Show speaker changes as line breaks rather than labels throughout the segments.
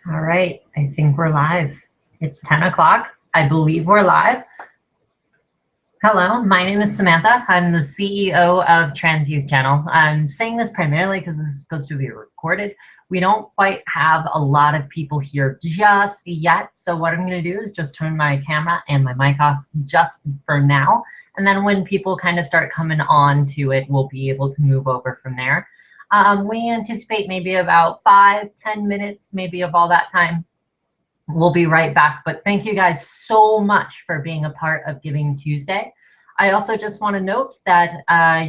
All right, I think we're live. It's 10 o'clock. I believe we're live. Hello, my name is Samantha. I'm the CEO of Trans Youth Channel. I'm saying this primarily because this is supposed to be recorded. We don't quite have a lot of people here just yet, so what I'm going to do is just turn my camera and my mic off just for now, and then when people kind of start coming on to it, we'll be able to move over from there. We anticipate maybe about 5-10 minutes, maybe of all that time. We'll be right back, but thank you guys so much for being a part of Giving Tuesday. I also just want to note that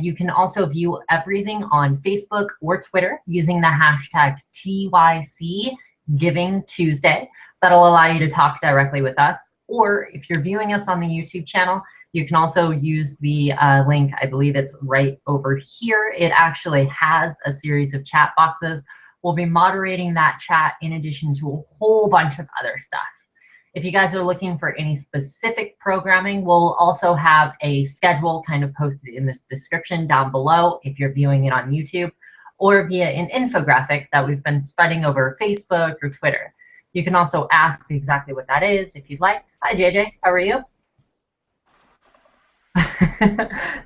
you can also view everything on Facebook or Twitter using the hashtag TYC Giving Tuesday. That'll allow you to talk directly with us. Or if you're viewing us on the YouTube channel, you can also use the link. I believe it's right over here. It actually has a series of chat boxes. We'll be moderating that chat in addition to a whole bunch of other stuff. If you guys are looking for any specific programming, we'll also have a schedule kind of posted in the description down below if you're viewing it on YouTube, or via an infographic that we've been spreading over Facebook or Twitter. You can also ask exactly what that is if you'd like. Hi, JJ. How are you?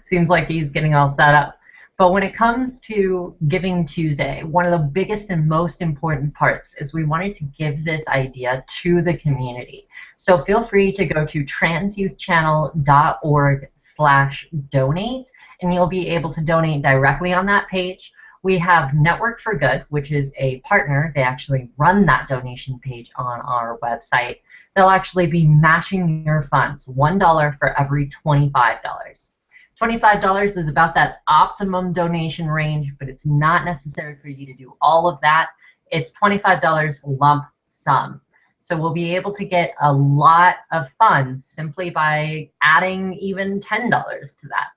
Seems like he's getting all set up. But when it comes to Giving Tuesday, one of the biggest and most important parts is we wanted to give this idea to the community. So feel free to go to transyouthchannel.org/donate, and you'll be able to donate directly on that page. We have Network for Good, which is a partner. They actually run that donation page on our website. They'll actually be matching your funds, $1 for every $25. $25 is about that optimum donation range, but it's not necessary for you to do all of that. It's $25 lump sum. So we'll be able to get a lot of funds simply by adding even $10 to that.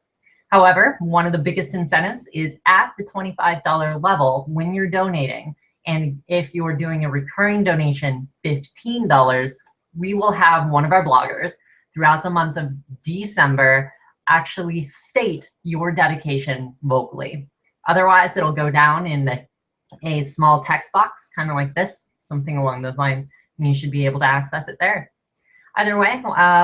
However, one of the biggest incentives is at the $25 level when you're donating. And if you're doing a recurring donation, $15, we will have one of our bloggers throughout the month of December actually state your dedication vocally. Otherwise, it'll go down in a small text box, kind of like this, something along those lines, and you should be able to access it there. Either way,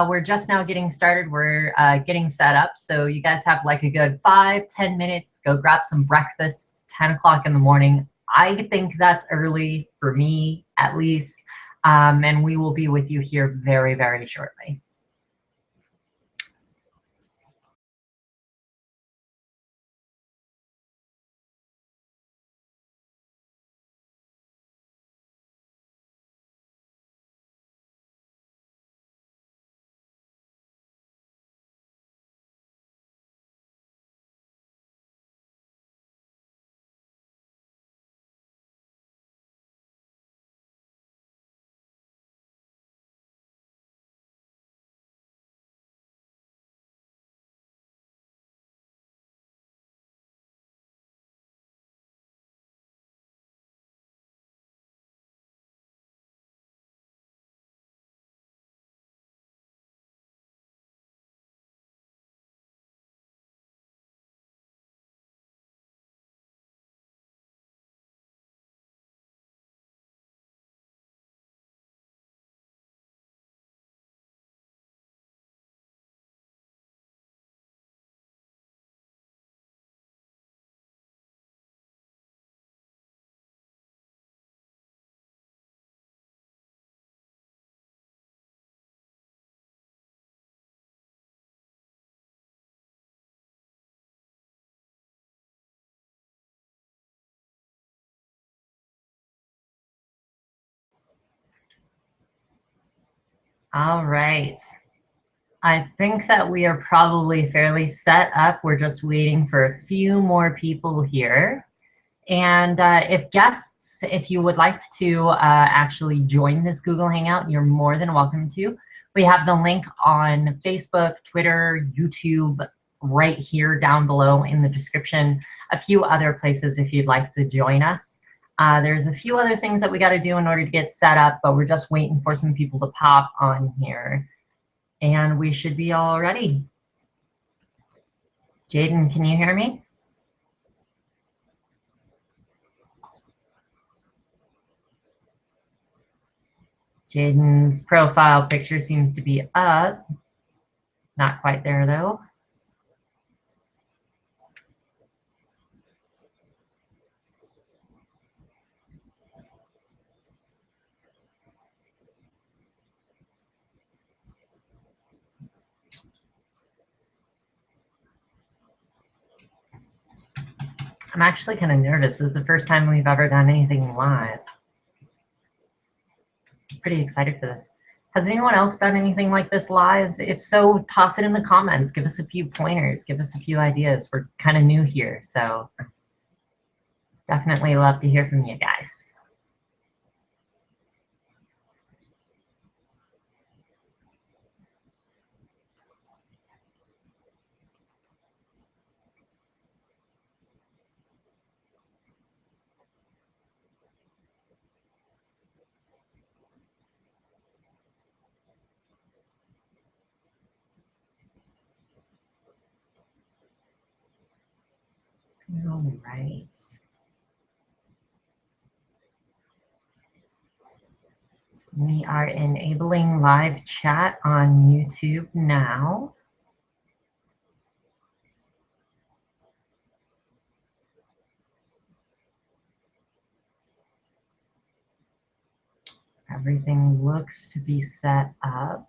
we're just now getting started. We're getting set up, so you guys have like a good 5-10 minutes. Go grab some breakfast. It's 10 o'clock in the morning. I think that's early for me, at least, and we will be with you here very, very shortly. All right. I think that we are probably fairly set up. We're just waiting for a few more people here. And if guests, if you would like to actually join this Google Hangout, you're more than welcome to. We have the link on Facebook, Twitter, YouTube, right here down below in the description. A few other places if you'd like to join us. There's a few other things that we got to do in order to get set up, but we're just waiting for some people to pop on here. And we should be all ready. Jaden, can you hear me? Jaden's profile picture seems to be up. Not quite there though. I'm actually kind of nervous. This is the first time we've ever done anything live. Pretty excited for this. Has anyone else done anything like this live? If so, toss it in the comments. Give us a few pointers. Give us a few ideas. We're kind of new here, so definitely love to hear from you guys. All right. We are enabling live chat on YouTube now. Everything looks to be set up.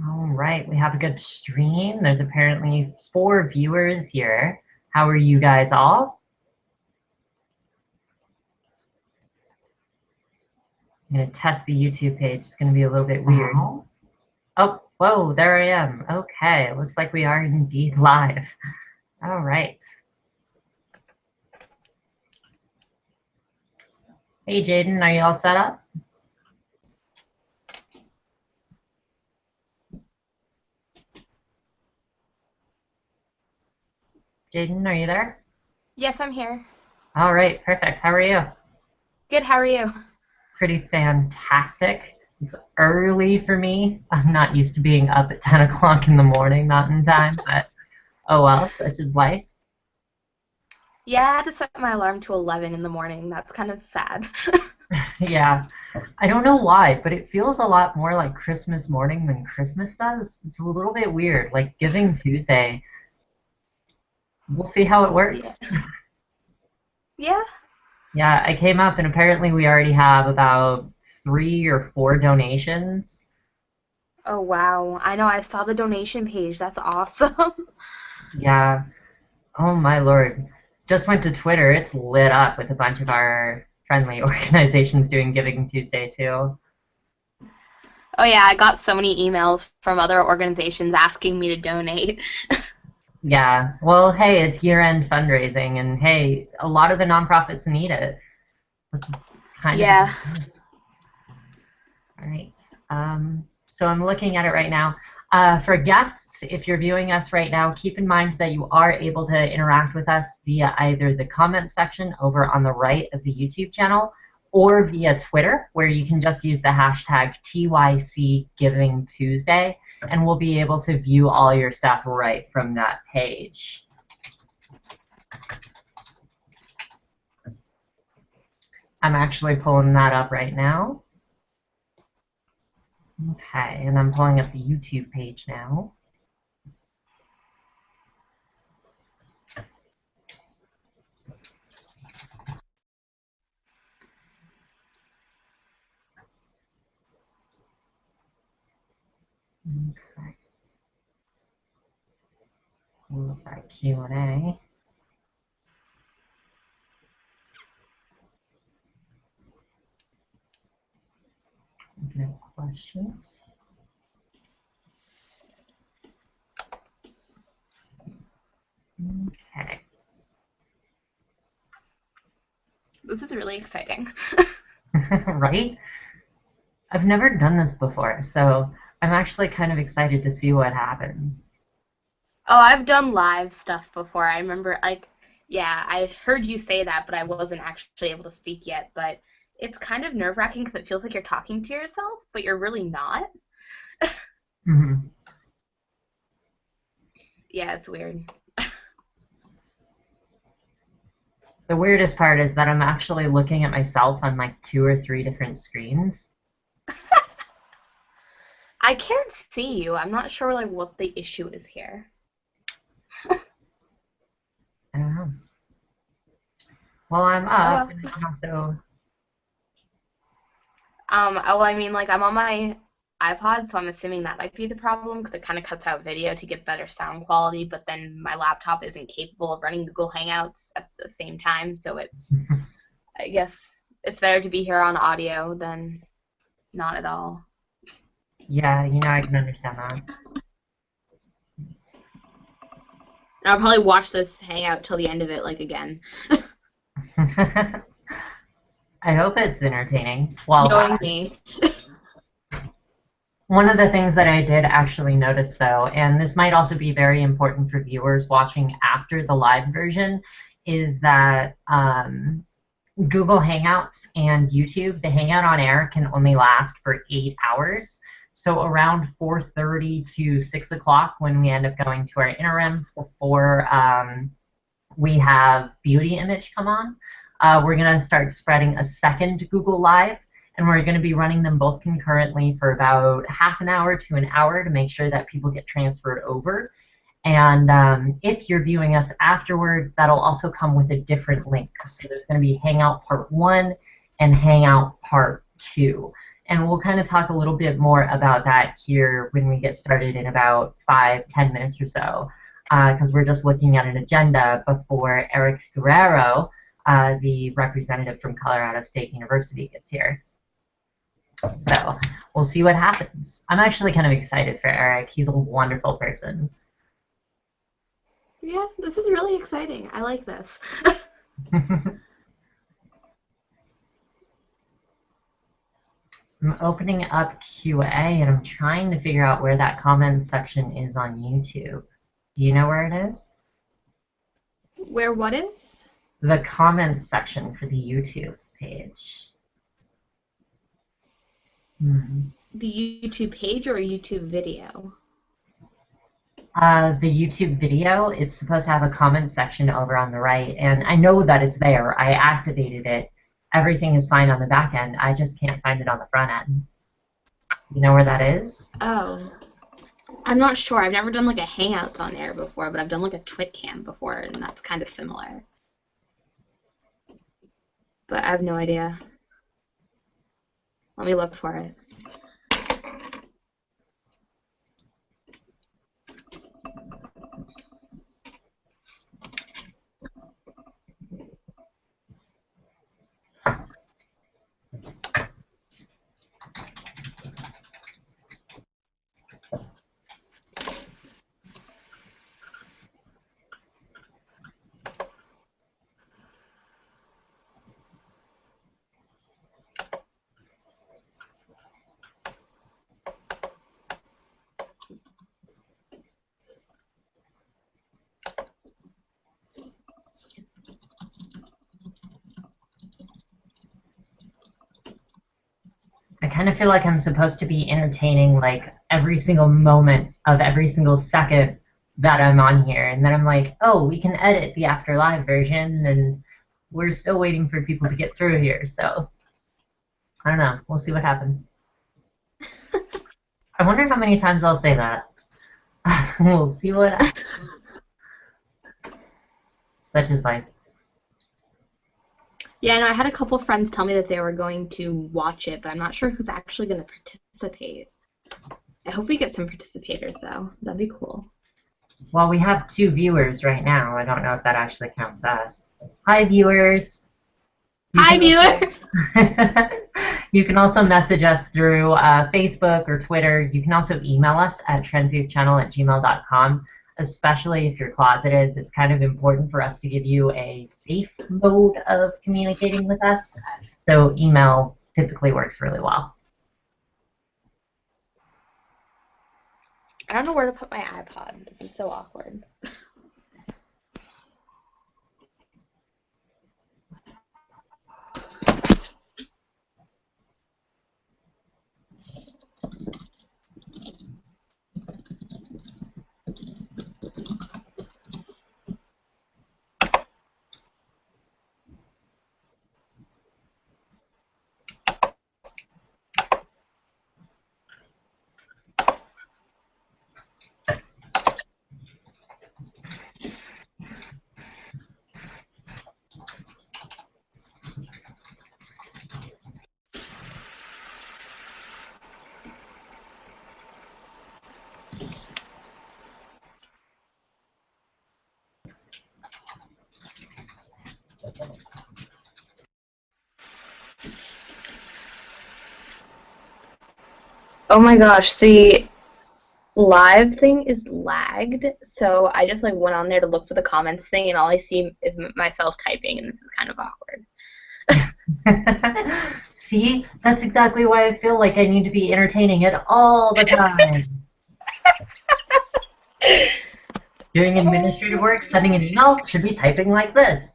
All right, we have a good stream. There's apparently 4 viewers here. How are you guys all? I'm gonna test the YouTube page. It's gonna be a little bit weird. Oh, whoa, there I am. Okay, looks like we are indeed live. All right. Hey, Jaden, are you all set up? Jaden, are you there?
Yes, I'm here.
All right, perfect. How are you?
Good, how are you?
Pretty fantastic. It's early for me. I'm not used to being up at 10 o'clock in the morning, Mountain Time, but oh well, such is life.
Yeah, I had to set my alarm to 11 in the morning. That's kind of sad.
Yeah, I don't know why, but it feels a lot more like Christmas morning than Christmas does. It's a little bit weird, like Giving Tuesday. We'll see how it works.
Yeah. Yeah?
Yeah, I came up and apparently we already have about 3 or 4 donations.
Oh, wow. I know, I saw the donation page. That's awesome.
Yeah. Oh my Lord. Just went to Twitter. It's lit up with a bunch of our friendly organizations doing Giving Tuesday too.
Oh, yeah, I got so many emails from other organizations asking me to donate.
Yeah. Well, hey, it's year-end fundraising, and hey, a lot of the nonprofits need it. Which is kind of
Yeah.
all right. So I'm looking at it right now. For guests, if you're viewing us right now, keep in mind that you are able to interact with us via either the comments section over on the right of the YouTube channel or via Twitter, where you can just use the hashtag TYCGivingTuesday, and we'll be able to view all your stuff right from that page. I'm actually pulling that up right now. Okay, and I'm pulling up the YouTube page now. Okay. Move that Q&A. Looking at questions. Okay.
This is really exciting.
Right? I've never done this before, so I'm actually kind of excited to see what happens.
Oh, I've done live stuff before. I remember, like, yeah, I heard you say that, but I wasn't actually able to speak yet. But it's kind of nerve-wracking because it feels like you're talking to yourself, but you're really not.
Mm-hmm.
Yeah, it's weird.
The weirdest part is that I'm actually looking at myself on like 2 or 3 different screens.
I can't see you. I'm not sure like what the issue is here.
I don't know. Well, I'm
Oh
up,
well.
and I can also.
Oh, I mean, like I'm on my iPod, so I'm assuming that might be the problem because it kind of cuts out video to get better sound quality. But then my laptop isn't capable of running Google Hangouts at the same time, so it's. I guess it's better to be here on audio than not at all.
Yeah, I can understand that.
And I'll probably watch this Hangout till the end of it, like again.
I hope it's entertaining. Well,
Knowing me.
one of the things that I did actually notice, though, and this might also be very important for viewers watching after the live version, is that Google Hangouts and YouTube, the Hangout on air can only last for 8 hours. So around 4:30 to 6 o'clock when we end up going to our interim before we have Beauty Image come on, we're going to start spreading a second Google Live, and we're going to be running them both concurrently for about half an hour to an hour to make sure that people get transferred over. And if you're viewing us afterward, that'll also come with a different link. So there's going to be Hangout Part 1 and Hangout Part 2. And we'll kind of talk a little bit more about that here when we get started in about 5-10 minutes or so, because we're just looking at an agenda before Aaric Guerriero, the representative from Colorado State University, gets here. So we'll see what happens. I'm actually kind of excited for Aaric. He's a wonderful person.
Yeah, this is really exciting. I like this.
I'm opening up QA and I'm trying to figure out where that comments section is on YouTube. Do you know where it is?
Where what is?
The comments section for the YouTube page.
The YouTube page or a YouTube video?
The YouTube video, it's supposed to have a comment section over on the right, and I know that it's there. I activated it. Everything is fine on the back end. I just can't find it on the front end. Do you know where that is?
Oh. I'm not sure. I've never done like a Hangouts on air before, but I've done like a TwitCam before, and that's kind of similar. But I have no idea. Let me look for it.
I kind of feel like I'm supposed to be entertaining like every single moment of every single second that I'm on here, and then I'm like, oh, we can edit the after live version, and we're still waiting for people to get through here, so I don't know. We'll see what happens. I wonder how many times I'll say that. We'll see what happens. Such is life.
Yeah, no, I had a couple friends tell me that they were going to watch it, but I'm not sure who's actually going to participate. I hope we get some participators, though. That'd be cool.
Well, we have 2 viewers right now. I don't know if that actually counts us. Hi, viewers.
Hi, viewer.
You can also message us through Facebook or Twitter. You can also email us at transyouthchannel@gmail.com, especially if you're closeted. It's kind of important for us to give you a safe mode of communicating with us. So email typically works really well.
I don't know where to put my iPod. This is so awkward. Oh my gosh, the live thing is lagged, so I just like went on there to look for the comments thing, and all I see is myself typing, and this is kind of awkward.
See, that's exactly why I feel like I need to be entertaining it all the time. Doing administrative work, sending an email, should be typing like this.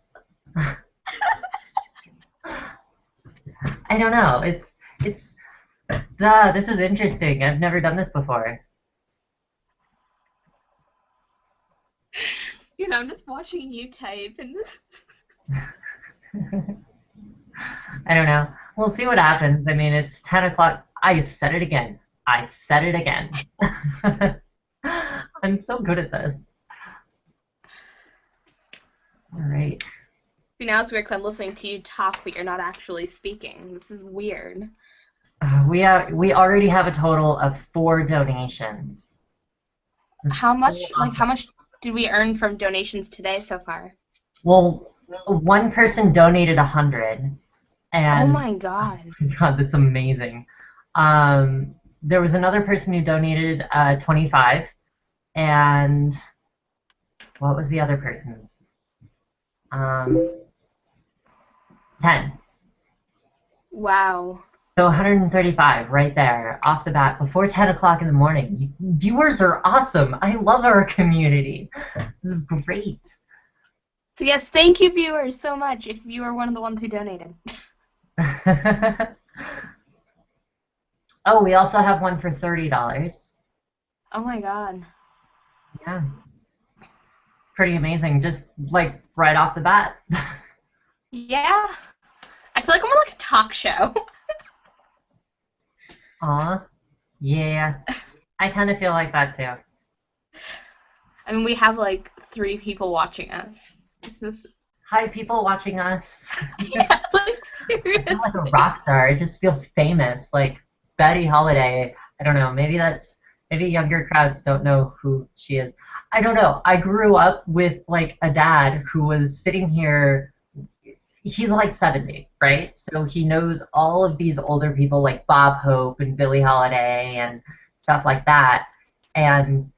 I don't know. This is interesting. I've never done this before.
You know, I'm just watching you type, and
I don't know. We'll see what happens. I mean, it's 10 o'clock. I said it again. I said it again. I'm so good at this. All right.
see, now it's weird because I'm listening to you talk, but you're not actually speaking. This is weird.
We already have a total of 4 donations.
How much did we earn from donations today so far?
Well, one person donated 100, and
oh my god!
Oh my god, that's amazing. There was another person who donated 25, and what was the other person's? 10.
Wow.
So 135 right there, off the bat, before 10 o'clock in the morning. Viewers are awesome. I love our community. This is great.
So yes, thank you viewers so much if you are one of the ones who donated.
Oh, we also have one for $30.
Oh my god.
Yeah. Pretty amazing, just like right off the bat.
Yeah. I feel like I'm on like a talk show.
Aw. Yeah. I kind of feel like that too.
I mean, we have like 3 people watching us. This is...
Hi, people watching us.
yeah, like
I
seriously.
feel like a rock star. It just feels famous. Like Betty Holiday. I don't know. Maybe younger crowds don't know who she is. I don't know. I grew up with like a dad who was sitting here. He's like 70, right? So he knows all of these older people like Bob Hope and Billie Holiday and stuff like that. And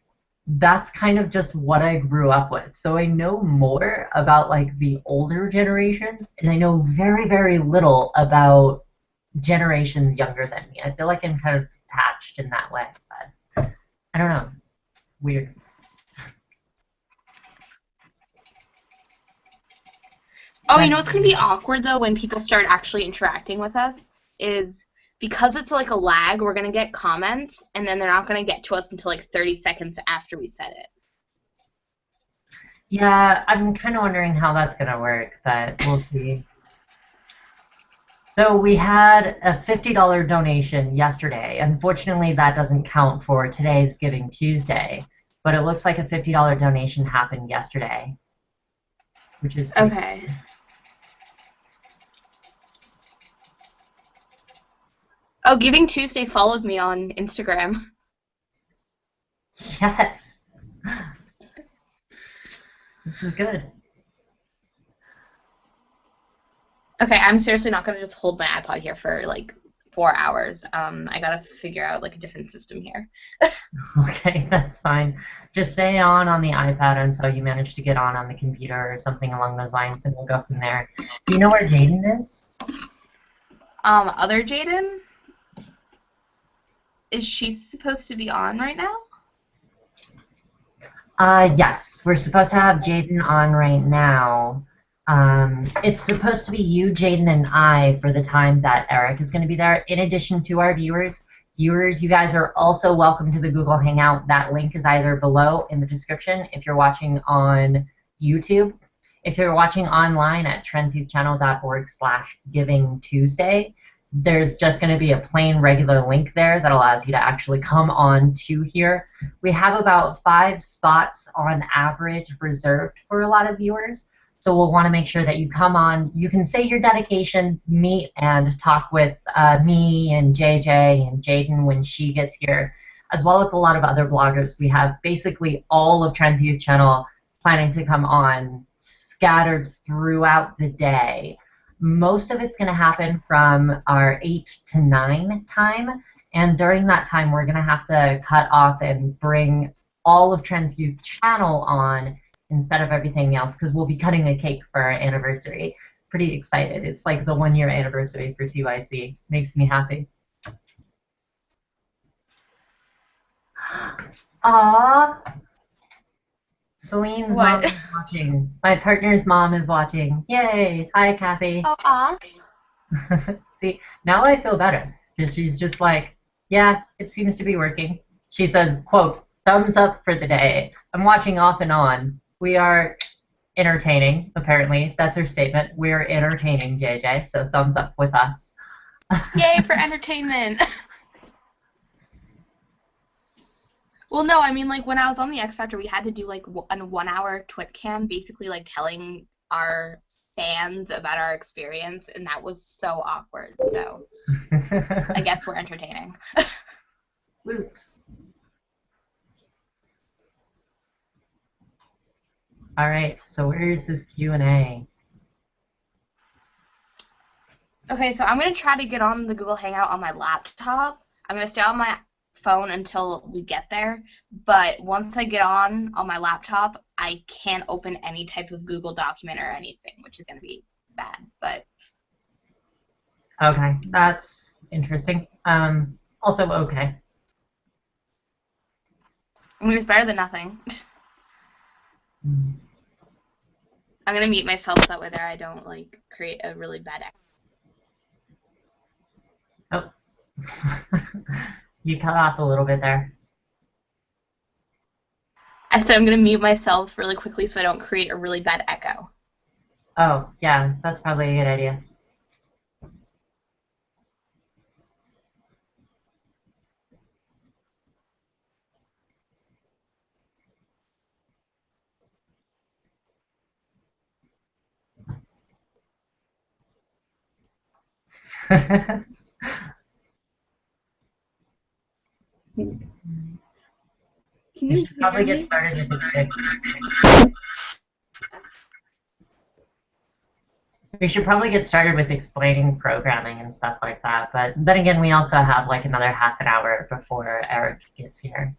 that's kind of just what I grew up with. So I know more about like the older generations, and I know very, very little about generations younger than me. I feel like I'm kind of detached in that way, but I don't know. Weird.
Oh, you know what's going to be awkward, though, when people start actually interacting with us is because it's like a lag, we're going to get comments, and then they're not going to get to us until like 30 seconds after we said it.
Yeah, I'm kind of wondering how that's going to work, but we'll see. So we had a $50 donation yesterday. Unfortunately, that doesn't count for today's Giving Tuesday, but it looks like a $50 donation happened yesterday, which is
okay. Cool. Oh, Giving Tuesday followed me on Instagram.
Yes. This is good.
Okay, I'm seriously not going to just hold my iPod here for like 4 hours. I got to figure out like a different system here.
Okay, that's fine. Just stay on the iPad until you manage to get on the computer or something along those lines, and we'll go from there. Do you know where Jaden is?
Other Jaden? Is she supposed to be on right now?
Yes, we're supposed to have Jaden on right now. It's supposed to be you, Jaden, and I for the time that Aaric is going to be there, in addition to our viewers. Viewers, you guys are also welcome to the Google Hangout. That link is either below in the description if you're watching on YouTube. If you're watching online at transyouthchannel.org/givingtuesday, there's just going to be a plain regular link there that allows you to actually come on to here. We have about 5 spots on average reserved for a lot of viewers. So we'll want to make sure that you come on. You can say your dedication, meet and talk with me and JJ and Jaden when she gets here, as well as a lot of other bloggers. We have basically all of Trans Youth Channel planning to come on, scattered throughout the day. Most of it's going to happen from our 8 to 9 time, And during that time, we're going to have to cut off and bring all of Trans Youth Channel on instead of everything else, because we'll be cutting a cake for our anniversary. Pretty excited. It's like the 1-year anniversary for TYC. Makes me happy. Aww. Celine's mom is watching. My partner's mom is watching. Yay! Hi, Kathy.
Aw.
See, now I feel better, because she's just like, yeah, it seems to be working. She says, quote, thumbs up for the day. I'm watching off and on. We are entertaining, apparently. That's her statement. We're entertaining, JJ, so thumbs up with us.
Yay for entertainment. Well, no, I mean, like, when I was on the X Factor, we had to do, like, a 1-hour twit cam, basically, like, telling our fans about our experience, and that was so awkward, so I guess we're entertaining.
Woots. All right, so where's this Q&A?
Okay, so I'm going to try to get on the Google Hangout on my laptop. I'm going to stay on my phone until we get there, but once I get on my laptop, I can't open any type of Google document or anything, which is going to be bad, but...
Okay, that's interesting. Also okay.
I mean, it's better than nothing. I'm going to mute myself so that way there I don't, like, create a really bad echo.
Oh. You cut off a little bit there.
I said I'm going to mute myself really quickly so I don't create a really bad echo.
Oh, yeah, that's probably a good idea. We should probably get started with explaining programming and stuff like that. But then again, we also have like another half an hour before Aaric gets here.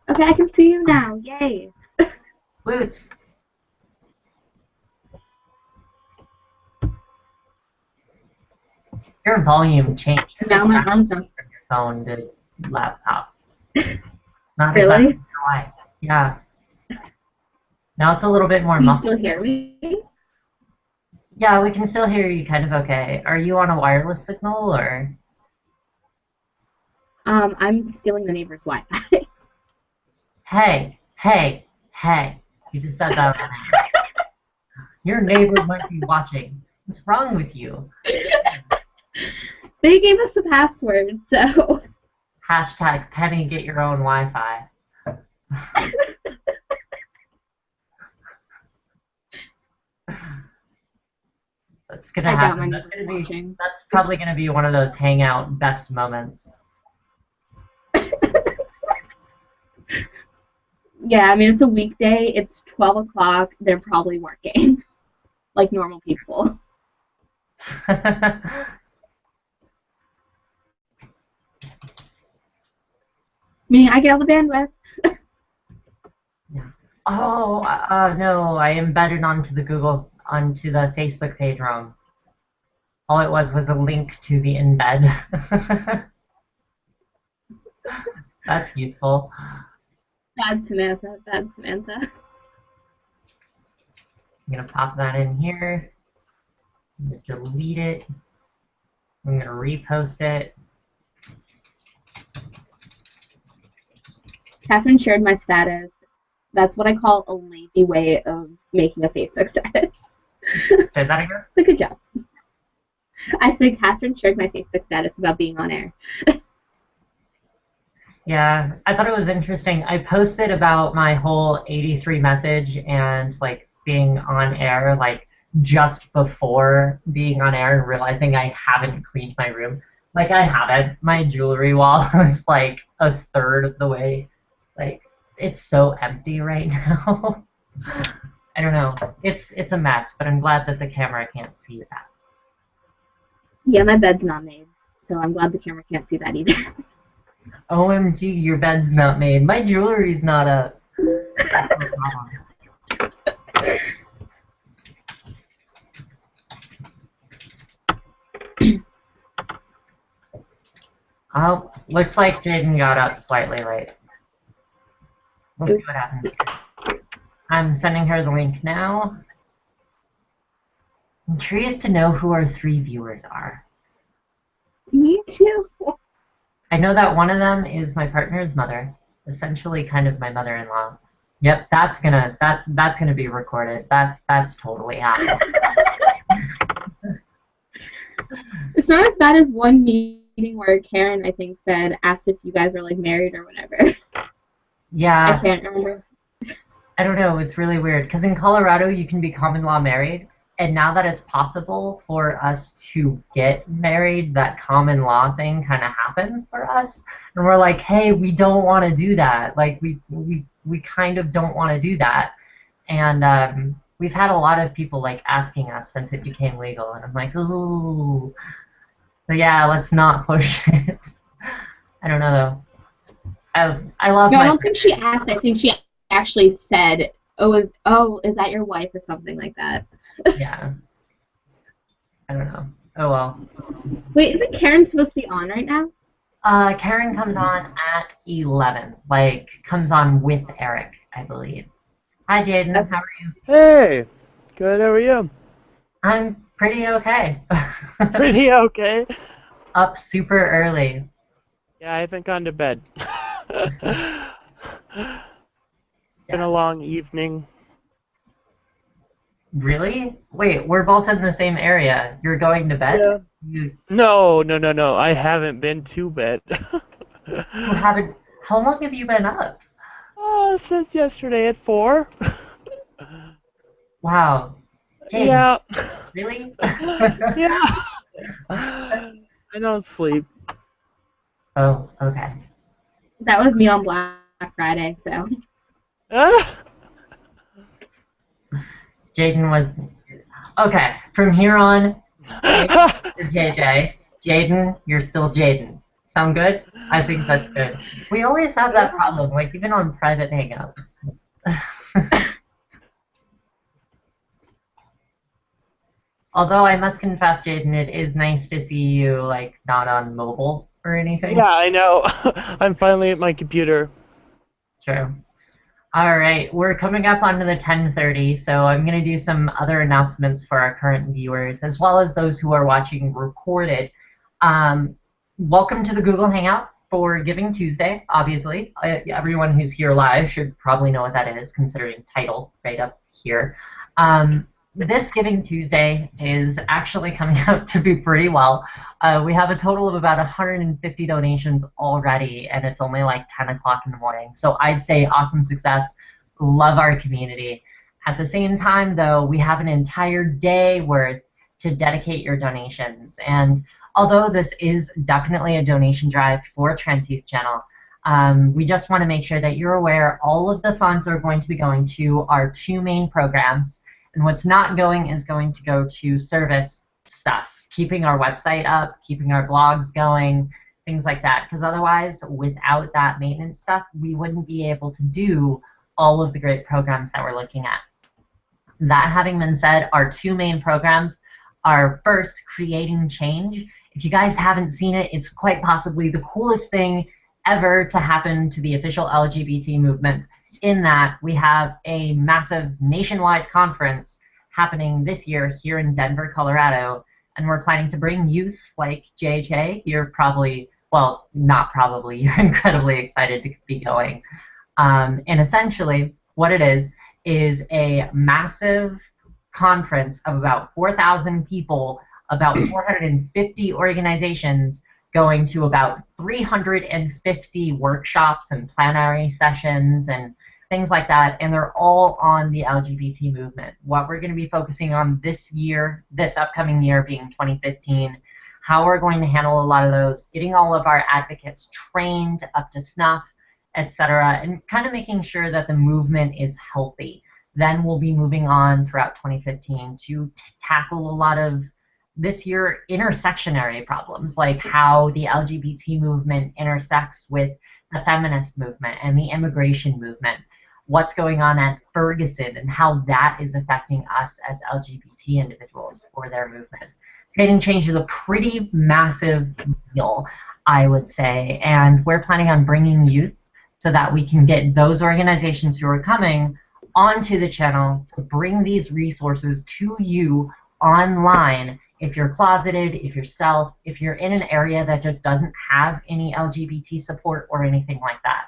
Okay, I can see you now. Yay.
Woots. Your volume changed.
Now my arm's up.
From your phone to laptop. Not
Really?
exactly why. Yeah. Now it's a little bit more
Can you
muffled.
still hear me?
Yeah, we can still hear you kind of okay. Are you on a wireless signal or?
I'm stealing the neighbor's Wi-Fi.
Hey. You just said that. Your neighbor might be watching. What's wrong with you?
They gave us the password, so.
Hashtag Penny get your own Wi-Fi. That's gonna happen. That's probably gonna be one of those Hangout best moments.
Yeah, I mean, it's a weekday. It's 12 o'clock. They're probably working. Like normal people. Meaning I get all the bandwidth.
Yeah. Oh, no, I embedded onto the Facebook page wrong. All it was a link to the embed. That's useful.
Bad Samantha, bad Samantha.
I'm going to pop that in here. I'm going to delete it. I'm going to repost it.
Catherine shared my status. That's what I call a lazy way of making a Facebook status.
Say that again?
But good job. I said Catherine shared my Facebook status about being on air.
Yeah, I thought it was interesting. I posted about my whole 83 message and like being on air like just before being on air and realizing I haven't cleaned my room. Like I haven't. My jewelry wall is like a third of the way. Like it's so empty right now. I don't know. It's a mess, but I'm glad that the camera can't see that.
Yeah, my bed's not made, so I'm glad the camera can't see that either.
OMG, your bed's not made. My jewelry's not up. That's no problem. Oh, looks like Jaden got up slightly late. We'll see what happens. I'm sending her the link now. I'm curious to know who our 3 viewers are.
Me too.
I know that one of them is my partner's mother, essentially kind of my mother-in-law. Yep, that's gonna be recorded. That's totally happening.
It's not as bad as one meeting where Karen, I think, asked if you guys were like married or whatever.
Yeah.
I can't remember.
I don't know, it's really weird, because in Colorado you can be common law married, and now that it's possible for us to get married, that common law thing kind of happens for us, and we're like, hey, we don't want to do that. Like, we kind of don't want to do that. And we've had a lot of people like asking us since it became legal, and I'm like, ooh. So yeah, let's not push it. I don't know though. I love
No,
my
I don't think she asked. I think she actually said, is that your wife or something like that?
Yeah. I don't know. Oh well.
Wait, isn't Karen supposed to be on right now?
Karen comes on at 11. Like, comes on with Aaric, I believe. Hi, Jaden. How are you?
Hey, good. How are you?
I'm pretty okay.
Pretty okay.
Up super early.
Yeah, I haven't gone to bed. Been a long evening.
Really? Wait, we're both in the same area. You're going to bed?
Yeah.
You
No. I haven't been to bed.
haven't. How long have you been up?
Since yesterday at 4.
Wow. Jaden,
Yeah.
really?
Yeah. I don't sleep.
Oh, okay.
That was me on Black Friday, so.
Jaden was. Okay, from here on, you're JJ. Jaden, you're still Jaden. Sound good? I think that's good. We always have that problem, like even on private hangouts. Although I must confess, Jaden, it is nice to see you like not on mobile or anything.
Yeah, I know. I'm finally at my computer.
True. All right, we're coming up onto the 10:30, so I'm going to do some other announcements for our current viewers, as well as those who are watching recorded. Welcome to the Google Hangout for Giving Tuesday, obviously. Everyone who's here live should probably know what that is, considering title right up here. This Giving Tuesday is actually coming out to be pretty well. We have a total of about 150 donations already, and it's only like 10 o'clock in the morning. So I'd say awesome success. Love our community. At the same time, though, we have an entire day worth to dedicate your donations. And although this is definitely a donation drive for Trans Youth Channel, we just want to make sure that you're aware all of the funds are going to be going to our 2 main programs. And what's not going is going to go to service stuff, keeping our website up, keeping our blogs going, things like that. Because otherwise, without that maintenance stuff, we wouldn't be able to do all of the great programs that we're looking at. That having been said, our 2 main programs are first, Creating Change. If you guys haven't seen it, it's quite possibly the coolest thing ever to happen to the official LGBT movement, in that we have a massive nationwide conference happening this year here in Denver, Colorado, and we're planning to bring youth like JJ. You're probably, well, not probably, you're incredibly excited to be going. And essentially, what it is a massive conference of about 4,000 people, about 450 organizations, going to about 350 workshops and plenary sessions and things like that, and they're all on the LGBT movement. What we're going to be focusing on this year, this upcoming year being 2015, how we're going to handle a lot of those, getting all of our advocates trained up to snuff, etc., and kind of making sure that the movement is healthy. Then we'll be moving on throughout 2015 to tackle a lot of this year intersectionary problems, like how the LGBT movement intersects with the feminist movement and the immigration movement, what's going on at Ferguson and how that is affecting us as LGBT individuals for their movement. Creating change is a pretty massive deal, I would say, and we're planning on bringing youth so that we can get those organizations who are coming onto the channel to bring these resources to you online if you're closeted, if you're stealth, if you're in an area that just doesn't have any LGBT support or anything like that.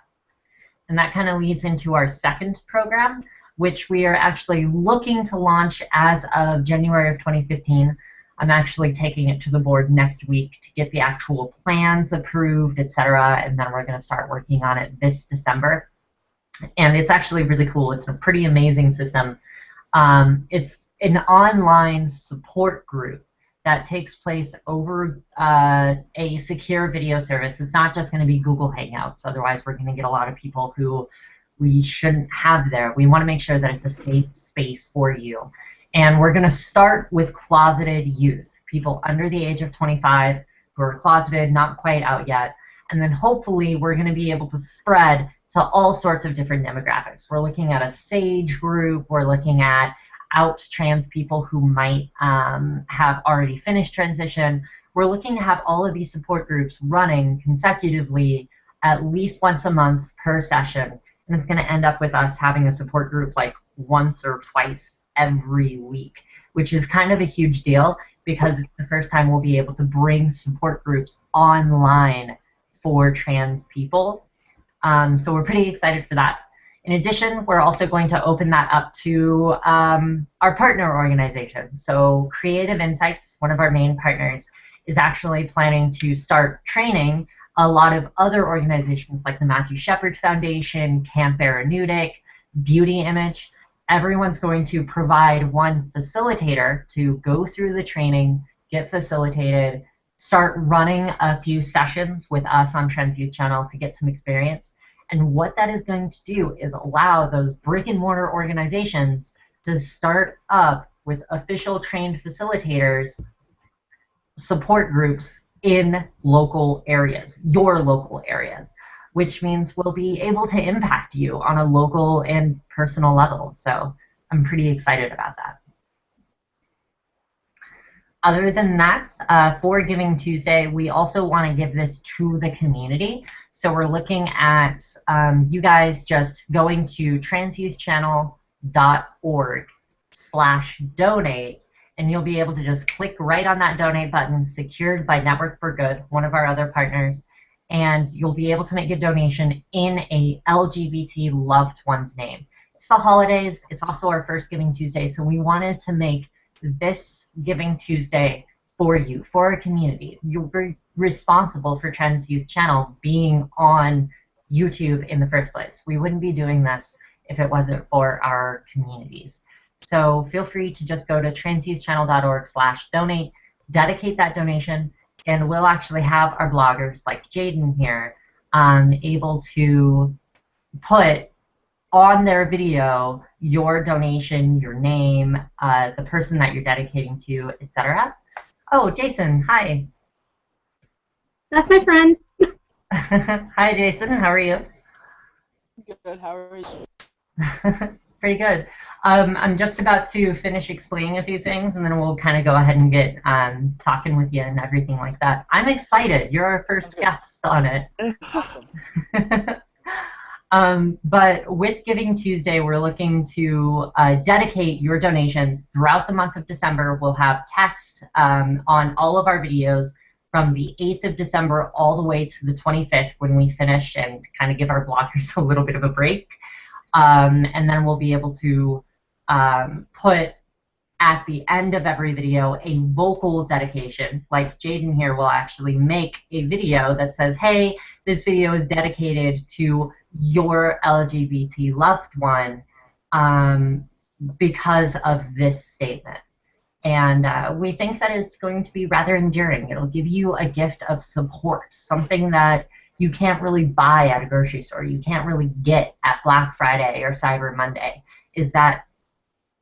And that kind of leads into our second program, which we are actually looking to launch as of January of 2015. I'm actually taking it to the board next week to get the actual plans approved, etc., and then we're going to start working on it this December. And it's actually really cool. It's a pretty amazing system. It's an online support group that takes place over a secure video service. It's not just going to be Google Hangouts. Otherwise, we're going to get a lot of people who we shouldn't have there. We want to make sure that it's a safe space for you. And we're going to start with closeted youth, people under the age of 25 who are closeted, not quite out yet. And then hopefully we're going to be able to spread to all sorts of different demographics. We're looking at a SAGE group. We're looking at out trans people who might have already finished transition. We're looking to have all of these support groups running consecutively at least once a month per session. And it's going to end up with us having a support group like once or twice every week, which is kind of a huge deal because it's the first time we'll be able to bring support groups online for trans people. So we're pretty excited for that. In addition, we're also going to open that up to our partner organizations. So Creative Insights, one of our main partners, is actually planning to start training a lot of other organizations like the Matthew Shepard Foundation, Camp Aeronautic, Beauty Image. Everyone's going to provide one facilitator to go through the training, get facilitated, start running a few sessions with us on Trans Youth Channel to get some experience. And what that is going to do is allow those brick and mortar organizations to start up with official trained facilitators, support groups in local areas, your local areas, which means we'll be able to impact you on a local and personal level. So I'm pretty excited about that. Other than that, for Giving Tuesday, we also want to give this to the community. So we're looking at you guys just going to transyouthchannel.org/donate, and you'll be able to just click right on that donate button, secured by Network for Good, one of our other partners, and you'll be able to make a donation in a LGBT loved one's name. It's the holidays. It's also our first Giving Tuesday, so we wanted to make this Giving Tuesday for you, for our community. You're responsible for Trans Youth Channel being on YouTube in the first place. We wouldn't be doing this if it wasn't for our communities. So feel free to just go to transyouthchannel.org/donate, dedicate that donation, and we'll actually have our bloggers like Jaden here able to put on their video your donation, your name, the person that you're dedicating to, etc. Oh, Jason, hi.
That's my friend.
Hi, Jason. How are you?
Good. How are you?
Pretty good. I'm just about to finish explaining a few things, and then we'll kind of go ahead and get talking with you and everything like that. I'm excited. You're our first guest on it.
Awesome.
But with Giving Tuesday, we're looking to dedicate your donations throughout the month of December. We'll have text on all of our videos from the 8th of December all the way to the 25th when we finish and kind of give our bloggers a little bit of a break. And then we'll be able to put at the end of every video a vocal dedication. Like Jaden here will actually make a video that says, hey, this video is dedicated to your LGBT loved one because of this statement. And we think that it's going to be rather endearing. It'll give you a gift of support, something that you can't really buy at a grocery store, you can't really get at Black Friday or Cyber Monday, is that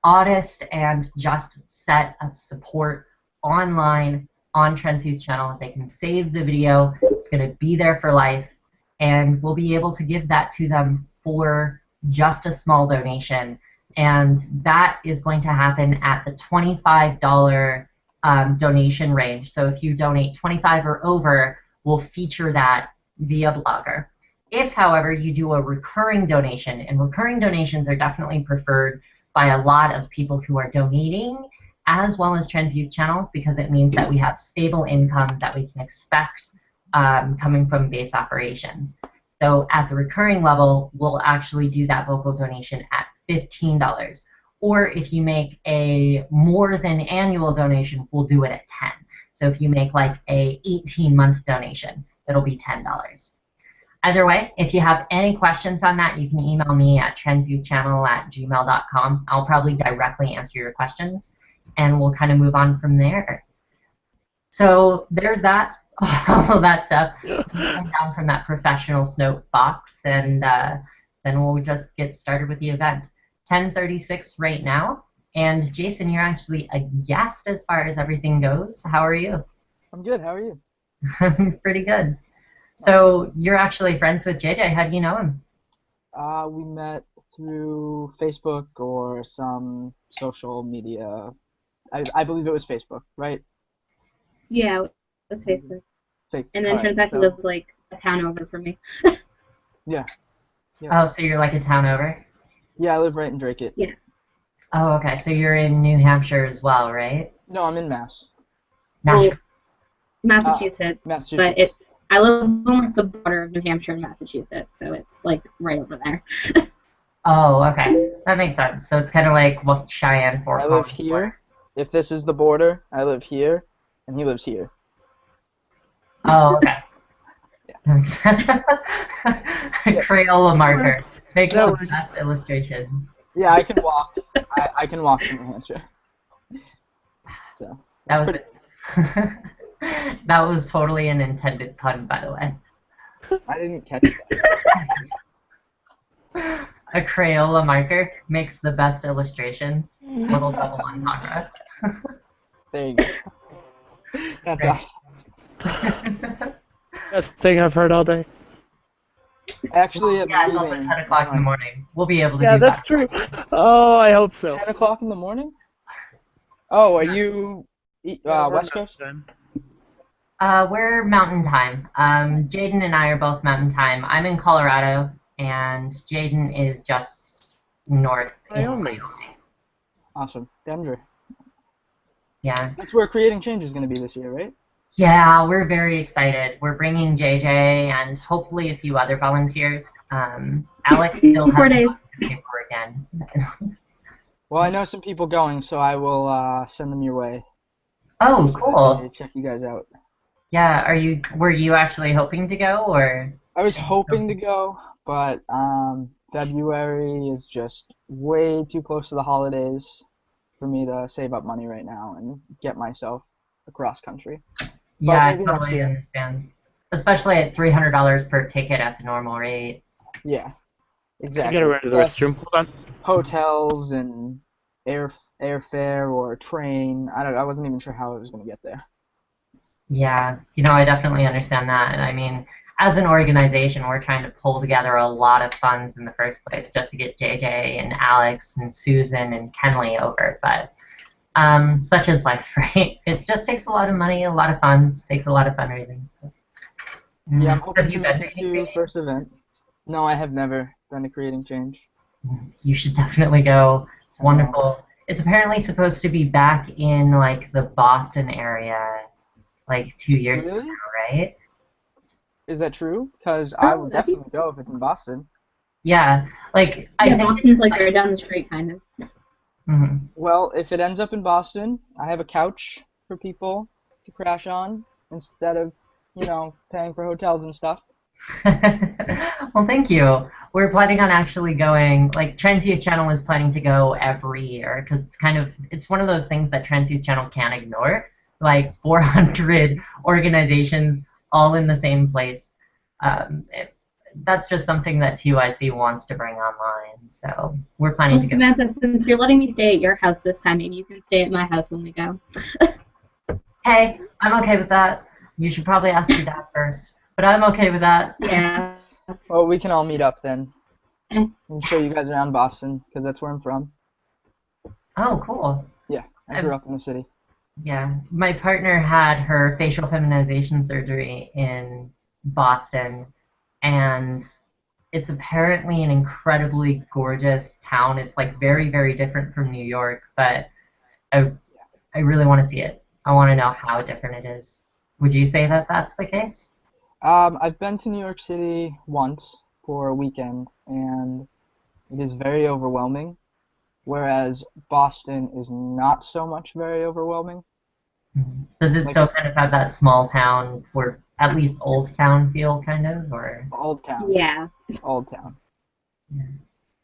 honest and just set of support online on Trans Youth Channel. They can save the video. It's going to be there for life, and we'll be able to give that to them for just a small donation. And that is going to happen at the $25 donation range. So if you donate $25 or over, we'll feature that via Blogger. If, however, you do a recurring donation, and recurring donations are definitely preferred by a lot of people who are donating, as well as Trans Youth Channel, because it means that we have stable income that we can expect coming from base operations. So at the recurring level, we'll actually do that vocal donation at $15. Or if you make a more than annual donation, we'll do it at $10. So if you make like a 18-month donation, it'll be $10. Either way, if you have any questions on that, you can email me at transyouthchannel@gmail.com. I'll probably directly answer your questions, and we'll kind of move on from there. So there's that, all of that stuff. Come down from that professional soapbox, and then we'll just get started with the event. 10:36 right now, and Jason, you're actually a guest as far as everything goes. How are you?
I'm good. How are you?
Pretty good. So you're actually friends with JJ. How do you know him?
We met through Facebook or some social media. I believe it was Facebook, right?
Yeah, it was Facebook. And then
All right,
turns out he
so-
lives like a town over from me.
Yeah.
Oh, so you're like a town over?
Yeah, I live right in Drake.
Oh, okay. So you're in New Hampshire as well, right?
No, I'm in Mass.
Nashville.
Massachusetts.
Massachusetts.
But I live on like the border of New Hampshire and Massachusetts, so it's like right over there.
Oh, okay. That makes sense. So it's kind of like what Cheyenne for.
I live here. If this is the border, I live here, and he lives here.
Oh, okay. That makes sense. Crayola markers. Makes the best illustrations.
Yeah, I can walk. I can walk to New Hampshire. So
That was it. That was totally an intended pun, by the way.
I didn't catch that.
A Crayola marker makes the best illustrations. Little double entendre.
There you go. That's
Great.
awesome.
Best thing I've heard all day.
Actually, at
Yeah, it's also
meeting,
10 o'clock in the morning. We'll be able to
Yeah,
do
that's
that.
true. Oh, I hope so.
10 o'clock in the morning? Oh, are you West Coast?
Then.
We're Mountain Time. Jaden and I are both Mountain Time. I'm in Colorado, and Jaden is just north in
Wyoming.
Awesome. Denver.
Yeah.
That's where Creating Change is going to be this year, right?
Yeah, we're very excited. We're bringing JJ and hopefully a few other volunteers. Alex still
4
has
days.
to pay for again.
Well, I know some people going, so I will send them your way.
Oh,
So
cool.
they check you guys out.
Yeah, were you actually hoping to go, or?
I was hoping to go, but February is just way too close to the holidays for me to save up money right now and get myself across country.
Yeah, I
maybe next
totally
year.
understand. Especially at $300 per ticket at the normal rate.
Yeah,
I
exactly.
gotta run to the
Plus
restroom. Hold on.
hotels and airfare or train. I wasn't even sure how I was going to get there.
Yeah, I definitely understand that. I mean, as an organization, we're trying to pull together a lot of funds in the first place just to get JJ and Alex and Susan and Kenley over. But such is life, right? It just takes a lot of money, a lot of funds, takes a lot of fundraising.
Yeah, I'm hoping
Have
to
you
make
been
it
to
to
Creating?
first event. No, I have never done a Creating Change.
You should definitely go. It's
I know.
wonderful. It's apparently supposed to be back in like the Boston area, like 2 years
Really?
from now, right?
Is that true? Because I
Oh,
would
that'd be-
definitely go if it's in Boston.
Yeah, like I
Yeah,
think
Boston's like
it's
right down the street, kind of.
Mhm.
Well, if it ends up in Boston, I have a couch for people to crash on instead of, paying for hotels and stuff.
Well, thank you. We're planning on actually going, like Trans Youth Channel is planning to go every year because it's one of those things that Trans Youth Channel can't ignore. Like 400 organizations all in the same place. That's just something that TYC wants to bring online. So we're planning
Well,
to go.
Samantha, since you're letting me stay at your house this time, maybe you can stay at my house when we go.
Hey, I'm okay with that. You should probably ask your dad first, but I'm okay with that.
Yeah.
Well, we can all meet up then
Eh,
and show you guys around Boston, because that's where I'm from.
Oh, cool.
Yeah, I grew up in the city.
Yeah, my partner had her facial feminization surgery in Boston, and it's apparently an incredibly gorgeous town. It's like very, very different from New York, but I, I really want to see it. I want to know how different it is. Would you say that that's the case?
I've been to New York City once for a weekend, and it is very overwhelming, whereas Boston is not so much very overwhelming.
Mhm. Does it
Like
still kind of have that small town or at least old town feel kind of, or?
Old Town,
Yeah.
Old Town,
Yeah.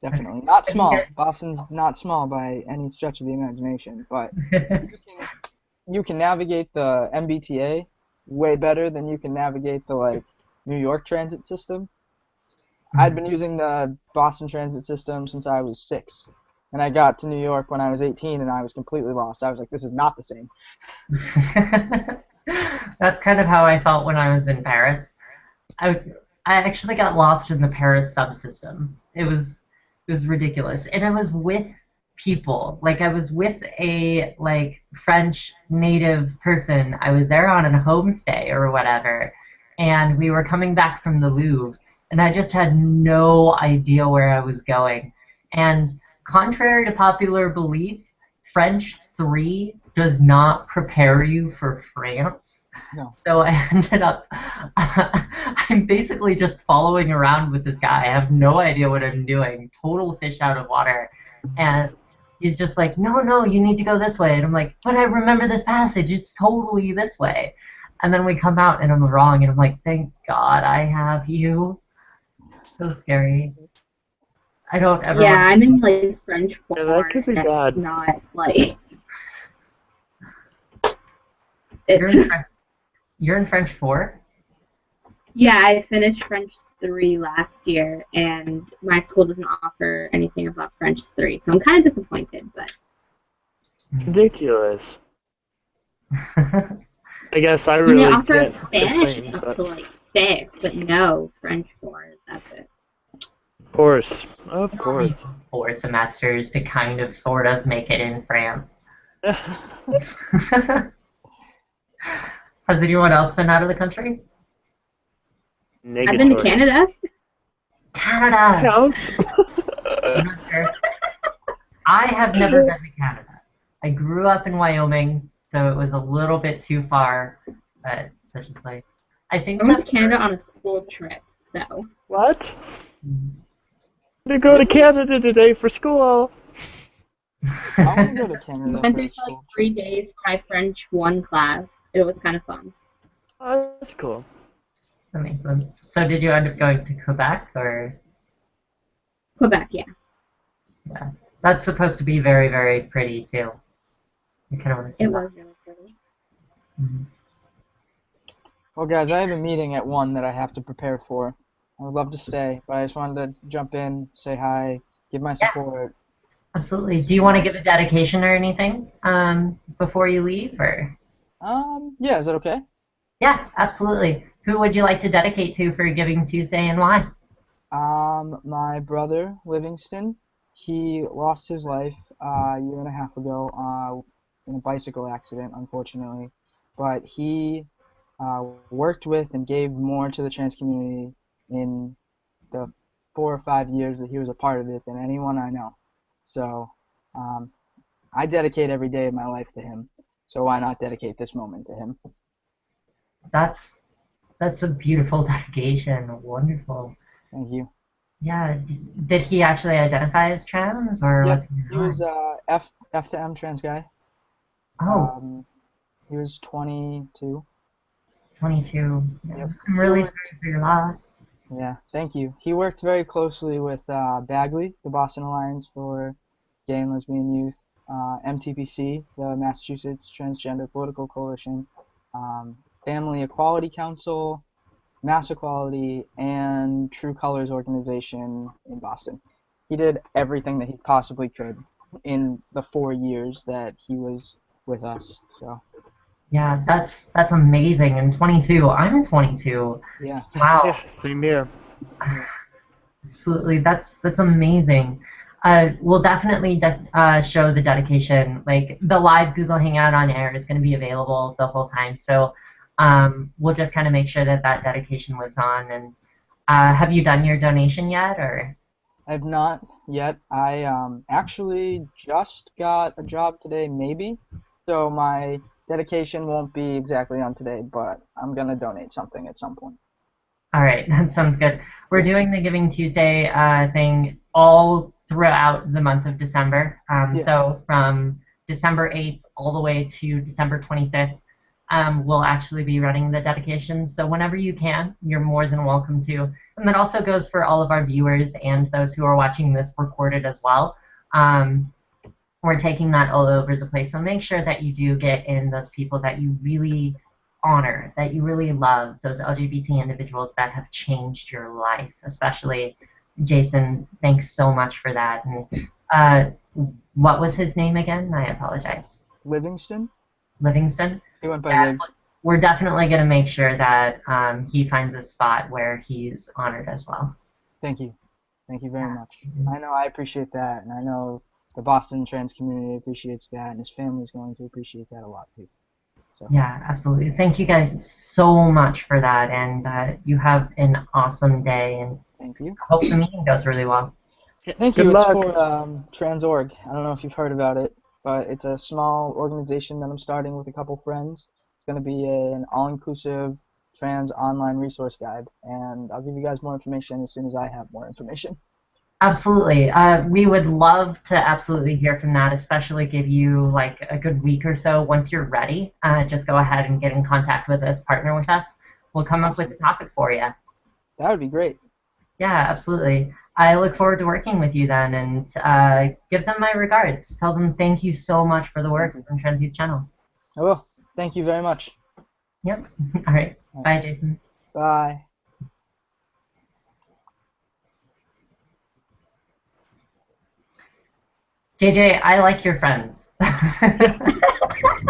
definitely. Not
Have you
small. Boston's not small by any stretch of the imagination, but
guys-
you can navigate the MBTA way better than you can navigate the like New York transit system. I'd been using the Boston transit system since I was 6, and I got to New York when I was 18, and I was completely lost. I was like, this is not the same.
That's kind of how I felt when I was in Paris. I I actually got lost in the Paris subsystem. It was ridiculous, and I was with people. Like I was with a like French native person. I was there on a homestay or whatever, and we were coming back from the Louvre, and I just had no idea where I was going. And contrary to popular belief, French 3 does not prepare you for France.
No.
So I ended up, I'm basically just following around with this guy. I have no idea what I'm doing, total fish out of water. And he's just like, no, no, you need to go this way. And I'm like, but I remember this passage. It's totally this way. And then we come out and I'm wrong. And I'm like, thank God I have you. So scary. I don't ever
Yeah,
want
I'm in like French
Yeah,
4,
that could be
and
bad.
it's not like
you're
it's.
in, you're in French 4?
Yeah, I finished French 3 last year, and my school doesn't offer anything above French 3, so I'm kind of disappointed. But
Ridiculous. I guess I
they
really
offer
can't
Spanish
complain,
up
but
to like 6, but no French 4. That's it.
of course, of
You
course.
need 4 semesters to kind of, sort of make it in France. Has anyone else been out of the country?
I've been to
Negatory.
Canada.
Canada!
Counts.
I'm not sure. I have never been to Canada. I grew up in Wyoming, so it was a little bit too far, but such is life. I think
I went to
that
Canada on a school trip, so.
What? To go to Canada today for school.
I want to go to
We
Canada
went
for
there
a
for like
school
3
trip.
days for my French 1 class. It was kind of fun.
Oh, that's cool.
that makes sense. So did you end up going to Quebec, or?
Quebec, yeah.
Yeah. That's supposed to be very, very pretty, too. I kind of want to see
It
that.
was really pretty.
Mhm.
Well, guys, I have a meeting at 1 that I have to prepare for. I would love to stay, but I just wanted to jump in, say hi, give my
Yeah.
support.
Absolutely. Do you want to give a dedication or anything before you leave, or?
Yeah, is that okay?
Yeah, absolutely. Who would you like to dedicate to for Giving Tuesday and why?
My brother, Livingston, he lost his life a year and a half ago in a bicycle accident, unfortunately. But he worked with and gave more to the trans community in the 4 or 5 years that he was a part of it than anyone I know. So um, I dedicate every day of my life to him. So why not dedicate this moment to him?
That's a beautiful dedication. Wonderful.
Thank you.
Yeah. Did he actually identify as trans, or
Yep,
was he
he
not?
was F to M trans guy.
Oh,
He was 22.
22. Yeah.
Yep.
I'm really sorry for your loss.
Yeah, thank you. He worked very closely with Bagley, the Boston Alliance for Gay and Lesbian Youth, MTPC, the Massachusetts Transgender Political Coalition, Family Equality Council, Mass Equality, and True Colors organization in Boston. He did everything that he possibly could in the 4 years that he was with us. So
Yeah, that's amazing. And 22, I'm 22.
Yeah.
Wow.
Yeah, same here.
Absolutely, that's amazing. We'll definitely show the dedication. Like the live Google Hangout on air is going to be available the whole time, so we'll just kind of make sure that that dedication lives on. And have you done your donation yet, or?
I've not yet. I actually just got a job today, maybe. So my dedication won't be exactly on today, but I'm gonna donate something at some point.
All right, that sounds good. We're
Yeah.
doing the Giving Tuesday thing all throughout the month of December.
Yeah.
So from December 8th all the way to December 25th, we'll actually be running the dedications. So whenever you can, you're more than welcome to. And that also goes for all of our viewers and those who are watching this recorded as well. We're taking that all over the place. So make sure that you do get in those people that you really honor, that you really love, those LGBT individuals that have changed your life, especially Jason. Thanks so much for that. And what was his name again? I apologize.
Livingston?
Livingston?
He went by
Yeah,
Liv.
we're definitely going to make sure that he finds a spot where he's honored as well.
Thank you. Thank you very much. I know I appreciate that, and I know the Boston trans community appreciates that, and his family is going to appreciate that a lot too. So.
Yeah, absolutely. Thank you guys so much for that, and you have an awesome day, and
Thank you.
I hope the meeting goes really well.
Thank
Good
you.
luck.
It's for Trans.org. I don't know if you've heard about it, but it's a small organization that I'm starting with a couple friends. It's going to be an all-inclusive trans online resource guide, and I'll give you guys more information as soon as I have more information.
Absolutely. We would love to absolutely hear from that, especially give you like a good week or so. Once you're ready, just go ahead and get in contact with us, partner with us. We'll come up with a topic for you.
That would be great.
Yeah, absolutely. I look forward to working with you then, and give them my regards. Tell them thank you so much for the work from Trans Youth Channel.
I will. Thank you very much.
Yep. All right. Bye, Jason.
Bye.
JJ, I like your friends.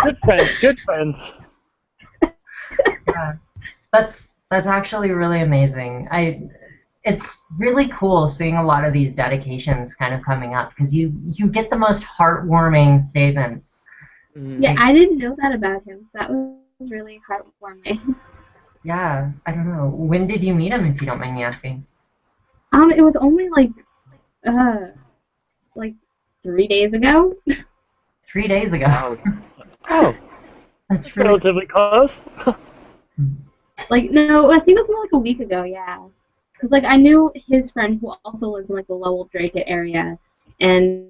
Good friends, good friends.
Yeah, that's actually really amazing. It's really cool seeing a lot of these dedications kind of coming up because you get the most heartwarming statements.
Yeah, I didn't know that about him, so that was really heartwarming.
Yeah, I don't know. When did you meet him, if you don't mind me asking?
It was only like 3 days ago.
3 days ago.
Oh,
That's really
relatively close.
No, I think it was more like a week ago, yeah. Because, I knew his friend who also lives in, the Lowell-Draycott area, and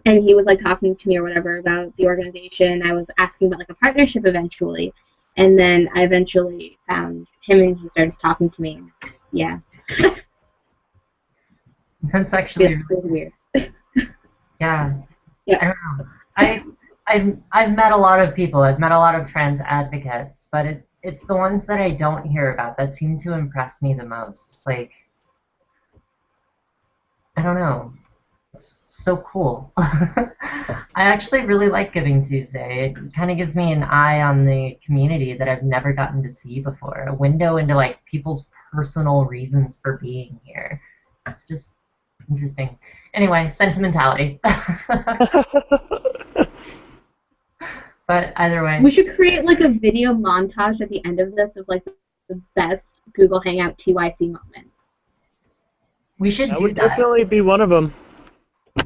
he was, talking to me or whatever about the organization. I was asking about, a partnership eventually, and then I eventually found him, and he started talking to me. Yeah.
That's actually
It was weird.
yeah.
Yeah.
I don't know. I've met a lot of people. I've met a lot of trans advocates, but it's the ones that I don't hear about that seem to impress me the most. I don't know. It's so cool. I actually really like Giving Tuesday. It kind of gives me an eye on the community that I've never gotten to see before. A window into people's personal reasons for being here. It's just interesting. Anyway, sentimentality. But either way.
We should create a video montage at the end of this of the best Google Hangout TYC moment.
We should
That
do
would
that.
definitely be one of them.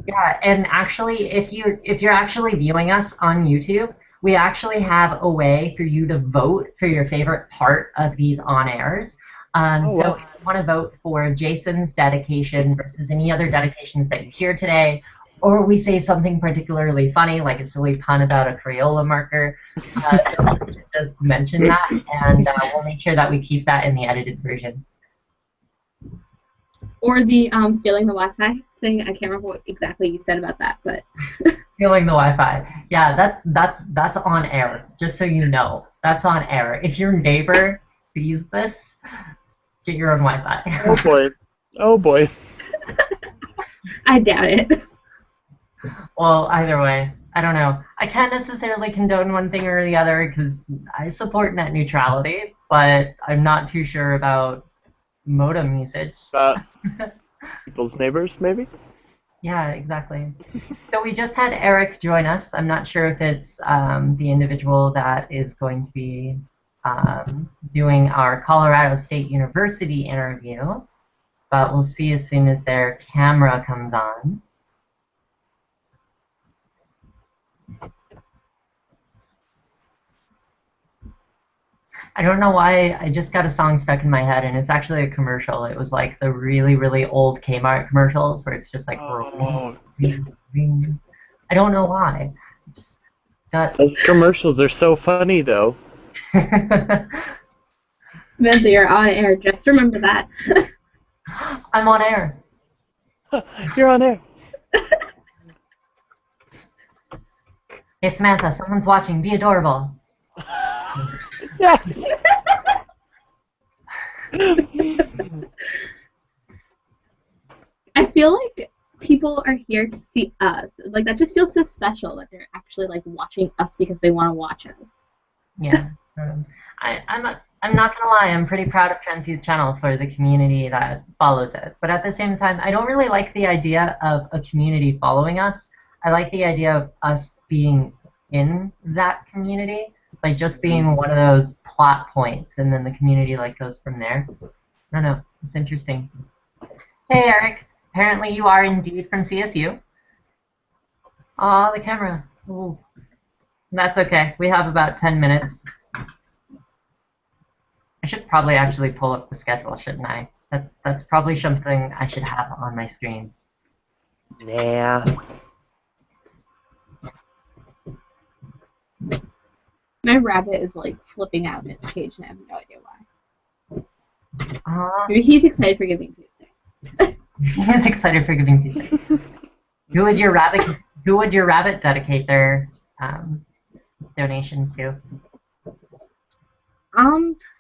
Yeah, and actually, if you're actually viewing us on YouTube, we actually have a way for you to vote for your favorite part of these on-airs. So if you want to vote for Jason's dedication versus any other dedications that you hear today, or we say something particularly funny, like a silly pun about a Crayola marker, just mention that, and we'll make sure that we keep that in the edited version.
Or the stealing the Wi-Fi thing. I can't remember what exactly you said about that, but
Stealing the Wi-Fi. Yeah, that's on air. Just so you know, that's on air. If your neighbor sees this, get your own Wi-Fi.
Oh boy. Oh boy.
I doubt it.
Well, either way, I don't know. I can't necessarily condone one thing or the other because I support net neutrality, but I'm not too sure about modem usage.
People's neighbors, maybe?
Yeah, exactly. So we just had Aaric join us. I'm not sure if it's the individual that is going to be doing our Colorado State University interview, but we'll see as soon as their camera comes on. I don't know why I just got a song stuck in my head, and it's actually a commercial. It was like the really, really old Kmart commercials where it's just like,
Oh,
ring, ring. I don't know why. Just got...
those commercials are so funny, though.
Samantha, you're on air. Just remember that.
I'm on air.
You're on air.
Hey, Samantha, someone's watching. Be adorable.
Yeah.
I feel like people are here to see us. Like that just feels so special that they're actually like watching us because they want to watch us.
Yeah. I'm not gonna lie, I'm pretty proud of Trans Youth Channel for the community that follows it. But at the same time, I don't really like the idea of a community following us. I like the idea of us being in that community, like just being one of those plot points, and then the community like goes from there. I don't know. It's interesting. Hey, Aaric. Apparently you are indeed from CSU. Aw, the camera. Ooh. That's okay. We have about 10 minutes. I should probably actually pull up the schedule, shouldn't I? That's probably something I should have on my screen.
Nah.
My rabbit is like flipping out in its cage and I have no idea why. Maybe he's excited for Giving Tuesday.
He's excited for Giving Tuesday. Who would your rabbit dedicate their donation to?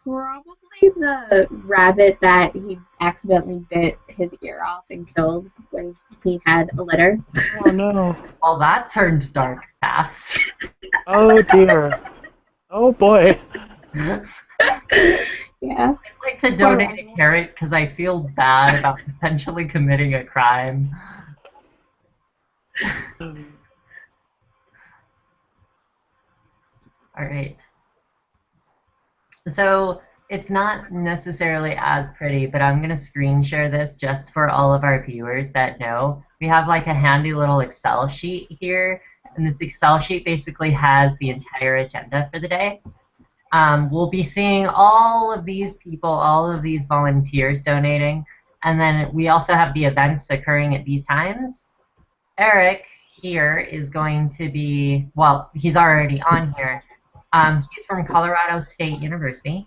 Probably the rabbit that he accidentally bit his ear off and killed when he had a litter.
Oh no.
Well, that turned dark fast.
Oh dear. Oh boy.
Yeah.
I'd like to donate a carrot because I feel bad about potentially committing a crime. All right. So it's not necessarily as pretty, but I'm going to screen share this just for all of our viewers that know. We have like a handy little Excel sheet here, and this Excel sheet basically has the entire agenda for the day. We'll be seeing all of these people, all of these volunteers donating, and then we also have the events occurring at these times. Aaric here is going to be, well, he's already on here. He's from Colorado State University.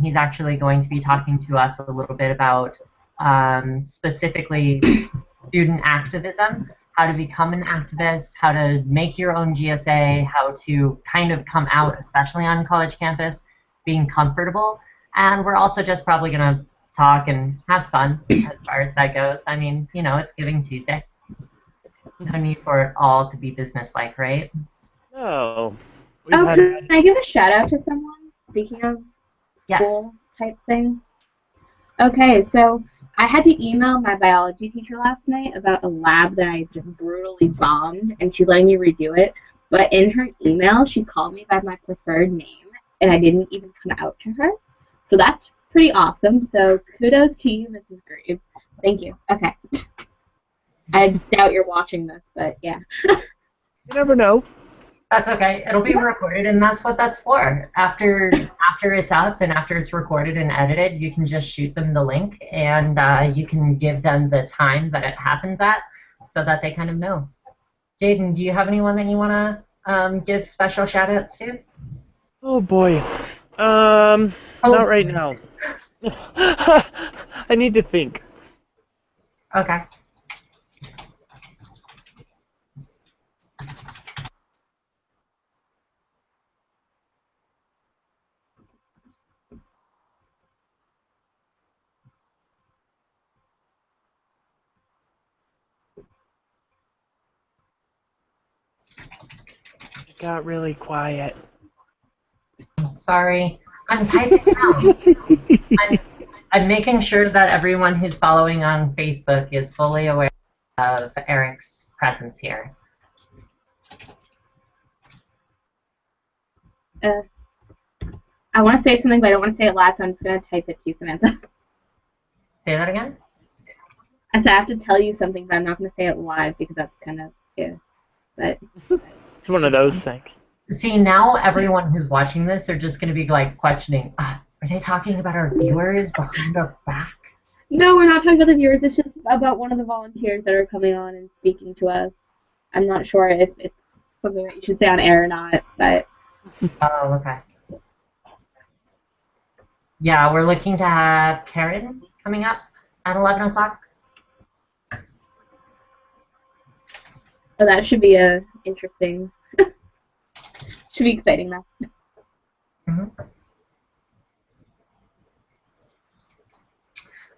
He's actually going to be talking to us a little bit about specifically student activism, how to become an activist, how to make your own GSA, how to kind of come out, especially on college campus, being comfortable. And we're also just probably going to talk and have fun as far as that goes. I mean, you know, it's Giving Tuesday. No need for it all to be business-like, right?
No.
Can I give a shout out to someone? Speaking of school type thing. Okay, so I had to email my biology teacher last night about a lab that I just brutally bombed, and she's letting me redo it. But in her email, she called me by my preferred name, and I didn't even come out to her. So that's pretty awesome. So kudos to you, Mrs. Grieve. Thank you. Okay. I doubt you're watching this, but yeah.
You never know.
That's okay. It'll be recorded, and that's what that's for. After it's up and after it's recorded and edited, you can just shoot them the link, and you can give them the time that it happens at, so that they kind of know. Jaden, do you have anyone that you want to give special shout-outs to?
Oh boy. Not right now. I need to think.
Okay.
It got really quiet.
Sorry. I'm typing out. I'm making sure that everyone who's following on Facebook is fully aware of Aaric's presence here.
I want to say something, but I don't want to say it loud, so I'm just going to type it to you, Samantha.
Say that again?
I said I have to tell you something, but I'm not going to say it live because that's kind of, yeah. But
It's one of those things.
See, now everyone who's watching this are just going to be like questioning, are they talking about our viewers behind our back?
no, we're not talking about the viewers. It's just about one of the volunteers that are coming on and speaking to us. I'm not sure if it's something that you should say on air or not, but...
Oh, okay. Yeah, we're looking to have Karen coming up at 11 o'clock.
So that should be interesting. Should be exciting, though.
Mm-hmm.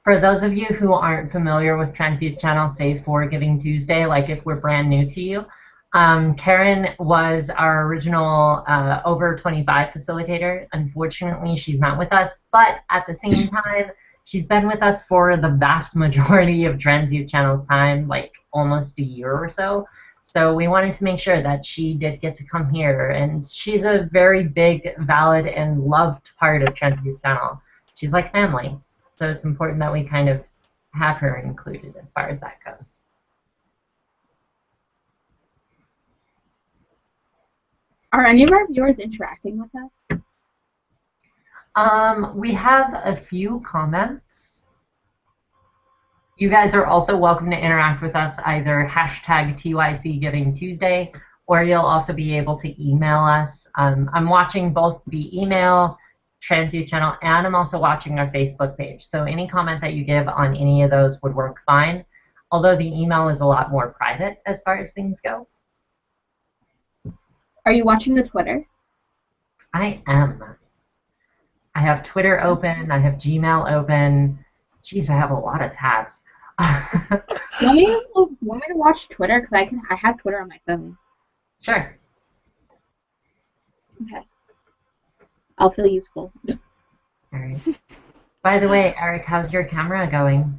For those of you who aren't familiar with Trans Youth Channel, save for Giving Tuesday, like if we're brand new to you, Karen was our original over 25 facilitator. Unfortunately, she's not with us, but at the same time, she's been with us for the vast majority of Trans Youth Channel's time, like almost a year or so. So we wanted to make sure that she did get to come here, and she's a very big, valid, and loved part of Trans Youth Channel. She's like family, so it's important that we kind of have her included as far as that goes.
Are any of our viewers interacting with us?
We have a few comments. You guys are also welcome to interact with us either hashtag TYC Giving Tuesday, or you'll also be able to email us. I'm watching both the email, Trans Youth Channel, and I'm also watching our Facebook page. So any comment that you give on any of those would work fine, although the email is a lot more private as far as things go.
Are you watching the Twitter?
I am. I have Twitter open, I have Gmail open. Jeez, I have a lot of tabs.
Want me to watch Twitter? Because I have Twitter on my phone.
Sure.
Okay. I'll feel useful.
All right. By the way, Aaric, how's your camera going?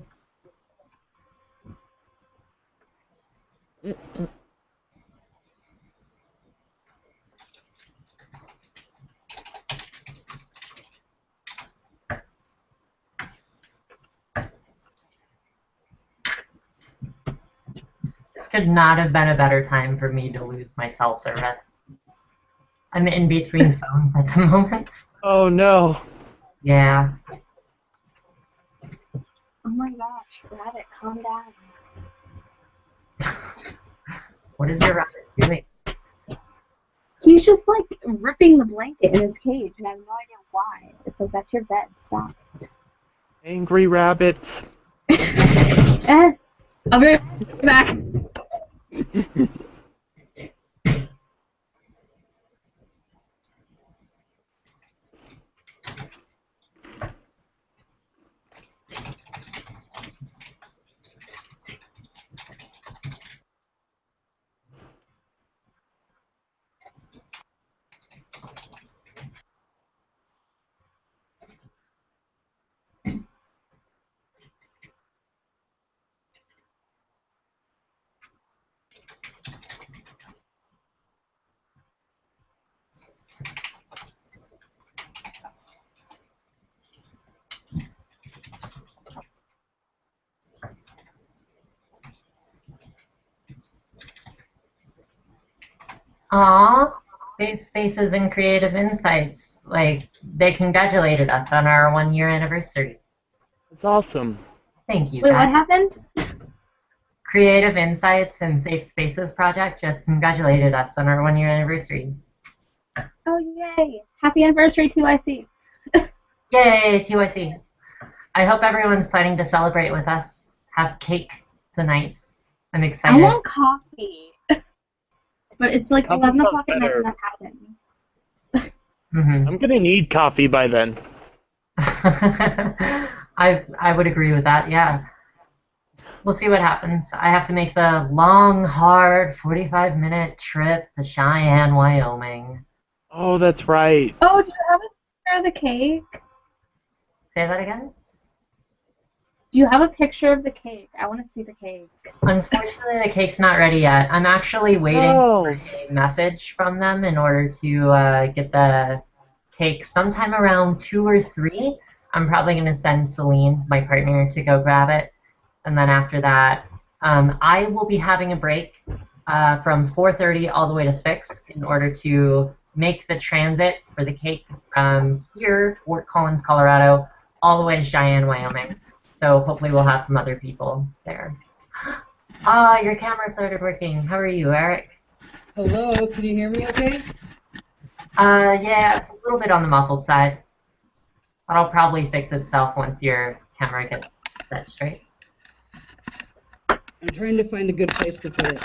This could not have been a better time for me to lose my cell service. I'm in between phones at the moment.
Oh no.
Yeah.
Oh my gosh, Rabbit, calm down.
What is your rabbit doing?
He's just like ripping the blanket in his cage, and I have no idea why. It's like, that's your bed, stop.
Angry rabbits.
I'll be right back.
Aw, Safe Spaces and Creative Insights. Like, they congratulated us on our 1-year anniversary.
It's awesome.
Thank you,
Wait,
guys.
what happened?
Creative Insights and Safe Spaces Project just congratulated us on our 1-year anniversary.
Oh, yay. Happy anniversary, TYC.
Yay, TYC. I hope everyone's planning to celebrate with us. Have cake tonight. I'm excited.
I want coffee. But it's like
Coffee
11
sounds
o'clock at night
better.
when that happens.
I'm gonna need coffee by then.
I would agree with that, yeah. we'll see what happens. I have to make the long, hard 45-minute trip to Cheyenne, Wyoming.
Oh, that's right.
Oh, do you have a picture of the cake?
Say that again?
Do you have a picture of the cake? I want to see the cake.
Unfortunately, the cake's not ready yet. I'm actually waiting for a message from them in order to get the cake sometime around 2 or 3. I'm probably going to send Celine, my partner, to go grab it. And then after that, I will be having a break from 4:30 all the way to 6 in order to make the transit for the cake from here, Fort Collins, Colorado, all the way to Cheyenne, Wyoming. So hopefully we'll have some other people there. Ah, your camera started working. How are you, Aaric?
Hello, can you hear me okay?
Yeah, it's a little bit on the muffled side. But I'll probably fix itself once your camera gets set straight.
I'm trying to find a good place to put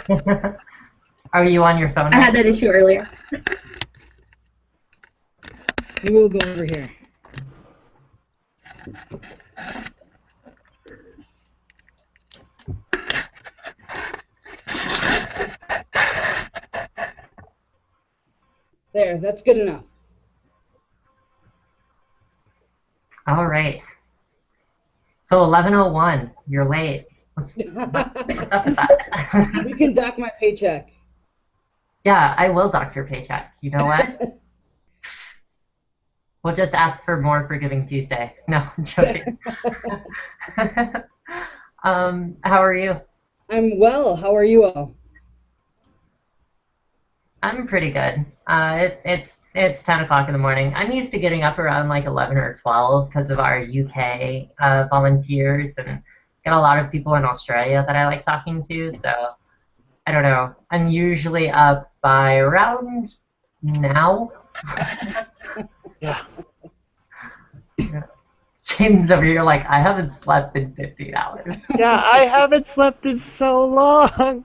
it.
Are you on your phone?
I had that issue earlier.
Maybe we'll go over here. There, that's good enough.
All right. So 11:01, you're late. What's up with that?
We can dock my paycheck.
Yeah, I will dock your paycheck. You know what? We'll just ask for more for Giving Tuesday. No, I'm joking. How are you?
I'm well. How are you all?
I'm pretty good. It's 10 o'clock in the morning. I'm used to getting up around like 11 or 12 because of our UK volunteers, and got a lot of people in Australia that I like talking to. So I don't know. I'm usually up by around now.
Yeah.
James over here like, I haven't slept in 15 hours.
Yeah, I haven't slept in so long.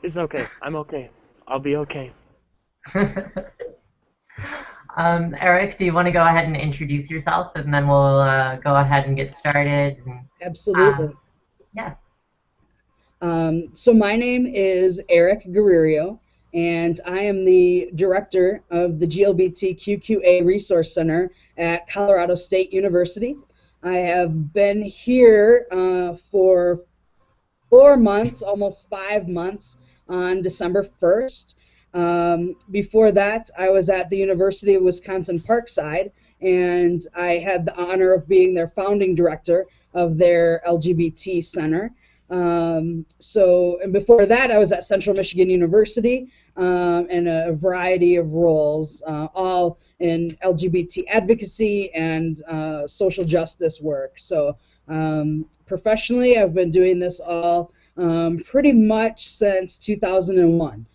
It's okay. I'm okay. I'll be okay.
Aaric, do you want to go ahead and introduce yourself, and then we'll go ahead and get started? And,
Absolutely.
Yeah.
So my name is Aaric Guerriero, and I am the director of the GLBTQQA Resource Center at Colorado State University. I have been here for 4 months, almost 5 months, on December 1st. Before that, I was at the University of Wisconsin Parkside, and I had the honor of being their founding director of their LGBT center. And before that, I was at Central Michigan University in a variety of roles, all in LGBT advocacy and social justice work. So professionally, I've been doing this all pretty much since 2001.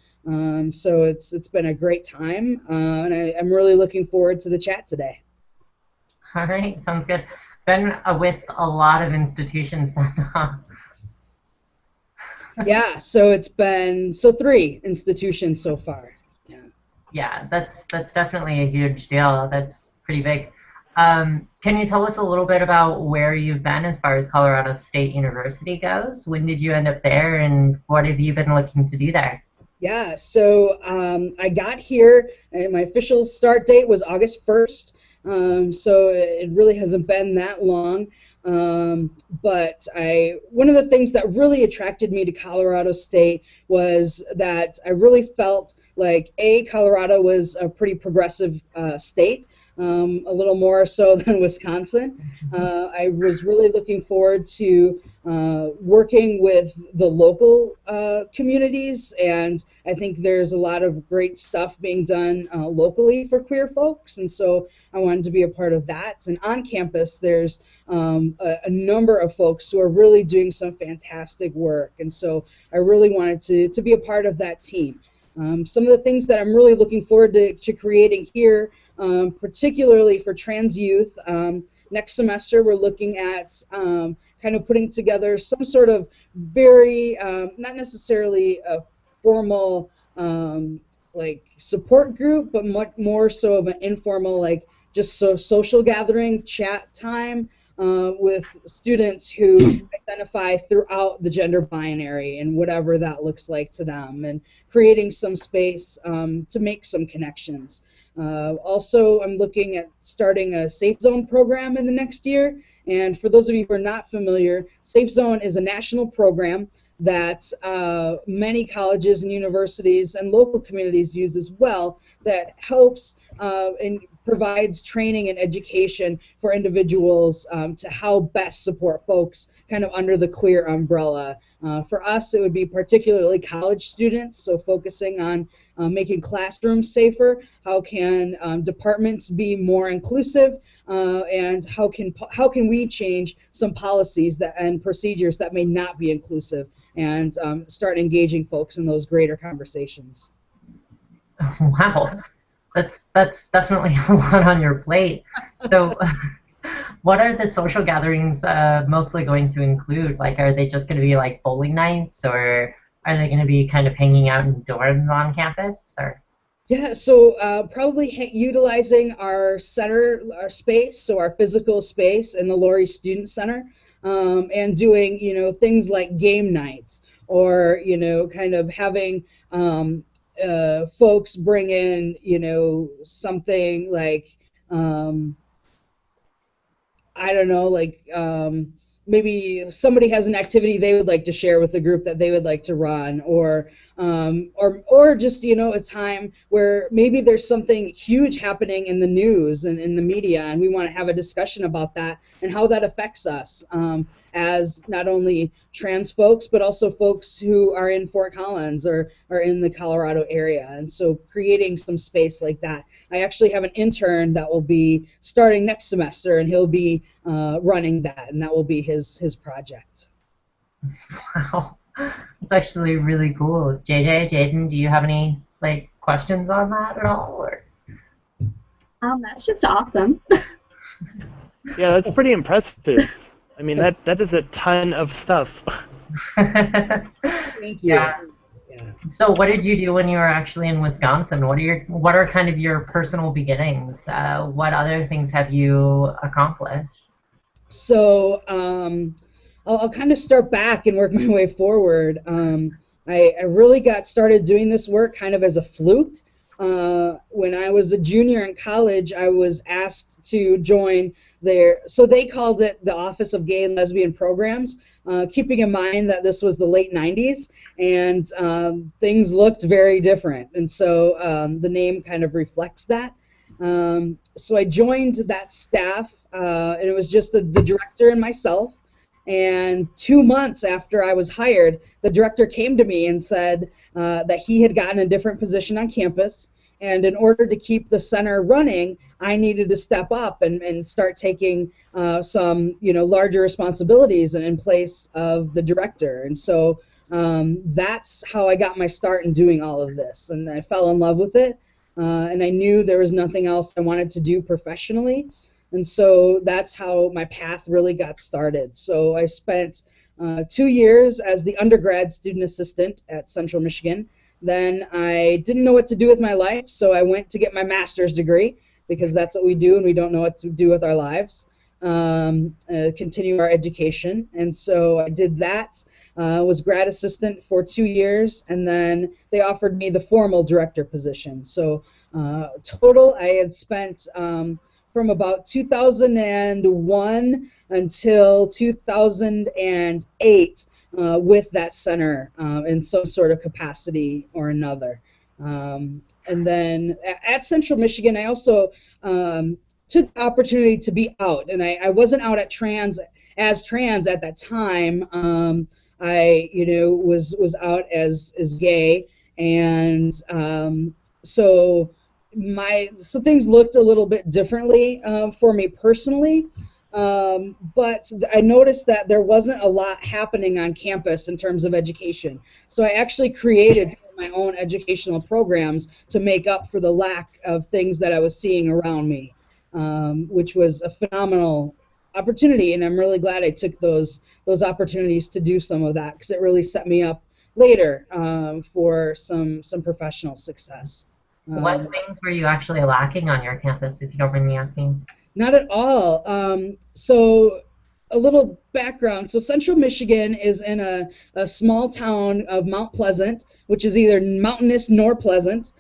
So it's been a great time, and I'm really looking forward to the chat today.
All right, sounds good. Been with a lot of institutions then.
Yeah, so it's been 3 institutions so far.
Yeah, that's definitely a huge deal. That's pretty big. Can you tell us a little bit about where you've been as far as Colorado State University goes? When did you end up there, and what have you been looking to do there?
Yeah, so I got here, and my official start date was August 1st, so it really hasn't been that long. But one of the things that really attracted me to Colorado State was that I really felt like, Colorado was a pretty progressive state. A little more so than Wisconsin. I was really looking forward to working with the local communities, and I think there's a lot of great stuff being done locally for queer folks, and so I wanted to be a part of that. And on campus, there's a number of folks who are really doing some fantastic work, and so I really wanted to be a part of that team. Some of the things that I'm really looking forward to creating here, particularly for trans youth, next semester we're looking at kind of putting together some sort of very, not necessarily a formal like support group, but much more so of an informal like just social gathering, chat time with students who identify throughout the gender binary and whatever that looks like to them, and creating some space to make some connections. Also, I'm looking at starting a Safe Zone program in the next year. And for those of you who are not familiar, Safe Zone is a national program that many colleges and universities and local communities use as well, that helps and provides training and education for individuals to how best support folks kind of under the queer umbrella. For us, it would be particularly college students, so focusing on making classrooms safer, how can departments be more inclusive, and how can we change some policies and procedures that may not be inclusive, and start engaging folks in those greater conversations.
Wow, that's definitely a lot on your plate. So what are the social gatherings mostly going to include? Like, are they just going to be like bowling nights, or are they going to be kind of hanging out in dorms on campus? Or
yeah, so probably utilizing our center, our space, so our physical space in the Laurie Student Center, and doing, things like game nights, or, kind of having folks bring in, something like, I don't know, like maybe somebody has an activity they would like to share with the group that they would like to run, or just, a time where maybe there's something huge happening in the news and in the media, and we want to have a discussion about that and how that affects us as not only trans folks, but also folks who are in Fort Collins or are in the Colorado area. And so creating some space like that. I actually have an intern that will be starting next semester, and he'll be running that, and that will be his project.
wow, it's actually really cool. JJ, Jaden, do you have any questions on that at all? Or?
That's just awesome.
Yeah, that's pretty impressive. I mean, that is a ton of stuff.
Thank you.
Yeah. So what did you do when you were actually in Wisconsin? What are kind of your personal beginnings? What other things have you accomplished?
So I'll kind of start back and work my way forward. I really got started doing this work kind of as a fluke. When I was a junior in college, I was asked to join so they called it the Office of Gay and Lesbian Programs, keeping in mind that this was the late 90s, and things looked very different. And so the name kind of reflects that. So I joined that staff, and it was just the director and myself. And 2 months after I was hired, the director came to me and said that he had gotten a different position on campus, and in order to keep the center running, I needed to step up and start taking some larger responsibilities in place of the director. And so that's how I got my start in doing all of this, and I fell in love with it, and I knew there was nothing else I wanted to do professionally. And so that's how my path really got started. So I spent 2 years as the undergrad student assistant at Central Michigan. Then I didn't know what to do with my life, so I went to get my master's degree, because that's what we do and we don't know what to do with our lives, continue our education. And so I did that, was grad assistant for 2 years, and then they offered me the formal director position. So total, I had spent from about 2001 until 2008 with that center in some sort of capacity or another. And then at Central Michigan, I also took the opportunity to be out, and I wasn't out as trans at that time. I was out as gay, and so things looked a little bit differently for me personally, but I noticed that there wasn't a lot happening on campus in terms of education. So I actually created my own educational programs to make up for the lack of things that I was seeing around me, which was a phenomenal opportunity, and I'm really glad I took those opportunities to do some of that, because it really set me up later for some professional success.
What things were you actually lacking on your campus, if you don't mind me asking?
Not at all. So a little background. So Central Michigan is in a small town of Mount Pleasant, which is either mountainous nor pleasant.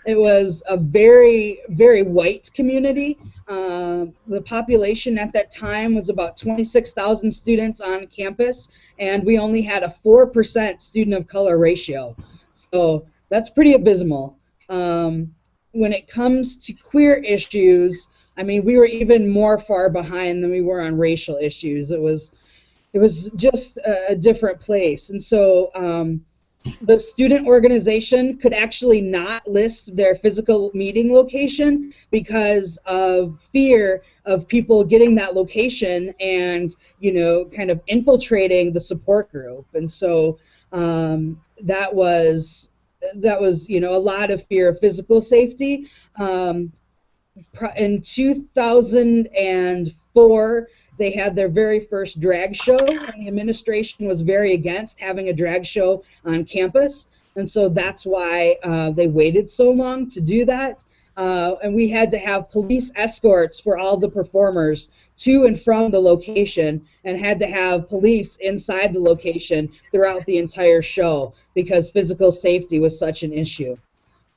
It was a very, very white community. The population at that time was about 26,000 students on campus, and we only had a 4% student of color ratio. So that's pretty abysmal. When it comes to queer issues, I mean, we were even more far behind than we were on racial issues. It was just a different place. And so the student organization could actually not list their physical meeting location because of fear of people getting that location and, you know, kind of infiltrating the support group. And so that was, you know, a lot of fear of physical safety. In 2004, they had their very first drag show, and the administration was very against having a drag show on campus, and so that's why they waited so long to do that. And we had to have police escorts for all the performers to and from the location, and had to have police inside the location throughout the entire show because physical safety was such an issue.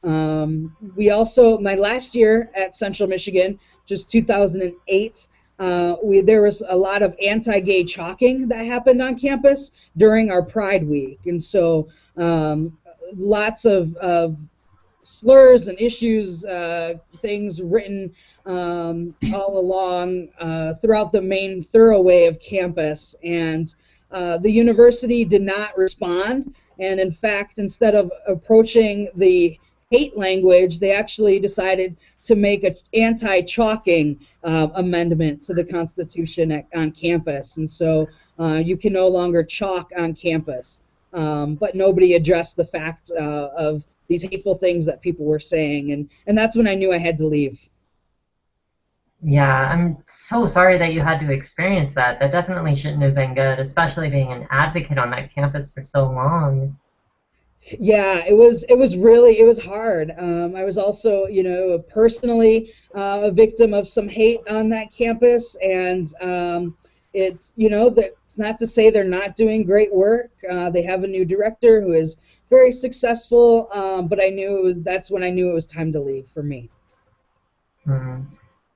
We also, my last year at Central Michigan, just 2008, there was a lot of anti-gay chalking that happened on campus during our Pride Week, and so lots of slurs and issues, things written all along throughout the main thoroughway of campus, and the university did not respond, and in fact, instead of approaching the hate language, they actually decided to make an anti-chalking amendment to the Constitution on campus, and so you can no longer chalk on campus. But nobody addressed the fact of these hateful things that people were saying, and that's when I knew I had to leave.
Yeah, I'm so sorry that you had to experience that. That definitely shouldn't have been good, especially being an advocate on that campus for so long.
Yeah, it was hard. I was also, you know, personally a victim of some hate on that campus, and it's, you know, it's not to say they're not doing great work. They have a new director who is very successful, but that's when I knew it was time to leave for me.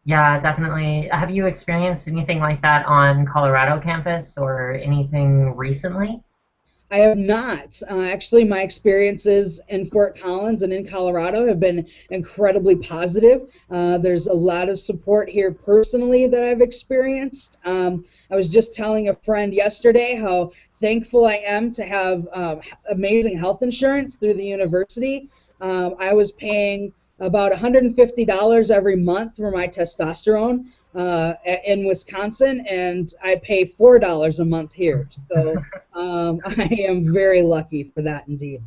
Yeah, definitely. Have you experienced anything like that on Colorado campus or anything recently?
I have not. Actually, my experiences in Fort Collins and in Colorado have been incredibly positive. There's a lot of support here personally that I've experienced. I was just telling a friend yesterday how thankful I am to have amazing health insurance through the university. I was paying about $150 every month for my testosterone in Wisconsin, and I pay $4 a month here. So I am very lucky for that indeed.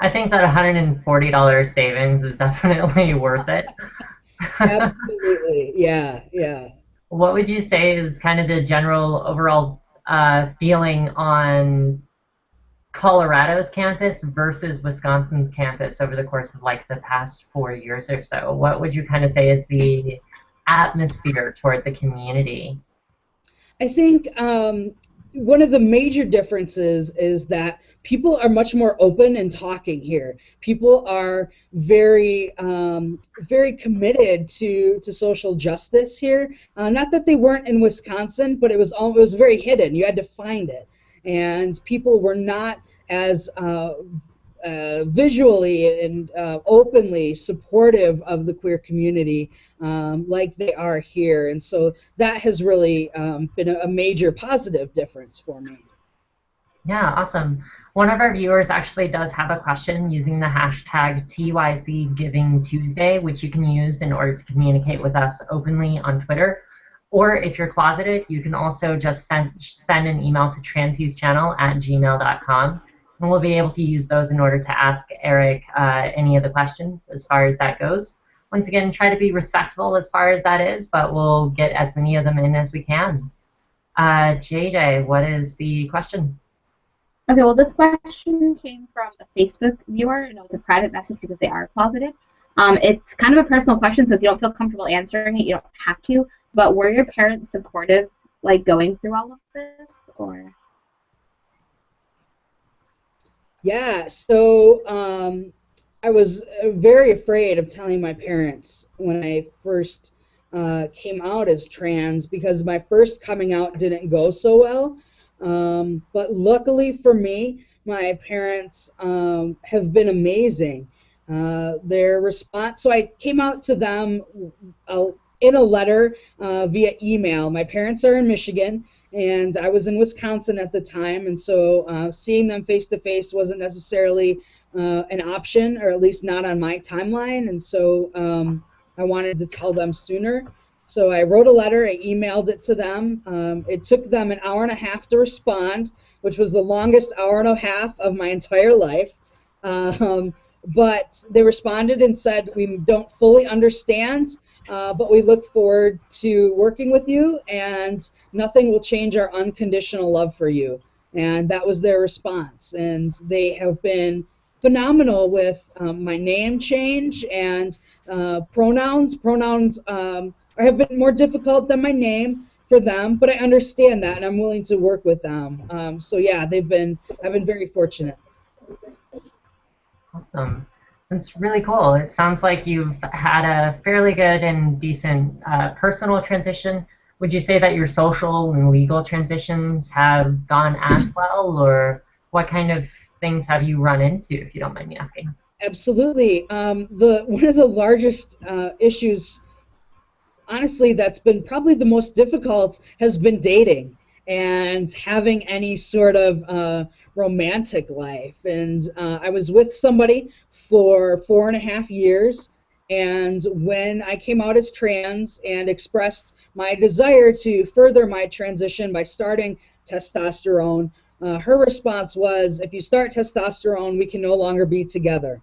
I think that $140 savings is definitely worth it.
Absolutely, yeah.
What would you say is kind of the general overall feeling on Colorado's campus versus Wisconsin's campus over the course of like the past 4 years or so? What would you kind of say is the atmosphere toward the community?
I think one of the major differences is that people are much more open and talking here. People are very, very committed to social justice here. Not that they weren't in Wisconsin, but it was very hidden. You had to find it, and people were not as visually and openly supportive of the queer community like they are here, and so that has really been a major positive difference for me.
Yeah, awesome. One of our viewers actually does have a question using the hashtag TYC Giving Tuesday, which you can use in order to communicate with us openly on Twitter. Or if you're closeted, you can also just send an email to transyouthchannel@gmail.com. And we'll be able to use those in order to ask Aaric any of the questions as far as that goes. Once again, try to be respectful as far as that is, but we'll get as many of them in as we can. JJ, what is the question?
Okay, well, this question came from a Facebook viewer, and it was a private message because they are closeted. It's kind of a personal question, so if you don't feel comfortable answering it, you don't have to. But were your parents supportive, like, going through all of this, or?
Yeah, so I was very afraid of telling my parents when I first came out as trans because my first coming out didn't go so well. But luckily for me, my parents have been amazing. Their response, so I came out to them in a letter via email. My parents are in Michigan, and I was in Wisconsin at the time, and so seeing them face to face wasn't necessarily an option, or at least not on my timeline, and so I wanted to tell them sooner. So I wrote a letter, I emailed it to them. It took them an hour and a half to respond, which was the longest hour and a half of my entire life. But they responded and said, we don't fully understand, but we look forward to working with you, and nothing will change our unconditional love for you. And that was their response. And they have been phenomenal with my name change and pronouns. Pronouns have been more difficult than my name for them, but I understand that, and I'm willing to work with them. So yeah, I've been very fortunate.
Awesome. That's really cool. It sounds like you've had a fairly good and decent personal transition. Would you say that your social and legal transitions have gone as well, or what kind of things have you run into, if you don't mind me asking?
Absolutely. One of the largest issues, honestly, that's been probably the most difficult has been dating and having any sort of romantic life. And I was with somebody for 4.5 years, and when I came out as trans and expressed my desire to further my transition by starting testosterone, her response was, if you start testosterone, we can no longer be together.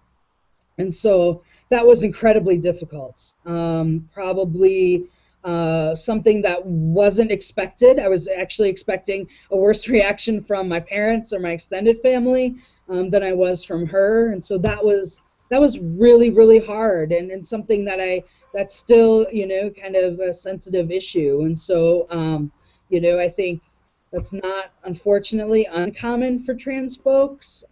And so that was incredibly difficult. Probably something that wasn't expected. I was actually expecting a worse reaction from my parents or my extended family than I was from her. And so that was really, really hard, and something that's still, kind of a sensitive issue. And so, I think that's not, unfortunately, uncommon for trans folks.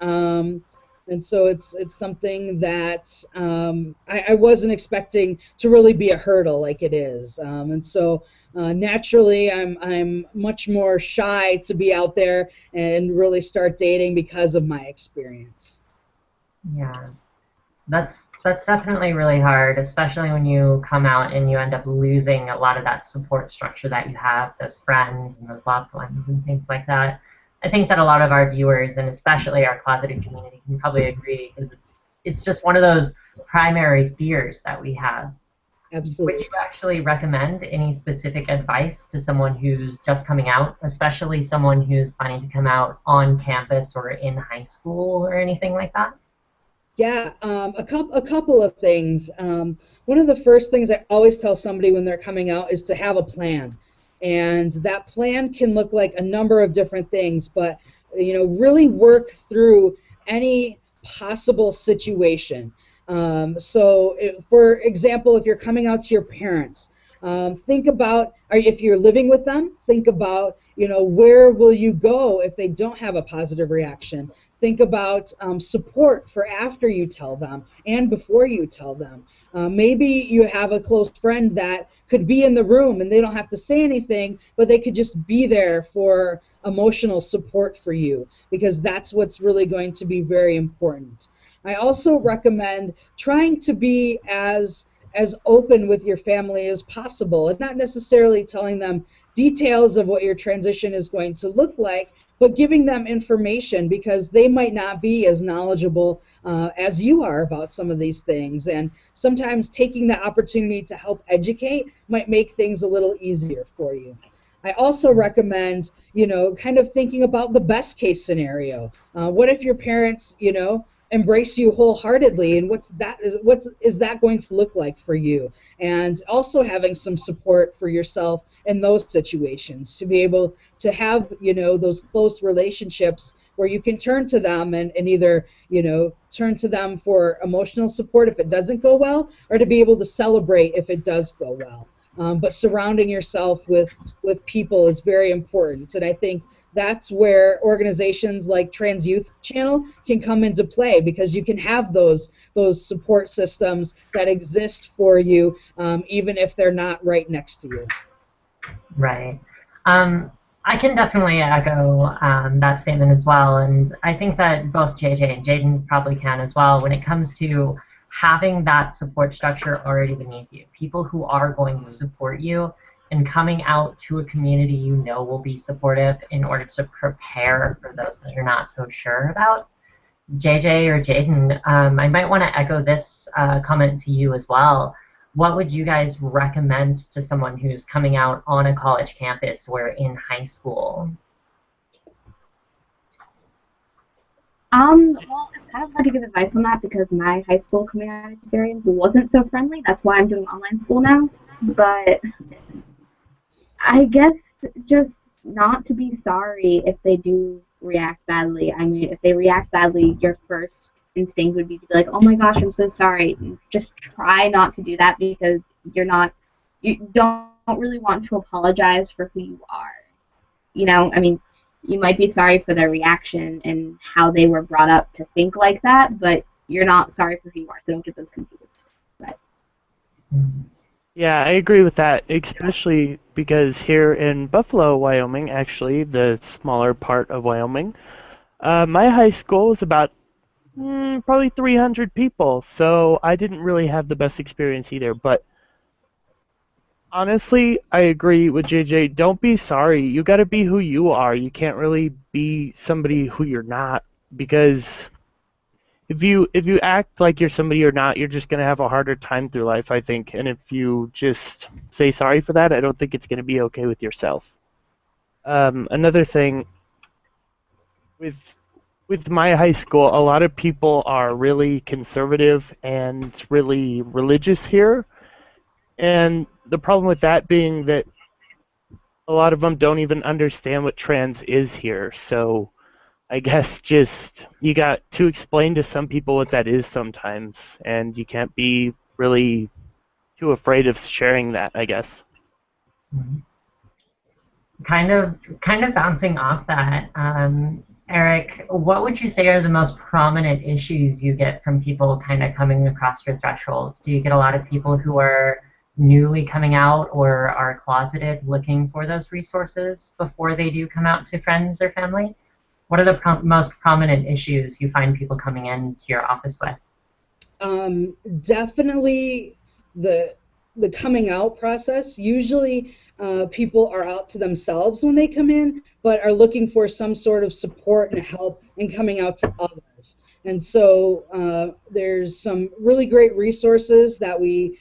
And so it's something that I wasn't expecting to really be a hurdle like it is. And so naturally, I'm much more shy to be out there and really start dating because of my experience.
Yeah, that's definitely really hard, especially when you come out and you end up losing a lot of that support structure that you have, those friends and those loved ones and things like that. I think that a lot of our viewers, and especially our closeted community, can probably agree, because it's just one of those primary fears that we have.
Absolutely.
Would you actually recommend any specific advice to someone who's just coming out, especially someone who's planning to come out on campus or in high school or anything like that?
Yeah, a couple of things. One of the first things I always tell somebody when they're coming out is to have a plan. And that plan can look like a number of different things, but really work through any possible situation. So, for example, if you're coming out to your parents, think about, or if you're living with them, think about, where will you go if they don't have a positive reaction? Think about support for after you tell them and before you tell them. Maybe you have a close friend that could be in the room and they don't have to say anything, but they could just be there for emotional support for you, because that's what's really going to be very important. I also recommend trying to be as open with your family as possible, and not necessarily telling them details of what your transition is going to look like, but giving them information, because they might not be as knowledgeable as you are about some of these things. And sometimes taking the opportunity to help educate might make things a little easier for you. I also recommend, kind of thinking about the best case scenario. What if your parents, embrace you wholeheartedly, and what is that going to look like for you? And also having some support for yourself in those situations, to be able to have, those close relationships where you can turn to them and either, turn to them for emotional support if it doesn't go well, or to be able to celebrate if it does go well. But surrounding yourself with people is very important, and I think that's where organizations like Trans Youth Channel can come into play, because you can have those support systems that exist for you, even if they're not right next to you.
Right. I can definitely echo that statement as well, and I think that both JJ and Jaden probably can as well when it comes to having that support structure already beneath you, people who are going to support you, and coming out to a community you know will be supportive in order to prepare for those that you're not so sure about. JJ or Jaden, I might want to echo this comment to you as well. What would you guys recommend to someone who's coming out on a college campus or in high school?
Well, it's kind of hard to give advice on that because my high school coming out experience wasn't so friendly. That's why I'm doing online school now. But I guess just not to be sorry if they do react badly. I mean, if they react badly, your first instinct would be to be like, oh my gosh, I'm so sorry. Just try not to do that, because you don't really want to apologize for who you are. I mean, you might be sorry for their reaction and how they were brought up to think like that, but you're not sorry for who you are, so don't get those confused. But
Yeah, I agree with that, especially because here in Buffalo, Wyoming, actually, the smaller part of Wyoming, my high school was about probably 300 people, so I didn't really have the best experience either, but honestly, I agree with JJ. Don't be sorry. You got to be who you are. You can't really be somebody who you're not, because if you act like you're somebody you're not, you're just going to have a harder time through life, I think. And if you just say sorry for that, I don't think it's going to be okay with yourself. Another thing, with my high school, a lot of people are really conservative and really religious here. And the problem with that being that a lot of them don't even understand what trans is here. So I guess just you got to explain to some people what that is sometimes, and you can't be really too afraid of sharing that, I guess.
Kind of bouncing off that, Aaric, what would you say are the most prominent issues you get from people kind of coming across your threshold? Do you get a lot of people who are newly coming out or are closeted looking for those resources before they do come out to friends or family? What are the most prominent issues you find people coming into your office with?
Definitely the coming out process. Usually people are out to themselves when they come in, but are looking for some sort of support and help in coming out to others. And so there's some really great resources that we,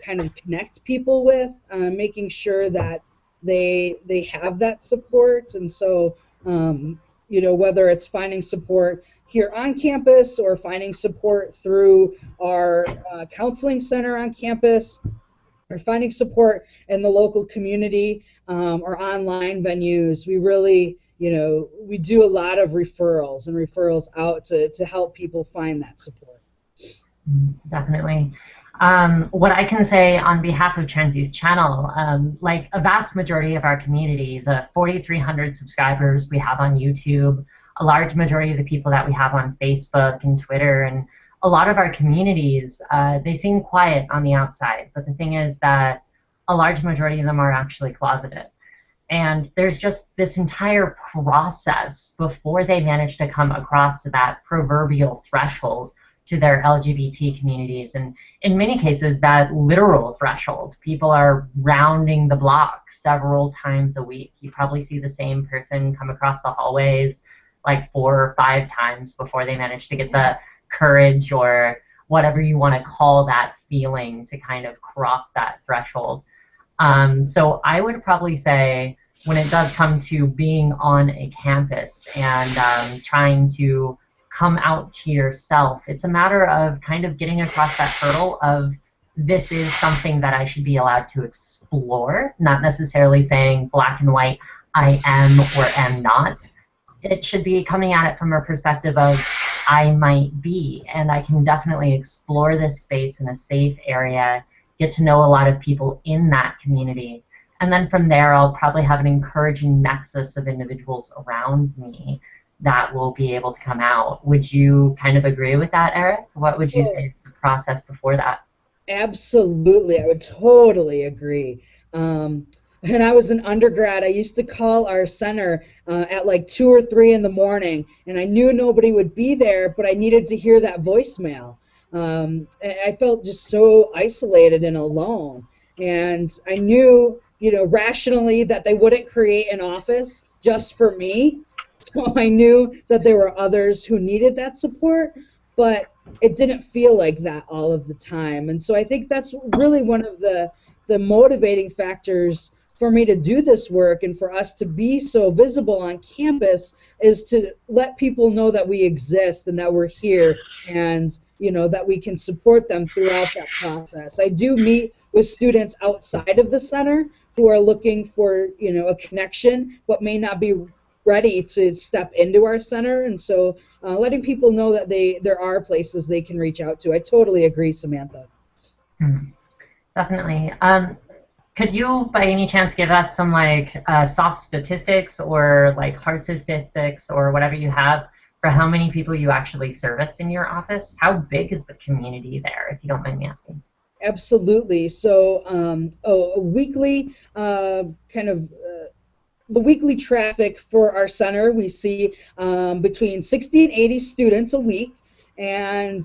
kind of connect people with, making sure that they have that support. And so, whether it's finding support here on campus or finding support through our counseling center on campus, or finding support in the local community or online venues, we really, we do a lot of referrals out to help people find that support.
Definitely. What I can say on behalf of Trans Youth Channel, like a vast majority of our community, the 4,300 subscribers we have on YouTube, a large majority of the people that we have on Facebook and Twitter, and a lot of our communities, they seem quiet on the outside, but the thing is that a large majority of them are actually closeted. And there's just this entire process before they manage to come across to that proverbial threshold to their LGBT communities, and in many cases that literal threshold. People are rounding the block several times a week. You probably see the same person come across the hallways like 4 or 5 times before they manage to get the courage or whatever you want to call that feeling to kind of cross that threshold. So I would probably say when it does come to being on a campus and trying to come out to yourself. It's a matter of kind of getting across that hurdle of this is something that I should be allowed to explore, not necessarily saying black and white, I am or am not. It should be coming at it from a perspective of I might be, and I can definitely explore this space in a safe area, get to know a lot of people in that community, and then from there I'll probably have an encouraging nexus of individuals around me that will be able to come out. Would you kind of agree with that, Aaric? What would you say is the process before that?
Absolutely, I would totally agree. When I was an undergrad, I used to call our center at like 2 or 3 in the morning, and I knew nobody would be there, but I needed to hear that voicemail. I felt just so isolated and alone, and I knew, rationally that they wouldn't create an office just for me, so I knew that there were others who needed that support, but it didn't feel like that all of the time. And so I think that's really one of the motivating factors for me to do this work and for us to be so visible on campus is to let people know that we exist and that we're here, and that we can support them throughout that process. I do meet with students outside of the center who are looking for a connection but may not be ready to step into our center, and so letting people know that there are places they can reach out to. I totally agree, Samantha.
Definitely. Could you, by any chance, give us some soft statistics or hard statistics or whatever you have for how many people you actually service in your office? How big is the community there, if you don't mind me asking?
Absolutely. So a weekly the weekly traffic for our center, we see between 60 and 80 students a week, and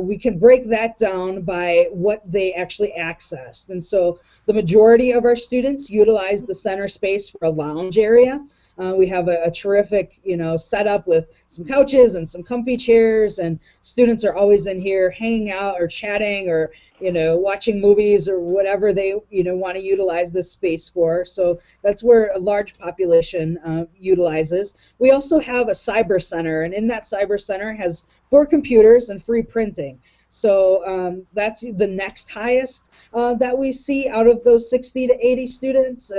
we can break that down by what they actually accessed. And so the majority of our students utilize the center space for a lounge area. We have a terrific, setup with some couches and some comfy chairs, and students are always in here hanging out or chatting or, watching movies or whatever they, want to utilize this space for. So that's where a large population utilizes. We also have a cyber center, and in that cyber center has 4 computers and free printing. So that's the next highest that we see out of those 60 to 80 students.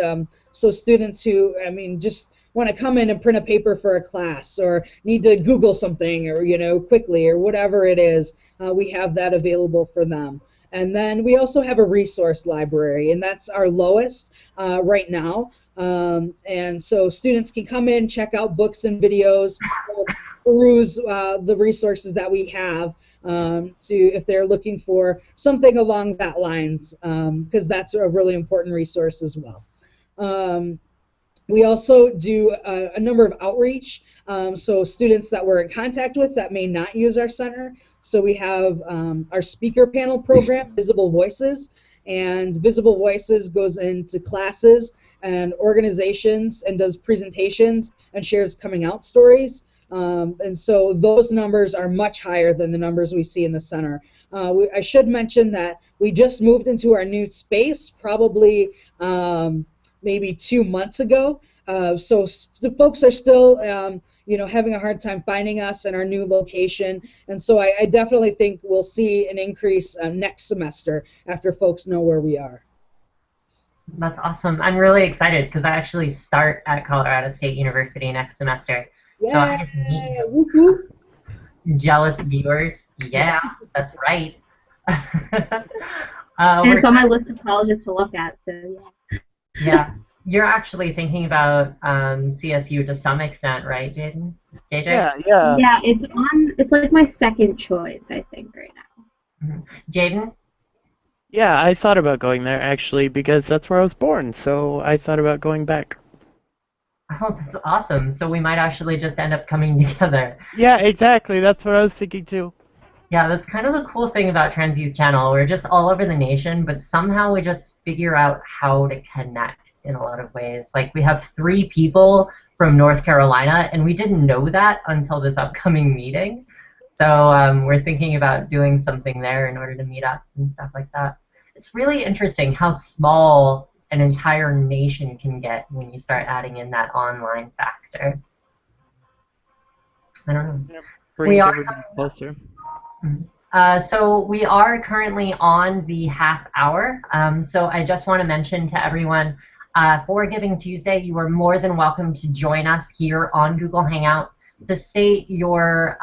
So students who, just want to come in and print a paper for a class or need to Google something or, quickly or whatever it is, we have that available for them. And then we also have a resource library, and that's our lowest right now. And so students can come in, check out books and videos, peruse the resources that we have if they're looking for something along that lines, because that's a really important resource as well. We also do a number of outreach, so students that we're in contact with that may not use our center. So we have our speaker panel program, Visible Voices, and Visible Voices goes into classes and organizations and does presentations and shares coming out stories. And so those numbers are much higher than the numbers we see in the center. I should mention that we just moved into our new space probably maybe 2 months ago. So the folks are still, having a hard time finding us in our new location. And so I definitely think we'll see an increase next semester after folks know where we are.
That's awesome. I'm really excited because I actually start at Colorado State University next semester.
Yeah.
So I get to meet you. Jealous viewers. Yeah, that's right.
And it's on my list of colleges to look at, so yeah.
Yeah. You're actually thinking about CSU to some extent, right, Jaden? JJ?
Yeah.
Yeah, it's like my second choice, I think, right now.
Jaden?
Yeah, I thought about going there, actually, because that's where I was born, so I thought about going back.
Oh, that's awesome. So we might actually just end up coming together.
Yeah, exactly. That's what I was thinking, too.
Yeah, that's kind of the cool thing about Trans Youth Channel. We're just all over the nation, but somehow we just figure out how to connect in a lot of ways. Like, we have 3 people from North Carolina, and we didn't know that until this upcoming meeting. So we're thinking about doing something there in order to meet up and stuff like that. It's really interesting how small an entire nation can get when you start adding in that online factor. I don't know.
brings
are.
everybody closer.
So we are currently on the half hour. So I just want to mention to everyone, for Giving Tuesday, you are more than welcome to join us here on Google Hangout to state your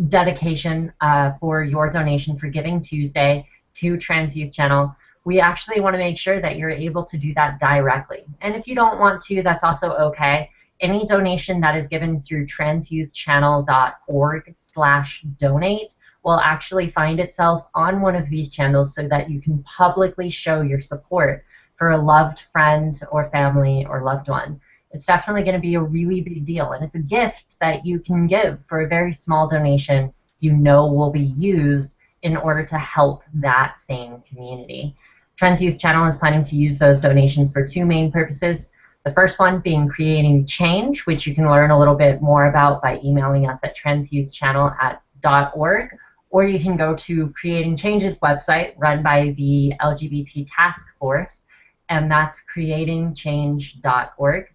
dedication for your donation for Giving Tuesday to Trans Youth Channel. We actually want to make sure that you're able to do that directly. And if you don't want to, that's also okay. Any donation that is given through transyouthchannel.org/donate will actually find itself on one of these channels so that you can publicly show your support for a loved friend or family or loved one. It's definitely going to be a really big deal, and it's a gift that you can give for a very small donation you know will be used in order to help that same community. Trans Youth Channel is planning to use those donations for two main purposes. The first one being creating change, which you can learn a little bit more about by emailing us at transyouthchannel@.org, or you can go to Creating Change's website run by the LGBT Task Force, and that's creatingchange.org.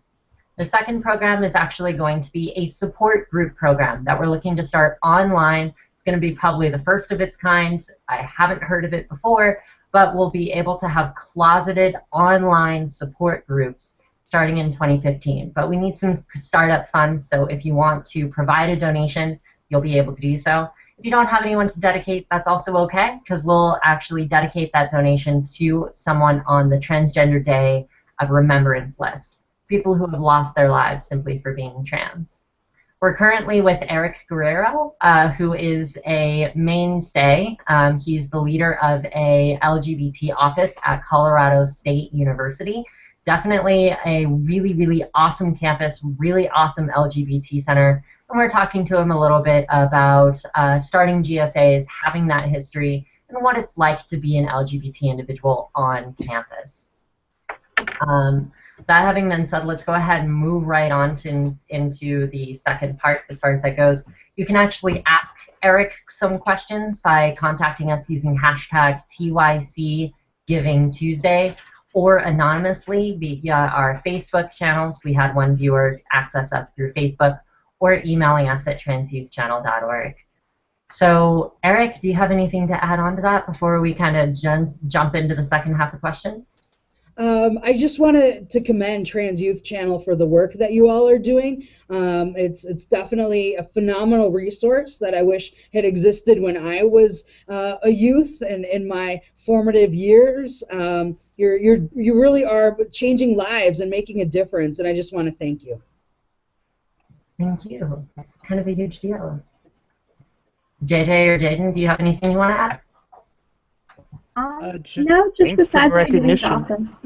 The second program is actually going to be a support group program that we're looking to start online. It's going to be probably the first of its kind. I haven't heard of it before, but we'll be able to have closeted online support groups starting in 2015. But we need some startup funds, so if you want to provide a donation, you'll be able to do so. If you don't have anyone to dedicate, that's also okay, because we'll actually dedicate that donation to someone on the Transgender Day of Remembrance list, people who have lost their lives simply for being trans. We're currently with Aaric Guerriero, who is a mainstay. He's the leader of a LGBT office at Colorado State University. Definitely a really, really awesome campus, really awesome LGBT center. And we're talking to him a little bit about starting GSAs, having that history, and what it's like to be an LGBT individual on campus. That having been said, let's go ahead and move right on into the second part as far as that goes. You can actually ask Aaric some questions by contacting us using hashtag TYCGivingTuesday or anonymously via our Facebook channels. We had one viewer access us through Facebook, or emailing us at transyouthchannel.org. So, Aaric, do you have anything to add on to that before we kind of jump into the second half of questions?
I just wanted to commend Trans Youth Channel for the work that you all are doing. It's definitely a phenomenal resource that I wish had existed when I was a youth and in my formative years. You really are changing lives and making a difference, and I just want to thank you.
Thank you. That's kind of a huge deal. JJ or Jaden, do you have anything you want to add?
No, just the fact that you're doing is
recognition.
awesome.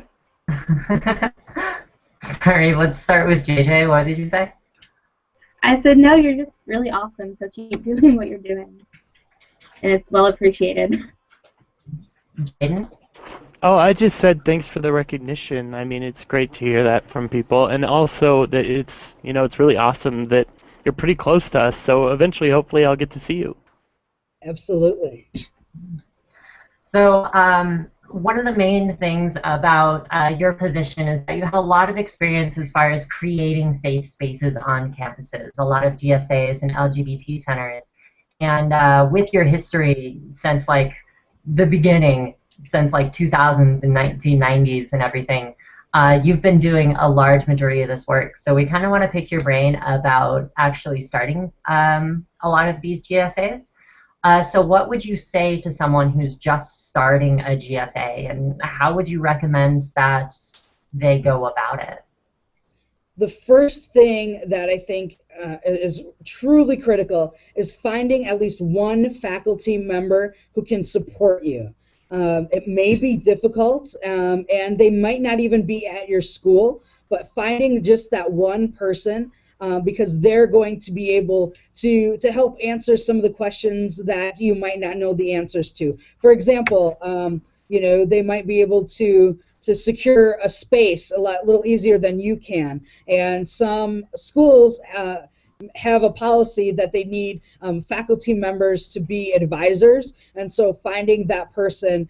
Sorry, let's start with JJ. What did you say?
I said, no, you're just really awesome, so keep doing what you're doing. And it's well appreciated.
Jaden?
Oh, I just said thanks for the recognition. I mean, it's great to hear that from people, and also that it's, you know, it's really awesome that you're pretty close to us. So eventually, hopefully, I'll get to see you.
Absolutely.
So one of the main things about your position is that you have a lot of experience as far as creating safe spaces on campuses, a lot of GSAs and LGBT centers. And with your history since like the beginning, since like 2000s and 1990s and everything, you've been doing a large majority of this work. So we kind of want to pick your brain about actually starting a lot of these GSAs. So what would you say to someone who's just starting a GSA, and how would you recommend that they go about it?
The first thing that I think is truly critical is finding at least one faculty member who can support you. It may be difficult, and they might not even be at your school, but finding just that one person, because they're going to be able to help answer some of the questions that you might not know the answers to. For example, you know, they might be able to secure a space a little easier than you can, and some schools have a policy that they need faculty members to be advisors, and so finding that person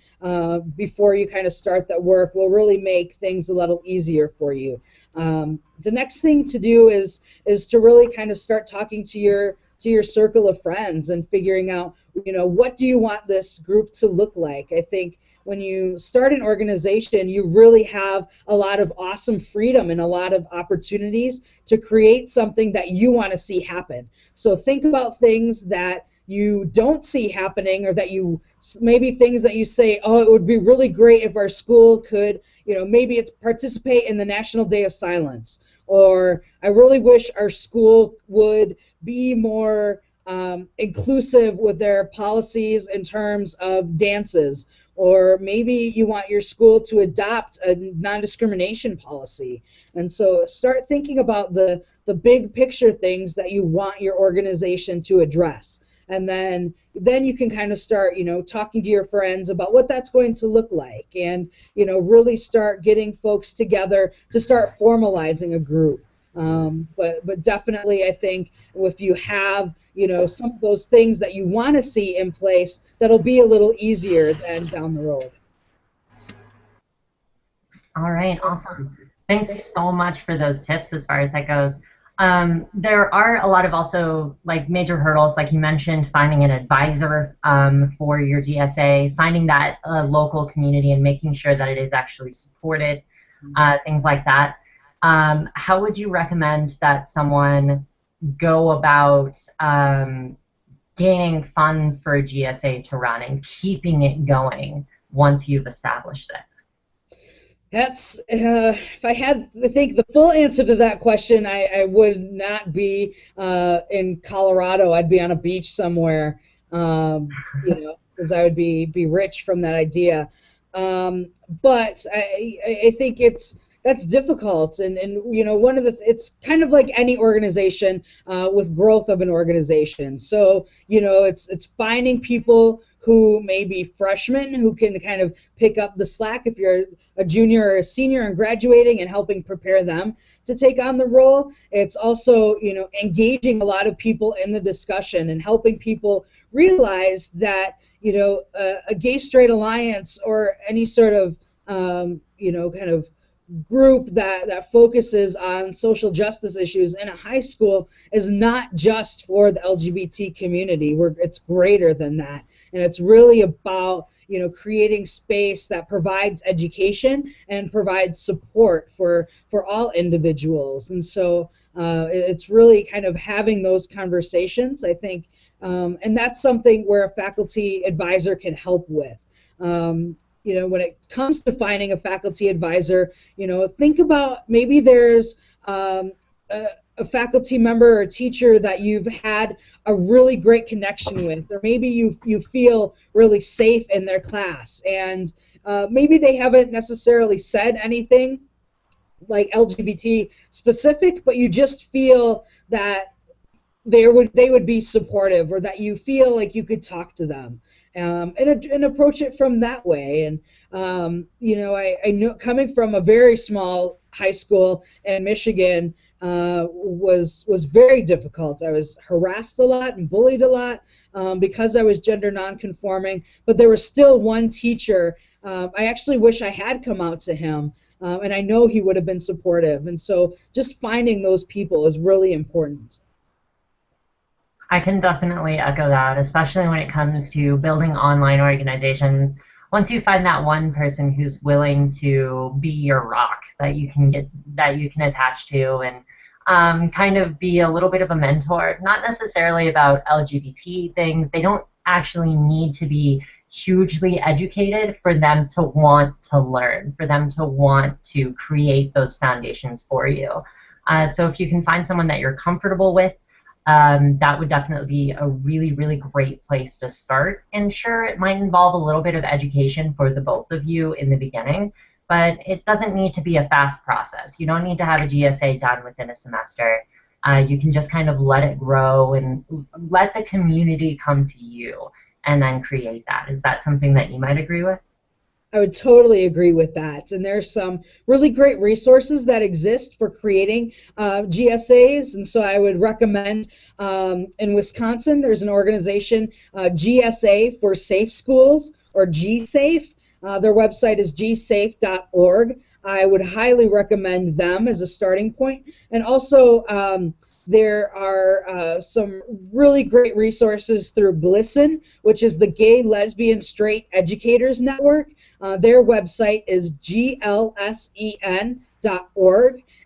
before you kind of start that work will really make things a little easier for you. The next thing to do is to really kind of start talking to your to your circle of friends and figuring out, what do you want this group to look like? I think when you start an organization, you really have a lot of awesome freedom and a lot of opportunities to create something that you want to see happen. So think about things that you don't see happening, or that maybe things that you say, oh, it would be really great if our school could, maybe it's participate in the National Day of Silence, or I really wish our school would be more inclusive with their policies in terms of dances, or maybe you want your school to adopt a non-discrimination policy. And so start thinking about the big picture things that you want your organization to address. And then you can kind of start, talking to your friends about what that's going to look like, and, really start getting folks together to start formalizing a group. But definitely, I think if you have, some of those things that you want to see in place, that'll be a little easier than down the road.
All right, awesome. Thanks so much for those tips as far as that goes. There are a lot of also major hurdles, like you mentioned, finding an advisor for your GSA, finding that local community and making sure that it is actually supported, things like that. How would you recommend that someone go about gaining funds for a GSA to run and keeping it going once you've established it?
That's, if I had to think the full answer to that question, I would not be in Colorado. I'd be on a beach somewhere, because I would be rich from that idea. But I think that's difficult, and it's kind of like any organization with growth of an organization. So it's finding people who may be freshmen who can kind of pick up the slack if you're a junior or a senior and graduating, and helping prepare them to take on the role. It's also engaging a lot of people in the discussion and helping people realize that a gay-straight alliance or any sort of kind of group that focuses on social justice issues in a high school is not just for the LGBT community. It's greater than that, and it's really about creating space that provides education and provides support for all individuals. And so it's really kind of having those conversations, I think, and that's something where a faculty advisor can help with. When it comes to finding a faculty advisor, think about maybe there's a faculty member or teacher that you've had a really great connection with, or maybe you feel really safe in their class, and maybe they haven't necessarily said anything like LGBT specific, but you just feel that they would be supportive, or that you feel like you could talk to them. And approach it from that way. And I know, coming from a very small high school in Michigan was very difficult. I was harassed a lot and bullied a lot because I was gender nonconforming. But there was still one teacher. I actually wish I had come out to him, and I know he would have been supportive. And so just finding those people is really important.
I can definitely echo that, especially when it comes to building online organizations. Once you find that one person who's willing to be your rock that you can attach to, and kind of be a little bit of a mentor, not necessarily about LGBT things. They don't actually need to be hugely educated for them to want to learn, for them to want to create those foundations for you. So if you can find someone that you're comfortable with, that would definitely be a really, really great place to start. And sure, it might involve a little bit of education for the both of you in the beginning, but it doesn't need to be a fast process. You don't need to have a GSA done within a semester. You can just kind of let it grow and let the community come to you and then create that. Is that something that you might agree with?
I would totally agree with that. And there's some really great resources that exist for creating GSAs. And so I would recommend in Wisconsin, there's an organization, GSA for Safe Schools, or GSAFE. Their website is gsafe.org. I would highly recommend them as a starting point. And also There are some really great resources through GLSEN, which is the Gay, Lesbian, Straight Educators Network. Their website is glsen.org,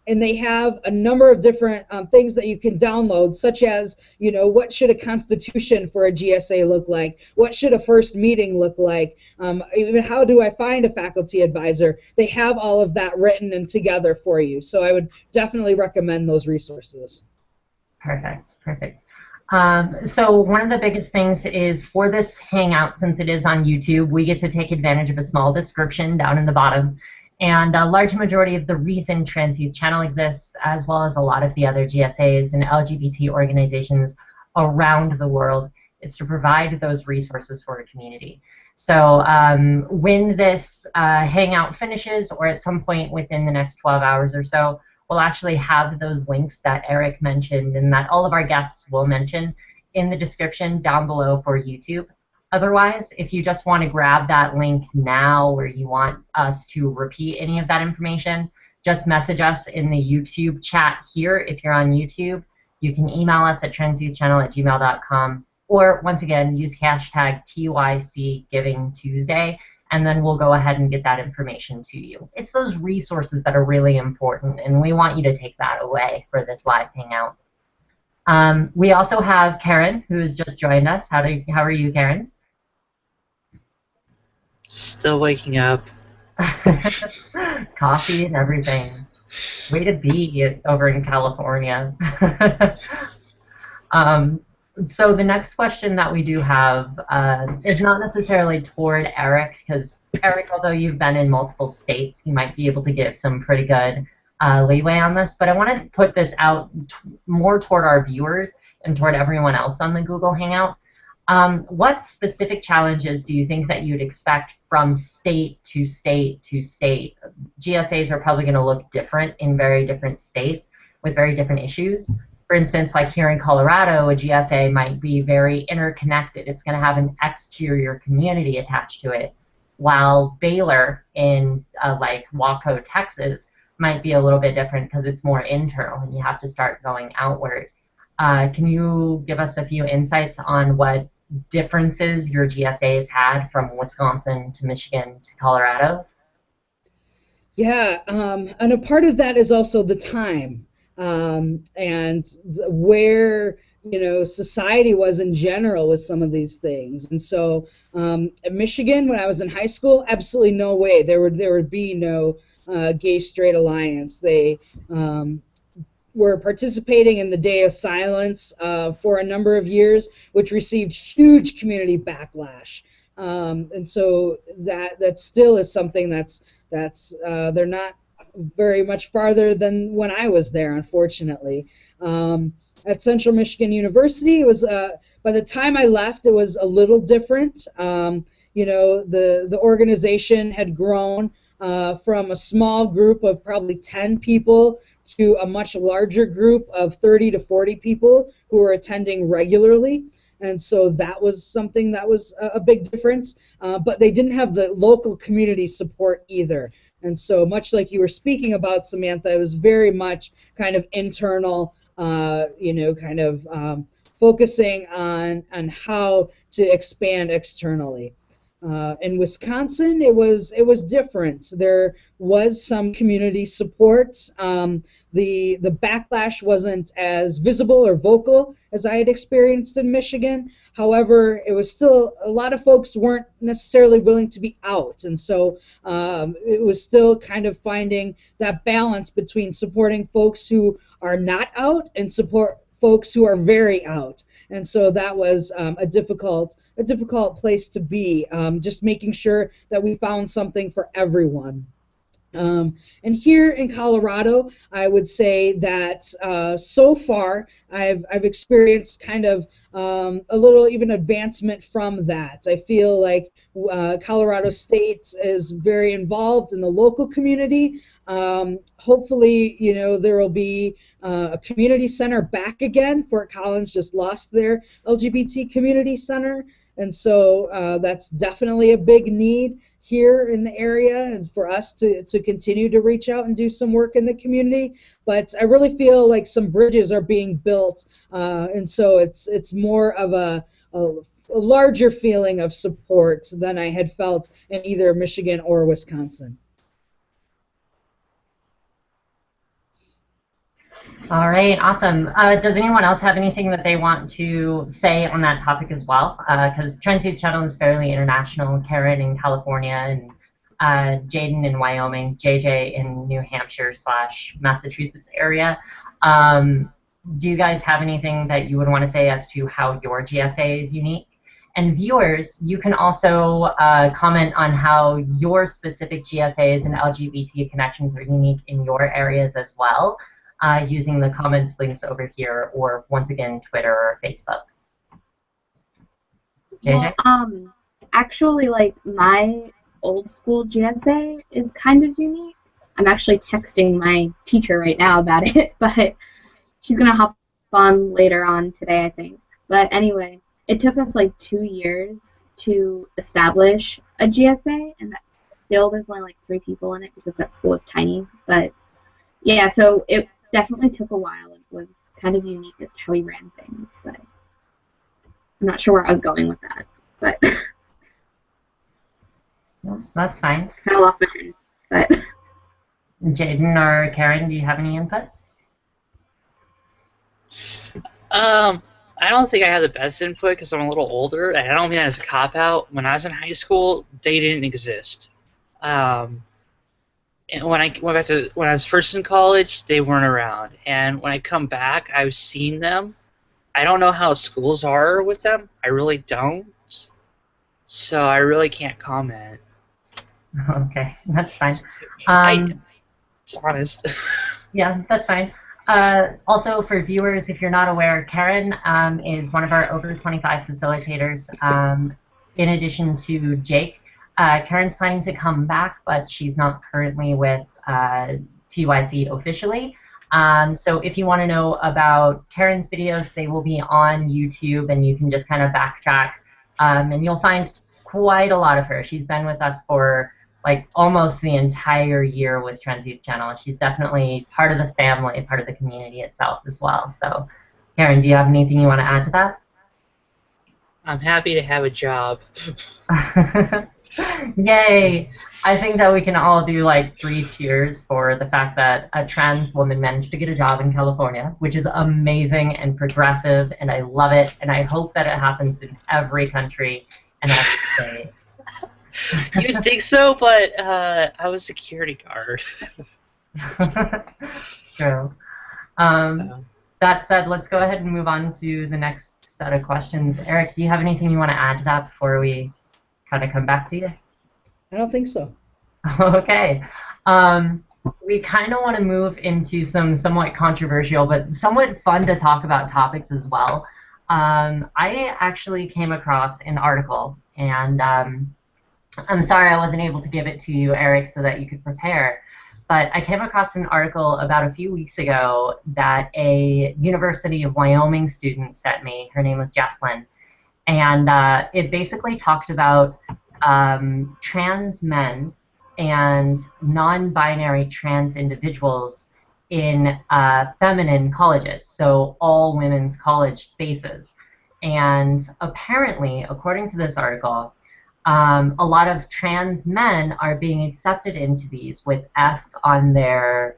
and they have a number of different things that you can download, such as, what should a constitution for a GSA look like? What should a first meeting look like? Even how do I find a faculty advisor? They have all of that written and together for you. So I would definitely recommend those resources.
Perfect, perfect. So one of the biggest things is for this Hangout, since it is on YouTube, we get to take advantage of a small description down in the bottom. And a large majority of the reason Trans Youth Channel exists, as well as a lot of the other GSAs and LGBT organizations around the world, is to provide those resources for a community. So when this Hangout finishes, or at some point within the next 12 hours or so, we'll actually have those links that Aaric mentioned and that all of our guests will mention in the description down below for YouTube. Otherwise, if you just want to grab that link now, or you want us to repeat any of that information, just message us in the YouTube chat here. If you're on YouTube, you can email us at transyouthchannel@gmail.com, or once again, use hashtag TYC Giving Tuesday, and then we'll go ahead and get that information to you. It's those resources that are really important, and we want you to take that away for this live Hangout. We also have Karen, who has just joined us. How are you, Karen?
Still waking up.
Coffee and everything. Way to be over in California. So the next question that we do have is not necessarily toward Aaric, because Aaric, although you've been in multiple states, you might be able to give some pretty good leeway on this, but I want to put this out more toward our viewers and toward everyone else on the Google Hangout. What specific challenges do you think that you'd expect from state to state to state? GSAs are probably going to look different in very different states with very different issues. For instance, like here in Colorado, a GSA might be very interconnected. It's going to have an exterior community attached to it, while Baylor in like Waco, Texas, might be a little bit different because it's more internal and you have to start going outward. Can you give us a few insights on what differences your GSAs had from Wisconsin to Michigan to Colorado?
Yeah, and a part of that is also the time. And where society was in general with some of these things. And so at Michigan, when I was in high school, absolutely no way there would be no gay straight alliance. They were participating in the Day of Silence for a number of years, which received huge community backlash. And so that still is something that's they're not very much farther than when I was there, unfortunately. At Central Michigan University, it was by the time I left, it was a little different. The organization had grown from a small group of probably 10 people to a much larger group of 30 to 40 people who were attending regularly. And so that was something that was a big difference. But they didn't have the local community support either. And so much like you were speaking about, Samantha, it was very much kind of internal, focusing on how to expand externally. In Wisconsin, it was different. There was some community support. The backlash wasn't as visible or vocal as I had experienced in Michigan. However, it was still, a lot of folks weren't necessarily willing to be out, and so it was still kind of finding that balance between supporting folks who are not out and support folks who are very out. And so that was a difficult place to be, just making sure that we found something for everyone. And here in Colorado, I would say that so far I've experienced kind of a little even advancement from that. I feel like Colorado State is very involved in the local community. Hopefully, there will be a community center back again. Fort Collins just lost their LGBT community center. And so that's definitely a big need here in the area, and for us to continue to reach out and do some work in the community. But I really feel like some bridges are being built, and so it's more of a larger feeling of support than I had felt in either Michigan or Wisconsin.
All right, awesome. Does anyone else have anything that they want to say on that topic as well? Because Trans Youth Channel is fairly international. Karen in California, and Jaden in Wyoming, JJ in New Hampshire / Massachusetts area. Do you guys have anything that you would want to say as to how your GSA is unique? And viewers, you can also comment on how your specific GSAs and LGBT connections are unique in your areas as well, using the comments links over here, or once again, Twitter or Facebook. JJ?
Well, actually, like, my old school GSA is kind of unique. I'm actually texting my teacher right now about it, but she's going to hop on later on today, I think. But anyway, it took us like 2 years to establish a GSA, and that still there's only like 3 people in it because that school is tiny. But yeah, so it definitely took a while. It was kind of unique as to how we ran things, but I'm not sure where I was going with that. But
No, that's fine.
kind of lost my train. But
Jaden or Karen, do you have any input?
I don't think I have the best input because I'm a little older, and I don't mean that as a cop-out. When I was in high school, they didn't exist. And when I went back to when I was first in college, they weren't around. And when I come back, I've seen them. I don't know how schools are with them. I really don't. So I really can't comment.
Okay, that's fine.
It's honest.
Yeah, that's fine. Also, for viewers, if you're not aware, Karen is one of our over 25 facilitators. In addition to Jake, Karen's planning to come back, but she's not currently with TYC officially. So if you want to know about Karen's videos, they will be on YouTube, and you can just kind of backtrack, and you'll find quite a lot of her. She's been with us for like almost the entire year with Trans Youth Channel. She's definitely part of the family, part of the community itself as well. So, Karen, do you have anything you want to add to that?
I'm happy to have a job.
Yay! I think that we can all do like 3 cheers for the fact that a trans woman managed to get a job in California, which is amazing and progressive, and I love it, and I hope that it happens in every country and every state.
You'd think so, but I was a security guard.
True. That said, let's go ahead and move on to the next set of questions. Eric, do you have anything you want to add to that before we kind of come back to you?
I don't think so.
Okay. We kind of want to move into some somewhat controversial but somewhat fun to talk about topics as well. I actually came across an article, and I'm sorry I wasn't able to give it to you, Eric, so that you could prepare. But I came across an article about a few weeks ago that a University of Wyoming student sent me. Her name was Jesslyn. And it basically talked about trans men and non-binary trans individuals in feminine colleges, so all women's college spaces. And apparently, according to this article, a lot of trans men are being accepted into these with F on their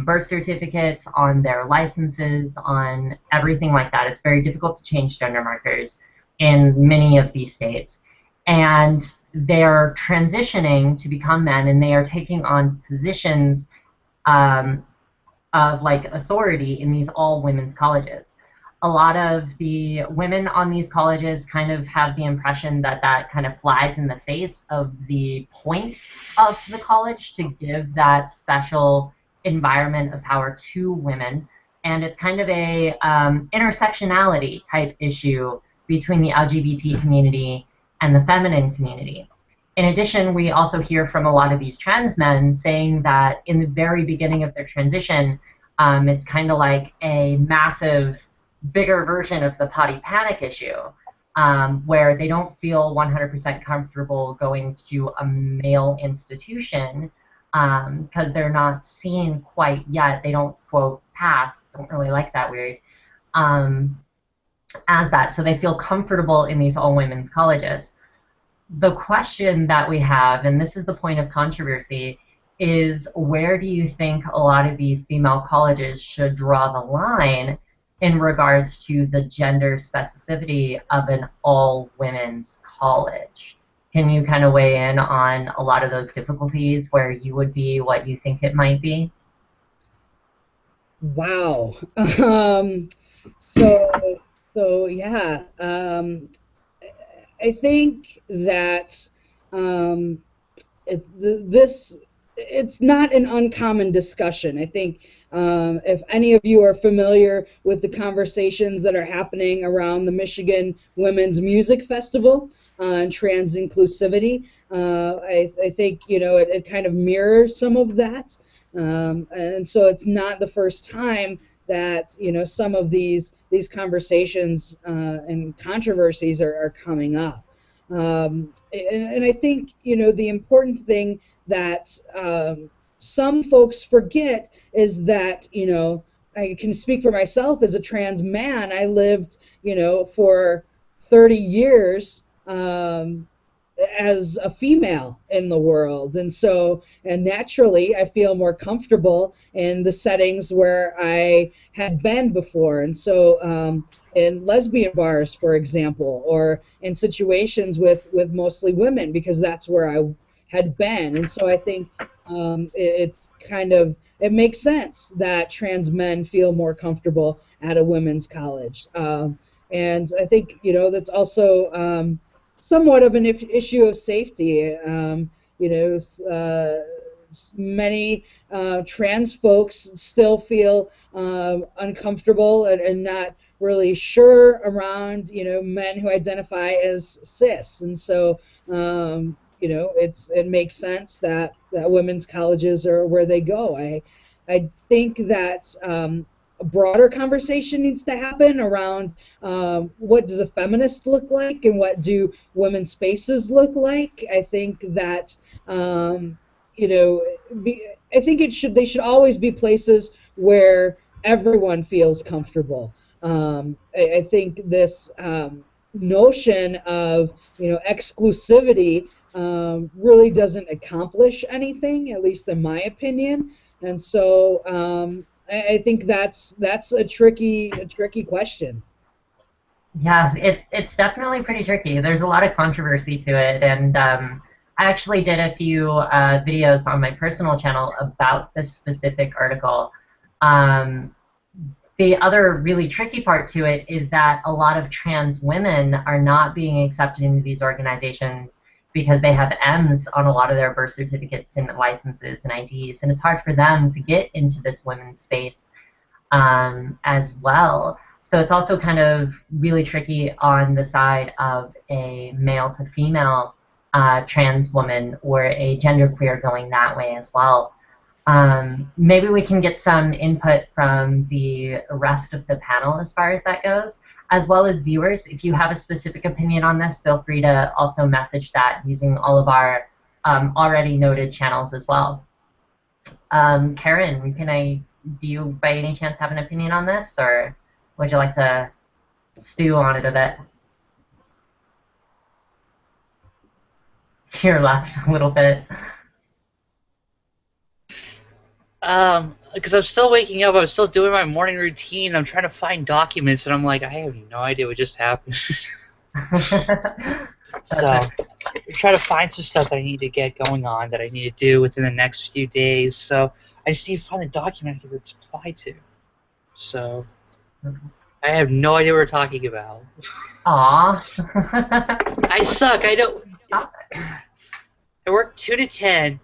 birth certificates, on their licenses, on everything like that. It's very difficult to change gender markers in many of these states. And they're transitioning to become men, and they are taking on positions of like authority in these all women's colleges. A lot of the women on these colleges kind of have the impression that that kind of flies in the face of the point of the college to give that special environment of power to women. And it's kind of a intersectionality type issue between the LGBT community and the feminine community. In addition, we also hear from a lot of these trans men saying that in the very beginning of their transition, it's kind of like a massive bigger version of the potty panic issue. where they don't feel 100% comfortable going to a male institution because they're not seen quite yet. They don't, quote, pass, don't really like that word, as that. So they feel comfortable in these all-women's colleges. The question that we have, and this is the point of controversy, is where do you think a lot of these female colleges should draw the line in regards to the gender specificity of an all-women's college? Can you kind of weigh in on a lot of those difficulties, where you would be, what you think it might be?
Wow. So yeah. I think that it's not an uncommon discussion. I think if any of you are familiar with the conversations that are happening around the Michigan Women's Music Festival on trans inclusivity, I think it kind of mirrors some of that, and so it's not the first time that some of these conversations and controversies are coming up, and I think the important thing that some folks forget is that I can speak for myself as a trans man. I lived for 30 years as a female in the world, and naturally I feel more comfortable in the settings where I had been before, and so in lesbian bars, for example, or in situations with mostly women, because that's where I had been. And so I think it makes sense that trans men feel more comfortable at a women's college, and I think that's also somewhat of an issue of safety. Many trans folks still feel uncomfortable and not really sure around men who identify as cis, and so it makes sense that women's colleges are where they go. I think that a broader conversation needs to happen around what does a feminist look like and what do women's spaces look like. I think that I think they should always be places where everyone feels comfortable. I think this notion of exclusivity really doesn't accomplish anything, at least in my opinion. And so I think that's a tricky question.
Yeah, it's definitely pretty tricky. There's a lot of controversy to it, and I actually did a few videos on my personal channel about this specific article. The other really tricky part to it is that a lot of trans women are not being accepted into these organizations because they have M's on a lot of their birth certificates and licenses and IDs, and it's hard for them to get into this women's space as well. So it's also kind of really tricky on the side of a male to female trans woman or a genderqueer going that way as well. Maybe we can get some input from the rest of the panel as far as that goes, as well as viewers. If you have a specific opinion on this, feel free to also message that using all of our already noted channels as well. Karen, do you by any chance have an opinion on this, or would you like to stew on it a bit? You're laughing a little bit.
Because I'm still waking up, I'm still doing my morning routine, I'm trying to find documents, and I'm like, I have no idea what just happened. So, I'm trying to find some stuff that I need to get going on, that I need to do within the next few days, so I just need to find the document I can reply to. So, I have no idea what we're talking about.
Aww.
I suck, I don't... I work 2 to 10,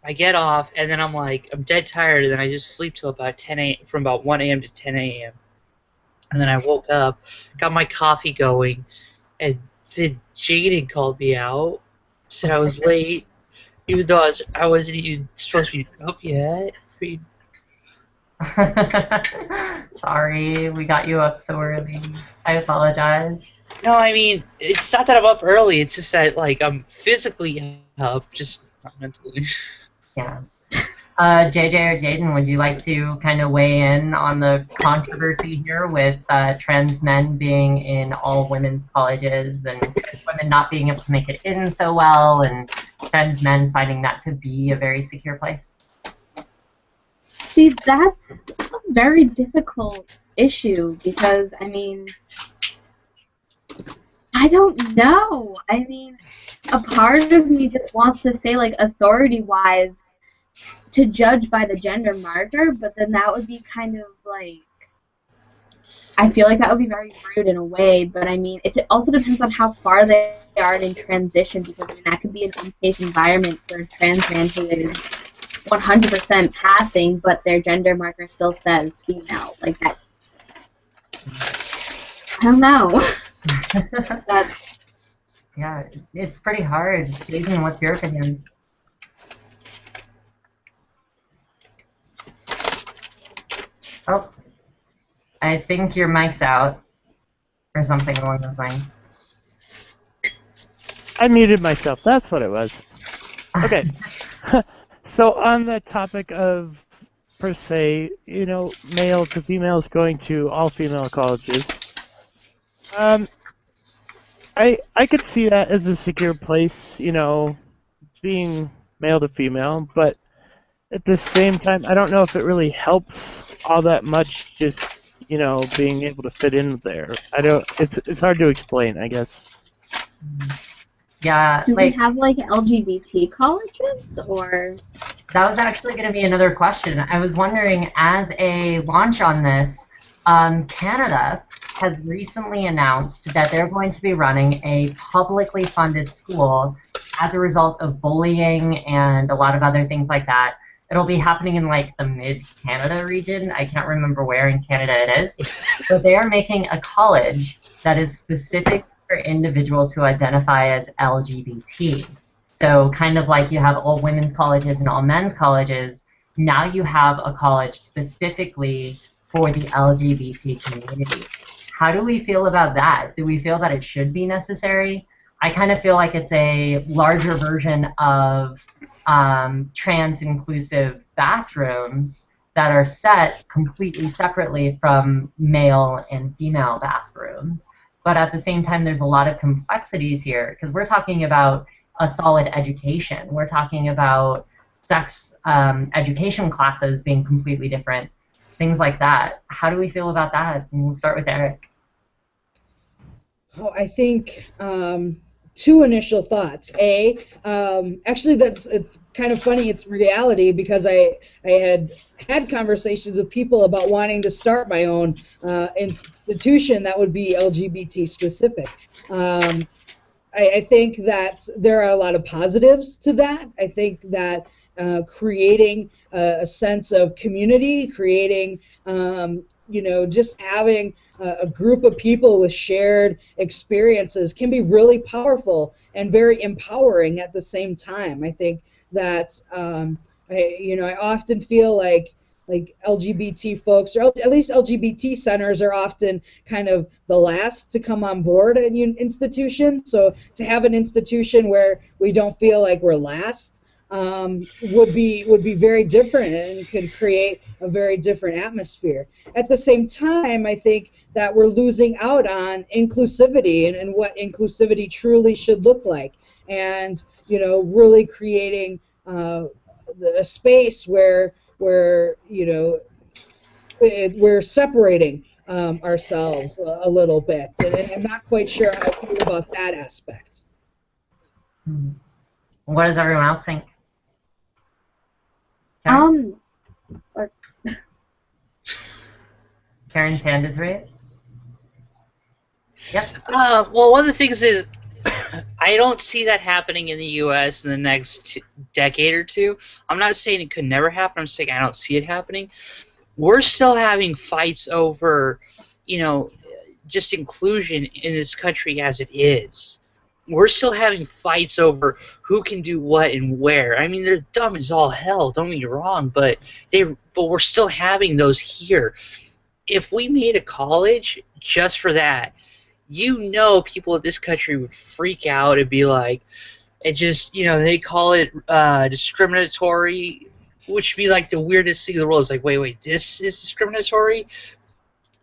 I get off, and then I'm like, I'm dead tired, and then I just sleep till about 10 a.m., from about 1 a.m. to 10 a.m. And then I woke up, got my coffee going, and then Jaden called me out, said I was late, even though I wasn't even supposed to be up yet.
Sorry, we got you up so early. I apologize.
No, I mean, it's not that I'm up early. It's just that, like, I'm physically up, just not mentally.
Yeah. JJ or Jaden, would you like to kind of weigh in on the controversy here with trans men being in all women's colleges and women not being able to make it in so well, and trans men finding that to be a very secure place?
See, that's a very difficult issue because, I mean, I don't know. I mean, a part of me just wants to say, like, authority-wise, to judge by the gender marker, but then that would be kind of like, I feel like that would be very rude in a way, but I mean, it also depends on how far they are in transition, because I mean, that could be an unsafe environment for a trans man who is 100% passing, but their gender marker still says female. Like that, I don't know.
Yeah, it's pretty hard. Jason, what's your opinion? Oh, I think your mic's out, or something along those lines.
I muted myself. That's what it was. Okay. So on the topic of, per se, you know, male to females going to all female colleges, I could see that as a secure place, you know, being male to female, but at the same time, I don't know if it really helps all that much just, you know, being able to fit in there. It's hard to explain, I guess.
Yeah.
Do we have like LGBT colleges, or?
That was actually going to be another question. I was wondering, as a launch on this, Canada has recently announced that they're going to be running a publicly funded school as a result of bullying and a lot of other things like that. It'll be happening in like the mid-Canada region. I can't remember where in Canada it is. But they are making a college that is specific for individuals who identify as LGBT. So kind of like you have all women's colleges and all men's colleges, now you have a college specifically for the LGBT community. How do we feel about that? Do we feel that it should be necessary? I kind of feel like it's a larger version of trans-inclusive bathrooms that are set completely separately from male and female bathrooms. But at the same time, there's a lot of complexities here, because we're talking about a solid education. We're talking about sex education classes being completely different, things like that. How do we feel about that? And we'll start with Aaric.
Oh, I think two initial thoughts. Actually, it's kind of funny. It's reality, because I had conversations with people about wanting to start my own institution that would be LGBT specific. I think that there are a lot of positives to that. I think that creating a sense of community, creating just having a group of people with shared experiences can be really powerful and very empowering at the same time. I think that I often feel like LGBT folks, or at least LGBT centers, are often kind of the last to come on board in institutions. So to have an institution where we don't feel like we're last would be very different, and could create a very different atmosphere. At the same time, I think that we're losing out on inclusivity and what inclusivity truly should look like, and really creating a space where we're separating ourselves a little bit, and I'm not quite sure how I feel about that aspect.
What does everyone else think? Karen's hand is raised. Yep.
Well, one of the things is, I don't see that happening in the U.S. in the next decade or two. I'm not saying it could never happen. I'm saying I don't see it happening. We're still having fights over, just inclusion in this country as it is. We're still having fights over who can do what and where. I mean, they're dumb as all hell, don't get me wrong, but we're still having those here. If we made a college just for that, you know people in this country would freak out and be like, it just, they call it discriminatory, which would be like the weirdest thing in the world. It's like, wait, this is discriminatory?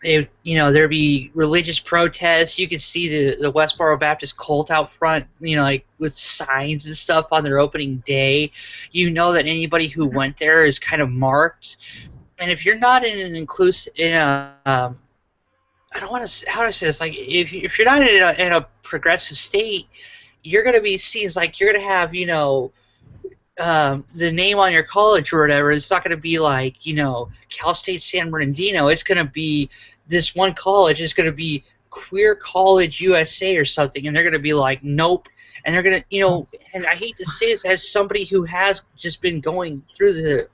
There'd be religious protests. You could see the Westboro Baptist cult out front, like with signs and stuff on their opening day. You know that anybody who went there is kind of marked. And if you're not in an inclusive, I don't want to, how do I say this? Like, if you're not in a progressive state, you're going to be seen as like, you're going to have, the name on your college or whatever. It's not going to be like, Cal State San Bernardino. It's going to be this one college. It's going to be Queer College USA or something, and they're going to be like, nope. And they're going to, and I hate to say this as somebody who has just been going through the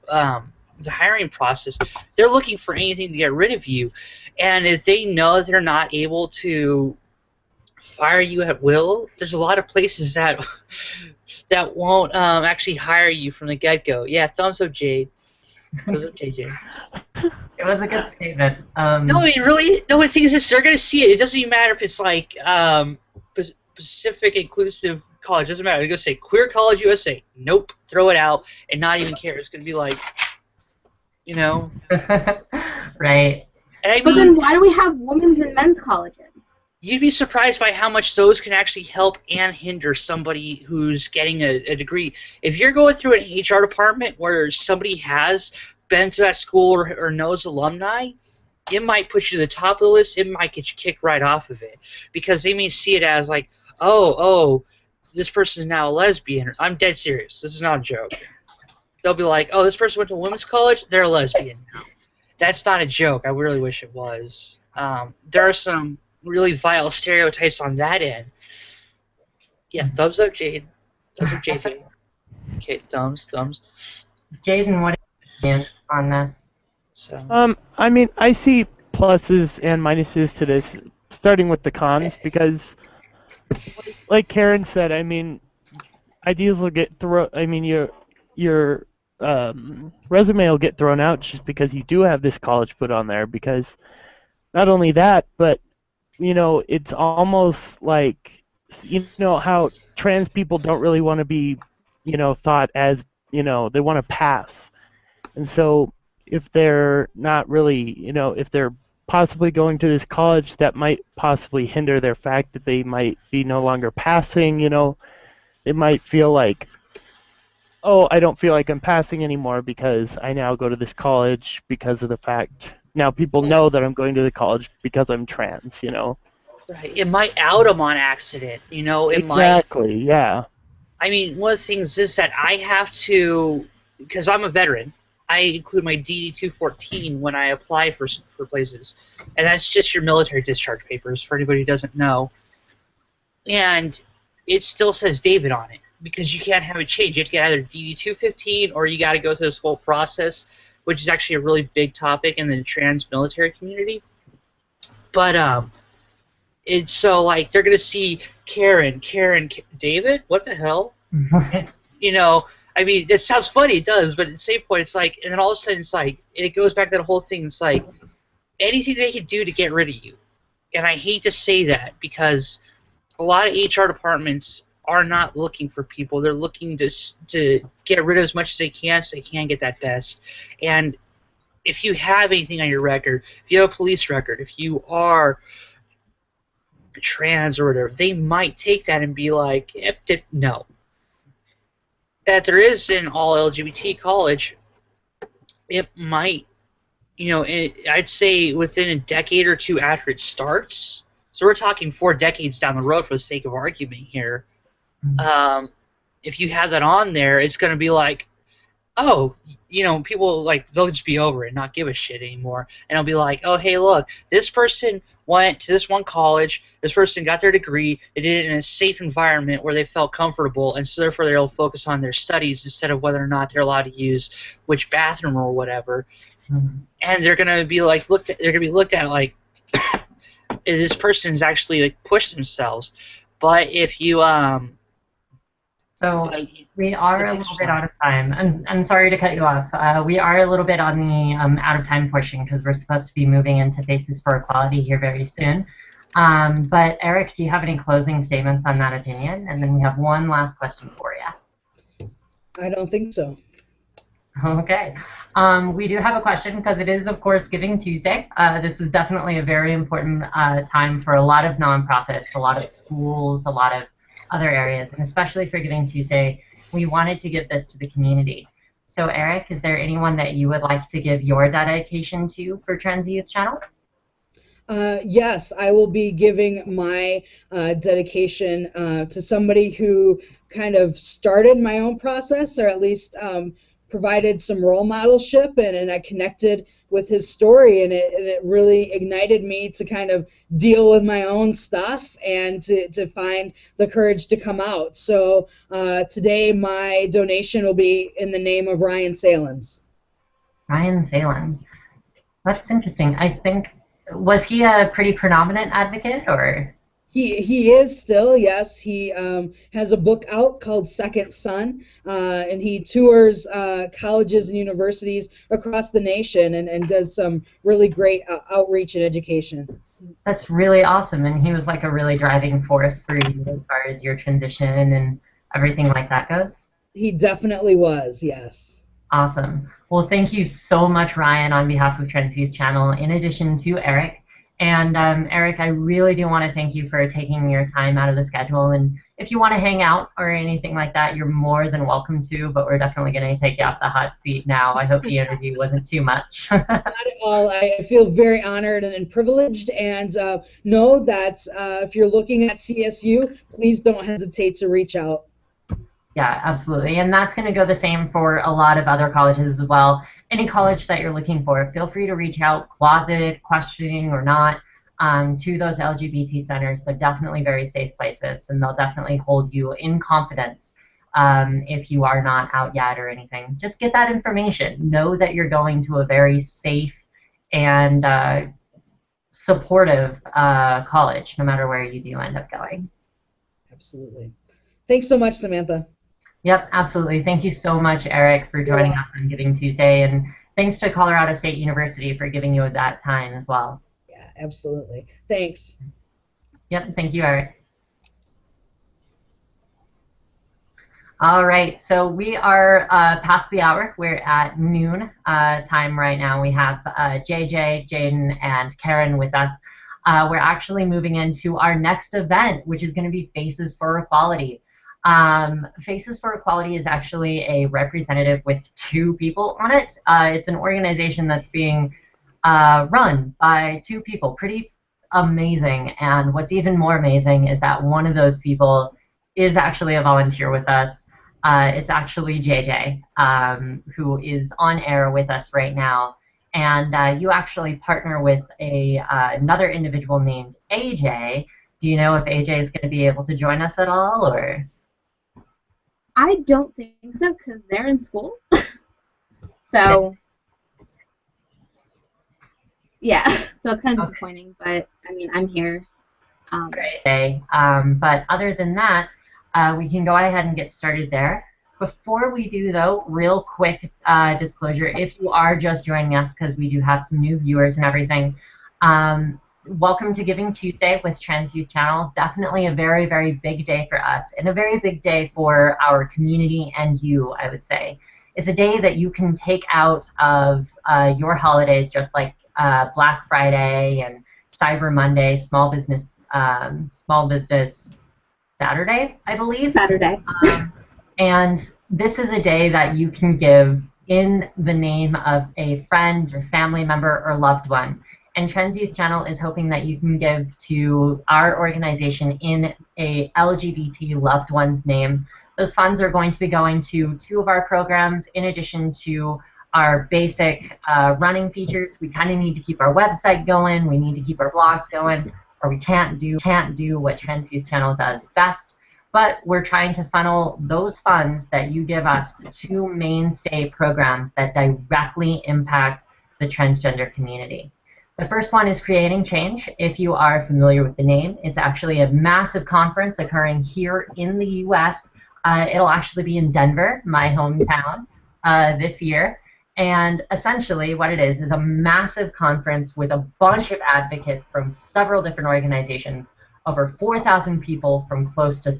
hiring process, they're looking for anything to get rid of you. And if they know they're not able to fire you at will, there's a lot of places that won't actually hire you from the get-go. Yeah, thumbs up, Jade. Thumbs up, JJ.
It was a good statement.
No, the thing is this, they're going to see it. It doesn't even matter if it's like Pacific Inclusive College. It doesn't matter. They're going to say Queer College USA. Nope. Throw it out and not even care. It's going to be like,
Right.
And but then why do we have women's and men's colleges?
You'd be surprised by how much those can actually help and hinder somebody who's getting a degree. If you're going through an HR department where somebody has been to that school or knows alumni, it might put you to the top of the list. It might get you kicked right off of it because they may see it as like, oh, this person is now a lesbian. I'm dead serious. This is not a joke. They'll be like, oh, this person went to women's college. They're a lesbian now. That's not a joke. I really wish it was. There are some really vile stereotypes on that end. Yeah, thumbs up, Jade. Thumbs up, JJ. Okay, thumbs.
Jaden, what are you on this?
So.
I mean, I see pluses and minuses to this, starting with the cons, because, like Karen said, I mean, ideas will get thrown. I mean, your resume will get thrown out just because you do have this college put on there. Because not only that, but it's almost like how trans people don't really want to be thought as they want to pass, and so if they're not really if they're possibly going to this college, that might possibly hinder their fact that they might be no longer passing. They might feel like, oh, I don't feel like I'm passing anymore because I now go to this college because of the fact now people know that I'm going to the college because I'm trans,
Right. It might out them on accident, It
exactly,
might.
Yeah.
I mean, one of the things is that I have to, because I'm a veteran, I include my DD-214 when I apply for places, and that's just your military discharge papers for anybody who doesn't know. And it still says David on it because you can't have it changed. You have to get either DD-215 or you got to go through this whole process, which is actually a really big topic in the trans military community. But it's so like they're gonna see Karen, David. What the hell? I mean, it sounds funny, it does, but at the same point, it's like, and then all of a sudden, it's like, and it goes back to the whole thing. It's like anything they can do to get rid of you, and I hate to say that because a lot of HR departments are not looking for people. They're looking to get rid of as much as they can so they can get that best. And if you have anything on your record, if you have a police record, if you are trans or whatever, they might take that and be like, no. That there is an all LGBT college, it might, I'd say within a decade or two after it starts, so we're talking 4 decades down the road for the sake of argument here, if you have that on there, it's going to be like, oh, people, like, they'll just be over it and not give a shit anymore. And it'll be like, oh, hey, look, this person went to this one college, this person got their degree, they did it in a safe environment where they felt comfortable, and so therefore they'll focus on their studies instead of whether or not they're allowed to use which bathroom or whatever. And they're going to be like, they're going to be looked at like, this person's actually like pushed themselves. But if you
So we are a little bit out of time. I'm sorry to cut you off. We are a little bit on the out of time portion because we're supposed to be moving into Faces for Equality here very soon. But Aaric, do you have any closing statements on that opinion? And then we have one last question for you.
I don't think so.
Okay. We do have a question because it is, of course, Giving Tuesday. This is definitely a very important time for a lot of nonprofits, a lot of schools, a lot of other areas, and especially for Giving Tuesday, we wanted to give this to the community. So, Aaric, is there anyone that you would like to give your dedication to for Trans Youth Channel?
Yes, I will be giving my dedication to somebody who kind of started my own process, or at least provided some role modelship, and I connected with his story, and it really ignited me to kind of deal with my own stuff and to find the courage to come out. So today my donation will be in the name of Ryan Salins.
Ryan Salins. That's interesting. I think, was he a pretty predominant advocate, or?
He is still, yes. He has a book out called Second Son, and he tours colleges and universities across the nation and does some really great outreach and education.
That's really awesome, and he was like a really driving force for you as far as your transition and everything like that goes?
He definitely was, yes.
Awesome. Well, thank you so much, Ryan, on behalf of Trans Youth Channel, in addition to Aaric. And Aaric, I really do want to thank you for taking your time out of the schedule. And if you want to hang out or anything like that, you're more than welcome to, but we're definitely going to take you off the hot seat now. I hope the interview wasn't too much.
Not at all. I feel very honored and privileged, and know that if you're looking at CSU, please don't hesitate to reach out.
Yeah, absolutely. And that's going to go the same for a lot of other colleges as well. Any college that you're looking for, feel free to reach out, closeted, questioning or not, to those LGBT centers. They're definitely very safe places, and they'll definitely hold you in confidence if you are not out yet or anything. Just get that information. Know that you're going to a very safe and supportive college, no matter where you do end up going.
Absolutely. Thanks so much, Samantha.
Yep, absolutely. Thank you so much, Aaric, for joining us on Giving Tuesday, and thanks to Colorado State University for giving you that time as well.
Yeah, absolutely. Thanks.
Yep, thank you, Aaric. All right, so we are past the hour. We're at noon time right now. We have JJ, Jaden, and Karen with us. We're actually moving into our next event, which is going to be Faces for Equality. Faces for Equality is actually a representative with 2 people on it. It's an organization that's being run by 2 people. Pretty amazing. And what's even more amazing is that one of those people is actually a volunteer with us. It's actually JJ, who is on air with us right now. And you actually partner with another individual named AJ. Do you know if AJ is going to be able to join us at all, or?
I don't think so, because they're in school. So, yeah, so it's kind of disappointing, but I mean, I'm here.
Great. But other than that, we can go ahead and get started there. Before we do, though, real quick disclosure, if you are just joining us, because we do have some new viewers and everything, welcome to Giving Tuesday with Trans Youth Channel. Definitely a very, very big day for us, and a very big day for our community and you, I would say. It's a day that you can take out of your holidays, just like Black Friday and Cyber Monday, Small Business Saturday, I believe.
Saturday.
And this is a day that you can give in the name of a friend or family member or loved one. And Trans Youth Channel is hoping that you can give to our organization in a LGBT loved one's name. Those funds are going to be going to 2 of our programs, in addition to our basic running features. We kind of need to keep our website going. We need to keep our blogs going, or we can't do what Trans Youth Channel does best. But we're trying to funnel those funds that you give us to 2 mainstay programs that directly impact the transgender community. The first one is Creating Change. If you are familiar with the name, it's actually a massive conference occurring here in the U.S. It'll actually be in Denver, my hometown, this year. And essentially what it is a massive conference with a bunch of advocates from several different organizations, over 4,000 people from close to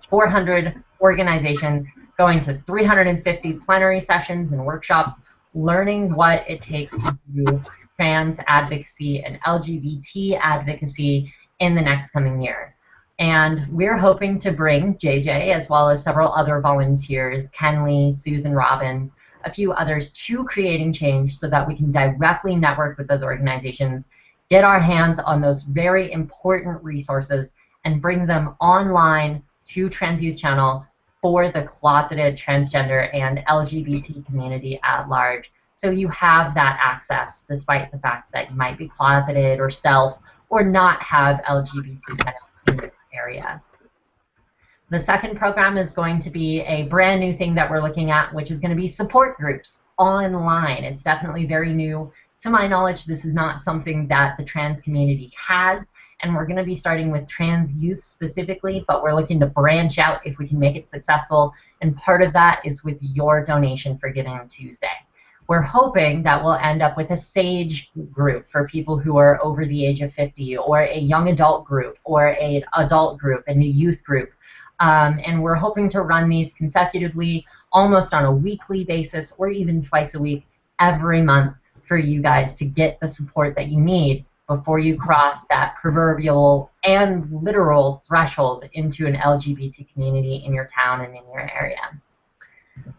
400 organizations, going to 350 plenary sessions and workshops, learning what it takes to do trans advocacy and LGBT advocacy in the next coming year. And we're hoping to bring JJ, as well as several other volunteers, Kenley, Susan Robbins, a few others, to creating change so that we can directly network with those organizations, get our hands on those very important resources, and bring them online to Trans Youth Channel for the closeted transgender and LGBT community at large. So you have that access, despite the fact that you might be closeted or stealth or not have LGBT in your area. The second program is going to be a brand new thing that we're looking at, which is going to be support groups online. It's definitely very new. To my knowledge, this is not something that the trans community has, and we're going to be starting with trans youth specifically, but we're looking to branch out if we can make it successful, and part of that is with your donation for Giving Tuesday. We're hoping that we'll end up with a SAGE group for people who are over the age of 50, or a young adult group, or an adult group, and a youth group. And we're hoping to run these consecutively, almost on a weekly basis, or even twice a week, every month, for you guys to get the support that you need before you cross that proverbial and literal threshold into an LGBT community in your town and in your area.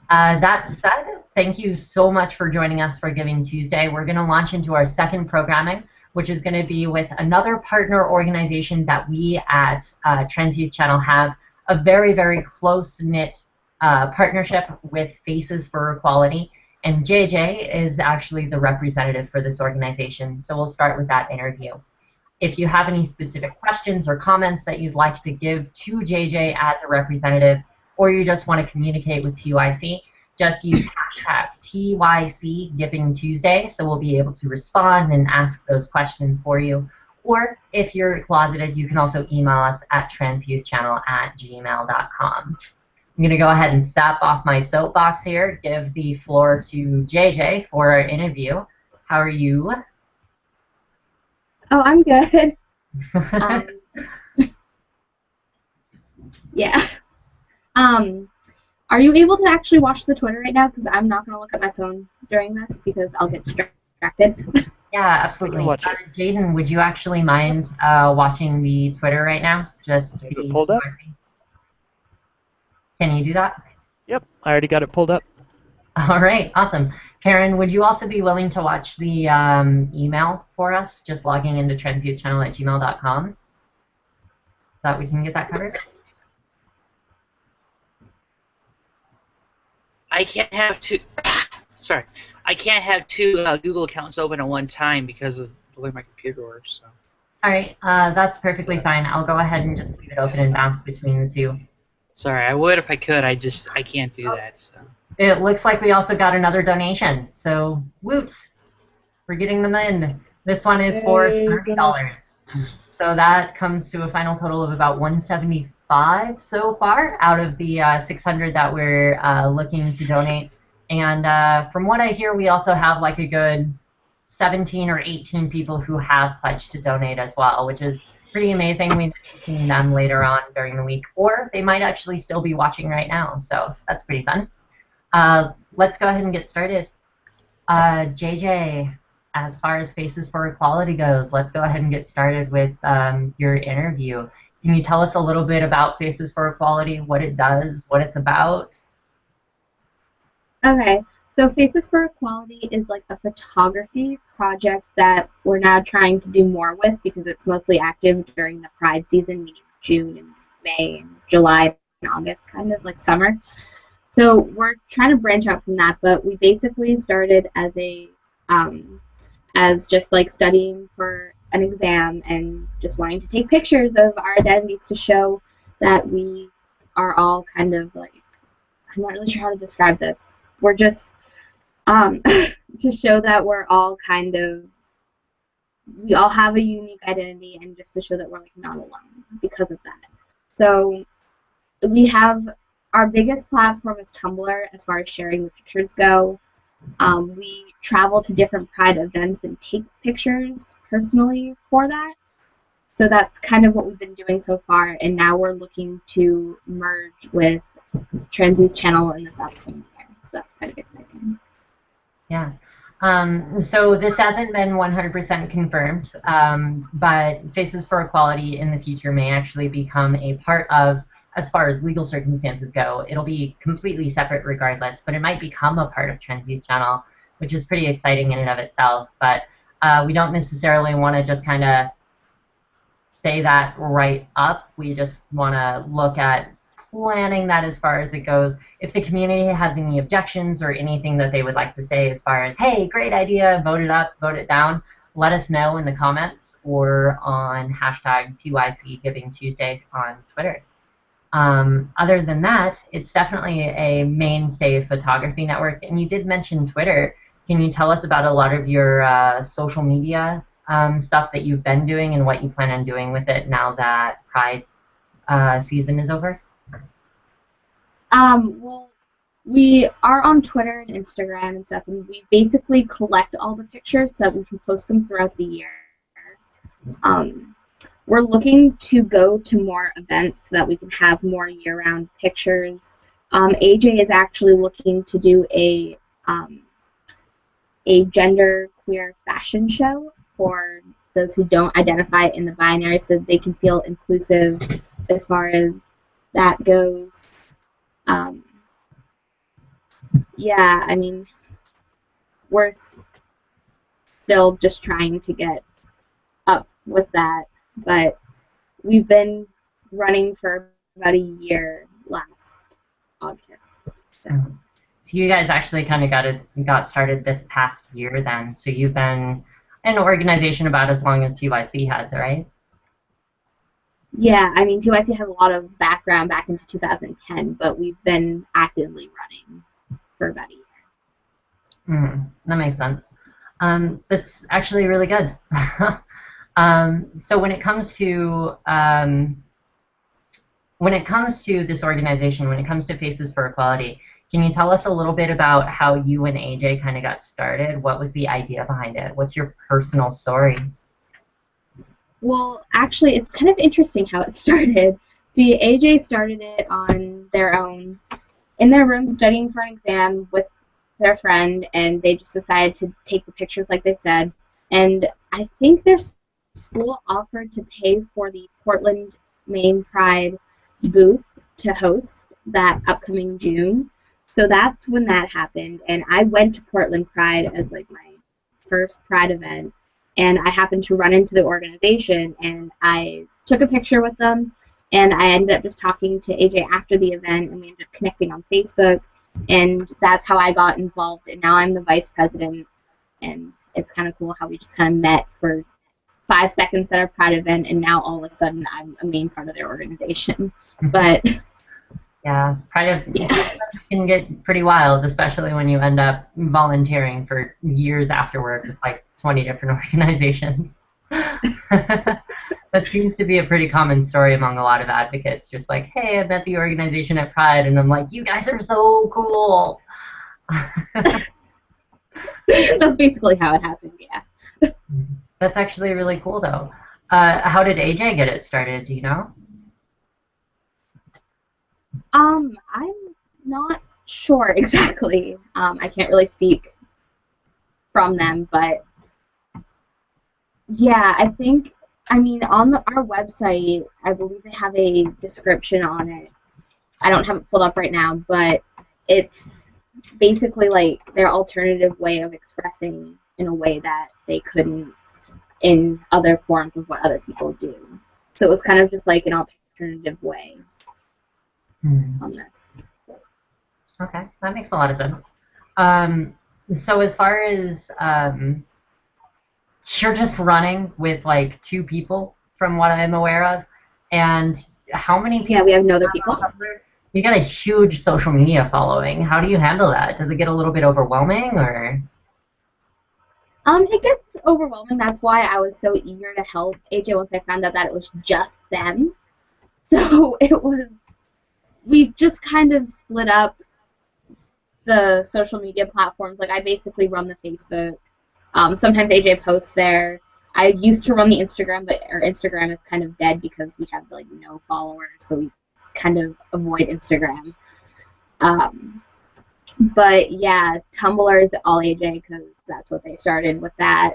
That said, thank you so much for joining us for Giving Tuesday. We're going to launch into our second programming, which is going to be with another partner organization that we at Trans Youth Channel have a very, very close-knit partnership with Faces for Equality. And JJ is actually the representative for this organization, so we'll start with that interview. If you have any specific questions or comments that you'd like to give to JJ as a representative, or you just want to communicate with TYC, just use hashtag TYC Giving Tuesday, so we'll be able to respond and ask those questions for you. Or if you're closeted, you can also email us at transyouthchannel@gmail.com. I'm going to go ahead and step off my soapbox here, give the floor to JJ for our interview. How are you?
Oh, I'm good. Yeah. Are you able to actually watch the Twitter right now? Because I'm not going to look at my phone during this because I'll get distracted.
Yeah, absolutely. Jaden, would you actually mind watching the Twitter right now? Just
Is it pulled up?
Can you do that?
Yep, I already got it pulled up.
All right, awesome. Karen, would you also be willing to watch the email for us, just logging into transyouthchannel@gmail.com, so that we can get that covered?
I can't have two. Sorry, I can't have two Google accounts open at one time because of the way my computer works. So.
All right, that's perfectly fine. I'll go ahead and just leave it open and bounce between the two.
Sorry, I would if I could. I can't do that. So.
It looks like we also got another donation. So, woot! We're getting them in. This one is for $30. So that comes to a final total of about $175 so far out of the $600 that we're looking to donate. And from what I hear, we also have like a good 17 or 18 people who have pledged to donate as well, which is pretty amazing. We might be seeing them later on during the week, or they might actually still be watching right now, so that's pretty fun. Let's go ahead and get started. JJ, as far as Faces for Equality goes, let's go ahead and get started with your interview. Can you tell us a little bit about Faces for Equality, what it does, what it's about?
Okay, so Faces for Equality is like a photography project that we're now trying to do more with because it's mostly active during the Pride season, meaning June and May and July and August, kind of like summer. So we're trying to branch out from that, but we basically started as a as just like studying for an exam and just wanting to take pictures of our identities to show that we are all kind of like, I'm not really sure how to describe this. We're just to show that we're all kind of, we all have a unique identity, and just to show that we're like not alone because of that. So we have, our biggest platform is Tumblr as far as sharing the pictures go. We travel to different Pride events and take pictures personally for that. So that's kind of what we've been doing so far, and now we're looking to merge with Trans Youth Channel in this upcoming year. So that's kind of exciting.
Yeah. So this hasn't been 100% confirmed, but Faces for Equality in the future may actually become a part of, as far as legal circumstances go, it'll be completely separate regardless, but it might become a part of Trans Youth Channel, which is pretty exciting in and of itself. But we don't necessarily want to just kind of say that right up. We just want to look at planning that as far as it goes. If the community has any objections or anything that they would like to say as far as, hey, great idea, vote it up, vote it down, let us know in the comments or on hashtag TYC Giving Tuesday on Twitter. Other than that, it's definitely a mainstay photography network. And you did mention Twitter. Can you tell us about a lot of your social media stuff that you've been doing and what you plan on doing with it now that Pride season is over?
Well, we are on Twitter and Instagram and stuff, and we basically collect all the pictures so that we can post them throughout the year. We're looking to go to more events so that we can have more year-round pictures. AJ is actually looking to do a gender queer fashion show for those who don't identify in the binary so that they can feel inclusive as far as that goes. Yeah, I mean, we're still just trying to get up with that, but we've been running for about a year last August.
So you guys actually kind of got started this past year then. So you've been an organization about as long as TYC has, right?
Yeah, I mean, TYC has a lot of background back into 2010, but we've been actively running for about a year.
That makes sense. That's actually really good. So when it comes to this organization, when it comes to Faces for Equality, can you tell us a little bit about how you and AJ kind of got started? What was the idea behind it? What's your personal story?
Well, actually, it's kind of interesting how it started. See, AJ started it on their own, in their room studying for an exam with their friend, and they just decided to take the pictures like they said. And I think their school offered to pay for the Portland, Maine Pride booth to host that upcoming June. So that's when that happened, and I went to Portland Pride as like my first Pride event. And I happened to run into the organization, and I took a picture with them, and I ended up just talking to AJ after the event, and we ended up connecting on Facebook, and that's how I got involved, and now I'm the vice president, and it's kind of cool how we just kind of met for 5 seconds at our Pride event, and now all of a sudden I'm a main part of their organization. But
yeah, Pride can get pretty wild, especially when you end up volunteering for years afterward with like 20 different organizations. That seems to be a pretty common story among a lot of advocates. Just like, hey, I met the organization at Pride, and I'm like, you guys are so cool.
That's basically how it happened, yeah.
That's actually really cool, though. How did AJ get it started? Do you know?
I'm not sure exactly. I can't really speak from them, but yeah, I think, I mean, on our website, I believe they have a description on it. I don't have it pulled up right now, but it's basically like their alternative way of expressing in a way that they couldn't in other forms of what other people do. So it was kind of just like an alternative way on this.
Okay, that makes a lot of sense. So as far as you're just running with like 2 people from what I'm aware of, and how many people?
Yeah, we have no other people.
You got a huge social media following. How do you handle that? Does it get a little bit overwhelming, or?
It gets overwhelming. That's why I was so eager to help AJ once I found out that it was just them. So we just kind of split up the social media platforms. Like I basically run the Facebook. Sometimes AJ posts there. I used to run the Instagram, but our Instagram is kind of dead because we have like no followers, so we kind of avoid Instagram. But yeah, Tumblr is all AJ because that's what they started with that,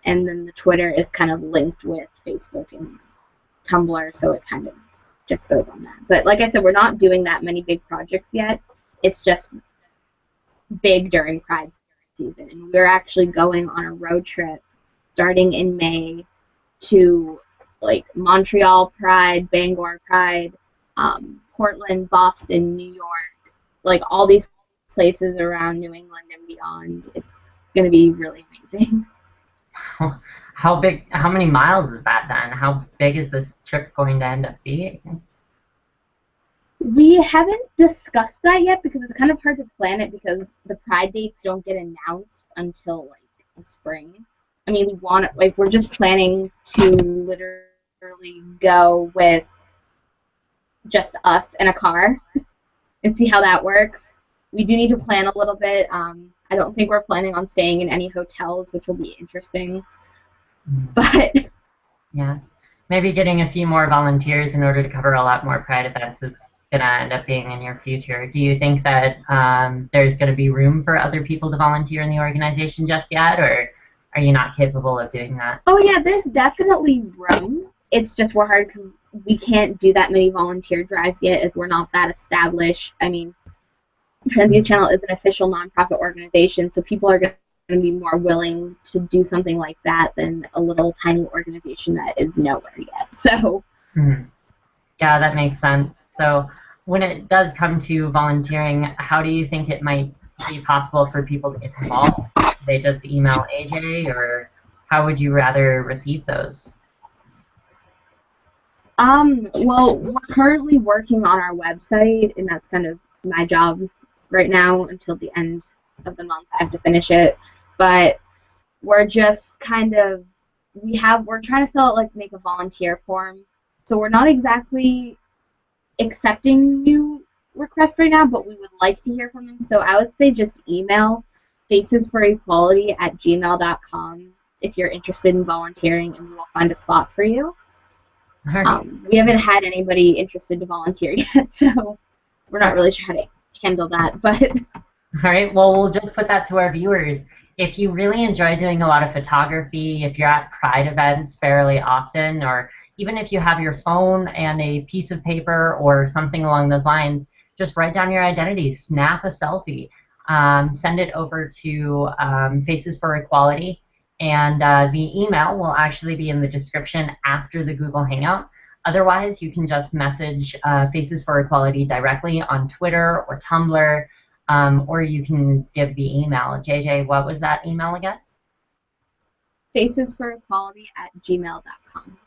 and then the Twitter is kind of linked with Facebook and Tumblr, so it kind of just goes on that. But like I said, we're not doing that many big projects yet. It's just big during Pride season, and we're actually going on a road trip starting in May to like Montreal Pride, Bangor Pride, Portland, Boston, New York, like all these places around New England and beyond. It's going to be really amazing.
How big? How many miles is that then? How big is this trip going to end up being?
We haven't discussed that yet because it's kind of hard to plan it because the Pride dates don't get announced until like the spring. I mean, we're just planning to literally go with just us in a car and see how that works. We do need to plan a little bit. I don't think we're planning on staying in any hotels, which will be interesting. But
yeah, maybe getting a few more volunteers in order to cover a lot more Pride events is going to end up being in your future. Do you think that there's going to be room for other people to volunteer in the organization just yet, or are you not capable of doing that?
Oh yeah, there's definitely room. It's just we're hard because we can't do that many volunteer drives yet as we're not that established. I mean, Trans Youth Channel is an official nonprofit organization, so people are going to be more willing to do something like that than a little tiny organization that is nowhere yet. So,
yeah, that makes sense. So when it does come to volunteering, how do you think it might be possible for people to get involved? They just email AJ, or how would you rather receive those?
Well, we're currently working on our website, and that's kind of my job right now until the end of the month. I have to finish it, but we're just kind of we're trying to make a volunteer form. So we're not exactly accepting new requests right now, but we would like to hear from them. So I would say just email facesforequality@gmail.com if you're interested in volunteering, and we will find a spot for you.
Right.
We haven't had anybody interested to volunteer yet, so we're not really sure how to handle that. But
all right, well, we'll just put that to our viewers. If you really enjoy doing a lot of photography, if you're at Pride events fairly often, or even if you have your phone and a piece of paper or something along those lines, just write down your identities, snap a selfie, send it over to Faces for Equality, and the email will actually be in the description after the Google Hangout. Otherwise, you can just message Faces for Equality directly on Twitter or Tumblr, or you can give the email. JJ, what was that email again?
facesforequality@gmail.com.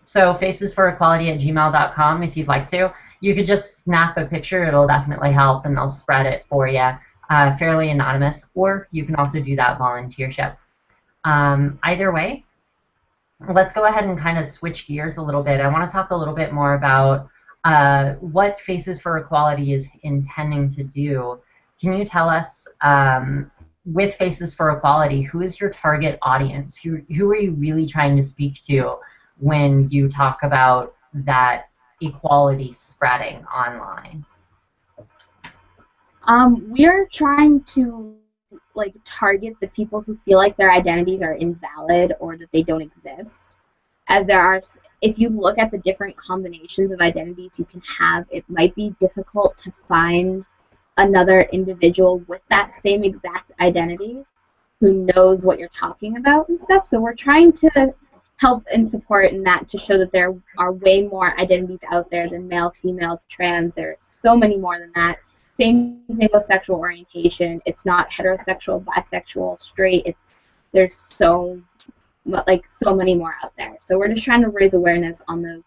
So facesforequality@gmail.com if you'd like to. You could just snap a picture. It'll definitely help, and they'll spread it for you, fairly anonymous, or you can also do that volunteership. Either way, let's go ahead and kind of switch gears a little bit. I want to talk a little bit more about what Faces for Equality is intending to do. Can you tell us, with Faces for Equality, who is your target audience? Who are you really trying to speak to when you talk about that equality spreading online?
We are trying to target the people who feel like their identities are invalid or that they don't exist. As there are, if you look at the different combinations of identities you can have, it might be difficult to find another individual with that same exact identity who knows what you're talking about and stuff. So we're trying to help and support in that, to show that there are way more identities out there than male, female, trans. There's so many more than that. Same thing with sexual orientation. It's not heterosexual, bisexual, straight. There's so many more out there. So we're just trying to raise awareness on those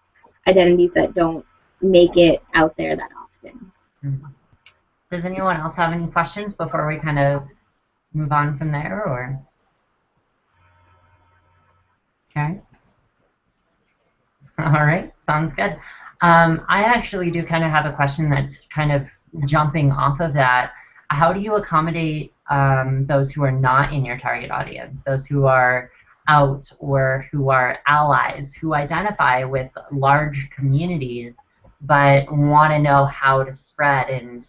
identities that don't make it out there that often.
Does anyone else have any questions before we kind of move on from there, or? Okay. All right, sounds good. I actually do kind of have a question that's kind of jumping off of that. how do you accommodate those who are not in your target audience, those who are out or who are allies, who identify with large communities but want to know how to spread and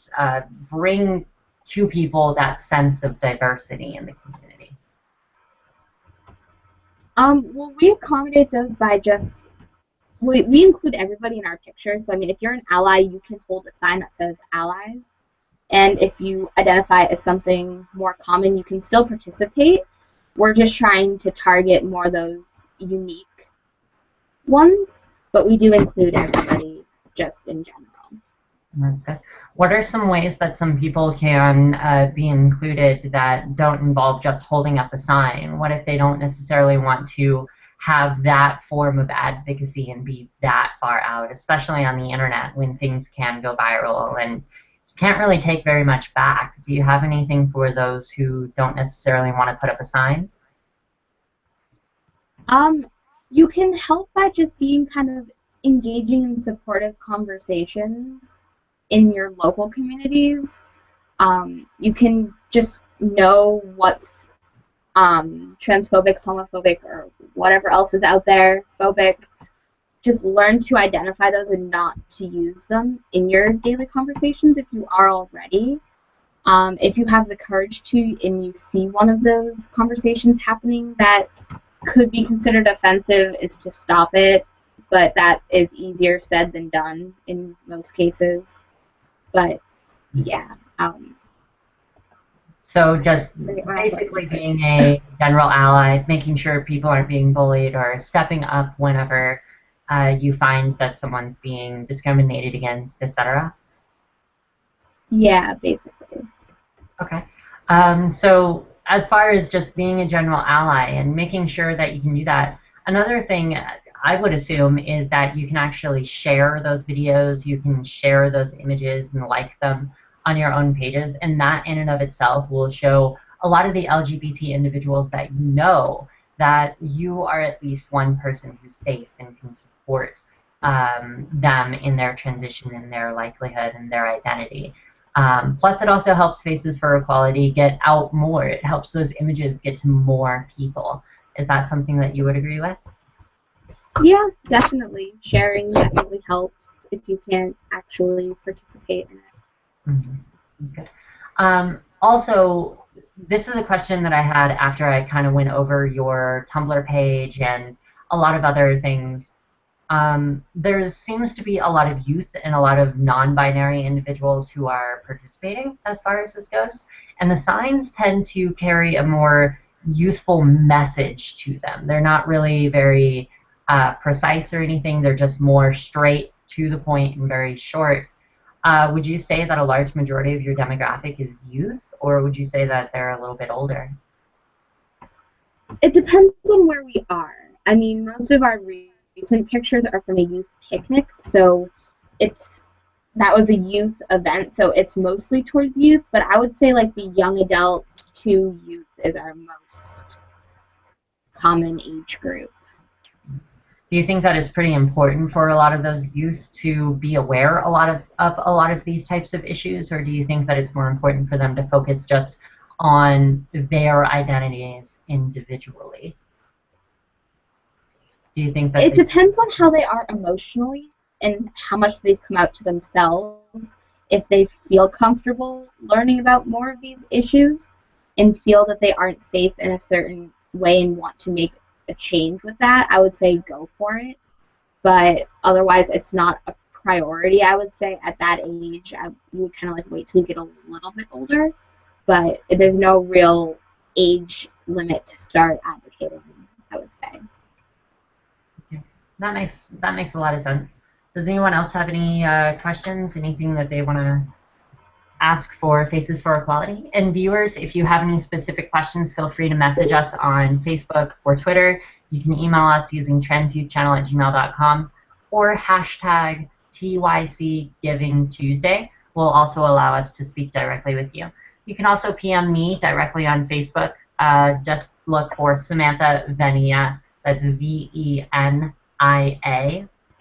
bring to people that sense of diversity in the community?
Well, we accommodate those by just, we include everybody in our picture. So, I mean, if you're an ally, you can hold a sign that says allies. And if you identify as something more common, you can still participate. We're just trying to target more of those unique ones, but we do include everybody just in general.
That's good. What are some ways that some people can be included that don't involve just holding up a sign? What if they don't necessarily want to have that form of advocacy and be that far out, especially on the internet when things can go viral and you can't really take very much back? Do you have anything for those who don't necessarily want to put up a sign?
You can help by just being kind of engaging in supportive conversations in your local communities. You can just know what's transphobic, homophobic, or whatever else is out there, phobic. Just learn to identify those and not to use them in your daily conversations if you are already. If you have the courage to and you see one of those conversations happening that could be considered offensive, is to stop it. But that is easier said than done in most cases. But yeah.
So just basically being a general ally, making sure people aren't being bullied, or stepping up whenever you find that someone's being discriminated against, etc.
Yeah, basically.
Okay. So as far as just being a general ally and making sure that you can do that, another thing I would assume is that you can actually share those videos, you can share those images and like them on your own pages, and that in and of itself will show a lot of the LGBT individuals that you know that you are at least one person who's safe and can support them in their transition, in their likelihood, and their identity. Plus, it also helps Faces for Equality get out more. It helps those images get to more people. Is that something that you would agree with?
Yeah, definitely. Sharing definitely helps if you can't actually participate in it.
Mm-hmm. That's good. Also, this is a question that I had after I kind of went over your Tumblr page and a lot of other things. There seems to be a lot of youth and a lot of non-binary individuals who are participating as far as this goes, and the signs tend to carry a more youthful message to them. They're not really very precise or anything. They're just more straight to the point and very short. Would you say that a large majority of your demographic is youth, or would you say that they're a little bit older?
It depends on where we are. I mean, most of our recent pictures are from a youth picnic, so that was a youth event, so it's mostly towards youth, but I would say like the young adults to youth is our most common age group.
Do you think that it's pretty important for a lot of those youth to be aware of a lot of these types of issues, or do you think that it's more important for them to focus just on their identities individually? Do you think that
it depends on how they are emotionally and how much they've come out to themselves. If they feel comfortable learning about more of these issues and feel that they aren't safe in a certain way and want to make a change with that, I would say go for it. But otherwise, it's not a priority, I would say. At that age, I would kind of like wait till you get a little bit older. But there's no real age limit to start advocating, I would say.
Okay. That makes a lot of sense. Does anyone else have any questions? Anything that they want to ask for Faces for Equality? And viewers, if you have any specific questions, feel free to message us on Facebook or Twitter. You can email us using transyouthchannel@gmail.com or hashtag TYC Giving Tuesday will also allow us to speak directly with you. You can also PM me directly on Facebook. Just look for Samantha Venia, that's Venia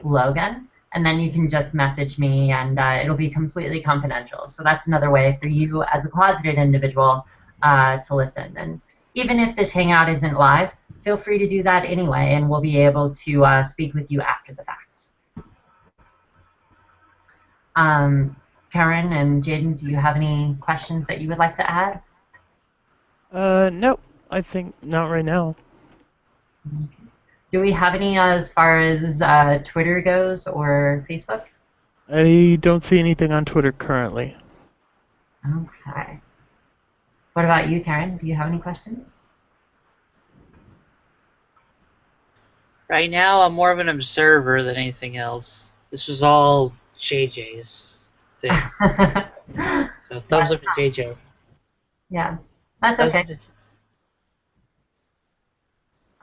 Logan, and then you can just message me, and it'll be completely confidential. So that's another way for you as a closeted individual to listen. And even if this Hangout isn't live, feel free to do that anyway, and we'll be able to speak with you after the fact. Karen and Jaden, do you have any questions that you would like to add?
No, I think not right now.
Do we have any as far as Twitter goes or Facebook?
I don't see anything on Twitter currently.
Okay. What about you, Karen? Do you have any questions?
Right now, I'm more of an observer than anything else. This was all JJ's thing. So thumbs up to JJ.
Yeah, that's okay.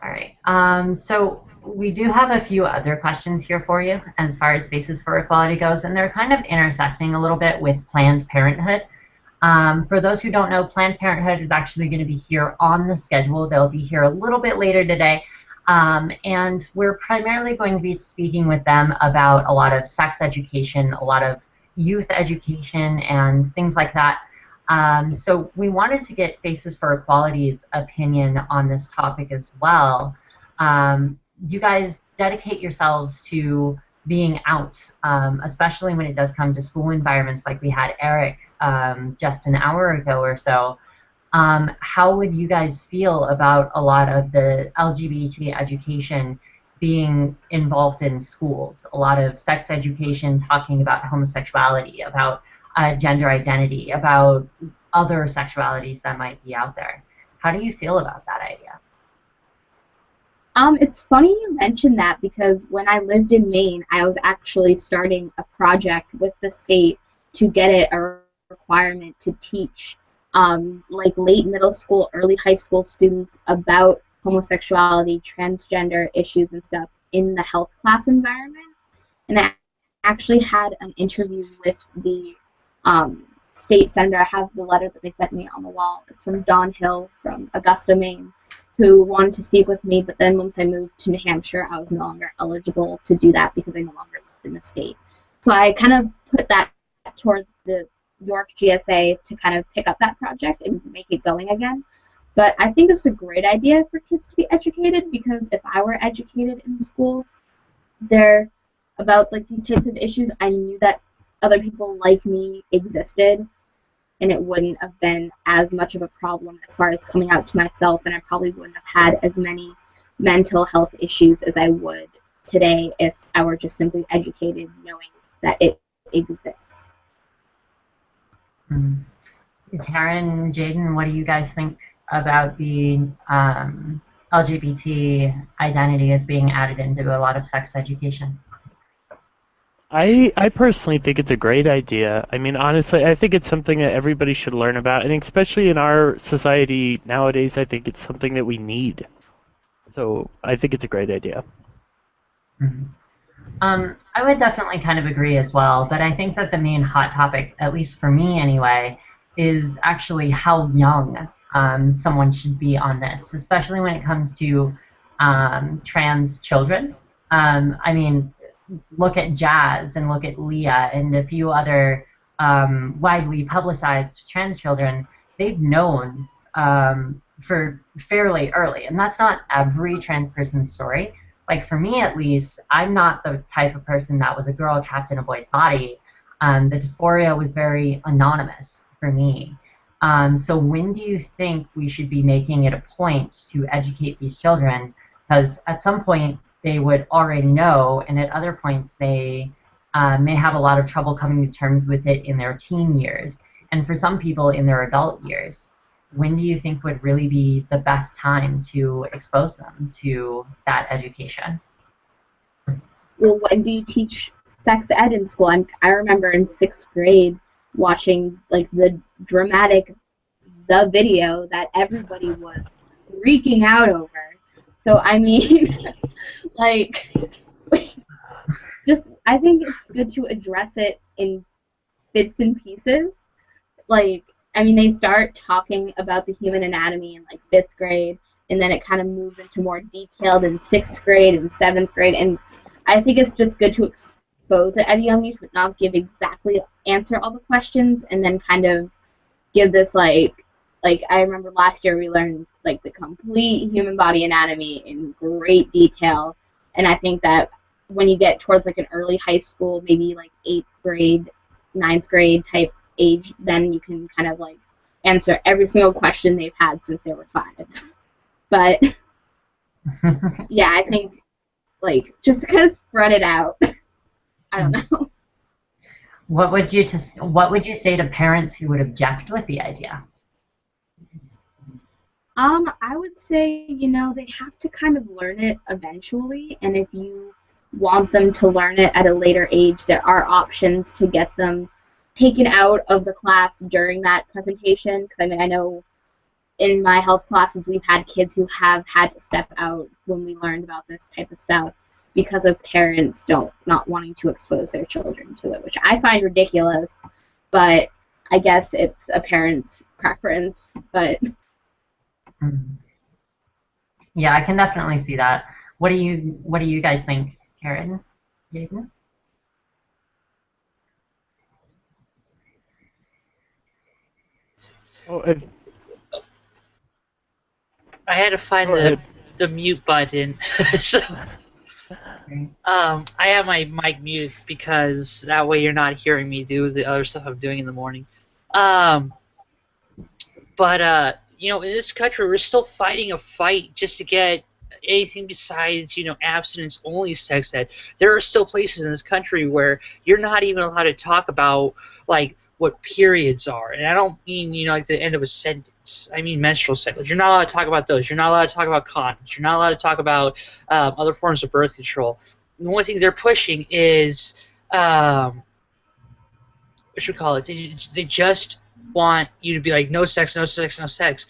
All right. So we do have a few other questions here for you as far as Spaces for Equality goes, and they're kind of intersecting a little bit with Planned Parenthood. For those who don't know, Planned Parenthood is actually going to be here on the schedule. They'll be here a little bit later today. And we're primarily going to be speaking with them about a lot of sex education, a lot of youth education, and things like that. So we wanted to get Faces for Equality's opinion on this topic as well. You guys dedicate yourselves to being out, especially when it does come to school environments like we had Aaric just an hour ago or so. How would you guys feel about a lot of the LGBT education being involved in schools? A lot of sex education talking about homosexuality, about gender identity, about other sexualities that might be out there. How do you feel about that idea?
It's funny you mentioned that, because when I lived in Maine, I was actually starting a project with the state to get it a requirement to teach like late middle school, early high school students about homosexuality, transgender issues and stuff in the health class environment. And I actually had an interview with the state senator. I have the letter that they sent me on the wall. It's from Don Hill from Augusta, Maine, who wanted to speak with me, but then once I moved to New Hampshire, I was no longer eligible to do that because I no longer lived in the state. So I kind of put that towards the York GSA to kind of pick up that project and make it going again. But I think it's a great idea for kids to be educated, because if I were educated in school there about like these types of issues, I knew that other people like me existed, and it wouldn't have been as much of a problem as far as coming out to myself, and I probably wouldn't have had as many mental health issues as I would today if I were just simply educated knowing that it exists.
Karen, Jaden, what do you guys think about the LGBT identity as being added into a lot of sex education?
I personally think it's a great idea. I mean, honestly, I think it's something that everybody should learn about, and especially in our society nowadays, I think it's something that we need. So I think it's a great idea.
I would definitely kind of agree as well, but I think that the main hot topic, at least for me anyway, is actually how young someone should be on this, especially when it comes to trans children. I mean, look at Jazz and look at Leah and a few other widely publicized trans children. They've known for fairly early, and that's not every trans person's story. Like for me at least, I'm not the type of person that was a girl trapped in a boy's body. The dysphoria was very anonymous for me. So when do you think we should be making it a point to educate these children? Because at some point they would already know, and at other points they may have a lot of trouble coming to terms with it in their teen years. And for some people in their adult years, when do you think would really be the best time to expose them to that education?
Well, when do you teach sex ed in school? I remember in 6th grade watching like the video that everybody was freaking out over. So I mean, like, just I think it's good to address it in bits and pieces. Like, I mean, they start talking about the human anatomy in like 5th grade, and then it kind of moves into more detailed in 6th grade and 7th grade, and I think it's just good to expose it at a young age, but not give answer all the questions, and then kind of give this like I remember last year we learned like the complete human body anatomy in great detail, and I think that when you get towards like an early high school, maybe like 8th grade, 9th grade type age, then you can kind of like answer every single question they've had since they were 5. But yeah, I think like just kind of spread it out. I don't know.
What would you say to parents who would object with the idea?
I would say, they have to kind of learn it eventually, and if you want them to learn it at a later age, there are options to get them taken out of the class during that presentation, because I know in my health classes we've had kids who have had to step out when we learned about this type of stuff because of parents not wanting to expose their children to it, which I find ridiculous, but I guess it's a parent's preference. But
yeah, I can definitely see that. What do you guys think, Karen? Jaden?
I had to find the mute button. So, I have my mic muted because that way you're not hearing me do the other stuff I'm doing in the morning. But in this country, we're still fighting a fight just to get anything besides, abstinence-only sex ed. There are still places in this country where you're not even allowed to talk about, like, what periods are. And I don't mean, like the end of a sentence. I mean menstrual cycles. You're not allowed to talk about those. You're not allowed to talk about condoms. You're not allowed to talk about other forms of birth control. The only thing they're pushing is, what should we call it? They just want you to be like, no sex, no sex, no sex.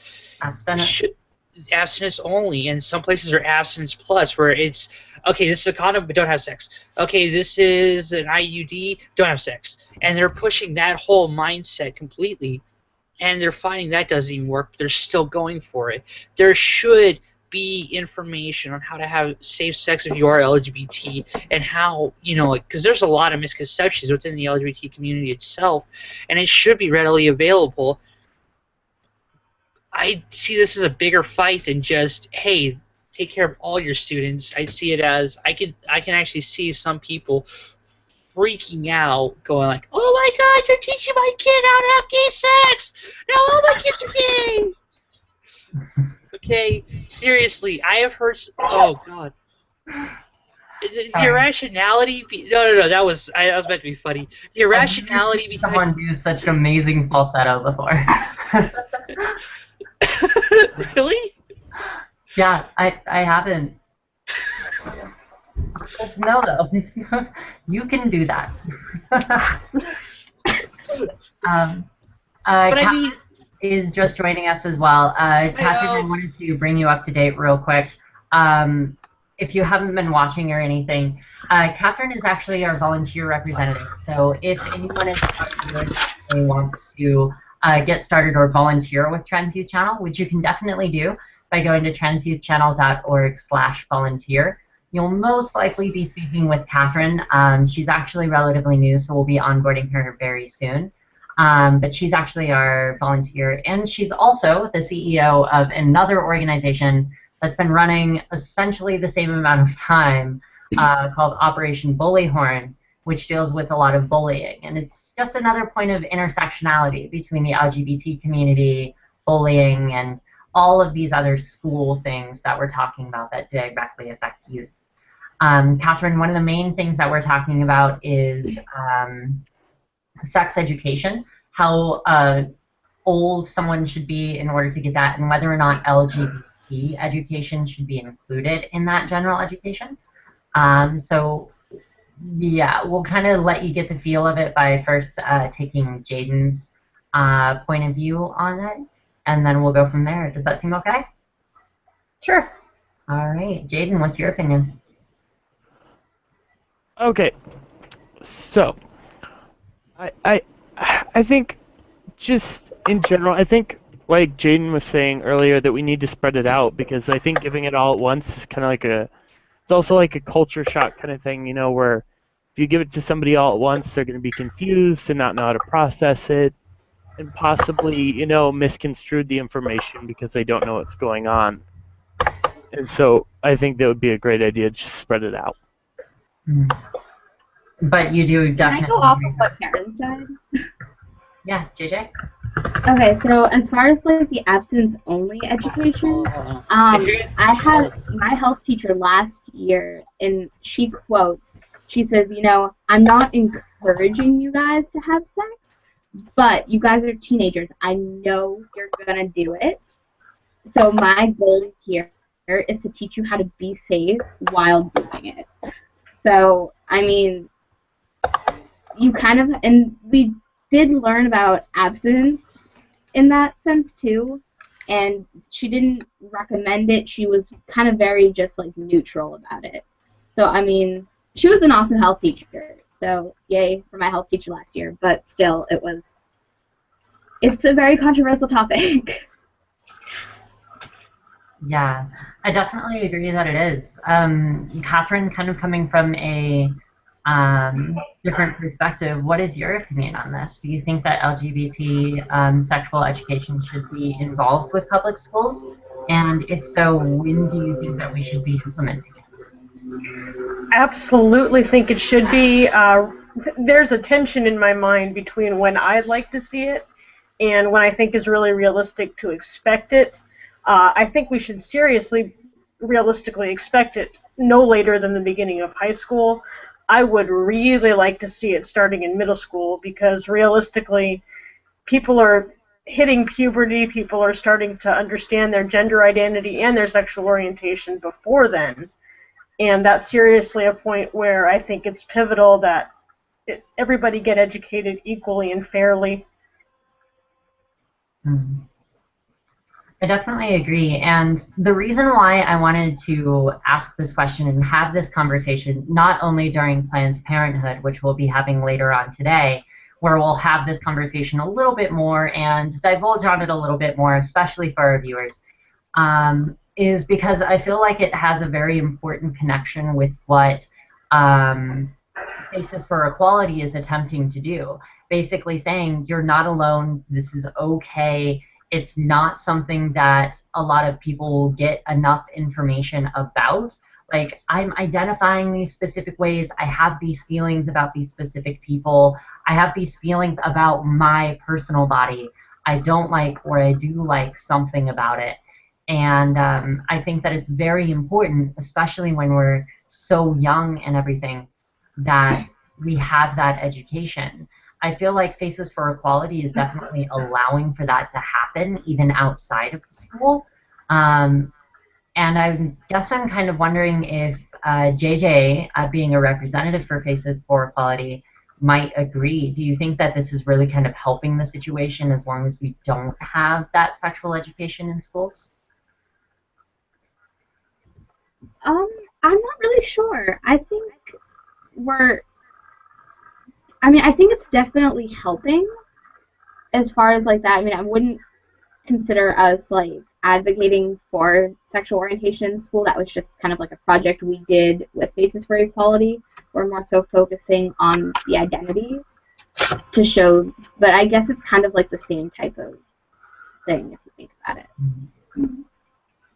Abstinence only, and some places are abstinence plus, where it's, okay, this is a condom, but don't have sex. Okay, this is an IUD, don't have sex. And they're pushing that whole mindset completely, and they're finding that doesn't even work, but they're still going for it. There should be information on how to have safe sex if you are LGBT, and how, because there's a lot of misconceptions within the LGBT community itself, and it should be readily available. I see this as a bigger fight than just, hey, take care of all your students. I see it as, I can actually see some people freaking out, going like, oh my god, you're teaching my kid how to have gay sex! No, all my kids are gay! Okay, seriously, I have heard, oh god. The irrationality, no, that was meant to be funny. The irrationality behind...
Someone do such an amazing falsetto before.
Really?
Yeah, I haven't. No, though. You can do that. Catherine is just joining us as well. Catherine, I wanted to bring you up to date real quick. If you haven't been watching or anything, Catherine is actually our volunteer representative. So if anyone is who wants to get started or volunteer with Trans Youth Channel, which you can definitely do by going to transyouthchannel.org/volunteer. You'll most likely be speaking with Catherine. She's actually relatively new, so we'll be onboarding her very soon. But she's actually our volunteer, and she's also the CEO of another organization that's been running essentially the same amount of time called Operation Bullyhorn, which deals with a lot of bullying. And it's just another point of intersectionality between the LGBT community, bullying, and all of these other school things that we're talking about that directly affect youth. Catherine, one of the main things that we're talking about is sex education, how old someone should be in order to get that, and whether or not LGBT education should be included in that general education. So yeah, we'll kind of let you get the feel of it by first taking Jaden's point of view on it, and then we'll go from there. Does that seem okay?
Sure.
All right, Jaden, what's your opinion?
Okay, so I think just in general, I think like Jaden was saying earlier that we need to spread it out, because I think giving it all at once is kind of like it's also like a culture shock kind of thing, where If you give it to somebody all at once, they're going to be confused and not know how to process it, and possibly, misconstrued the information because they don't know what's going on. And so I think that would be a great idea to just spread it out.
But you do definitely.
Can I go off of what Karen said?
Yeah, JJ?
Okay, so as far as like the abstinence-only education, I had my health teacher last year, and she quotes, she says, I'm not encouraging you guys to have sex, but you guys are teenagers. I know you're gonna do it. So my goal here is to teach you how to be safe while doing it. So, I mean, you kind of, and we did learn about abstinence in that sense too, and she didn't recommend it. She was kind of very just like neutral about it. So, I mean, she was an awesome health teacher. So, yay for my health teacher last year, but still, it's a very controversial topic.
Yeah, I definitely agree that it is. Catherine, kind of coming from a different perspective, what is your opinion on this? Do you think that LGBT sexual education should be involved with public schools? And if so, when do you think that we should be implementing it?
Absolutely think it should be. There's a tension in my mind between when I'd like to see it and when I think is really realistic to expect it. I think we should seriously, realistically expect it no later than the beginning of high school. I would really like to see it starting in middle school because realistically, people are hitting puberty, people are starting to understand their gender identity and their sexual orientation before then. And that's seriously a point where I think it's pivotal that everybody get educated equally and fairly.
Mm-hmm. I definitely agree, and the reason why I wanted to ask this question and have this conversation, not only during Planned Parenthood, which we'll be having later on today, where we'll have this conversation a little bit more and divulge on it a little bit more, especially for our viewers, is because I feel like it has a very important connection with what Faces for Equality is attempting to do. Basically saying, you're not alone, this is okay. It's not something that a lot of people will get enough information about. Like, I'm identifying these specific ways. I have these feelings about these specific people. I have these feelings about my personal body. I don't like or I do like something about it. And I think that it's very important, especially when we're so young and everything, that we have that education. I feel like Faces for Equality is definitely allowing for that to happen even outside of the school. And I guess I'm kind of wondering if JJ, being a representative for Faces for Equality, might agree. Do you think that this is really kind of helping the situation as long as we don't have that sexual education in schools?
I'm not really sure. I think I think it's definitely helping as far as like that. I mean, I wouldn't consider us like advocating for sexual orientation in school. That was just kind of like a project we did with Faces for Equality. We're more so focusing on the identities to show, but I guess it's kind of like the same type of thing if you think about it.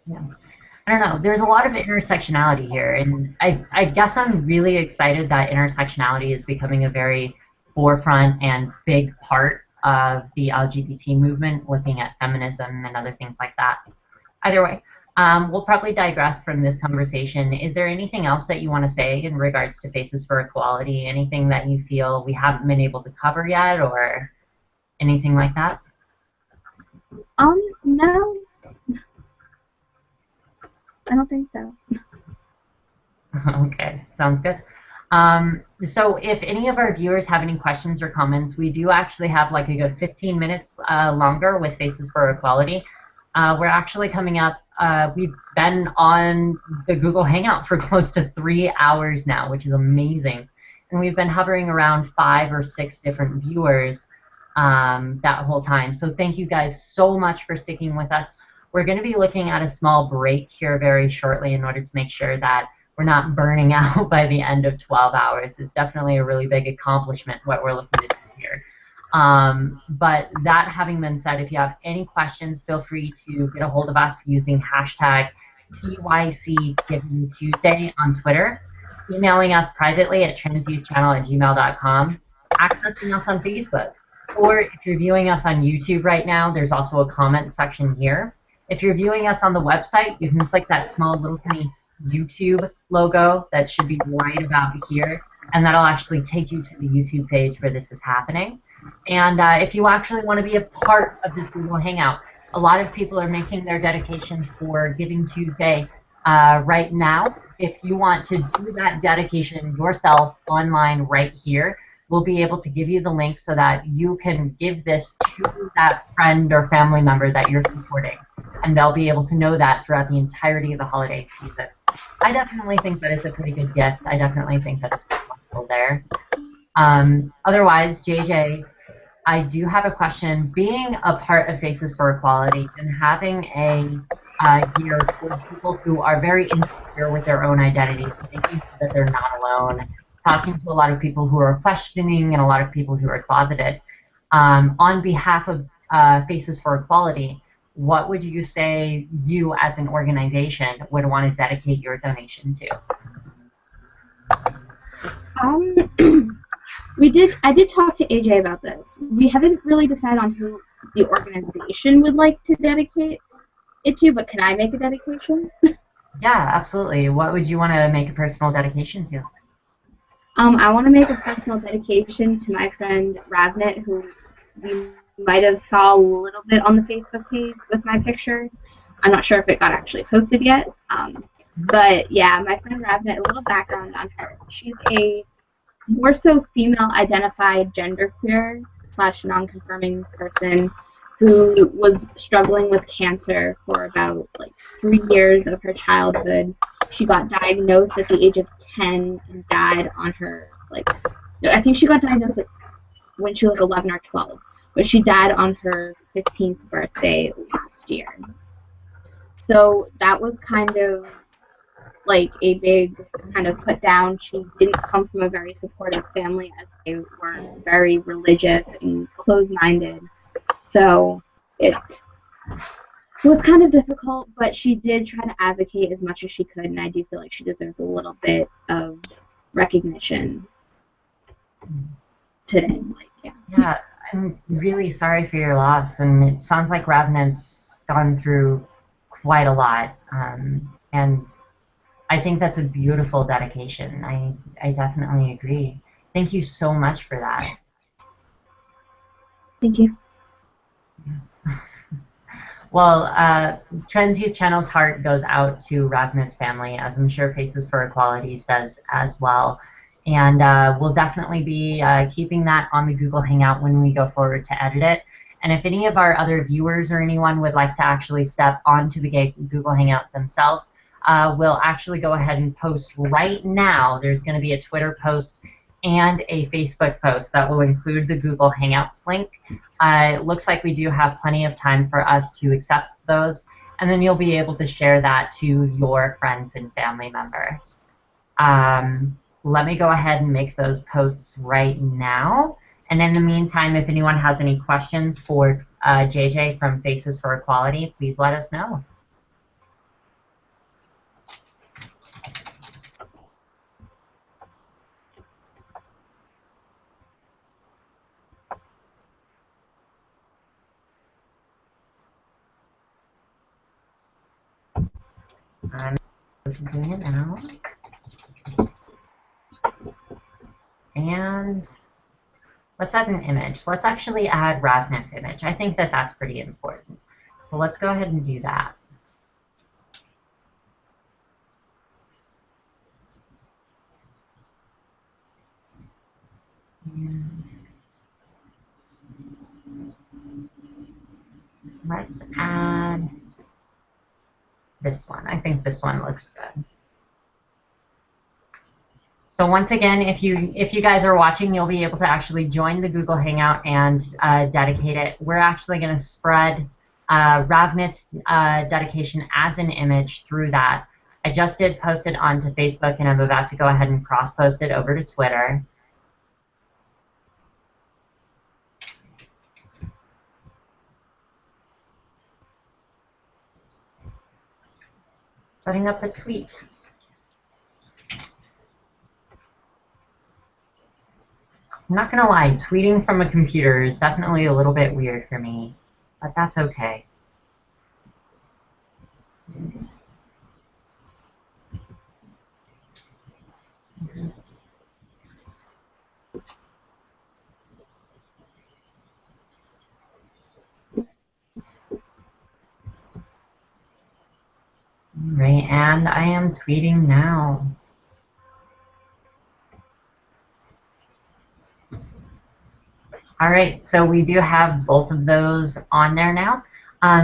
Yeah. I don't know. There's a lot of intersectionality here, and I guess I'm really excited that intersectionality is becoming a very forefront and big part of the LGBT movement, looking at feminism and other things like that. Either way, we'll probably digress from this conversation. Is there anything else that you want to say in regards to Faces for Equality? Anything that you feel we haven't been able to cover yet, or anything like that?
No. I don't think so.
Okay, sounds good. So if any of our viewers have any questions or comments, we do actually have like a good 15 minutes longer with Faces for Equality. We're actually coming up, we've been on the Google Hangout for close to 3 hours now, which is amazing. And we've been hovering around 5 or 6 different viewers that whole time. So thank you guys so much for sticking with us. We're going to be looking at a small break here very shortly in order to make sure that we're not burning out by the end of 12 hours. It's definitely a really big accomplishment what we're looking to do here. But that having been said, if you have any questions, feel free to get a hold of us using hashtag TYC Giving Tuesday on Twitter, emailing us privately at transyouthchannel@gmail.com, accessing us on Facebook, or if you're viewing us on YouTube right now, there's also a comment section here. If you're viewing us on the website, you can click that small little tiny YouTube logo that should be right about here, and that'll actually take you to the YouTube page where this is happening. And if you actually want to be a part of this Google Hangout, a lot of people are making their dedications for Giving Tuesday right now. If you want to do that dedication yourself online right here, we'll be able to give you the link so that you can give this to that friend or family member that you're supporting. And they'll be able to know that throughout the entirety of the holiday season. I definitely think that it's a pretty good gift. I definitely think that it's wonderful there. Otherwise, JJ, I do have a question. Being a part of Faces for Equality and having a gear toward people who are very insecure with their own identity, thinking that they're not alone, talking to a lot of people who are questioning and a lot of people who are closeted, on behalf of Faces for Equality, what would you say you as an organization would want to dedicate your donation to?
I did talk to AJ about this. We haven't really decided on who the organization would like to dedicate it to, but can I make a dedication?
Yeah, absolutely. What would you want to make a personal dedication to?
I want to make a personal dedication to my friend Ravnit, who we might have saw a little bit on the Facebook page with my picture. I'm not sure if it got actually posted yet. But yeah, my friend Ravnit, a little background on her. She's a more so female-identified genderqueer / non-conforming person who was struggling with cancer for about 3 years of her childhood. She got diagnosed at the age of 10 and died on her, I think she got diagnosed when she was 11 or 12, but she died on her 15th birthday last year. So that was kind of a big kind of put down. She didn't come from a very supportive family, as they were very religious and closed-minded. So it was kind of difficult, but she did try to advocate as much as she could, and I do feel like she deserves a little bit of recognition today.
Yeah, I'm really sorry for your loss, and it sounds like Ravnit's gone through quite a lot, and I think that's a beautiful dedication. I definitely agree. Thank you so much for that.
Thank you.
Well, Trans Youth Channel's heart goes out to Ravnit's family, as I'm sure Faces for Equalities does as well. And we'll definitely be keeping that on the Google Hangout when we go forward to edit it. And if any of our other viewers or anyone would like to actually step onto the Google Hangout themselves, we'll actually go ahead and post right now. There's going to be a Twitter post and a Facebook post that will include the Google Hangouts link. It looks like we do have plenty of time for us to accept those, and then you'll be able to share that to your friends and family members. Let me go ahead and make those posts right now. And in the meantime, if anyone has any questions for JJ from Faces for Equality, please let us know. I'm just doing it now. And let's add an image. Let's actually add Ravnit's image. I think that that's pretty important. So let's go ahead and do that. And let's add this one. I think this one looks good. So once again, if you guys are watching, you'll be able to actually join the Google Hangout and dedicate it. We're actually going to spread Ravnit's dedication as an image through that. I just did post it onto Facebook, and I'm about to go ahead and cross-post it over to Twitter. Setting up a tweet. I'm not gonna lie, tweeting from a computer is definitely a little bit weird for me, but that's okay. Right, and I am tweeting now. All right, so we do have both of those on there now.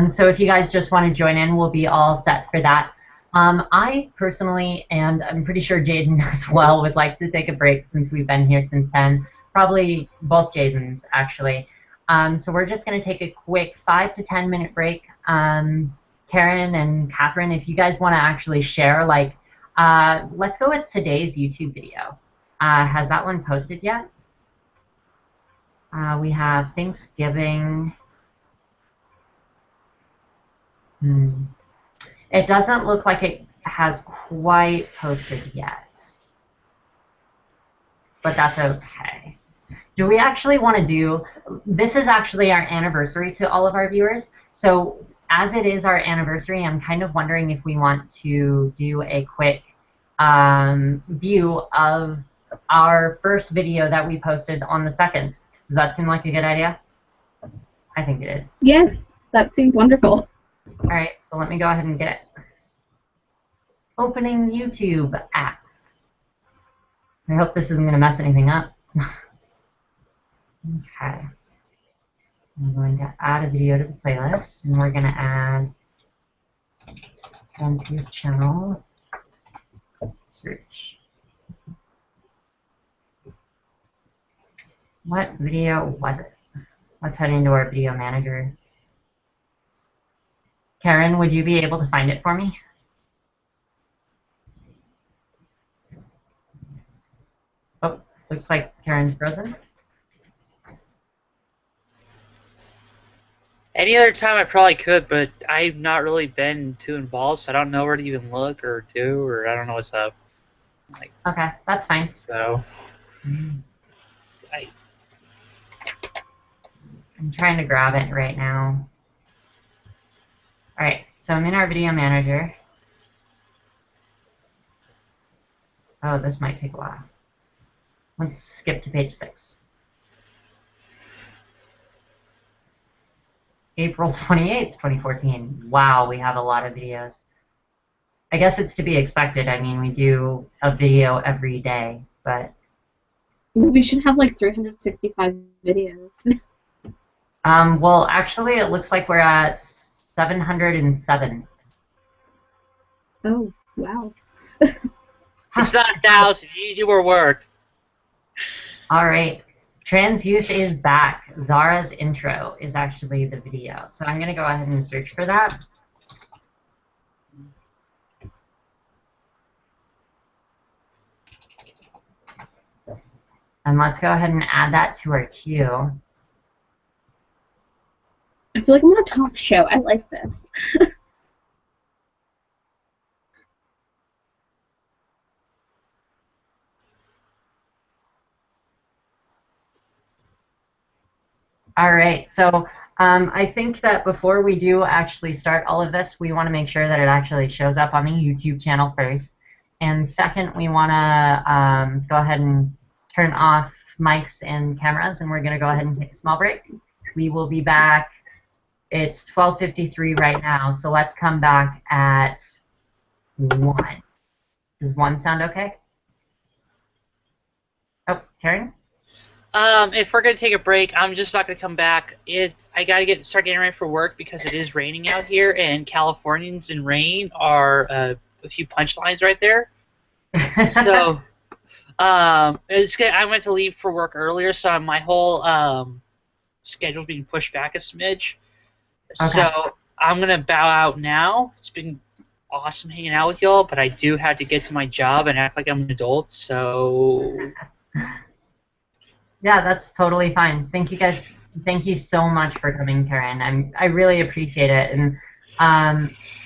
So if you guys just want to join in, we'll be all set for that. I personally, and I'm pretty sure Jaden as well, would like to take a break since we've been here since 10. Probably both Jadens, actually. So we're just going to take a quick 5 to 10 minute break. Karen and Catherine, if you guys want to actually share, like, let's go with today's YouTube video. Has that one posted yet? We have Thanksgiving. It doesn't look like it has quite posted yet, but that's okay. Do we actually want to do, this is actually our anniversary to all of our viewers, so as it is our anniversary, I'm kind of wondering if we want to do a quick view of our first video that we posted on the 2nd. Does that seem like a good idea? I think it is.
Yes, that seems wonderful.
All right, so let me go ahead and get it. Opening YouTube app. I hope this isn't going to mess anything up. Okay. I'm going to add a video to the playlist, and we're going to add Trans Youth Channel search. What video was it? Let's head into our video manager. Karen, would you be able to find it for me? Oh, looks like Karen's frozen.
Any other time I probably could, but I've not really been too involved, so I don't know where to even look or do, or I don't know what's up. Like,
okay, that's fine.
So,
I'm trying to grab it right now. All right, so I'm in our video manager. Oh, this might take a while. Let's skip to page 6. April 28th, 2014. Wow, we have a lot of videos. I guess it's to be expected. I mean, we do a video every day, but...
We should have like 365 videos.
Well, actually, it looks like we're at 707.
Oh, wow.
it's not 1,000. You do more work.
All right. Trans Youth is back. Zara's intro is actually the video. So I'm going to go ahead and search for that. And let's go ahead and add that to our queue.
I feel like I'm on a talk show. I like this.
All right, so I think that before we do actually start all of this, we want to make sure that it actually shows up on the YouTube channel first. And second, we want to go ahead and turn off mics and cameras, and we're going to go ahead and take a small break. We will be back. It's 12:53 right now, so let's come back at 1. Does 1 sound okay? Oh, Karen?
If we're gonna take a break, I'm just not gonna come back. I gotta start getting ready for work because it is raining out here, and Californians in rain are a few punchlines right there. So, I went to leave for work earlier, so my whole schedule's being pushed back a smidge.
Okay.
So I'm gonna bow out now. It's been awesome hanging out with y'all, but I do have to get to my job and act like I'm an adult, so...
Yeah, that's totally fine. Thank you guys. Thank you so much for coming, Karen. I really appreciate it. And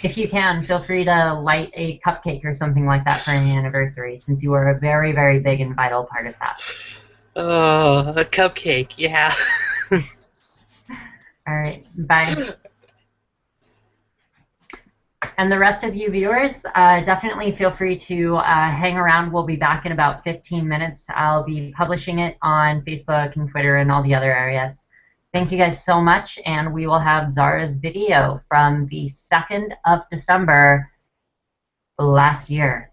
if you can, feel free to light a cupcake or something like that for an anniversary, since you were a very, very big and vital part of that.
Oh, a cupcake, yeah.
All right, bye. And the rest of you viewers, definitely feel free to hang around. We'll be back in about 15 minutes. I'll be publishing it on Facebook and Twitter and all the other areas. Thank you guys so much, and we will have Zara's video from the 2nd of December last year.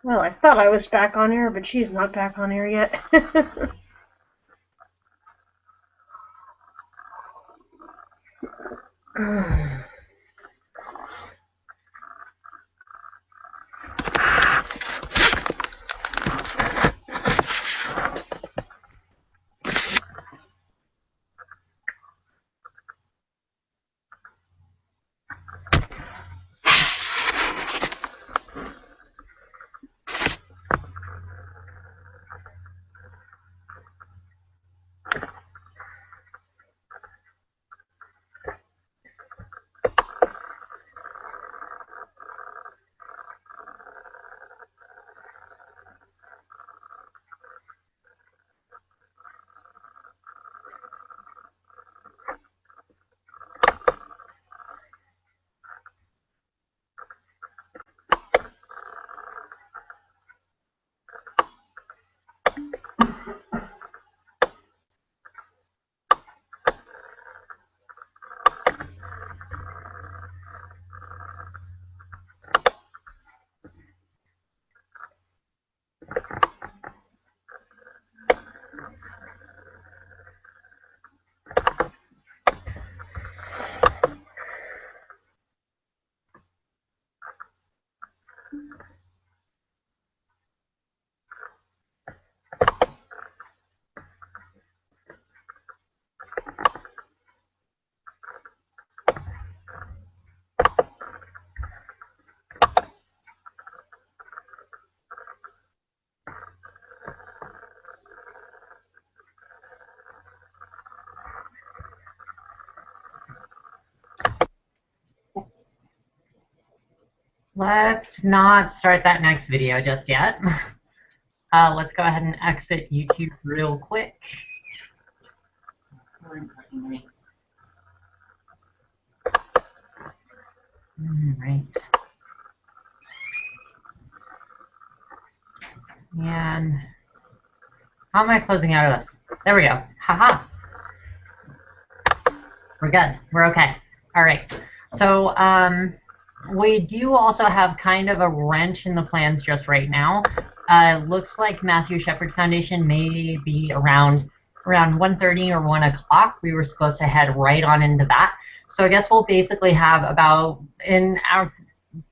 Well, I thought I was back on air, but she's not back on air yet.
Let's not start that next video just yet. Let's go ahead and exit YouTube real quick. Right. And how am I closing out of this? There we go. Haha. We're good. We're okay. All right. So we do also have kind of a wrench in the plans just right now. Looks like Matthew Shepard Foundation may be around 1:30 or 1 o'clock. We were supposed to head right on into that. So I guess we'll basically have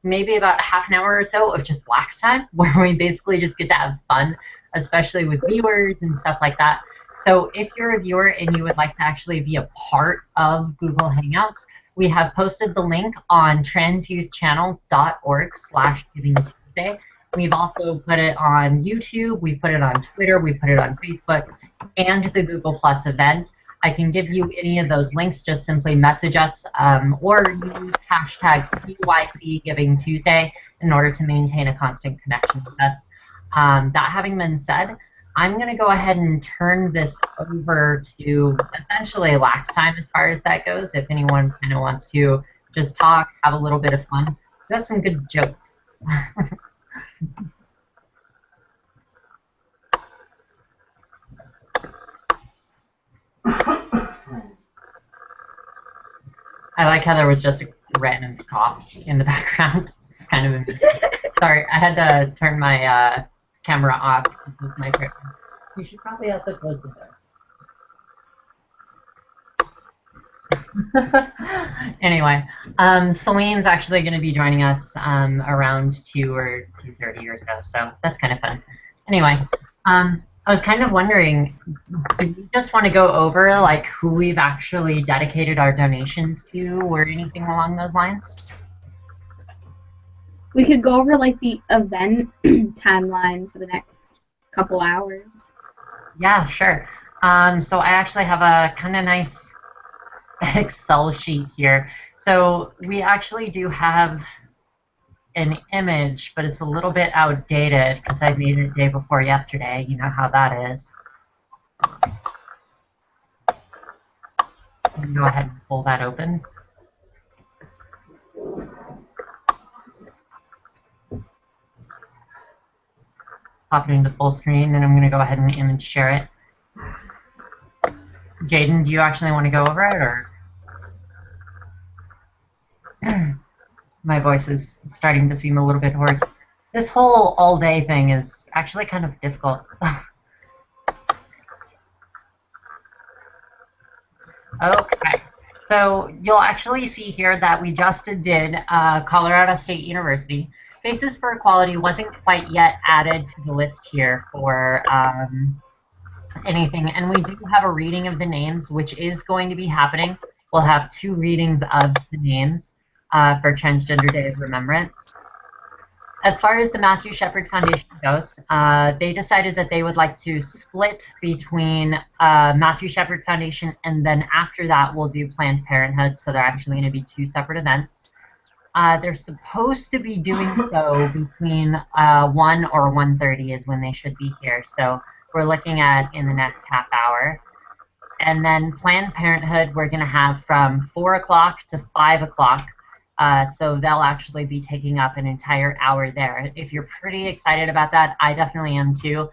maybe about half an hour or so of just lax time where we basically just get to have fun, especially with viewers and stuff like that. So if you're a viewer and you would like to actually be a part of Google Hangouts, we have posted the link on transyouthchannel.org/givingtuesday. We've also put it on YouTube, we put it on Twitter, we put it on Facebook, and the Google Plus event. I can give you any of those links, just simply message us or use hashtag #TYCGivingTuesday in order to maintain a constant connection with us. That having been said, I'm going to go ahead and turn this over to essentially lax time as far as that goes. If anyone kind of wants to just talk, have a little bit of fun, we have some good jokes. I like how there was just a random cough in the background. It's kind of amusing. Sorry, I had to turn my camera off with my camera. You should probably also close the door. Anyway, Celine's actually going to be joining us around 2 or 2:30 or so that's kind of fun. Anyway, I was kind of wondering, do we just want to go over like who we've actually dedicated our donations to or anything along those lines?
We could go over like the event timeline for the next couple hours.
Yeah, sure. So I actually have a kind of nice Excel sheet here. So we actually do have an image, but it's a little bit outdated because I made it the day before yesterday. You know how that is. You can go ahead and pull that open. Pop it into full screen, and I'm going to go ahead and image share it. Jaden, do you actually want to go over it, or? My voice is starting to seem a little bit hoarse. This whole all-day thing is actually kind of difficult. Okay, so you'll actually see here that we just did Colorado State University. Faces for Equality wasn't quite yet added to the list here for anything, and we do have a reading of the names, which is going to be happening. We'll have 2 readings of the names for Transgender Day of Remembrance. As far as the Matthew Shepard Foundation goes, they decided that they would like to split between Matthew Shepard Foundation, and then after that we'll do Planned Parenthood, so they're actually going to be 2 separate events. They're supposed to be doing so between 1 or 1:30 is when they should be here, so we're looking at in the next half hour. And then Planned Parenthood we're going to have from 4 o'clock to 5 o'clock. So they'll actually be taking up an entire hour there. If you're pretty excited about that, I definitely am too.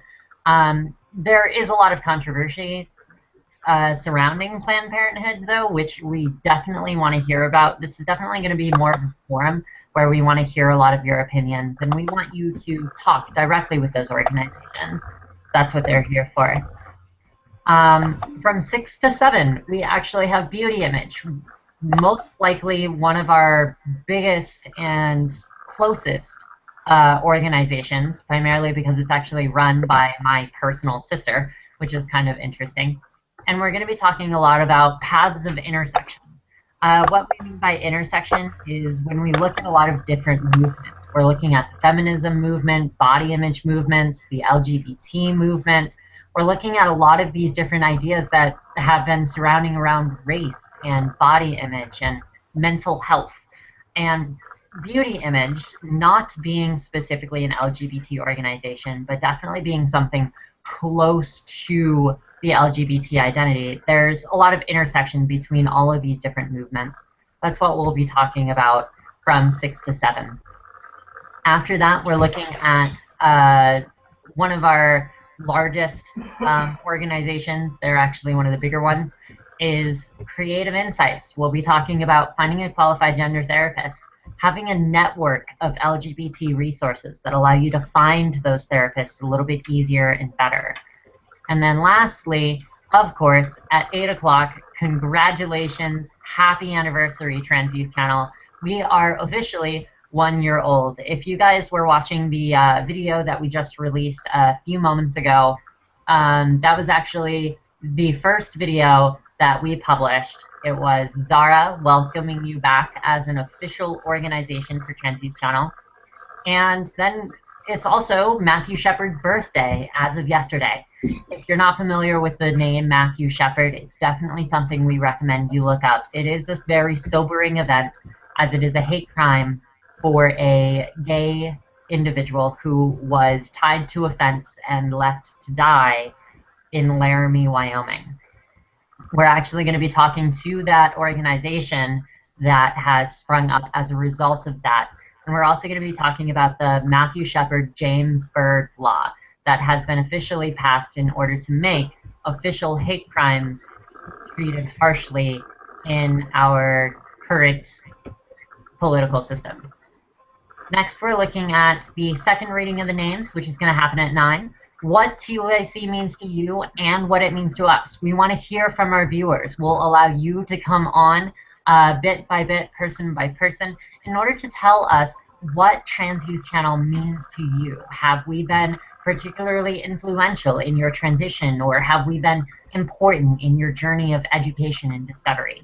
There is a lot of controversy surrounding Planned Parenthood, though, which we definitely want to hear about. This is definitely going to be more of a forum where we want to hear a lot of your opinions, and we want you to talk directly with those organizations. That's what they're here for. From 6 to 7, we actually have Beauty Image. Most likely one of our biggest and closest organizations, primarily because it's actually run by my personal sister, which is kind of interesting. And we're going to be talking a lot about paths of intersection. What we mean by intersection is when we look at a lot of different movements. We're looking at the feminism movement, body image movements, the LGBT movement. We're looking at a lot of these different ideas that have been surrounding around race and body image and mental health. And Beauty Image, not being specifically an LGBT organization, but definitely being something close to the LGBT identity, there's a lot of intersection between all of these different movements. That's what we'll be talking about from 6 to 7. After that, we're looking at one of our largest organizations. They're actually one of the bigger ones, is Creative Insights. We'll be talking about finding a qualified gender therapist, having a network of LGBT resources that allow you to find those therapists a little bit easier and better. And then lastly, of course, at 8 o'clock, congratulations, happy anniversary, Trans Youth Channel. We are officially 1 year old. If you guys were watching the video that we just released a few moments ago, that was actually the first video that we published. It was Zara welcoming you back as an official organization for Trans Youth Channel. And then it's also Matthew Shepard's birthday as of yesterday. If you're not familiar with the name Matthew Shepard, it's definitely something we recommend you look up. It is this very sobering event, as it is a hate crime for a gay individual who was tied to a fence and left to die in Laramie, Wyoming. We're actually going to be talking to that organization that has sprung up as a result of that. And we're also going to be talking about the Matthew Shepard James Byrd law that has been officially passed in order to make official hate crimes treated harshly in our current political system. Next, we're looking at the second reading of the names, which is going to happen at 9. What TYC means to you and what it means to us. We want to hear from our viewers. We'll allow you to come on bit by bit, person by person, in order to tell us what Trans Youth Channel means to you. Have we been particularly influential in your transition, or have we been important in your journey of education and discovery?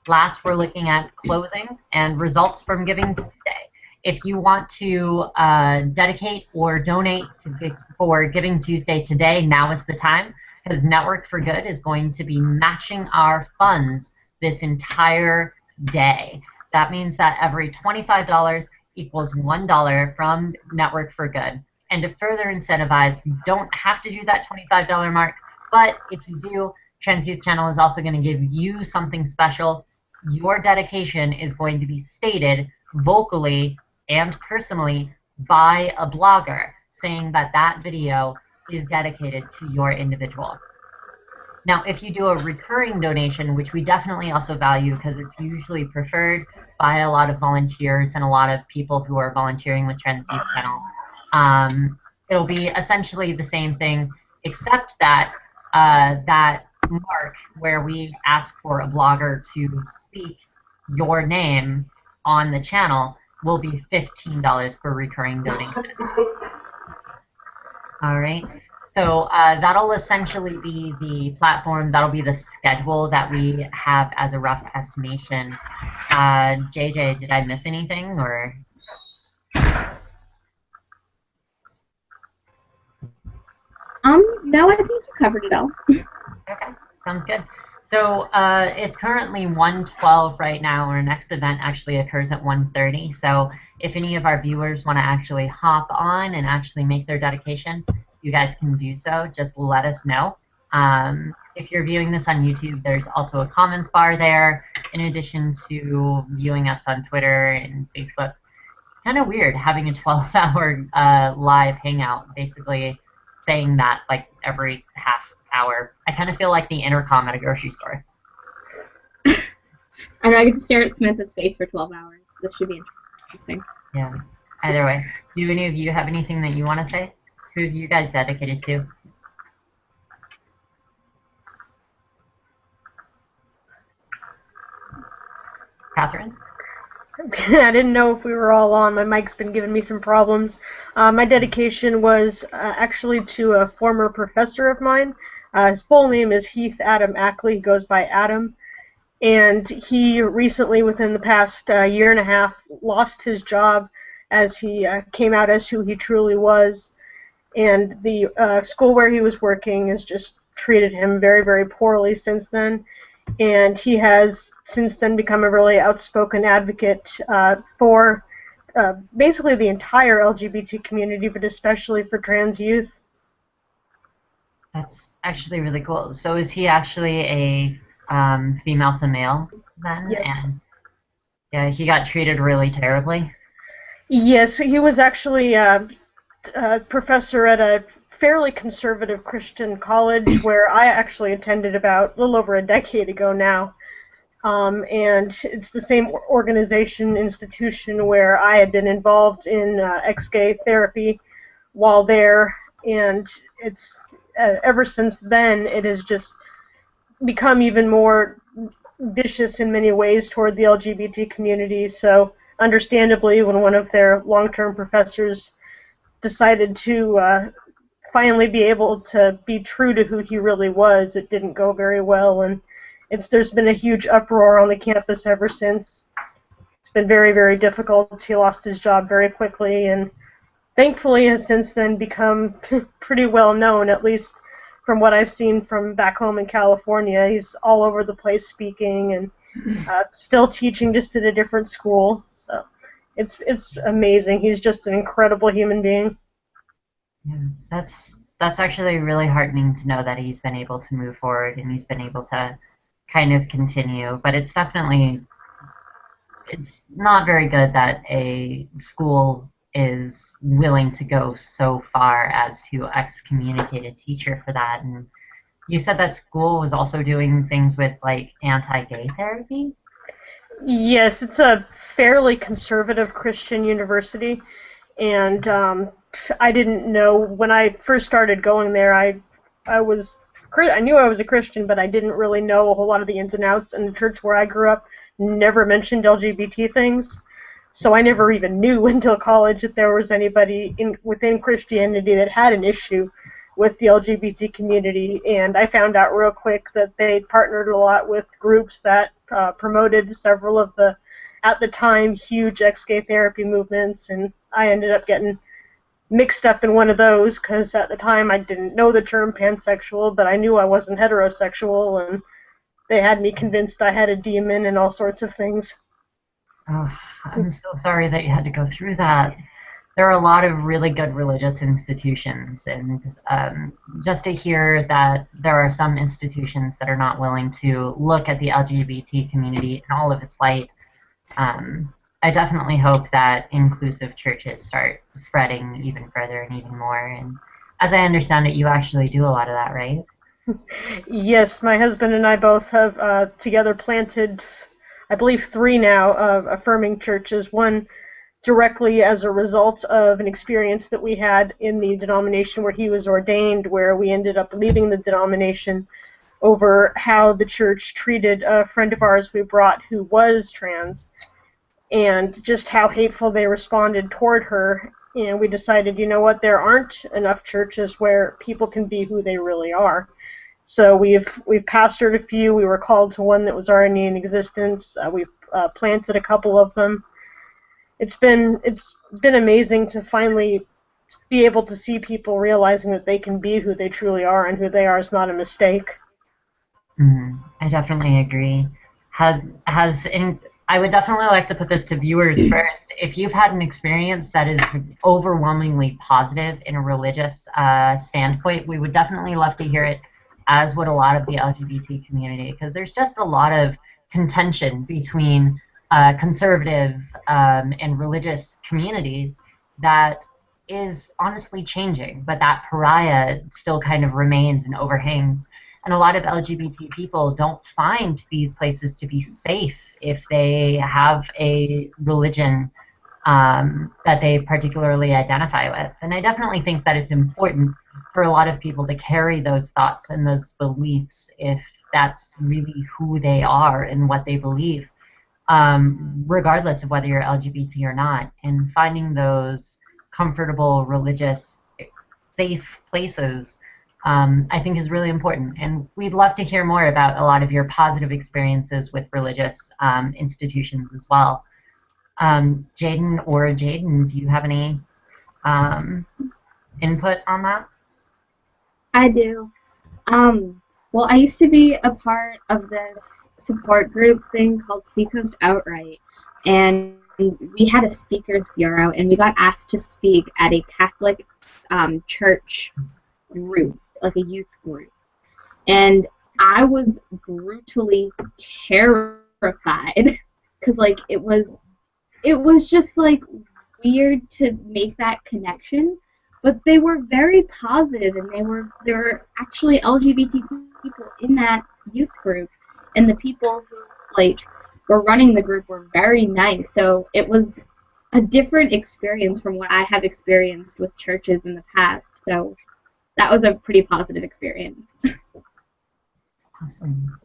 Last, we're looking at closing and results from Giving Tuesday. If you want to dedicate or donate for Giving Tuesday today, now is the time, because Network for Good is going to be matching our funds this entire day. That means that every $25 equals $1 from Network for Good. And to further incentivize, you don't have to do that $25 mark, but if you do, Trans Youth Channel is also going to give you something special. Your dedication is going to be stated vocally and personally by a blogger, saying that that video is dedicated to your individual. Now, if you do a recurring donation, which we definitely also value because it's usually preferred by a lot of volunteers and a lot of people who are volunteering with Trans Youth Channel, it'll be essentially the same thing, except that that mark where we ask for a blogger to speak your name on the channel will be $15 for recurring donation. All right. So that'll essentially be the platform. That'll be the schedule that we have as a rough estimation. JJ, did I miss anything or?
No, I think you covered it all.
Okay, sounds good. So it's currently 1:12 right now. Our next event actually occurs at 1:30. So if any of our viewers want to actually hop on and actually make their dedication, you guys can do so. Just let us know. If you're viewing this on YouTube, there's also a comments bar there, in addition to viewing us on Twitter and Facebook. It's kind of weird having a 12-hour live hangout, basically saying that like every half hour. I kind of feel like the intercom at a grocery store.
I know, I get to stare at Samantha's face for 12 hours. This should be interesting.
Yeah. Either way, do any of you have anything that you want to say? Who have you guys dedicated to? Catherine?
I didn't know if we were all on. My mic's been giving me some problems. My dedication was actually to a former professor of mine. His full name is Heath Adam Ackley. He goes by Adam. And he recently, within the past year and a half, lost his job as he came out as who he truly was. And the school where he was working has just treated him very, very poorly since then. And he has since then become a really outspoken advocate for basically the entire LGBT community, but especially for trans youth.
That's actually really cool. So is he actually a female to male then?
Yes.
And yeah, he got treated really terribly.
Yes, he was actually a professor at a fairly conservative Christian college where I actually attended about a little over a decade ago now. And it's the same institution where I had been involved in ex-gay therapy while there, and it's ever since then it has just become even more vicious in many ways toward the LGBT community. So understandably, when one of their long-term professors decided to finally be able to be true to who he really was, it didn't go very well, and there's been a huge uproar on the campus ever since. It's been very, very difficult. He lost his job very quickly, and thankfully has since then become pretty well known, at least from what I've seen from back home in California. He's all over the place speaking and still teaching, just at a different school. So it's amazing. He's just an incredible human being.
Yeah, that's actually really heartening to know that he's been able to move forward and he's been able to kind of continue. But it's not very good that a school is willing to go so far as to excommunicate a teacher for that. And you said that school was also doing things with like anti-gay therapy?
Yes, it's a fairly conservative Christian university, and I didn't know when I first started going there. I knew I was a Christian, but I didn't really know a whole lot of the ins and outs. And the church where I grew up never mentioned LGBT things, so I never even knew until college that there was anybody within Christianity that had an issue with the LGBT community. And I found out real quick that they partnered a lot with groups that promoted several of the, at the time, huge ex-gay therapy movements, and I ended up getting mixed up in one of those because at the time I didn't know the term pansexual, but I knew I wasn't heterosexual, and they had me convinced I had a demon and all sorts of things.
Oh, I'm so sorry that you had to go through that. There are a lot of really good religious institutions, and just to hear that there are some institutions that are not willing to look at the LGBT community in all of its light, I definitely hope that inclusive churches start spreading even further and even more. And as I understand it, you actually do a lot of that, right?
Yes, my husband and I both have together planted, I believe, 3 now of affirming churches. One directly as a result of an experience that we had in the denomination where he was ordained, where we ended up leaving the denomination over how the church treated a friend of ours we brought who was trans, and just how hateful they responded toward her. And we decided, you know what, there aren't enough churches where people can be who they really are. So we've pastored a few. We were called to one that was already in existence. We've planted a couple of them. It's been amazing to finally be able to see people realizing that they can be who they truly are, and who they are is not a mistake.
I definitely agree. I would definitely like to put this to viewers first. If you've had an experience that is overwhelmingly positive in a religious standpoint, we would definitely love to hear it, as would a lot of the LGBT community, because there's just a lot of contention between conservative and religious communities that is honestly changing, but that pariah still kind of remains and overhangs. And a lot of LGBT people don't find these places to be safe if they have a religion that they particularly identify with. And I definitely think that it's important for a lot of people to carry those thoughts and those beliefs if that's really who they are and what they believe, regardless of whether you're LGBT or not. And finding those comfortable, religious, safe places, I think is really important. And we'd love to hear more about a lot of your positive experiences with religious institutions as well. Jaden, do you have any input on that?
I do. Well, I used to be a part of this support group thing called Seacoast Outright, and we had a speakers bureau, and we got asked to speak at a Catholic church group, like a youth group, and I was brutally terrified because like it was just like weird to make that connection, but they were very positive, and there were actually LGBT people in that youth group, and the people who like were running the group were very nice. So it was a different experience from what I have experienced with churches in the past. So that was a pretty positive experience.
Awesome.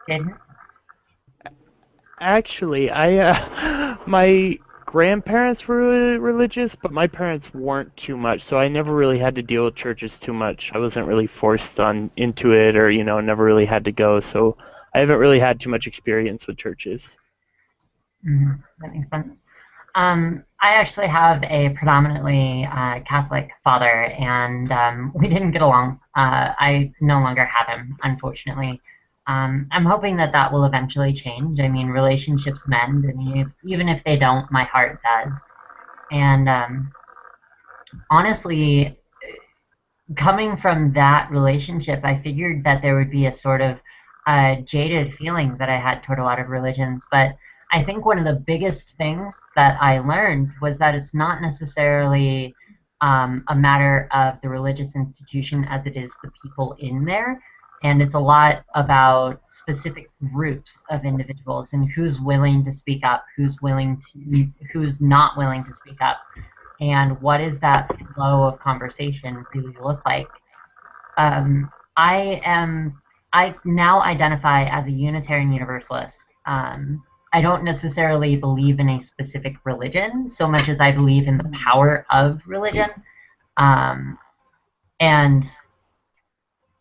Jaden?
Actually, my grandparents were religious, but my parents weren't too much, so I never really had to deal with churches too much. I wasn't really forced into it, or never really had to go, so I haven't really had too much experience with churches.
That makes sense. I actually have a predominantly Catholic father, and we didn't get along. I no longer have him, unfortunately. I'm hoping that will eventually change. I mean, relationships mend, and even if they don't, my heart does. And honestly, coming from that relationship, I figured that there would be a sort of jaded feeling that I had toward a lot of religions, but I think one of the biggest things that I learned was that it's not necessarily a matter of the religious institution as it is the people in there, and it's a lot about specific groups of individuals and who's willing to speak up, who's not willing to speak up, and what does that flow of conversation really look like. I now identify as a Unitarian Universalist. I don't necessarily believe in a specific religion so much as I believe in the power of religion. And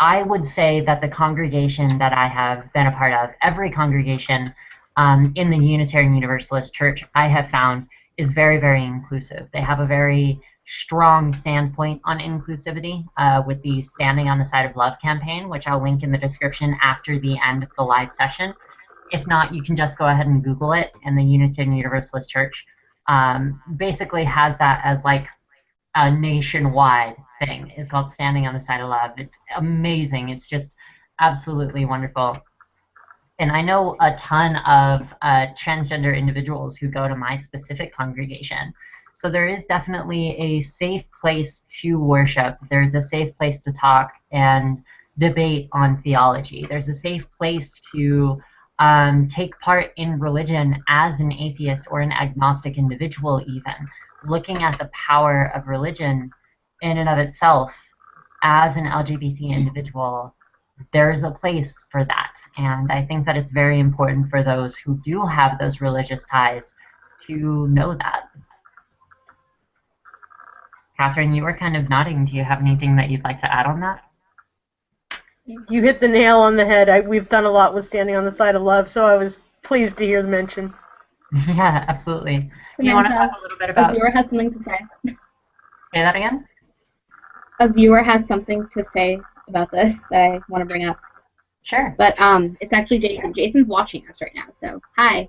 I would say that the congregation that I have been a part of, every congregation in the Unitarian Universalist Church I have found is very, very inclusive. They have a very strong standpoint on inclusivity with the Standing on the Side of Love campaign, which I'll link in the description after the end of the live session. If not, you can just go ahead and Google it, and the Unitarian Universalist Church basically has that as like a nationwide thing. It's called Standing on the Side of Love. It's amazing. It's just absolutely wonderful. And I know a ton of transgender individuals who go to my specific congregation, So there is definitely a safe place to worship. There's a safe place to talk and debate on theology. There's a safe place to take part in religion as an atheist or an agnostic individual even. Looking at the power of religion in and of itself as an LGBT individual, there's a place for that. And I think that it's very important for those who do have those religious ties to know that. Catherine, you were kind of nodding. Do you have anything that you'd like to add on that?
You hit the nail on the head. We've done a lot with Standing on the Side of Love, so I was pleased to hear the mention.
Yeah, absolutely.
Samantha,
do you want to talk a little bit about...
A viewer has something to say.
Say that again?
A viewer has something to say about this that I want to bring up.
Sure.
But it's actually Jason. Jason's watching us right now, so hi.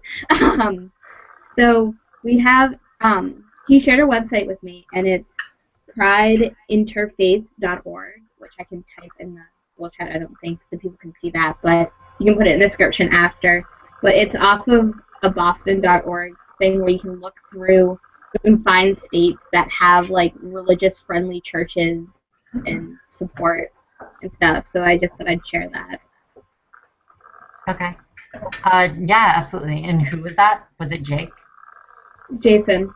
So we have, he shared a website with me, and it's prideinterfaith.org, which I can type in the chat. I don't think the people can see that, but you can put it in the description after. But it's off of a boston.org thing where you can look through and find states that have like religious friendly churches and support and stuff. So I just thought I'd share that.
Okay. Yeah, absolutely. And who was that? Was it Jake?
Jason.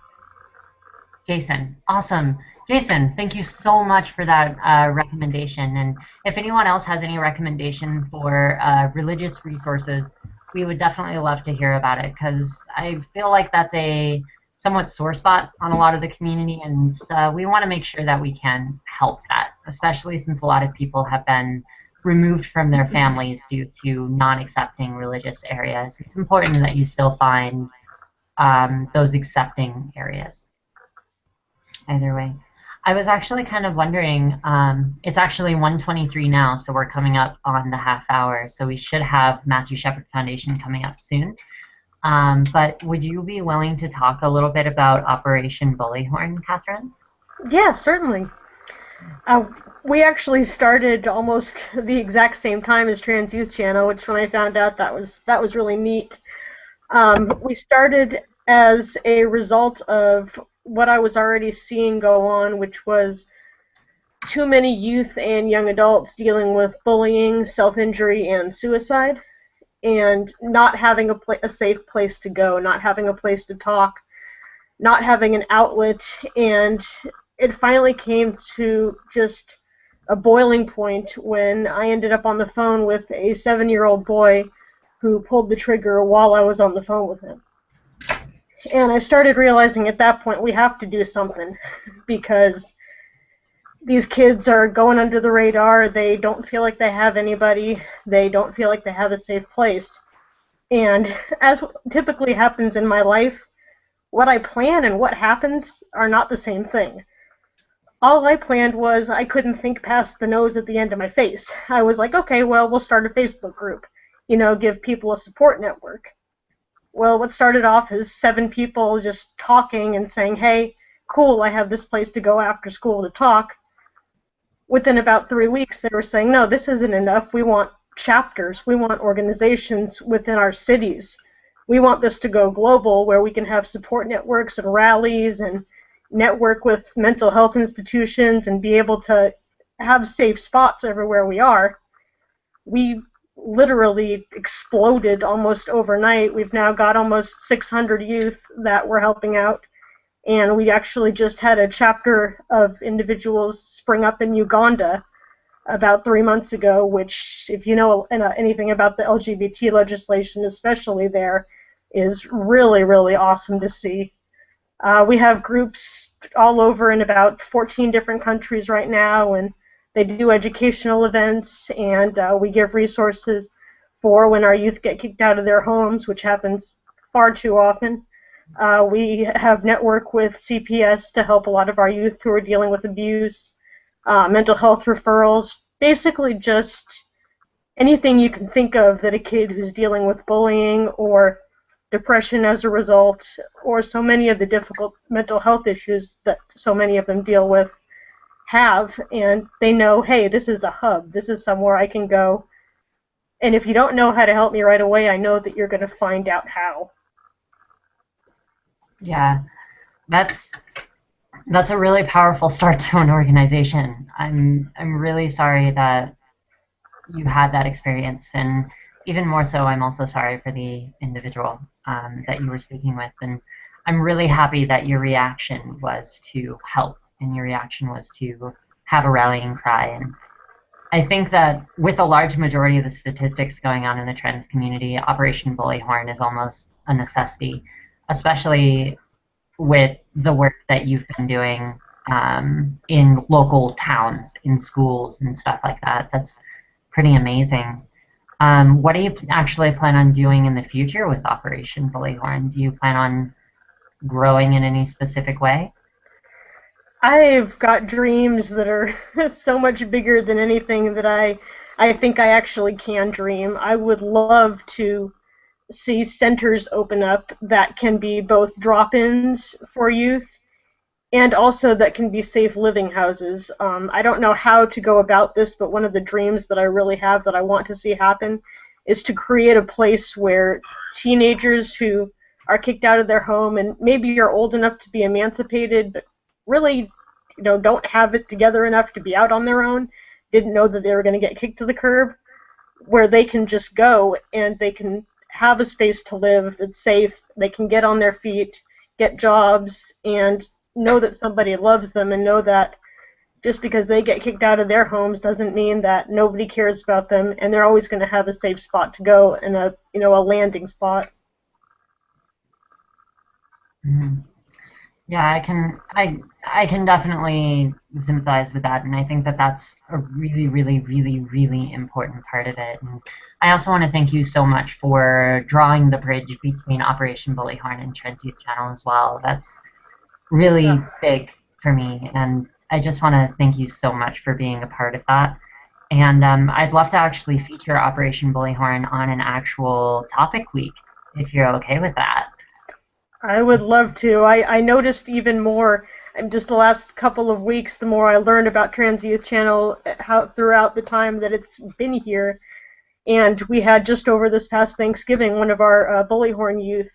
Jason. Awesome. Jason, thank you so much for that recommendation. And if anyone else has any recommendation for religious resources, we would definitely love to hear about it, because I feel like that's a somewhat sore spot on a lot of the community, and we want to make sure that we can help that, especially since a lot of people have been removed from their families due to non-accepting religious areas. It's important that you still find those accepting areas. Either way. I was actually kind of wondering, it's actually 1:23 now, so we're coming up on the half hour, so we should have Matthew Shepard Foundation coming up soon. But would you be willing to talk a little bit about Operation Bullihorn, Catherine?
Yeah, certainly. We actually started almost the exact same time as Trans Youth Channel, which when I found out that was really neat. We started as a result of what I was already seeing go on, which was too many youth and young adults dealing with bullying, self-injury, and suicide, and not having a safe place to go, not having a place to talk, not having an outlet, and it finally came to just a boiling point when I ended up on the phone with a 7-year-old boy who pulled the trigger while I was on the phone with him. And I started realizing at that point we have to do something, because these kids are going under the radar. They don't feel like they have anybody. They don't feel like they have a safe place. And as typically happens in my life, what I plan and what happens are not the same thing. All I planned was I couldn't think past the nose at the end of my face. I was like, okay, well, we'll start a Facebook group, give people a support network. Well, what started off as 7 people just talking and saying, hey, cool, I have this place to go after school to talk. Within about 3 weeks, they were saying, no, this isn't enough. We want chapters. We want organizations within our cities. We want this to go global, where we can have support networks and rallies and network with mental health institutions and be able to have safe spots everywhere we are. We literally exploded almost overnight. We've now got almost 600 youth that we're helping out, and we actually just had a chapter of individuals spring up in Uganda about 3 months ago, which, if you know anything about the LGBT legislation, especially there, is really, really awesome to see. We have groups all over in about 14 different countries right now, and they do educational events, and we give resources for when our youth get kicked out of their homes, which happens far too often. We have network with CPS to help a lot of our youth who are dealing with abuse, mental health referrals, basically just anything you can think of that a kid who's dealing with bullying or depression as a result, or so many of the difficult mental health issues that so many of them deal with have, and they know, hey, this is a hub, this is somewhere I can go, and if you don't know how to help me right away, I know that you're going to find out how.
Yeah, That's a really powerful start to an organization. I'm really sorry that you had that experience, and even more so, I'm also sorry for the individual that you were speaking with. And I'm really happy that your reaction was to help, and your reaction was to have a rallying cry. And I think that with a large majority of the statistics going on in the trans community, Operation Bullhorn is almost a necessity, especially with the work that you've been doing in local towns, in schools, and stuff like that. That's pretty amazing. What do you actually plan on doing in the future with Operation Bullhorn? Do you plan on growing in any specific way?
I've got dreams that are so much bigger than anything that I think I actually can dream. I would love to see centers open up that can be both drop-ins for youth and also that can be safe living houses. I don't know how to go about this, but one of the dreams that I really have that I want to see happen is to create a place where teenagers who are kicked out of their home and maybe are old enough to be emancipated, but really, don't have it together enough to be out on their own, didn't know that they were going to get kicked to the curb, where they can just go and they can have a space to live that's safe, they can get on their feet, get jobs, and know that somebody loves them, and know that just because they get kicked out of their homes doesn't mean that nobody cares about them, and they're always going to have a safe spot to go and a landing spot.
Mm-hmm. Yeah, I can definitely sympathize with that, and I think that that's a really, really, really, really important part of it. And I also want to thank you so much for drawing the bridge between Operation Bullhorn and Trans Youth Channel as well. That's really big for me, and I just want to thank you so much for being a part of that. And I'd love to actually feature Operation Bullhorn on an actual topic week, if you're okay with that.
I would love to. I noticed even more, just the last couple of weeks, the more I learned about Trans Youth Channel throughout the time that it's been here. And we had just over this past Thanksgiving one of our Bullhorn youth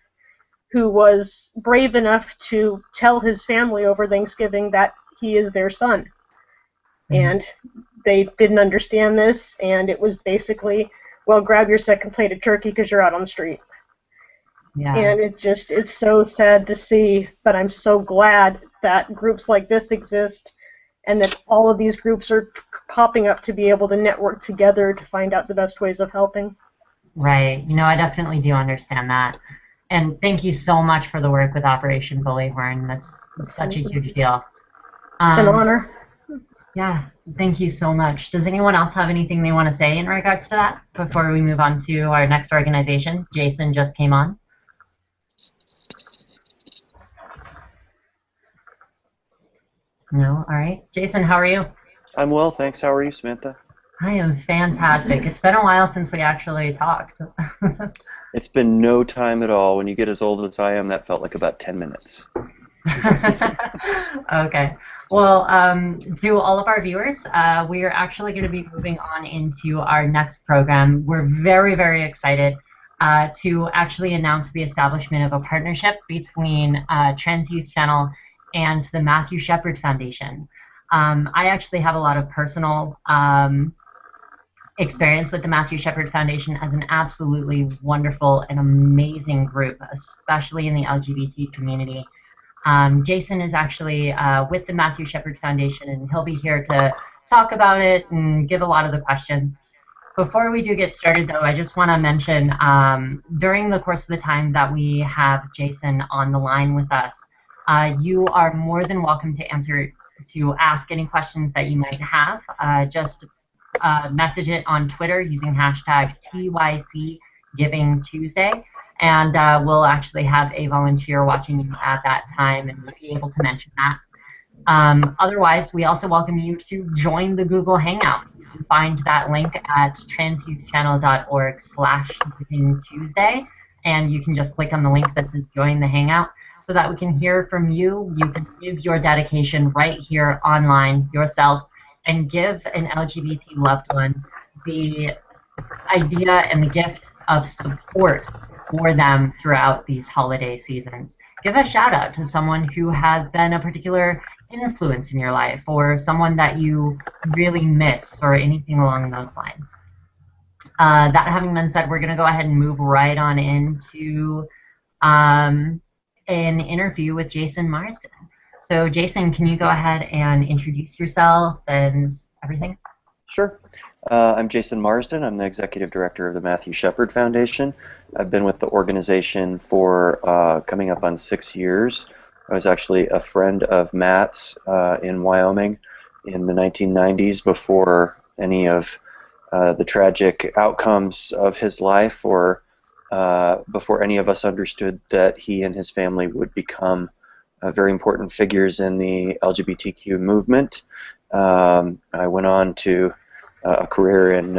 who was brave enough to tell his family over Thanksgiving that he is their son. And they didn't understand this, and it was basically, well, grab your second plate of turkey because you're out on the street.
Yeah.
And it's so sad to see, but I'm so glad that groups like this exist and that all of these groups are popping up to be able to network together to find out the best ways of helping.
Right. I definitely do understand that. And thank you so much for the work with Operation Bullhorn. That's such a huge deal.
It's an honor.
Yeah, thank you so much. Does anyone else have anything they want to say in regards to that before we move on to our next organization? Jason just came on. No? All right. Jason, how are you?
I'm well, thanks. How are you, Samantha?
I am fantastic. It's been a while since we actually talked.
It's been no time at all. When you get as old as I am, that felt like about 10 minutes.
Okay. Well, to all of our viewers, we are actually going to be moving on into our next program. We're very, very excited to actually announce the establishment of a partnership between Trans Youth Channel and the Matthew Shepard Foundation. I actually have a lot of personal experience with the Matthew Shepard Foundation as an absolutely wonderful and amazing group, especially in the LGBT community. Jason is actually with the Matthew Shepard Foundation, and he'll be here to talk about it and give a lot of the questions. Before we do get started, though, I just want to mention during the course of the time that we have Jason on the line with us, you are more than welcome to ask any questions that you might have. Just message it on Twitter using hashtag TYC givingtuesday, and we'll actually have a volunteer watching you at that time, and we'll be able to mention that. Otherwise, we also welcome you to join the Google Hangout. You can find that link at transyouthchannel.org/givingtuesday, and you can just click on the link that says join the Hangout so that we can hear from you. You can give your dedication right here online yourself and give an LGBT loved one the idea and the gift of support for them throughout these holiday seasons. Give a shout out to someone who has been a particular influence in your life, or someone that you really miss, or anything along those lines. That having been said, we're going to go ahead and move right on into an interview with Jason Marsden. So Jason, can you go ahead and introduce yourself and everything?
Sure. I'm Jason Marsden. I'm the Executive Director of the Matthew Shepard Foundation. I've been with the organization for coming up on 6 years. I was actually a friend of Matt's in Wyoming in the 1990s before any of the tragic outcomes of his life, or before any of us understood that he and his family would become very important figures in the LGBTQ movement. I went on to a career in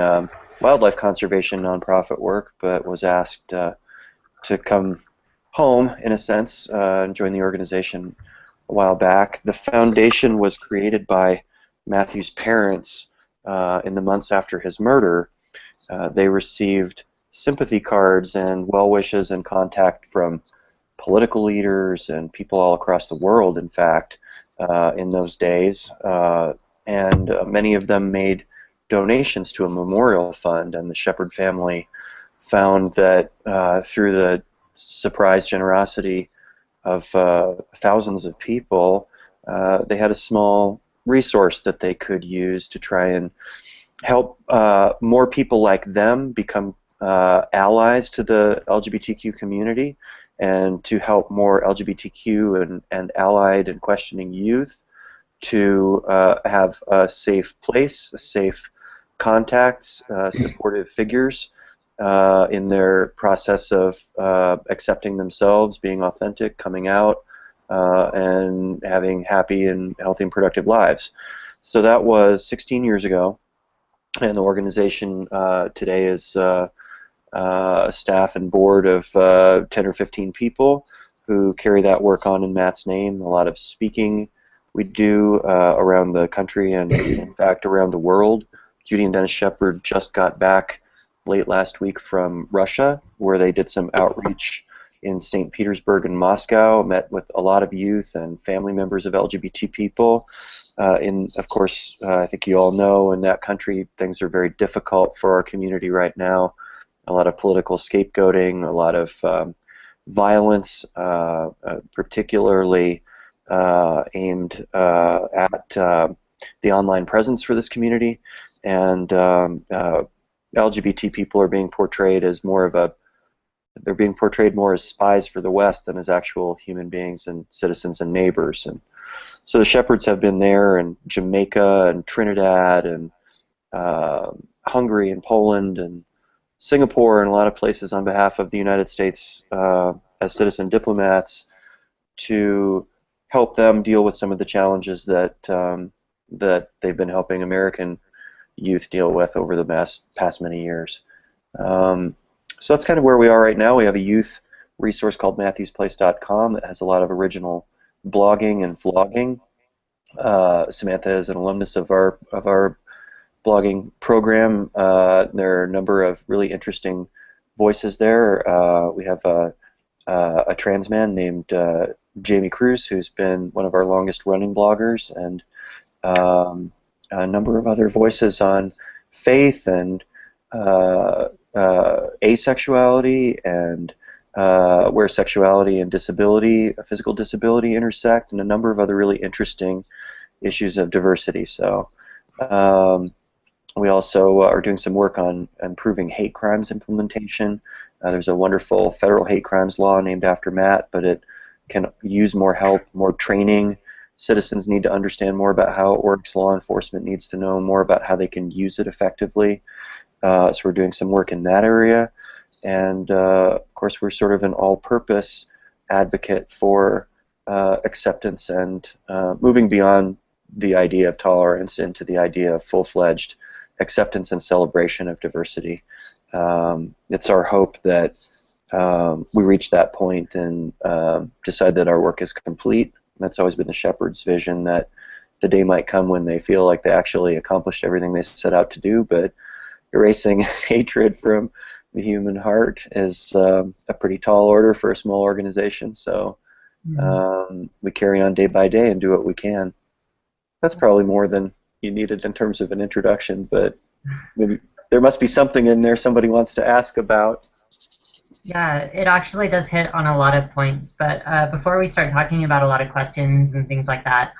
wildlife conservation nonprofit work, but was asked to come home, in a sense, and join the organization a while back. The foundation was created by Matthew's parents in the months after his murder. They received sympathy cards and well wishes and contact from political leaders and people all across the world, in fact, in those days. And many of them made donations to a memorial fund, and the Shepard family found that through the surprise generosity of thousands of people, they had a small resource that they could use to try and help more people like them become allies to the LGBTQ community, and to help more LGBTQ and allied and questioning youth to have a safe place, a safe contacts, supportive figures in their process of accepting themselves, being authentic, coming out, and having happy and healthy and productive lives. So that was 16 years ago, and the organization today is a staff and board of 10 or 15 people who carry that work on in Matt's name. A lot of speaking we do around the country and, in fact, around the world. Judy and Dennis Shepard just got back late last week from Russia, where they did some outreach in St. Petersburg and Moscow, met with a lot of youth and family members of LGBT people. Of course, I think you all know, in that country, things are very difficult for our community right now. A lot of political scapegoating, a lot of violence, particularly aimed at the online presence for this community. And LGBT people are being portrayed as they're being portrayed more as spies for the West than as actual human beings and citizens and neighbors. And so the Shepards have been there, and Jamaica and Trinidad and Hungary and Poland and Singapore and a lot of places on behalf of the United States as citizen diplomats to help them deal with some of the challenges that that they've been helping American youth deal with over the past many years. So that's kind of where we are right now. We have a youth resource called MatthewsPlace.com that has a lot of original blogging and vlogging. Samantha is an alumnus of our blogging program. There are a number of really interesting voices there. We have a trans man named Jamie Cruz, who's been one of our longest running bloggers, and a number of other voices on faith and asexuality and where sexuality and disability, physical disability intersect, and a number of other really interesting issues of diversity. So we also are doing some work on improving hate crimes implementation. There's a wonderful federal hate crimes law named after Matt, but it can use more help, more training. Citizens need to understand more about how it works. Law enforcement needs to know more about how they can use it effectively. So we're doing some work in that area. And of course, we're sort of an all-purpose advocate for acceptance and moving beyond the idea of tolerance into the idea of full-fledged acceptance and celebration of diversity. It's our hope that we reach that point and decide that our work is complete. That's always been the Shepherd's vision, that the day might come when they feel like they actually accomplished everything they set out to do, but erasing hatred from the human heart is a pretty tall order for a small organization. So we carry on day by day and do what we can. That's probably more than you needed in terms of an introduction, but maybe there must be something in there somebody wants to ask about.
Yeah, it actually does hit on a lot of points, but before we start talking about a lot of questions and things like that,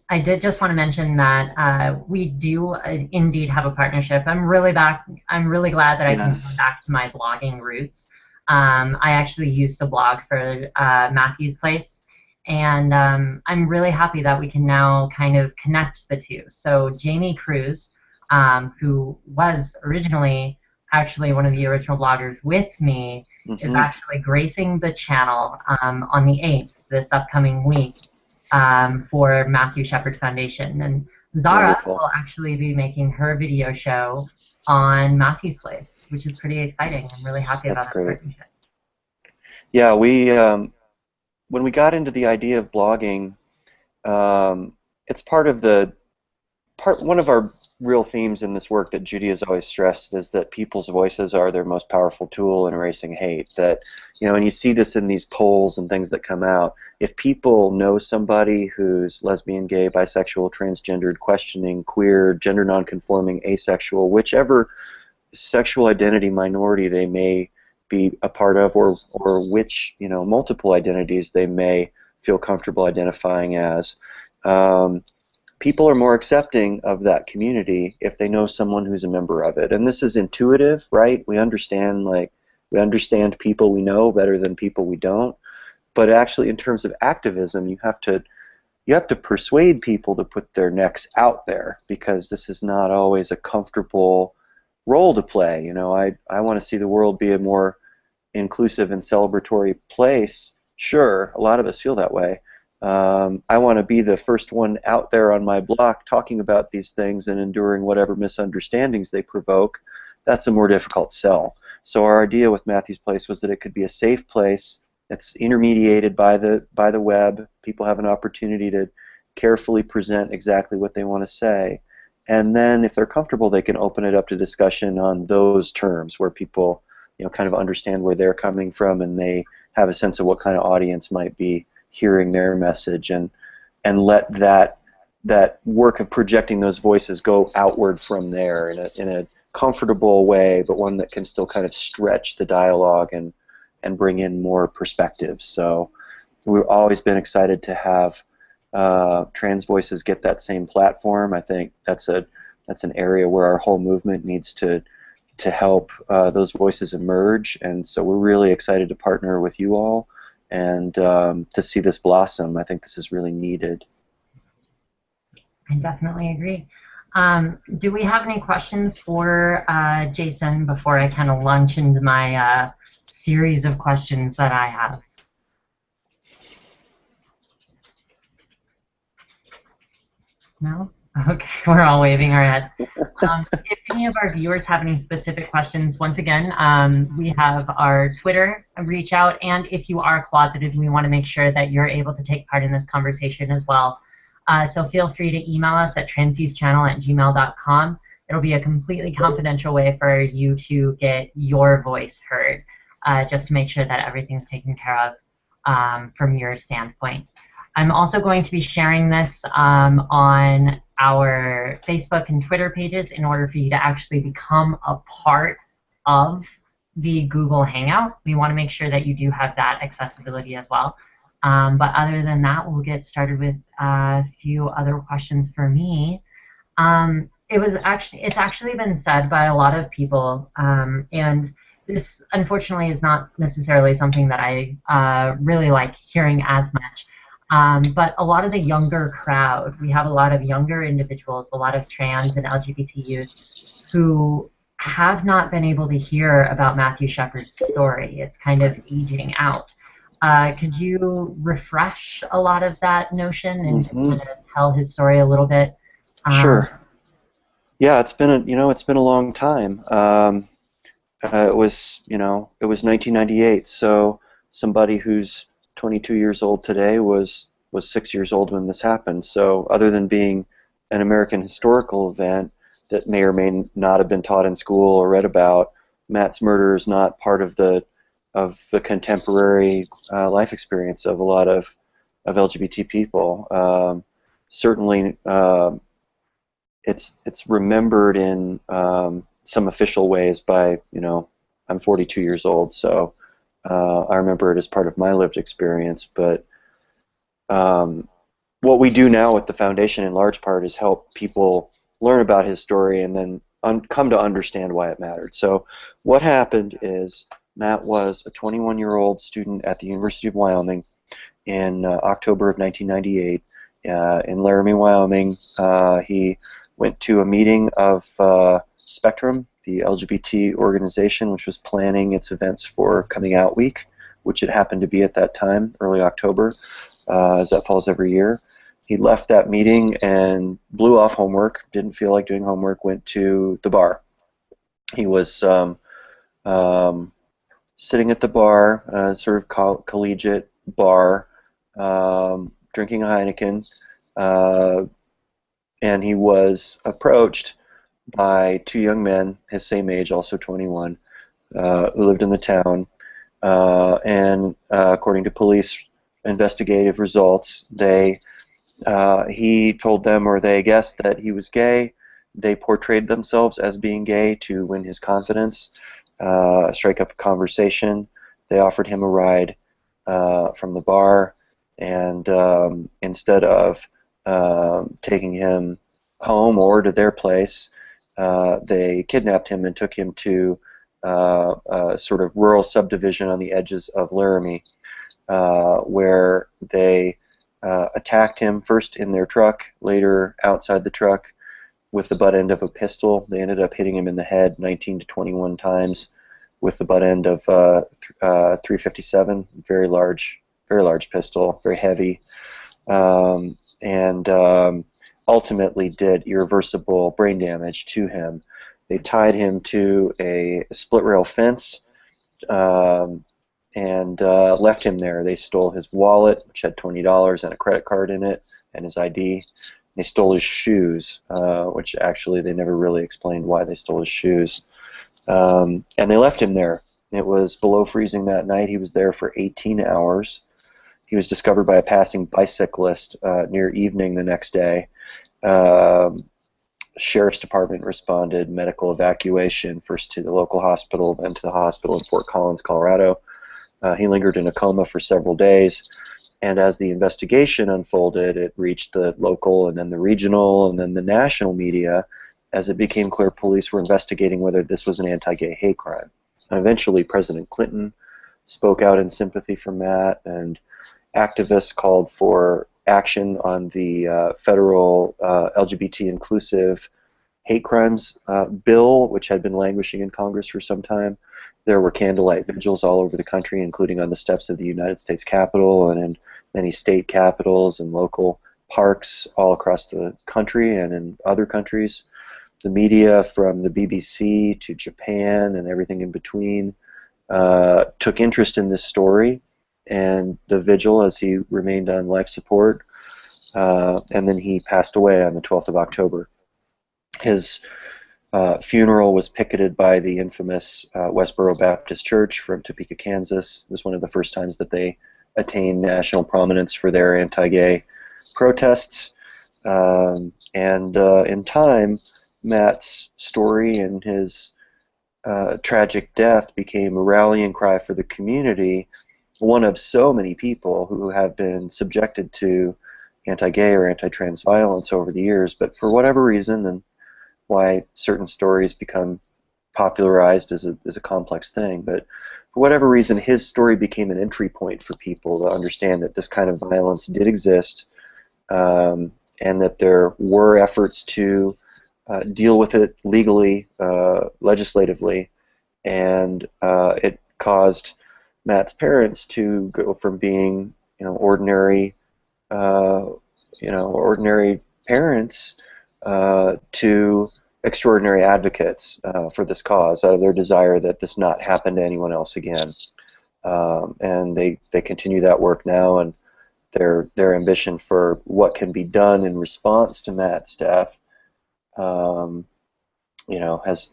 I did just want to mention that we do indeed have a partnership. I'm really glad that I can come back to my blogging roots. I actually used to blog for Matthew's Place, and I'm really happy that we can now kind of connect the two. So Jamie Cruz, who was originally actually one of the original bloggers with me, is actually gracing the channel on the 8th, this upcoming week, for Matthew Shepard Foundation. And Zara will actually be making her video show on Matthew's Place, which is pretty exciting. I'm really happy about that partnership.
Yeah, we when we got into the idea of blogging, it's one of our real themes in this work that Judy has always stressed is that people's voices are their most powerful tool in erasing hate. That, and you see this in these polls and things that come out. If people know somebody who's lesbian, gay, bisexual, transgendered, questioning, queer, gender nonconforming, asexual, whichever sexual identity minority they may be a part of, or which multiple identities they may feel comfortable identifying as, people are more accepting of that community if they know someone who's a member of it. And this is intuitive, right? We understand people we know better than people we don't. But actually, in terms of activism, you have to persuade people to put their necks out there, because this is not always a comfortable role to play. I want to see the world be a more inclusive and celebratory place. Sure, a lot of us feel that way. I want to be the first one out there on my block talking about these things and enduring whatever misunderstandings they provoke. That's a more difficult sell. So our idea with Matthew's Place was that it could be a safe place. It's intermediated by the web. People have an opportunity to carefully present exactly what they want to say. And then if they're comfortable, they can open it up to discussion on those terms where people kind of understand where they're coming from, and they have a sense of what kind of audience might be hearing their message, and let that work of projecting those voices go outward from there in a comfortable way, but one that can still kind of stretch the dialogue and bring in more perspectives. So we've always been excited to have trans voices get that same platform. I think that's an area where our whole movement needs to help those voices emerge, and so we're really excited to partner with you all and to see this blossom. I think this is really needed.
I definitely agree. Do we have any questions for Jason before I kind of launch into my series of questions that I have? No? Okay, we're all waving our heads. If any of our viewers have any specific questions, once again, we have our Twitter reach out, and if you are closeted, we want to make sure that you're able to take part in this conversation as well. So feel free to email us at transyouthchannel@gmail.com. It'll be a completely confidential way for you to get your voice heard, just to make sure that everything's taken care of from your standpoint. I'm also going to be sharing this on our Facebook and Twitter pages in order for you to actually become a part of the Google Hangout. We want to make sure that you do have that accessibility as well. But other than that, we'll get started with a few other questions for me. It's actually been said by a lot of people, and this unfortunately is not necessarily something that I really like hearing as much. But a lot of the younger crowd, we have a lot of younger individuals, a lot of trans and LGBT youth who have not been able to hear about Matthew Shepard's story. It's kind of aging out. Could you refresh a lot of that notion and kind of tell his story a little bit?
Sure. Yeah, it's been a long time. It was 1998, so somebody who's 22 years old today was 6 years old when this happened. So other than being an American historical event, that may or may not have been taught in school or read about. Matt's murder is not part of the contemporary life experience of a lot of LGBT people. Certainly, it's remembered in some official ways by, I'm 42 years old, so I remember it as part of my lived experience. But what we do now with the foundation, in large part, is help people learn about his story and then come to understand why it mattered. So what happened is Matt was a 21-year-old student at the University of Wyoming in October of 1998 in Laramie, Wyoming. He went to a meeting of Spectrum, the LGBT organization, which was planning its events for Coming Out Week, which it happened to be at that time, early October, as that falls every year. He left that meeting and blew off homework, didn't feel like doing homework, went to the bar. He was sitting at the bar, sort of collegiate bar, drinking a Heineken, and he was approached by two young men, his same age, also 21, who lived in the town, and according to police investigative results, he told them, or they guessed, that he was gay. They portrayed themselves as being gay to win his confidence, strike up a conversation. They offered him a ride from the bar, and instead of taking him home or to their place, they kidnapped him and took him to a sort of rural subdivision on the edges of Laramie, where they attacked him first in their truck, later outside the truck with the butt end of a pistol. They ended up hitting him in the head 19 to 21 times with the butt end of 357, very large pistol, very heavy, and ultimately did irreversible brain damage to him. They tied him to a split rail fence and left him there. They stole his wallet, which had $20 and a credit card in it, and his ID. They stole his shoes, which actually they never really explained why they stole his shoes. And they left him there. It was below freezing that night. He was there for 18 hours. He was discovered by a passing bicyclist near evening the next day. Sheriff's Department responded, medical evacuation, first to the local hospital, then to the hospital in Fort Collins, Colorado. He lingered in a coma for several days, and as the investigation unfolded, it reached the local and then the regional and then the national media as it became clear police were investigating whether this was an anti-gay hate crime. And eventually President Clinton spoke out in sympathy for Matt, and activists called for action on the federal LGBT inclusive hate crimes bill, which had been languishing in Congress for some time. There were candlelight vigils all over the country, including on the steps of the United States Capitol and in many state capitals and local parks all across the country and in other countries. The media, from the BBC to Japan and everything in between, took interest in this story and the vigil as he remained on life support, and then he passed away on the 12th of October. His funeral was picketed by the infamous Westboro Baptist Church from Topeka, Kansas. It was one of the first times that they attained national prominence for their anti-gay protests. And in time, Matt's story and his tragic death became a rallying cry for the community, one of so many people who have been subjected to anti-gay or anti-trans violence over the years, but for whatever reason, and why certain stories become popularized is a complex thing, but for whatever reason, his story became an entry point for people to understand that this kind of violence did exist, and that there were efforts to deal with it legally, legislatively, and it caused Matt's parents to go from being, ordinary, ordinary parents to extraordinary advocates for this cause, out of their desire that this not happen to anyone else again. And they continue that work now, and their ambition for what can be done in response to Matt's death you know, has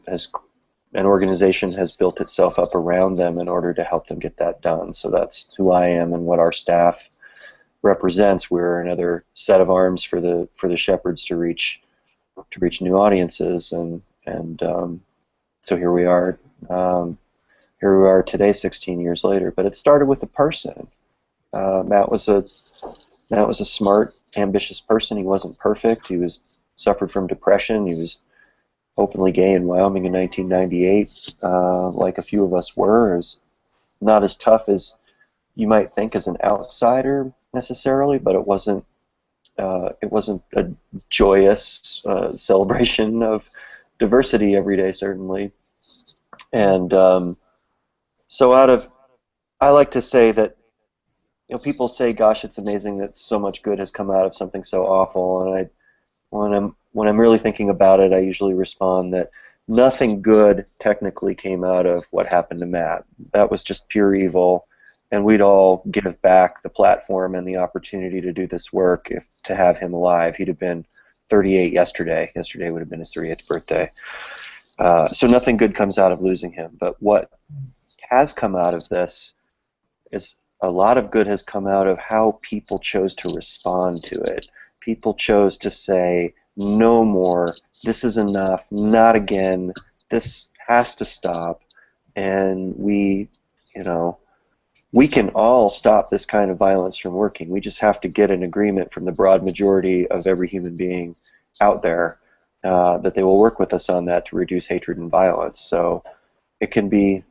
an organization has built itself up around them in order to help them get that done. So that's who I am and what our staff represents. We're another set of arms for the Shepards to reach new audiences, and so here we are. Here we are today, 16 years later. But it started with a person. Matt was a smart, ambitious person. He wasn't perfect. He suffered from depression. He was openly gay in Wyoming in 1998, like a few of us were. It was not as tough as you might think as an outsider necessarily, but it wasn't a joyous celebration of diversity every day, certainly. And so I like to say that, you know, people say, "Gosh, it's amazing that so much good has come out of something so awful." And when I'm really thinking about it, I usually respond that nothing good technically came out of what happened to Matt. That was just pure evil, and we'd all give back the platform and the opportunity to do this work to have him alive. He'd have been 38 yesterday. Yesterday would have been his 38th birthday. So nothing good comes out of losing him. But what has come out of this is a lot of good has come out of how people chose to respond to it. People chose to say, no more, this is enough, not again, this has to stop, and we can all stop this kind of violence from working. We just have to get an agreement from the broad majority of every human being out there that they will work with us on that to reduce hatred and violence. So it can be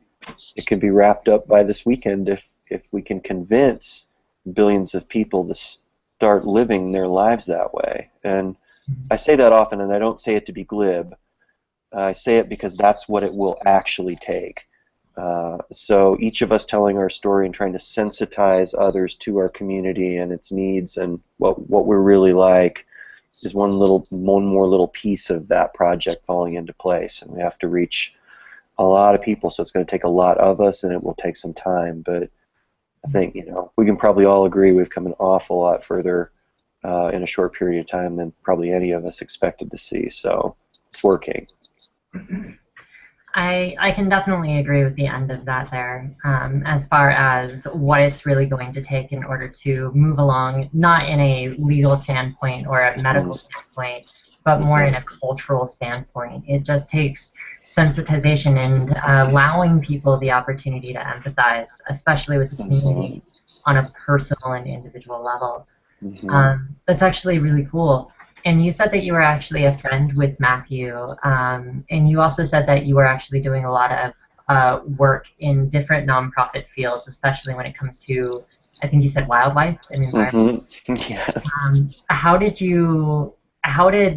wrapped up by this weekend if we can convince billions of people to start living their lives that way. And I say that often, and I don't say it to be glib. I say it because that's what it will actually take. So each of us telling our story and trying to sensitize others to our community and its needs and what we're really like is one more little piece of that project falling into place. And we have to reach a lot of people, so it's going to take a lot of us, and it will take some time. But I think, you know, we can probably all agree we've come an awful lot further in a short period of time than probably any of us expected to see. So it's working.
I can definitely agree with the end of that there, as far as what it's really going to take in order to move along, not in a legal standpoint or a medical standpoint, but more in a cultural standpoint. It just takes sensitization and allowing people the opportunity to empathize, especially with the community, on a personal and individual level. That's actually really cool. And you said that you were actually a friend with Matthew, and you also said that you were actually doing a lot of work in different nonprofit fields, especially when it comes to, I think you said wildlife and environment.
Yes.
How did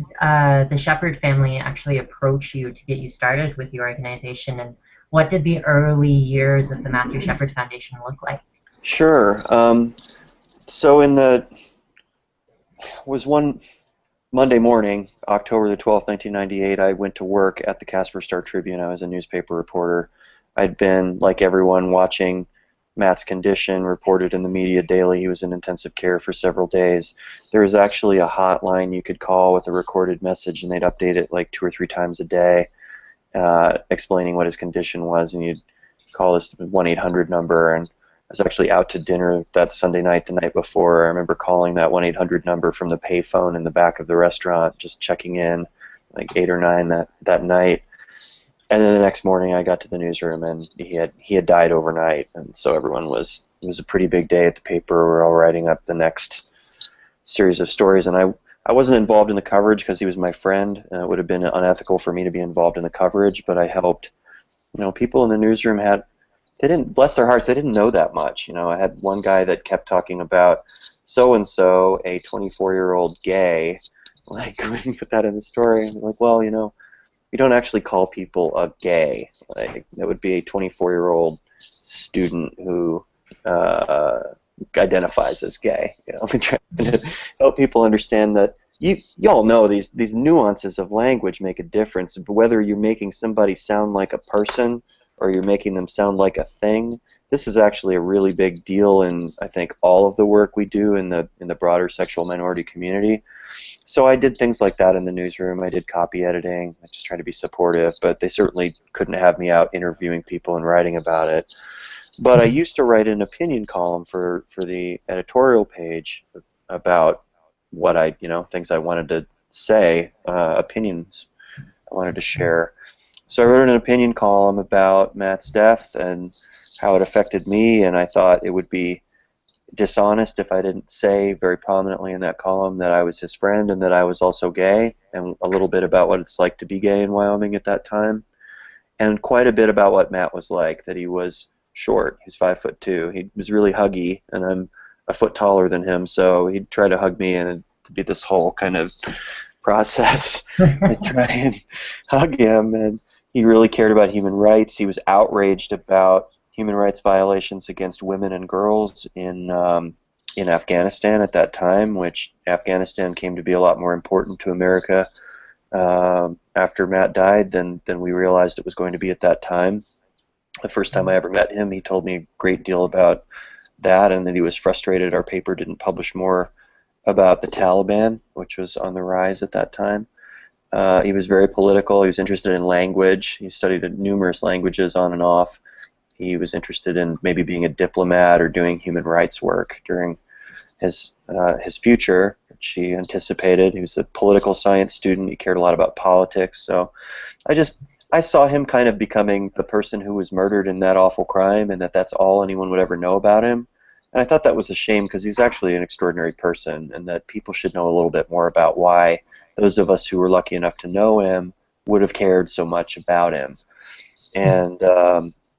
the Shepard family actually approach you to get you started with the organization, and what did the early years of the Matthew Shepard Foundation look like?
Sure. So was one Monday morning, October the 12th, 1998, I went to work at the Casper Star-Tribune. I was a newspaper reporter. I'd been, like everyone, watching Matt's condition reported in the media daily. He was in intensive care for several days. There was actually a hotline you could call with a recorded message, and they'd update it like 2 or 3 times a day, explaining what his condition was, and you'd call this 1-800 number. And I was actually out to dinner that Sunday night, the night before. I remember calling that 1-800 number from the payphone in the back of the restaurant, just checking in, like 8 or 9 that night. And then the next morning, I got to the newsroom, and he had died overnight. And so it was a pretty big day at the paper. We were all writing up the next series of stories, and I wasn't involved in the coverage because he was my friend, and it would have been unethical for me to be involved in the coverage. But I helped. You know, people in the newsroom they didn't, bless their hearts, they didn't know that much. You know, I had one guy that kept talking about so-and-so, a 24-year-old gay. Like, when you put that in the story, I'm like, well, you know, you don't actually call people a gay. Like, that would be a 24-year-old student who identifies as gay. You know, I'm trying to help people understand that you all know these nuances of language make a difference. Whether you're making somebody sound like a person or you're making them sound like a thing. This is actually a really big deal in, I think, all of the work we do in the broader sexual minority community. So I did things like that in the newsroom. I did copy editing. I just tried to be supportive, but they certainly couldn't have me out interviewing people and writing about it. But I used to write an opinion column for the editorial page about what I, things I wanted to say, opinions I wanted to share. So I wrote an opinion column about Matt's death and how it affected me, and I thought it would be dishonest if I didn't say very prominently in that column that I was his friend and that I was also gay, and a little bit about what it's like to be gay in Wyoming at that time, and quite a bit about what Matt was like, that he was short. He was 5'2". He was really huggy, and I'm a foot taller than him, so he'd try to hug me, and it'd be this whole kind of process to try and hug him. And he really cared about human rights. He was outraged about human rights violations against women and girls in Afghanistan at that time, which Afghanistan came to be a lot more important to America after Matt died than we realized it was going to be at that time. The first time I ever met him, he told me a great deal about that, and that he was frustrated our paper didn't publish more about the Taliban, which was on the rise at that time. He was very political. He was interested in language. He studied numerous languages on and off. He was interested in maybe being a diplomat or doing human rights work during his future, which he anticipated. He was a political science student. He cared a lot about politics. So I saw him kind of becoming the person who was murdered in that awful crime, and that's all anyone would ever know about him. And I thought that was a shame, because he was actually an extraordinary person, and that people should know a little bit more about why those of us who were lucky enough to know him would have cared so much about him. And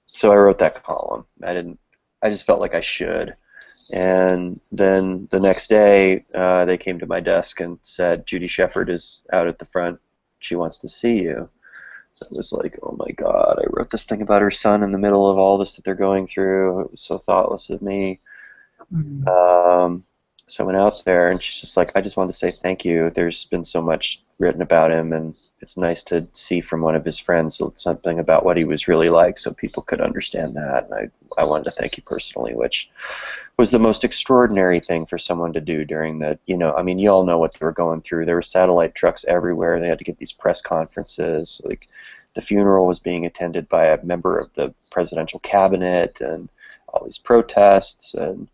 so I wrote that column. I just felt like I should. And then the next day, they came to my desk and said, "Judy Shepard is out at the front. She wants to see you." So it was like, oh my God, I wrote this thing about her son in the middle of all this that they're going through. It was so thoughtless of me. So I went out there, and she's just like, "I just wanted to say thank you. There's been so much written about him, and it's nice to see from one of his friends something about what he was really like, so people could understand that. And I wanted to thank you personally," which was the most extraordinary thing for someone to do during the, I mean, you all know what they were going through. There were satellite trucks everywhere. They had to give these press conferences. Like, the funeral was being attended by a member of the presidential cabinet, and all these protests, and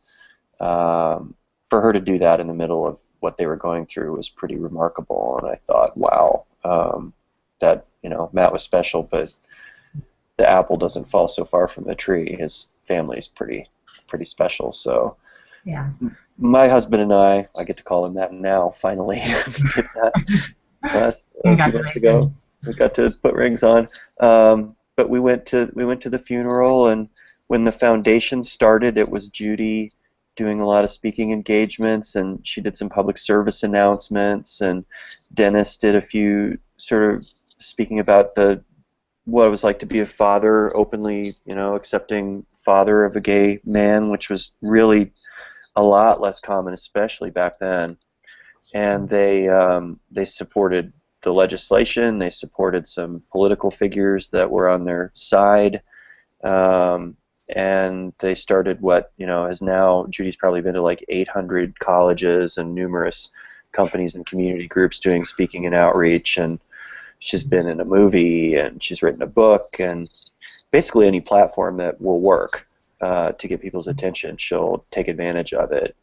for her to do that in the middle of what they were going through was pretty remarkable. And I thought, wow, that, Matt was special, but the apple doesn't fall so far from the tree. His family's pretty special. So
Yeah.
my husband and I get to call him that now, finally. We did that a few months ago. We got to put rings on. But we went to the funeral, and when the foundation started, it was Judy doing a lot of speaking engagements, and she did some public service announcements, and Dennis did a few sort of speaking about what it was like to be a father, openly, accepting father of a gay man, which was really a lot less common, especially back then. And they supported the legislation. They supported some political figures that were on their side. And they started what, is now, Judy's probably been to like 800 colleges and numerous companies and community groups doing speaking and outreach, and she's been in a movie, and she's written a book, and basically any platform that will work to get people's attention, she'll take advantage of it.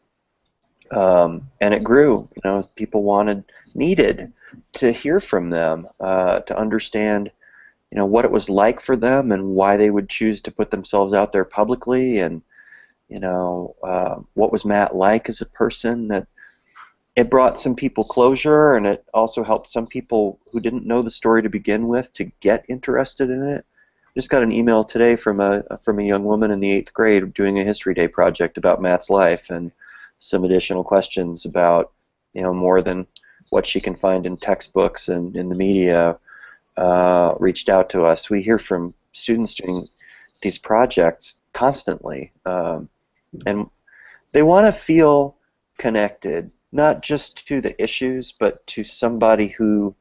And it grew. People needed to hear from them, to understand what it was like for them, and why they would choose to put themselves out there publicly, and what was Matt like as a person. That it brought some people closure, and it also helped some people who didn't know the story to begin with to get interested in it. Just got an email today from a young woman in the 8th grade doing a History Day project about Matt's life, and some additional questions about more than what she can find in textbooks and in the media. Reached out to us. We hear from students doing these projects constantly, and they want to feel connected, not just to the issues, but to somebody who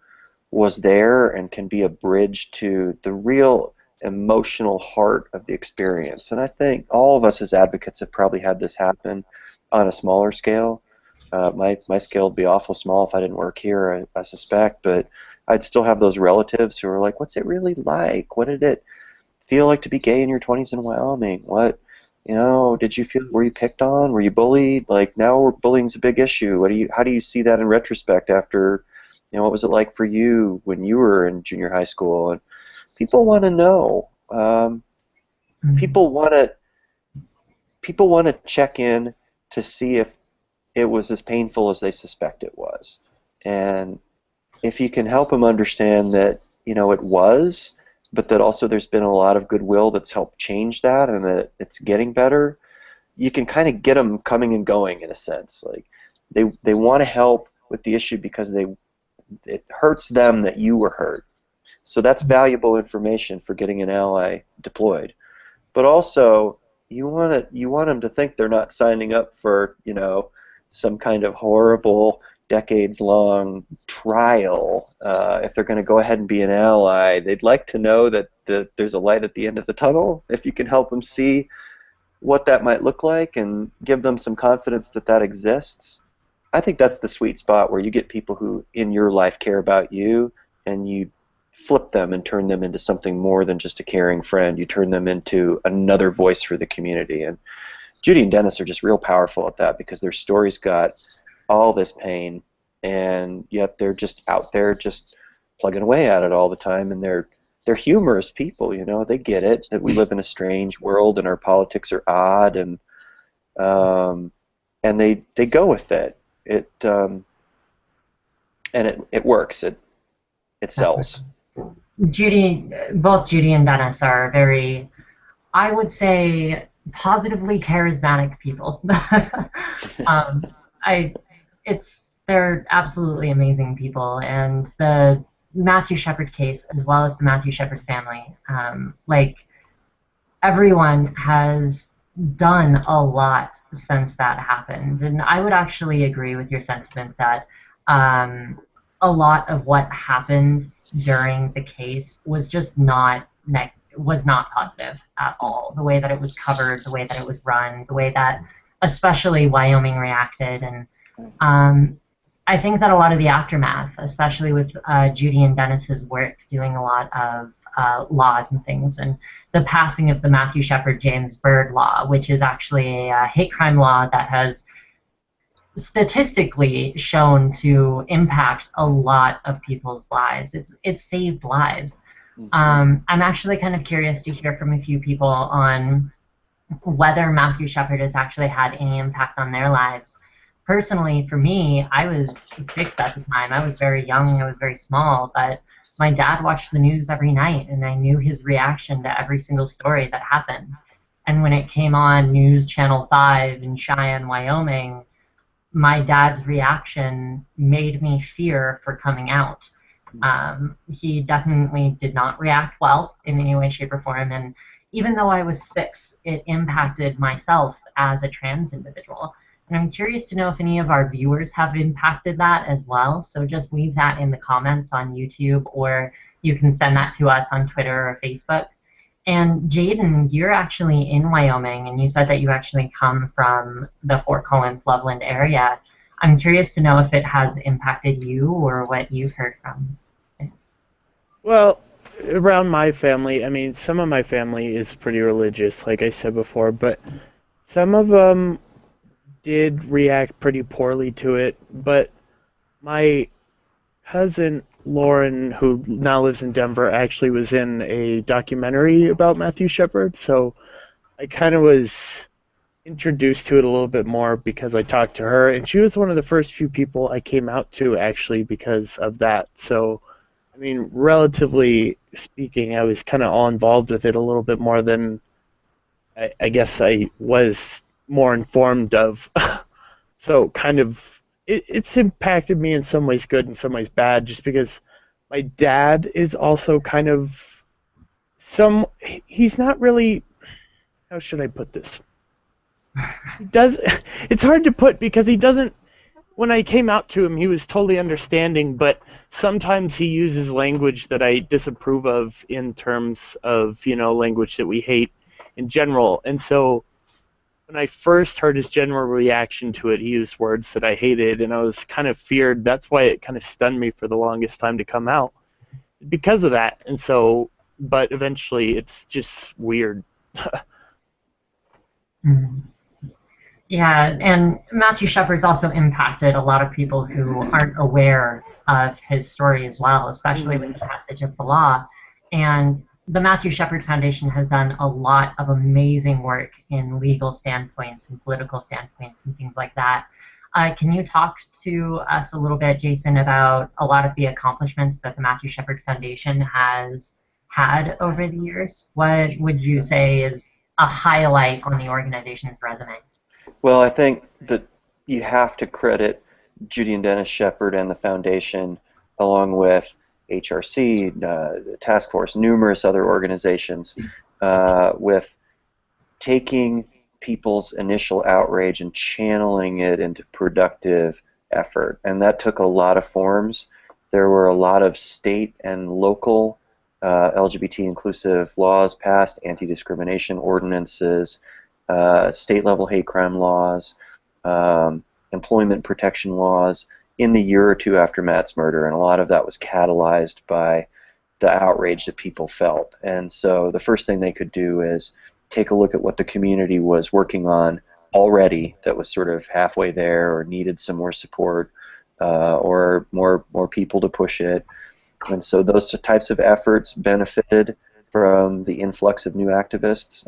was there and can be a bridge to the real emotional heart of the experience. And I think all of us as advocates have probably had this happen on a smaller scale. My scale would be awful small if I didn't work here, I suspect, but I'd still have those relatives who are like, what's it really like? What did it feel like to be gay in your 20s in Wyoming? What, were you picked on? Were you bullied? Like, now bullying's a big issue. How do you see that in retrospect after, what was it like for you when you were in junior high school? And people want to know. People want to check in to see if it was as painful as they suspect it was. And if you can help them understand that, it was, but that also there's been a lot of goodwill that's helped change that and that it's getting better, you can kind of get them coming and going in a sense. Like, they want to help with the issue because it hurts them that you were hurt. So that's valuable information for getting an ally deployed. But also, you want them to think they're not signing up for, some kind of horrible, decades-long trial. If they're going to go ahead and be an ally, they'd like to know that there's a light at the end of the tunnel. If you can help them see what that might look like and give them some confidence that that exists, I think that's the sweet spot where you get people who in your life care about you, and you flip them and turn them into something more than just a caring friend. You turn them into another voice for the community. And Judy and Dennis are just real powerful at that because their stories got all this pain, and yet they're just out there just plugging away at it all the time, and they're humorous people, they get it, that we live in a strange world and our politics are odd, and they go with it. It works. It sells.
Both Judy and Dennis are very, I would say, positively charismatic people. They're absolutely amazing people, and the Matthew Shepard case, as well as the Matthew Shepard family, everyone has done a lot since that happened, and I would actually agree with your sentiment that a lot of what happened during the case was just not positive at all. The way that it was covered, the way that it was run, the way that especially Wyoming reacted, and I think that a lot of the aftermath, especially with Judy and Dennis's work doing a lot of laws and things, and the passing of the Matthew Shepard James Byrd law, which is actually a hate crime law that has statistically shown to impact a lot of people's lives. It's saved lives. I'm actually kind of curious to hear from a few people on whether Matthew Shepard has actually had any impact on their lives. Personally, for me, I was 6 at the time. I was very young, I was very small, but my dad watched the news every night, and I knew his reaction to every single story that happened. And when it came on News Channel 5 in Cheyenne, Wyoming, my dad's reaction made me fear for coming out. He definitely did not react well in any way, shape, or form, and even though I was 6, it impacted myself as a trans individual. And I'm curious to know if any of our viewers have impacted that as well, so just leave that in the comments on YouTube, or you can send that to us on Twitter or Facebook. And Jaden, you're actually in Wyoming, and you said that you actually come from the Fort Collins, Loveland area. I'm curious to know if it has impacted you or what you've heard from.
Well, around my family, I mean, some of my family is pretty religious, like I said before, but some of them did react pretty poorly to it. But my cousin Lauren, who now lives in Denver, actually was in a documentary about Matthew Shepard, so I kind of was introduced to it a little bit more because I talked to her, and she was one of the first few people I came out to actually because of that. So, I mean, relatively speaking, I was kind of all involved with it a little bit more than I guess I was more informed of. So kind of, it's impacted me in some ways good, in some ways bad, just because my dad is also kind of he's not really, how should I put this? It's hard to put because he doesn't when I came out to him, he was totally understanding, but sometimes he uses language that I disapprove of in terms of, language that we hate in general. And so when I first heard his general reaction to it, he used words that I hated, and I was kind of feared. That's why it kind of stunned me for the longest time to come out because of that. And so, but eventually it's just weird.
Mhm. Yeah, and Matthew Shepard's also impacted a lot of people who aren't aware of his story as well, especially with the passage of the law. And the Matthew Shepard Foundation has done a lot of amazing work in legal standpoints and political standpoints and things like that. Can you talk to us a little bit, Jason, about a lot of the accomplishments that the Matthew Shepard Foundation has had over the years? What would you say is a highlight on the organization's resume?
Well, I think that you have to credit Judy and Dennis Shepard and the foundation, along with HRC, the task force, numerous other organizations, with taking people's initial outrage and channeling it into productive effort. And that took a lot of forms. There were a lot of state and local LGBT inclusive laws passed, anti-discrimination ordinances, state-level hate crime laws, employment protection laws in the year or two after Matt's murder, and a lot of that was catalyzed by the outrage that people felt. And so the first thing they could do is take a look at what the community was working on already that was sort of halfway there or needed some more support or more people to push it. And so those types of efforts benefited from the influx of new activists.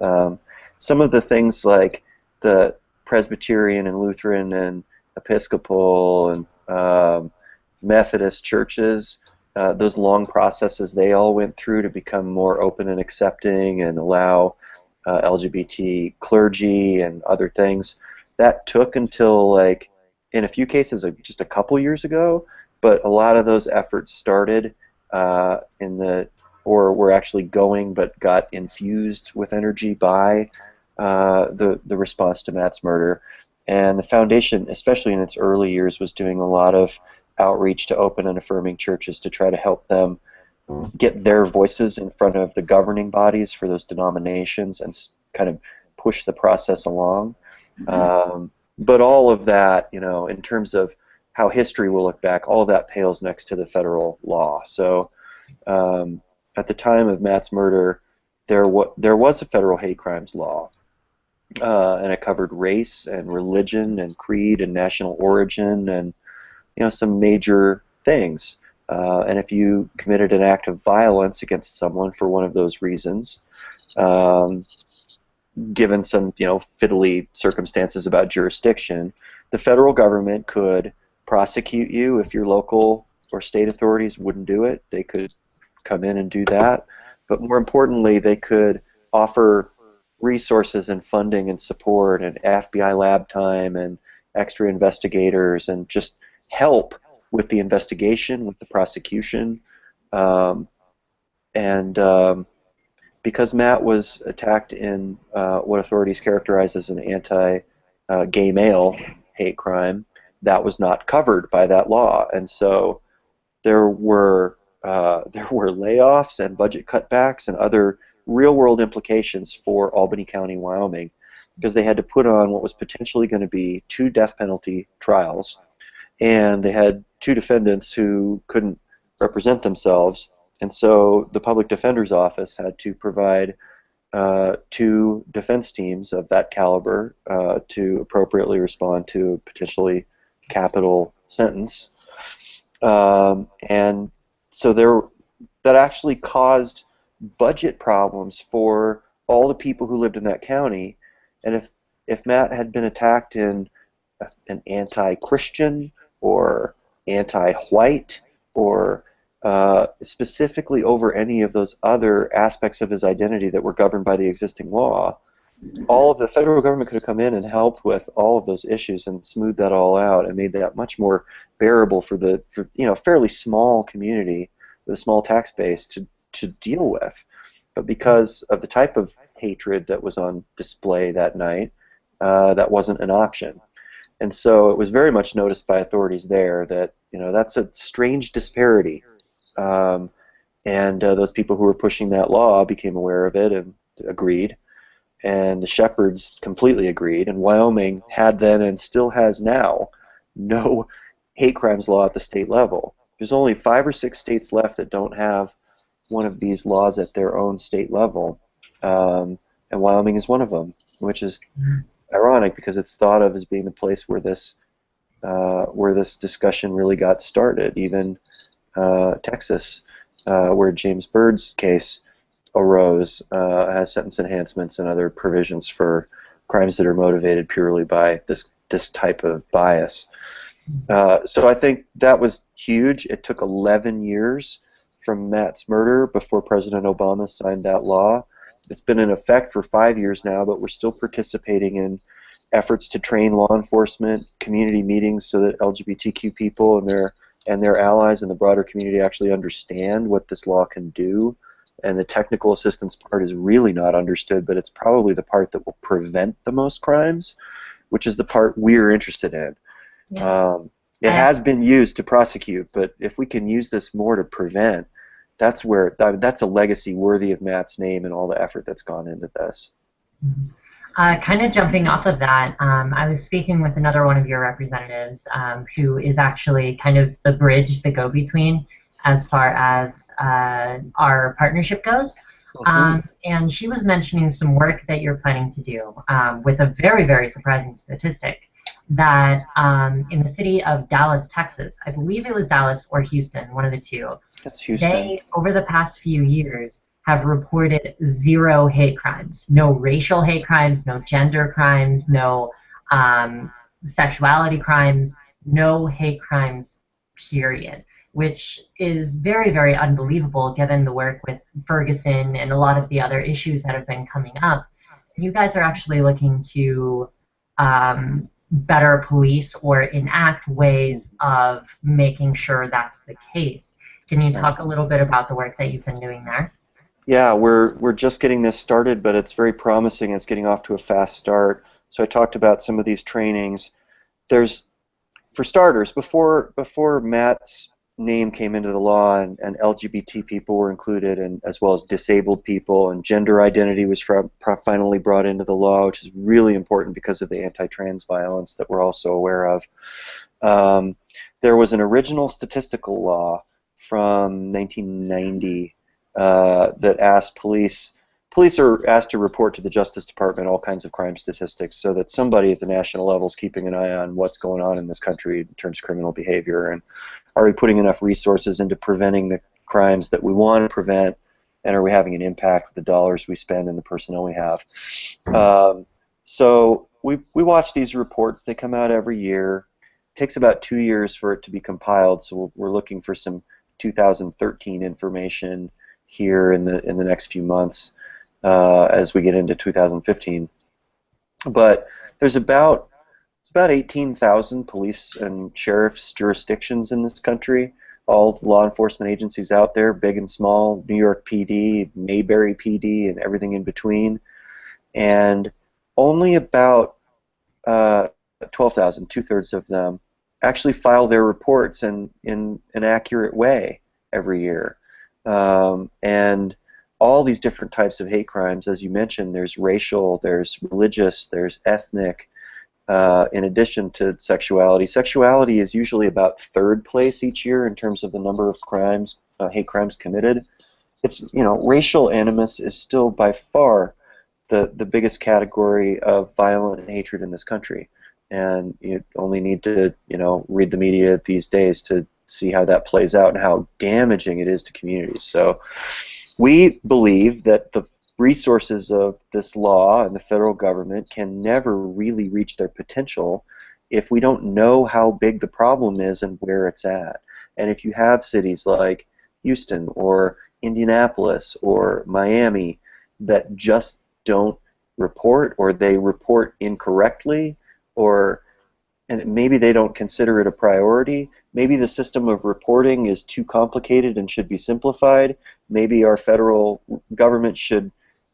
Some of the things like the Presbyterian and Lutheran and Episcopal and Methodist churches, those long processes they all went through to become more open and accepting and allow LGBT clergy and other things, that took until, like, in a few cases just a couple years ago, but a lot of those efforts started or were actually going but got infused with energy by the response to Matt's murder. And the foundation, especially in its early years, was doing a lot of outreach to open and affirming churches to try to help them get their voices in front of the governing bodies for those denominations and kind of push the process along. But all of that, in terms of how history will look back, all of that pales next to the federal law. So at the time of Matt's murder, there was a federal hate crimes law, and it covered race and religion and creed and national origin and some major things. And if you committed an act of violence against someone for one of those reasons, given some fiddly circumstances about jurisdiction, the federal government could prosecute you if your local or state authorities wouldn't do it. They could come in and do that. But more importantly, they could offer resources and funding and support and FBI lab time and extra investigators and just help with the investigation, with the prosecution. Because Matt was attacked in what authorities characterize as an anti-gay male hate crime, that was not covered by that law. And so there were layoffs and budget cutbacks and other real-world implications for Albany County, Wyoming, because they had to put on what was potentially going to be 2 death penalty trials, and they had 2 defendants who couldn't represent themselves, and so the public defender's office had to provide 2 defense teams of that caliber to appropriately respond to a potentially capital sentence. And so that actually caused budget problems for all the people who lived in that county. And if Matt had been attacked in an anti-Christian or anti-white or specifically over any of those other aspects of his identity that were governed by the existing law, all of the federal government could have come in and helped with all of those issues and smoothed that all out and made that much more bearable for a fairly small community with a small tax base to deal with. But because of the type of hatred that was on display that night, that wasn't an option. And so it was very much noticed by authorities there that, that's a strange disparity. And those people who were pushing that law became aware of it and agreed. And the Shepards completely agreed. And Wyoming had then and still has now no hate crimes law at the state level. There's only 5 or 6 states left that don't have one of these laws at their own state level. And Wyoming is one of them, which is ironic because it's thought of as being the place where this discussion really got started. Even Texas, where James Byrd's case arose, has sentence enhancements and other provisions for crimes that are motivated purely by this type of bias. So I think that was huge. It took 11 years from Matt's murder before President Obama signed that law. It's been in effect for 5 years now, but we're still participating in efforts to train law enforcement, community meetings, so that LGBTQ people and their allies in the broader community actually understand what this law can do. And the technical assistance part is really not understood, but it's probably the part that will prevent the most crimes, which is the part we're interested in. Yeah. It has been used to prosecute, but if we can use this more to prevent, that's a legacy worthy of Matt's name and all the effort that's gone into this.
Kind of jumping off of that, I was speaking with another one of your representatives who is actually kind of the bridge, the go-between, as far as our partnership goes. And she was mentioning some work that you're planning to do with a very, very surprising statistic that in the city of Dallas, Texas, I believe it was Dallas or Houston, one of the two,
that's Houston.
They, over the past few years, have reported 0 hate crimes. No racial hate crimes, no gender crimes, no sexuality crimes, no hate crimes, period. Which is very, very unbelievable given the work with Ferguson and a lot of the other issues that have been coming up. You guys are actually looking to better police or enact ways of making sure that's the case. Can you talk a little bit about the work that you've been doing there?
Yeah, we're just getting this started, but it's very promising. It's getting off to a fast start. So I talked about some of these trainings. There's, for starters, before Matt's name came into the law and LGBT people were included, and as well as disabled people, and gender identity was finally brought into the law, which is really important because of the anti-trans violence that we're also aware of. There was an original statistical law from 1990 that asked police are asked to report to the Justice Department all kinds of crime statistics so that somebody at the national level is keeping an eye on what's going on in this country in terms of criminal behavior, and are we putting enough resources into preventing the crimes that we want to prevent, and are we having an impact with the dollars we spend and the personnel we have. So we watch these reports. They come out every year. It takes about 2 years for it to be compiled, so we're looking for some 2013 information here in the next few months as we get into 2015. But there's about 18,000 police and sheriff's jurisdictions in this country, all law enforcement agencies out there, big and small, New York PD, Mayberry PD, and everything in between. And only about 12,000, 2/3 of them, actually file their reports in an accurate way every year. And all these different types of hate crimes, as you mentioned, there's racial, there's religious, there's ethnic, in addition to sexuality. Sexuality is usually about 3rd place each year in terms of the number of crimes, hate crimes committed. It's, racial animus is still by far the biggest category of violent hatred in this country. And you only need to, read the media these days to see how that plays out and how damaging it is to communities. So we believe that the resources of this law and the federal government can never really reach their potential if we don't know how big the problem is and where it's at. And if you have cities like Houston or Indianapolis or Miami that just don't report, or they report incorrectly, and maybe they don't consider it a priority, maybe the system of reporting is too complicated and should be simplified, maybe our federal government should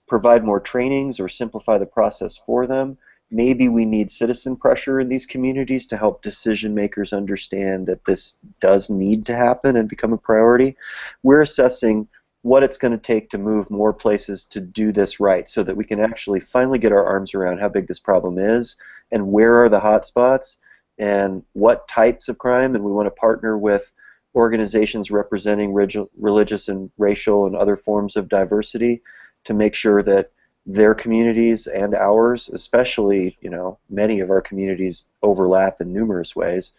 provide more trainings or simplify the process for them. maybe we need citizen pressure in these communities to help decision makers understand that this does need to happen and become a priority. We're assessing what it's going to take to move more places to do this right, so that we can actually finally get our arms around how big this problem is and where are the hot spots and what types of crime. And we want to partner with organizations representing religious and racial and other forms of diversity to make sure that their communities and ours, especially, you know, many of our communities overlap in numerous ways,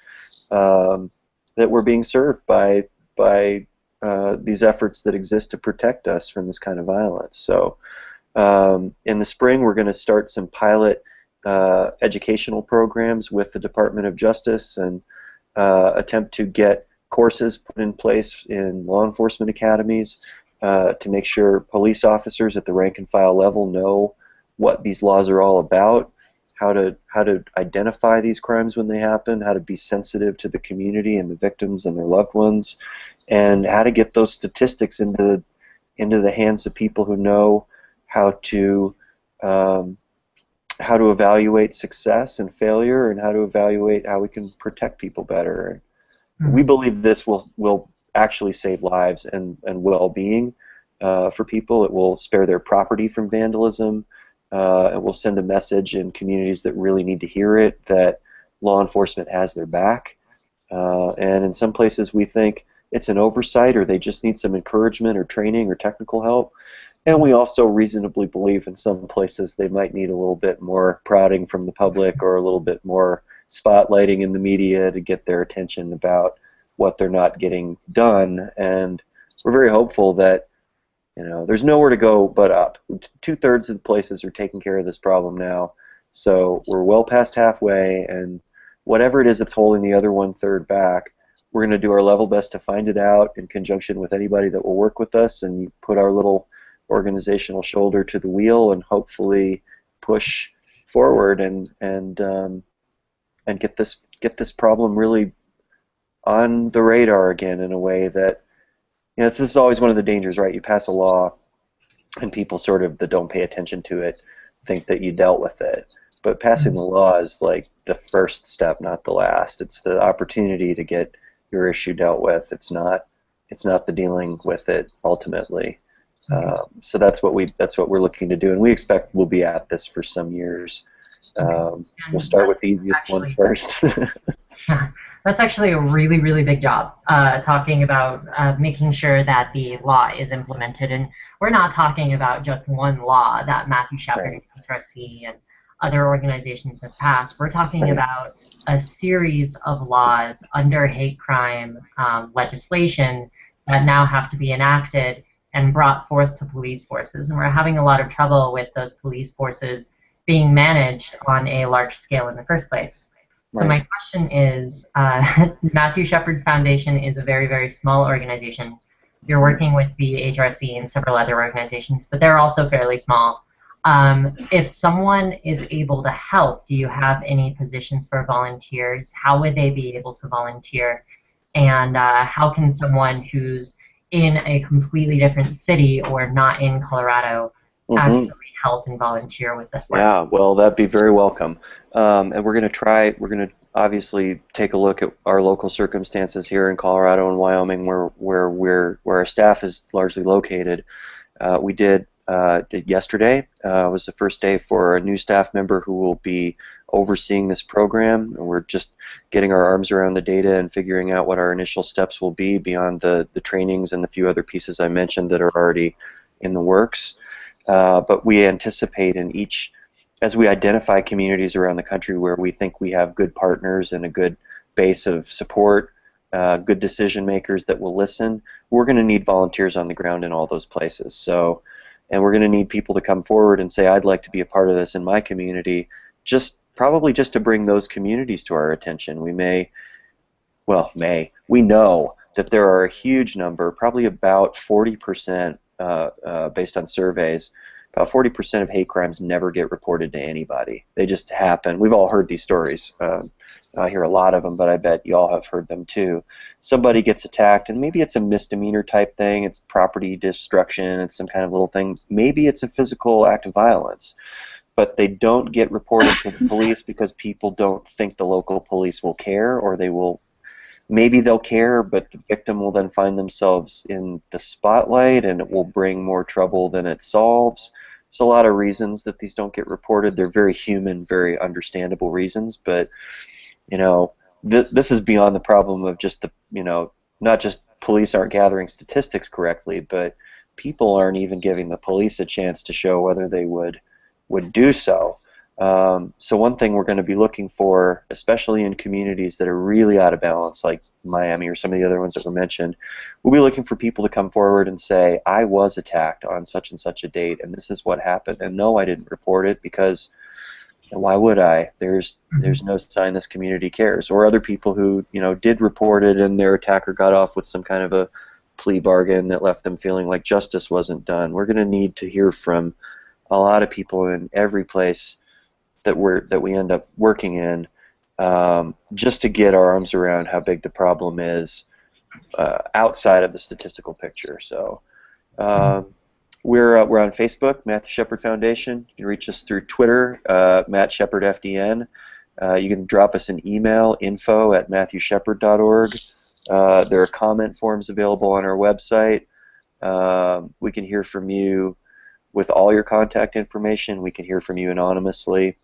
that we're being served by these efforts that exist to protect us from this kind of violence. So in the spring, we're going to start some pilot educational programs with the Department of Justice and attempt to get courses put in place in law enforcement academies to make sure police officers at the rank and file level know what these laws are all about, how to identify these crimes when they happen, how to be sensitive to the community and the victims and their loved ones, and how to get those statistics into the hands of people who know how to evaluate success and failure, and how to evaluate how we can protect people better. And we believe this will actually save lives and well-being for people. It will spare their property from vandalism. It will send a message in communities that really need to hear it, that law enforcement has their back. And in some places we think it's an oversight, or they just need some encouragement or training or technical help. And we also reasonably believe in some places they might need a little bit more prodding from the public, or a little bit more spotlighting in the media to get their attention about what they're not getting done. And we're very hopeful that, you know, there's nowhere to go but up. 2/3 of the places are taking care of this problem now, so we're well past halfway, and whatever it is that's holding the other 1/3 back, we're going to do our level best to find it out in conjunction with anybody that will work with us, and put our little organizational shoulder to the wheel and hopefully push forward and get this problem really on the radar again in a way that, you know, this is always one of the dangers, right? You pass a law and people sort of that don't pay attention to it think that you dealt with it. But passing the law is like the first step, not the last. It's the opportunity to get your issue dealt with. It's not the dealing with it ultimately. So that's what we're looking to do, and we expect we'll be at this for some years. We'll start with the easiest ones first.
Yeah, that's actually a really, really big job, talking about making sure that the law is implemented. And we're not talking about just one law that Matthew Shepard and Traci and other organizations have passed. We're talking about a series of laws under hate crime legislation that now have to be enacted and brought forth to police forces. And we're having a lot of trouble with those police forces being managed on a large scale in the first place. So my question is, Matthew Shepard's foundation is a very, very small organization. You're working with the HRC and several other organizations, but they're also fairly small. If someone is able to help, do you have any positions for volunteers? How would they be able to volunteer? And how can someone who's in a completely different city or not in Colorado actually help and volunteer with this work?
Yeah, well, that'd be very welcome. And we're going to obviously take a look at our local circumstances here in Colorado and Wyoming, where our staff is largely located. We did yesterday was the first day for a new staff member who will be overseeing this program, and we're just getting our arms around the data and figuring out what our initial steps will be beyond the trainings and the few other pieces I mentioned that are already in the works. But we anticipate in each, as we identify communities around the country where we think we have good partners and a good base of support, good decision makers that will listen, we're going to need volunteers on the ground in all those places. So, and we're going to need people to come forward and say, I'd like to be a part of this in my community, probably just to bring those communities to our attention. We know that there are a huge number, probably about 40%, based on surveys, about 40% of hate crimes never get reported to anybody. They just happen. We've all heard these stories. I hear a lot of them, but I bet you all have heard them too. Somebody gets attacked, and maybe it's a misdemeanor type thing. It's property destruction. It's some kind of little thing. Maybe it's a physical act of violence. but they don't get reported to the police because people don't think the local police will care, or they will. Maybe they'll care, but the victim will then find themselves in the spotlight, and it will bring more trouble than it solves. There's a lot of reasons that these don't get reported. They're very human, very understandable reasons, but you know, this is beyond the problem of just the, you know, not just police aren't gathering statistics correctly, but people aren't even giving the police a chance to show whether they would do so. So one thing we're going to be looking for, especially in communities that are really out of balance, like Miami or some of the other ones that were mentioned, we'll be looking for people to come forward and say, I was attacked on such and such a date, and this is what happened, and no, I didn't report it because why would I? There's no sign this community cares. Or other people who, you know, did report it and their attacker got off with some kind of a plea bargain that left them feeling like justice wasn't done. We're going to need to hear from a lot of people in every place that we end up working in, just to get our arms around how big the problem is outside of the statistical picture. So we're on Facebook, Matthew Shepard Foundation. You can reach us through Twitter, Matt Shepard FDN. You can drop us an email, info@matthewshepard.org. There are comment forms available on our website. We can hear from you with all your contact information. We can hear from you anonymously.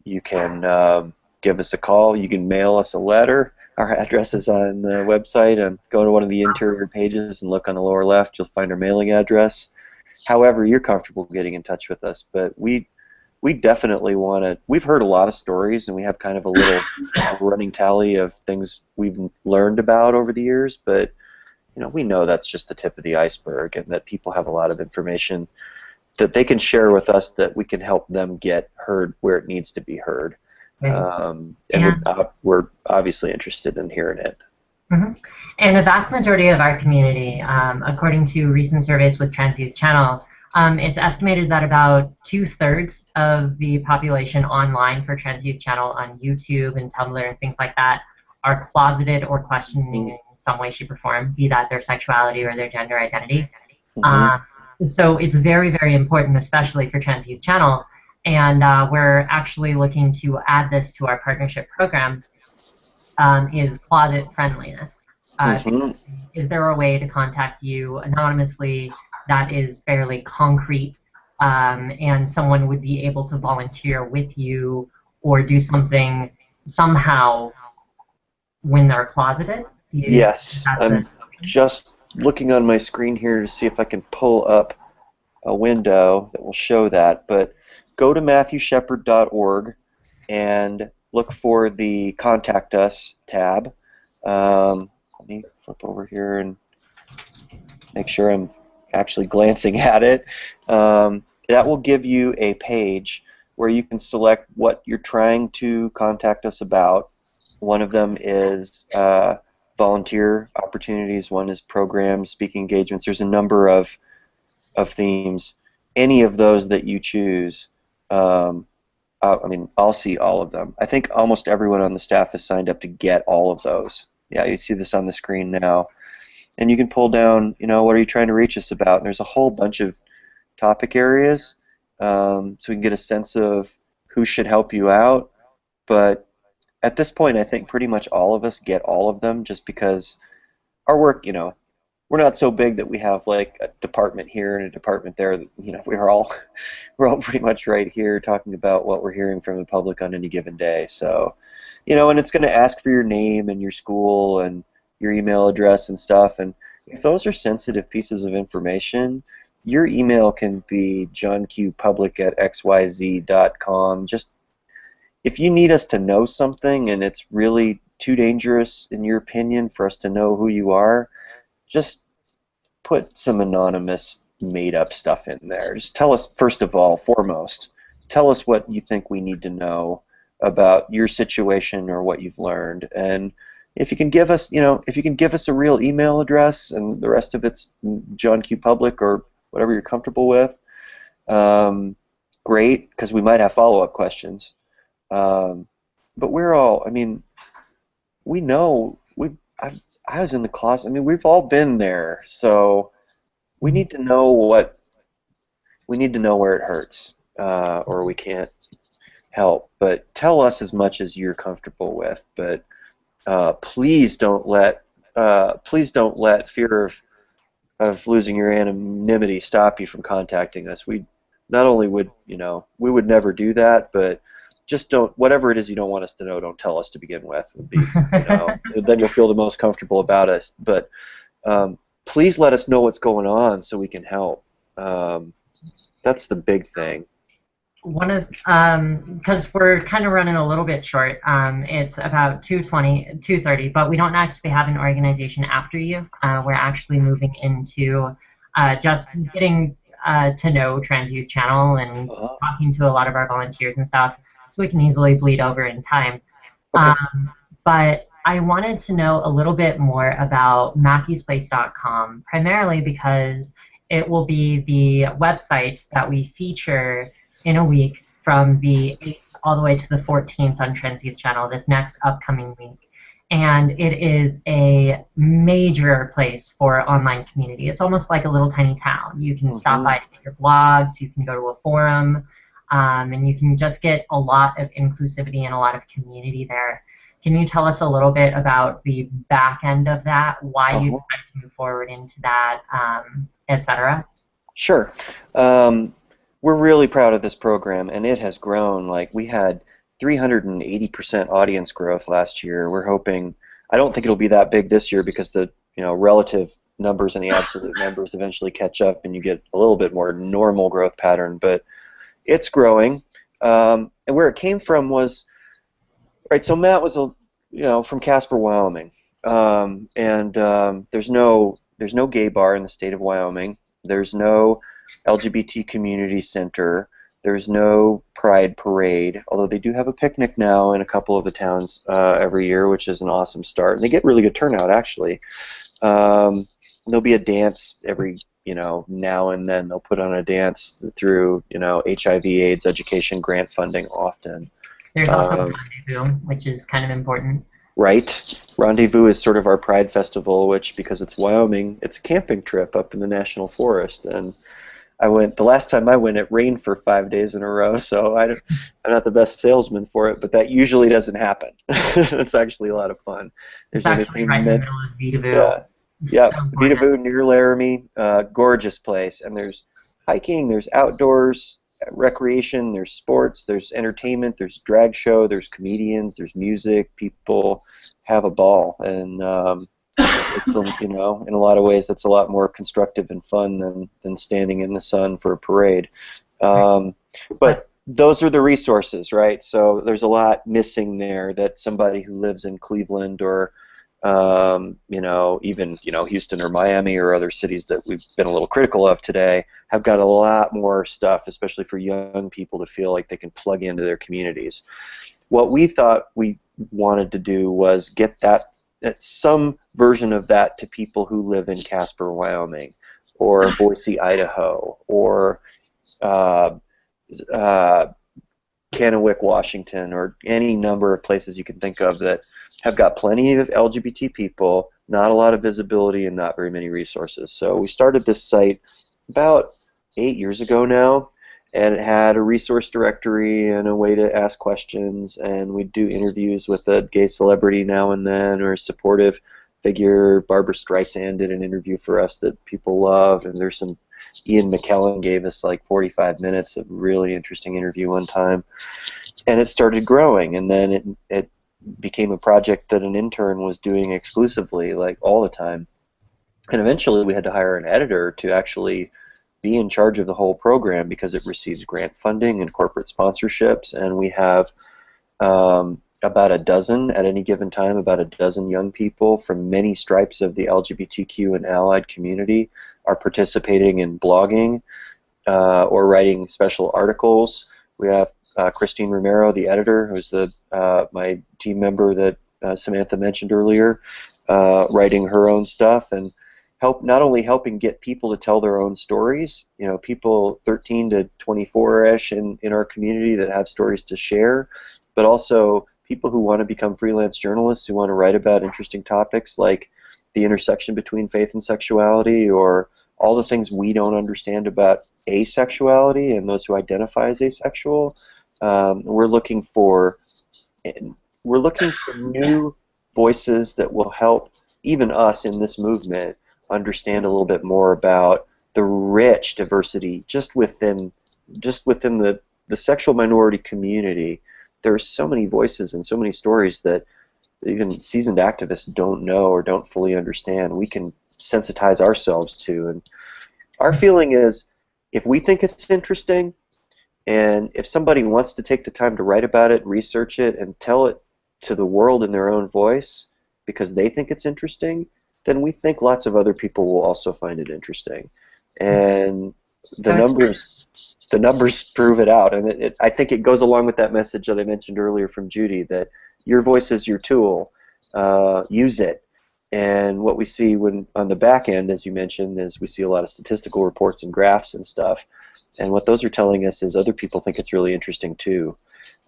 You can give us a call. You can mail us a letter. Our address is on the website. Go to one of the interior pages and look on the lower left. You'll find our mailing address. However you're comfortable getting in touch with us, but we definitely want to. We've heard a lot of stories, and we have kind of a little running tally of things we've learned about over the years. But you know, we know that's just the tip of the iceberg, and that people have a lot of information that they can share with us that we can help them get heard where it needs to be heard. And we're obviously interested in hearing it.
Mm-hmm. And a vast majority of our community, according to recent surveys with Trans Youth Channel, it's estimated that about 2/3 of the population online for Trans Youth Channel on YouTube and Tumblr and things like that are closeted or questioning in some way, shape, or form, be that their sexuality or their gender identity. So it's very, very important, especially for Trans Youth Channel. And we're actually looking to add this to our partnership program, is closet friendliness. Is there a way to contact you anonymously that is fairly concrete, and someone would be able to volunteer with you or do something somehow when they're closeted?
Yes, I'm just looking on my screen here to see if I can pull up a window that will show that. But go to matthewshepard.org and look for the Contact Us tab. Let me flip over here and make sure I'm actually glancing at it. That will give you a page where you can select what you're trying to contact us about. One of them is volunteer opportunities. One is programs, speaking engagements. There's a number of themes. Any of those that you choose, I mean, I'll see all of them. I think almost everyone on the staff has signed up to get all of those. Yeah, you see this on the screen now. And you can pull down, you know, what are you trying to reach us about? And there's a whole bunch of topic areas, so we can get a sense of who should help you out. But at this point, I think pretty much all of us get all of them, just because our work, you know, we're not so big that we have like a department here and a department there. You know, we're all pretty much right here talking about what we're hearing from the public on any given day. So, you know, and it's going to ask for your name and your school and your email address and stuff. And if those are sensitive pieces of information, your email can be johnqpublic@xyz.com. Just if you need us to know something and it's really too dangerous, in your opinion, for us to know who you are, just put some anonymous, made-up stuff in there. Just tell us, first of all, foremost, tell us what you think we need to know about your situation or what you've learned. And if you can give us, you know, if you can give us a real email address and the rest of it's johnqpublic or whatever you're comfortable with, great, because we might have follow-up questions. But we're all, I mean, we know, I was in the closet. I mean, we've all been there, so we need to know where it hurts. or we can't help. But tell us as much as you're comfortable with. But please don't let fear of losing your anonymity stop you from contacting us. We not only would, we would never do that, but just don't, whatever it is you don't want us to know, don't tell us to begin with. Would be, then you'll feel the most comfortable about us. But please let us know what's going on so we can help. That's the big thing.
One of, because we're kind of running a little bit short, it's about 2:30, but we don't actually have an organization after you. We're actually moving into just getting to know Trans Youth Channel and talking to a lot of our volunteers and stuff, so we can easily bleed over in time.
Okay.
But I wanted to know a little bit more about MatthewsPlace.com, primarily because it will be the website that we feature in a week from the 8th all the way to the 14th on Trans Youth Channel this next upcoming week. And it is a major place for online community. It's almost like a little tiny town. You can stop by to get your blogs, you can go to a forum, and you can just get a lot of inclusivity and a lot of community there. Can you tell us a little bit about the back end of that, why you decided to move forward into that, etc.?
Sure. We're really proud of this program, and it has grown. Like, we had 380% audience growth last year. We're hoping, I don't think it'll be that big this year because the relative numbers and the absolute numbers eventually catch up and you get a little bit more normal growth pattern, but it's growing. And where it came from was, right, so Matt was from Casper, Wyoming. There's no gay bar in the state of Wyoming. There's no LGBT community center. There's no pride parade, although they do have a picnic now in a couple of the towns every year, which is an awesome start. And they get really good turnout, actually. There'll be a dance every, now and then. They'll put on a dance through, HIV/AIDS education grant funding often.
There's also Rendezvous, which is kind of important.
Right. Rendezvous is sort of our pride festival, which, because it's Wyoming, it's a camping trip up in the national forest. And the last time I went, it rained for 5 days in a row, so I'm not the best salesman for it, but that usually doesn't happen. It's actually a lot of fun.
There's actually right in the middle of Vedavoo.
Yeah, Vedavoo near Laramie, gorgeous place. And there's hiking, there's outdoors, recreation, there's sports, there's entertainment, there's drag show, there's comedians, there's music. People have a ball, and it's in a lot of ways that's a lot more constructive and fun than standing in the sun for a parade. But those are the resources, right? So there's a lot missing there that somebody who lives in Cleveland or even Houston or Miami or other cities that we've been a little critical of today have got a lot more stuff, especially for young people to feel like they can plug into their communities. What we thought we wanted to do was get some version of that to people who live in Casper, Wyoming, or Boise, Idaho, or Kennewick, Washington, or any number of places you can think of that have got plenty of LGBT people, not a lot of visibility, and not very many resources. So we started this site about 8 years ago now, and it had a resource directory and a way to ask questions, and we'd do interviews with a gay celebrity now and then, or a supportive figure. Barbara Streisand did an interview for us that people loved, and there's some, Ian McKellen gave us like 45 minutes of really interesting interview one time, and it started growing, and then it became a project that an intern was doing exclusively, like all the time, and eventually we had to hire an editor to actually be in charge of the whole program because it receives grant funding and corporate sponsorships, and we have about a dozen at any given time, about a dozen young people from many stripes of the LGBTQ and allied community are participating in blogging or writing special articles. We have Christine Romero, the editor, who's my team member that Samantha mentioned earlier, writing her own stuff, and not only helping get people to tell their own stories, people 13 to 24-ish in our community that have stories to share, but also people who want to become freelance journalists who want to write about interesting topics like the intersection between faith and sexuality, or all the things we don't understand about asexuality and those who identify as asexual. We're looking for new voices that will help even us in this movement understand a little bit more about the rich diversity just within the sexual minority community. There are so many voices and so many stories that even seasoned activists don't know or don't fully understand. We can sensitize ourselves to. And our feeling is, if we think it's interesting, and if somebody wants to take the time to write about it, research it, and tell it to the world in their own voice because they think it's interesting, then we think lots of other people will also find it interesting. And the numbers prove it out. And I think it goes along with that message that I mentioned earlier from Judy, that your voice is your tool. Use it. And what we see when on the back end, as you mentioned, is we see a lot of statistical reports and graphs and stuff. And what those are telling us is other people think it's really interesting too.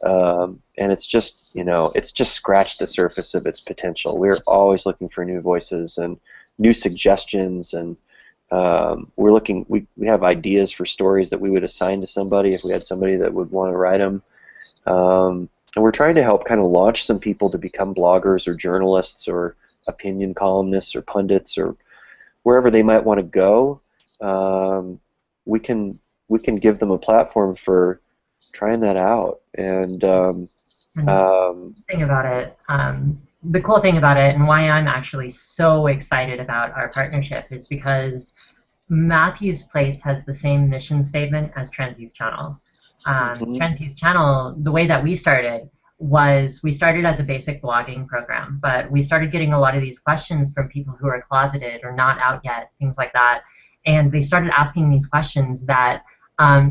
And it's just, it's just scratched the surface of its potential. We're always looking for new voices and new suggestions, and we have ideas for stories that we would assign to somebody if we had somebody that would want to write them. And we're trying to help kind of launch some people to become bloggers or journalists or opinion columnists or pundits or wherever they might want to go. We can give them a platform for trying that out. And the
cool thing about it, and why I'm actually so excited about our partnership, is because Matthew's Place has the same mission statement as Trans Youth Channel. Trans Youth Channel, the way that we started was we started as a basic blogging program, but we started getting a lot of these questions from people who are closeted or not out yet, things like that. And they started asking these questions that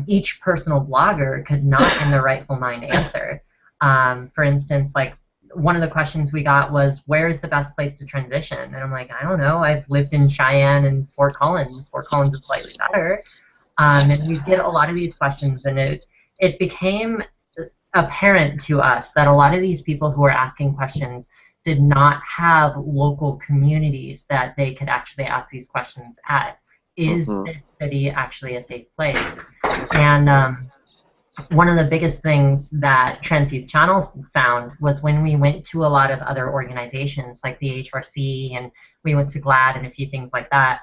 each personal blogger could not in their rightful mind answer. For instance, like one of the questions we got was, where is the best place to transition? And I'm like, I don't know. I've lived in Cheyenne and Fort Collins. Fort Collins is slightly better. And we get a lot of these questions, and it became apparent to us that a lot of these people who were asking questions did not have local communities that they could actually ask these questions at. Is this city actually a safe place? And one of the biggest things that Trans Youth Channel found was when we went to a lot of other organizations like the HRC, and we went to GLAAD and a few things like that,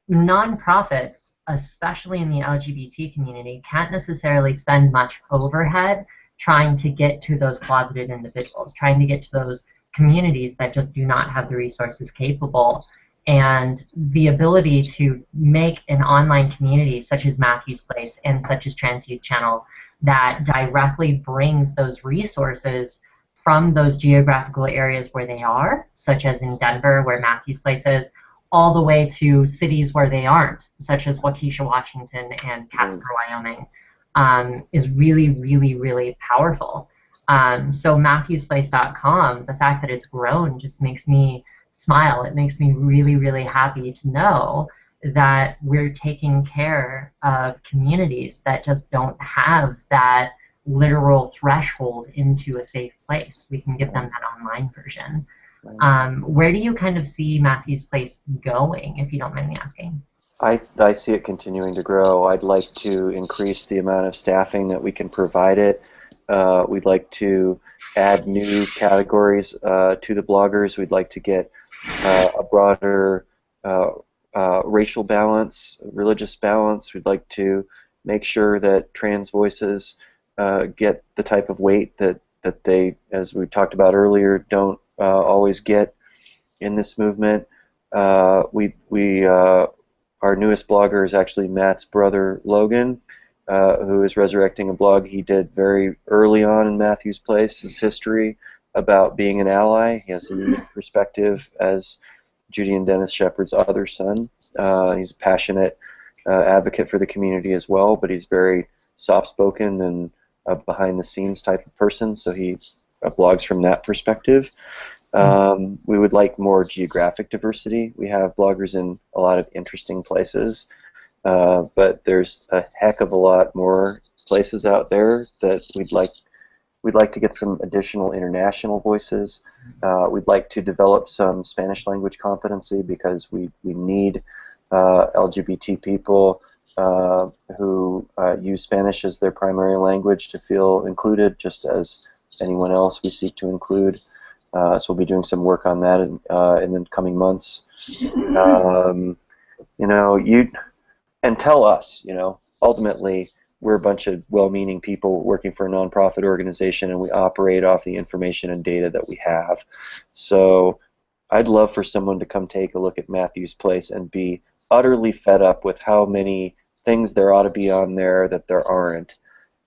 nonprofits, especially in the LGBT community, can't necessarily spend much overhead trying to get to those closeted individuals, trying to get to those communities that just do not have the resources capable. And the ability to make an online community such as Matthew's Place and such as Trans Youth Channel that directly brings those resources from those geographical areas where they are, such as in Denver where Matthew's Place is, all the way to cities where they aren't, such as Waukesha, Washington and Casper, Wyoming, is really, really, really powerful. So MatthewsPlace.com, the fact that it's grown just makes me smile. It makes me really, really happy to know that we're taking care of communities that just don't have that literal threshold into a safe place. We can give them that online version. Where do you kind of see Matthew's Place going, if you don't mind me asking?
I see it continuing to grow. I'd like to increase the amount of staffing that we can provide it. We'd like to add new categories to the bloggers. We'd like to get a broader racial balance, religious balance. We'd like to make sure that trans voices get the type of weight that they, as we talked about earlier, don't always get in this movement. Our newest blogger is actually Matt's brother, Logan, who is resurrecting a blog he did very early on in Matthew's Place, his history about being an ally. He has a unique perspective as Judy and Dennis Shepard's other son. He's a passionate advocate for the community as well, but he's very soft-spoken and a behind-the-scenes type of person, so he blogs from that perspective. We would like more geographic diversity. We have bloggers in a lot of interesting places, but there's a heck of a lot more places out there that we'd like to get some additional international voices. We'd like to develop some Spanish language competency because we need LGBT people who use Spanish as their primary language to feel included, just as anyone else we seek to include. So we'll be doing some work on that in the coming months. You know, and tell us, you know, ultimately we're a bunch of well-meaning people working for a nonprofit organization, and we operate off the information and data that we have. So I'd love for someone to come take a look at Matthew's place and be utterly fed up with how many things there ought to be on there that there aren't.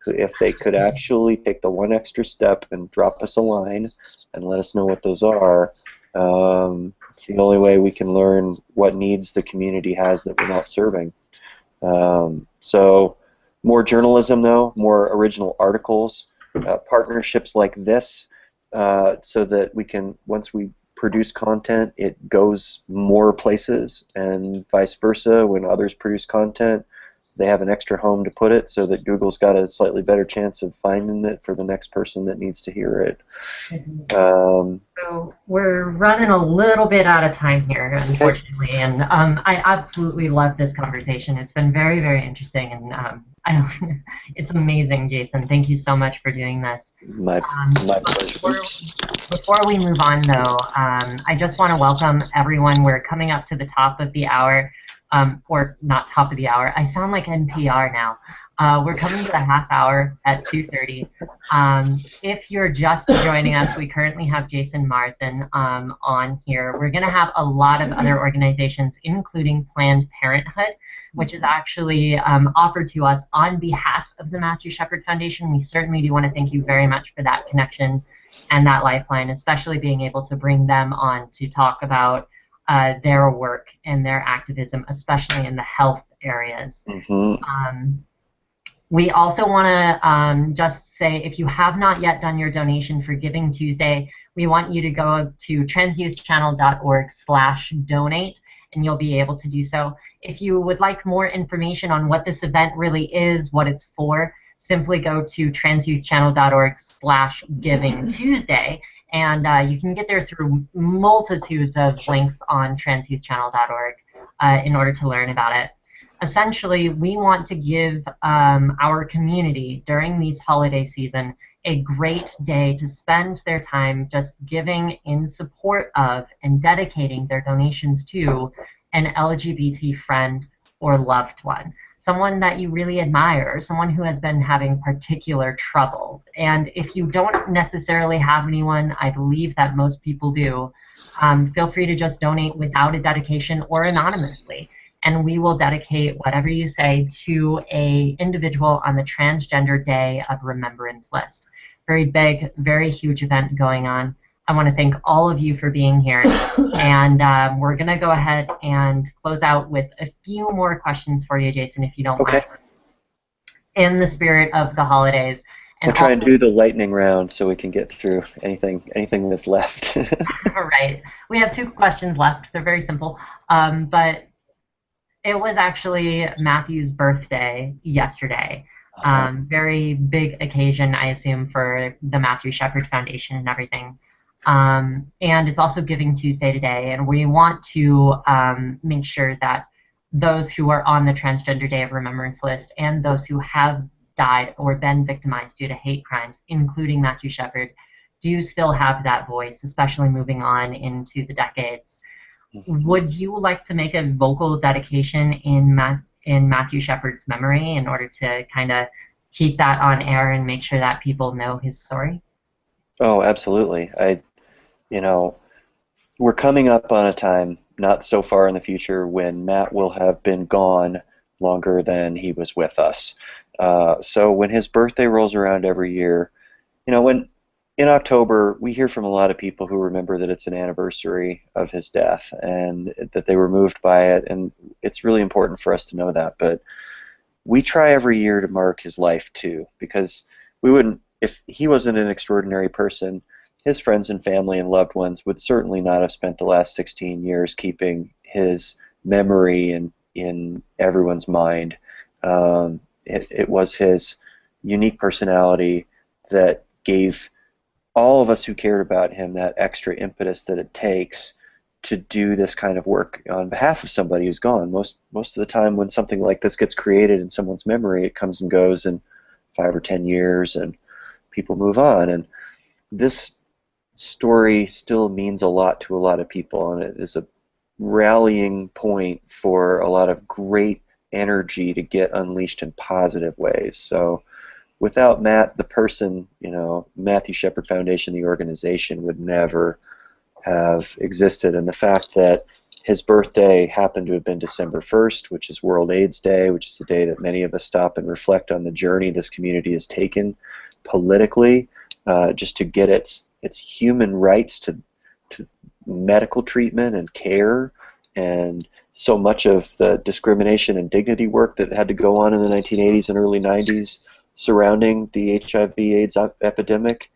If they could actually take the one extra step and drop us a line and let us know what those are, it's the only way we can learn what needs the community has that we're not serving. So more journalism, though, more original articles, partnerships like this, so that we can, once we produce content, it goes more places, and vice versa. When others produce content, they have an extra home to put it, so that Google's got a slightly better chance of finding it for the next person that needs to hear it.
So we're running a little bit out of time here, unfortunately, and I absolutely love this conversation. It's been very, very interesting, and it's amazing, Jason. Thank you so much for doing this.
My pleasure.
Before we move on, though, I just want to welcome everyone. We're coming up to the top of the hour. Or not top of the hour. I sound like NPR now. We're coming to the half hour at 2:30. If you're just joining us, we currently have Jason Marsden on here. We're going to have a lot of other organizations, including Planned Parenthood, which is actually offered to us on behalf of the Matthew Shepard Foundation. We certainly do want to thank you very much for that connection and that lifeline, especially being able to bring them on to talk about their work and their activism, especially in the health areas. We also want to just say, if you have not yet done your donation for Giving Tuesday, we want you to go to transyouthchannel.org/donate, and you'll be able to do so. If you would like more information on what this event really is, what it's for, simply go to transyouthchannel.org/givingtuesday. And you can get there through multitudes of links on transyouthchannel.org in order to learn about it. Essentially, we want to give our community during these holiday season a great day to spend their time just giving in support of and dedicating their donations to an LGBT friend or loved one. Someone that you really admire, someone who has been having particular trouble. And if you don't necessarily have anyone, I believe that most people do, feel free to just donate without a dedication or anonymously. And we will dedicate whatever you say to an individual on the Transgender Day of Remembrance list. Very big, very huge event going on. I want to thank all of you for being here, and we're going to go ahead and close out with a few more questions for you, Jason, if you don't mind. In the spirit of the holidays. And
we'll try and do the lightning round so we can get through anything that's left.
All right. We have 2 questions left. They're very simple, but it was actually Matthew's birthday yesterday. Very big occasion, I assume, for the Matthew Shepard Foundation and everything. And it's also Giving Tuesday today, and we want to make sure that those who are on the Transgender Day of Remembrance list and those who have died or been victimized due to hate crimes, including Matthew Shepard, do still have that voice, especially moving on into the decades. Would you like to make a vocal dedication in Matthew Shepard's memory in order to kind of keep that on air and make sure that people know his story?
Oh, absolutely. We're coming up on a time not so far in the future when Matt will have been gone longer than he was with us. So when his birthday rolls around every year, when in October we hear from a lot of people who remember that it's an anniversary of his death and that they were moved by it, and it's really important for us to know that. But we try every year to mark his life too, because we wouldn't, if he wasn't an extraordinary person, his friends and family and loved ones would certainly not have spent the last 16 years keeping his memory in everyone's mind. It was his unique personality that gave all of us who cared about him that extra impetus that it takes to do this kind of work on behalf of somebody who's gone. Most of the time when something like this gets created in someone's memory, it comes and goes in 5 or 10 years and people move on. And this story still means a lot to a lot of people, and it is a rallying point for a lot of great energy to get unleashed in positive ways. So without Matt, the person, Matthew Shepard Foundation, the organization, would never have existed. And the fact that his birthday happened to have been December 1st, which is World AIDS Day, which is the day that many of us stop and reflect on the journey this community has taken politically, just to get its human rights to medical treatment and care, and so much of the discrimination and dignity work that had to go on in the 1980s and early 90s surrounding the HIV/AIDS epidemic,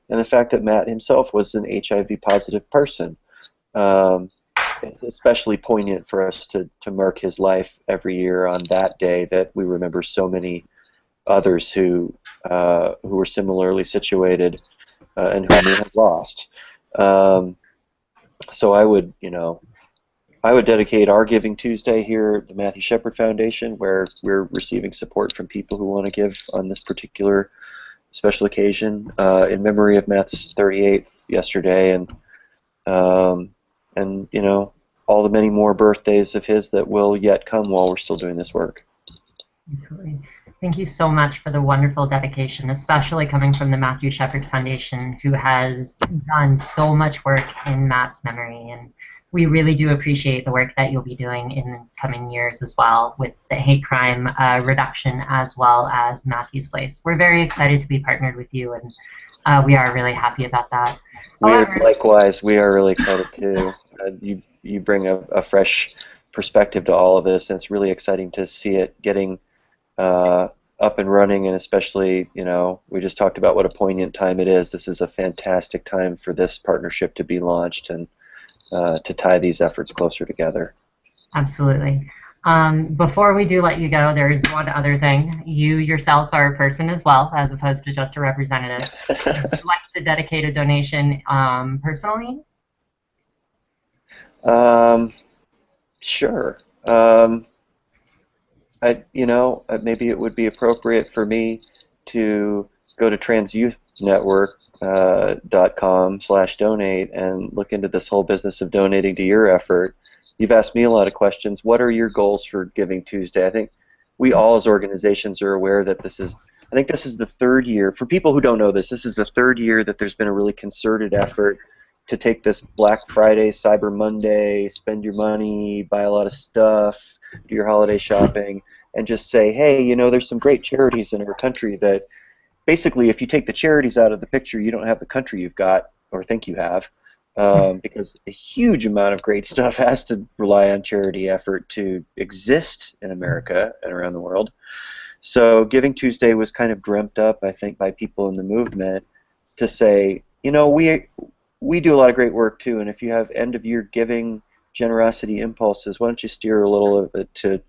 and the fact that Matt himself was an HIV-positive person. It's especially poignant for us to mark his life every year on that day, that we remember so many others who were similarly situated and whom we have lost. So I would dedicate our Giving Tuesday here at the Matthew Shepard Foundation, where we're receiving support from people who want to give on this particular special occasion, in memory of Matt's 38th yesterday, and all the many more birthdays of his that will yet come while we're still doing this work.
Absolutely. Thank you so much for the wonderful dedication, especially coming from the Matthew Shepard Foundation, who has done so much work in Matt's memory. And we really do appreciate the work that you'll be doing in the coming years as well, with the hate crime reduction as well as Matthew's Place. We're very excited to be partnered with you, and we are really happy about that.
Likewise, we are really excited too. You bring a fresh perspective to all of this, and it's really exciting to see it getting up and running, and especially, we just talked about what a poignant time it is. This is a fantastic time for this partnership to be launched and to tie these efforts closer together.
Absolutely. Before we do let you go, there's one other thing. You yourself are a person as well, as opposed to just a representative. Would you like to dedicate a donation personally?
Sure. Maybe it would be appropriate for me to go to transyouth.network.com/donate and look into this whole business of donating to your effort. You've asked me a lot of questions. What are your goals for Giving Tuesday? I think we all as organizations are aware that this is the third year. For people who don't know this is the third year that there's been a really concerted effort to take this Black Friday, Cyber Monday, spend your money, buy a lot of stuff, do your holiday shopping, and just say, hey, there's some great charities in our country that basically, if you take the charities out of the picture, you don't have the country you've got or think you have, because a huge amount of great stuff has to rely on charity effort to exist in America and around the world. So Giving Tuesday was kind of dreamt up, I think, by people in the movement to say, we do a lot of great work too, and if you have end-of-year giving generosity impulses, why don't you steer a little of it to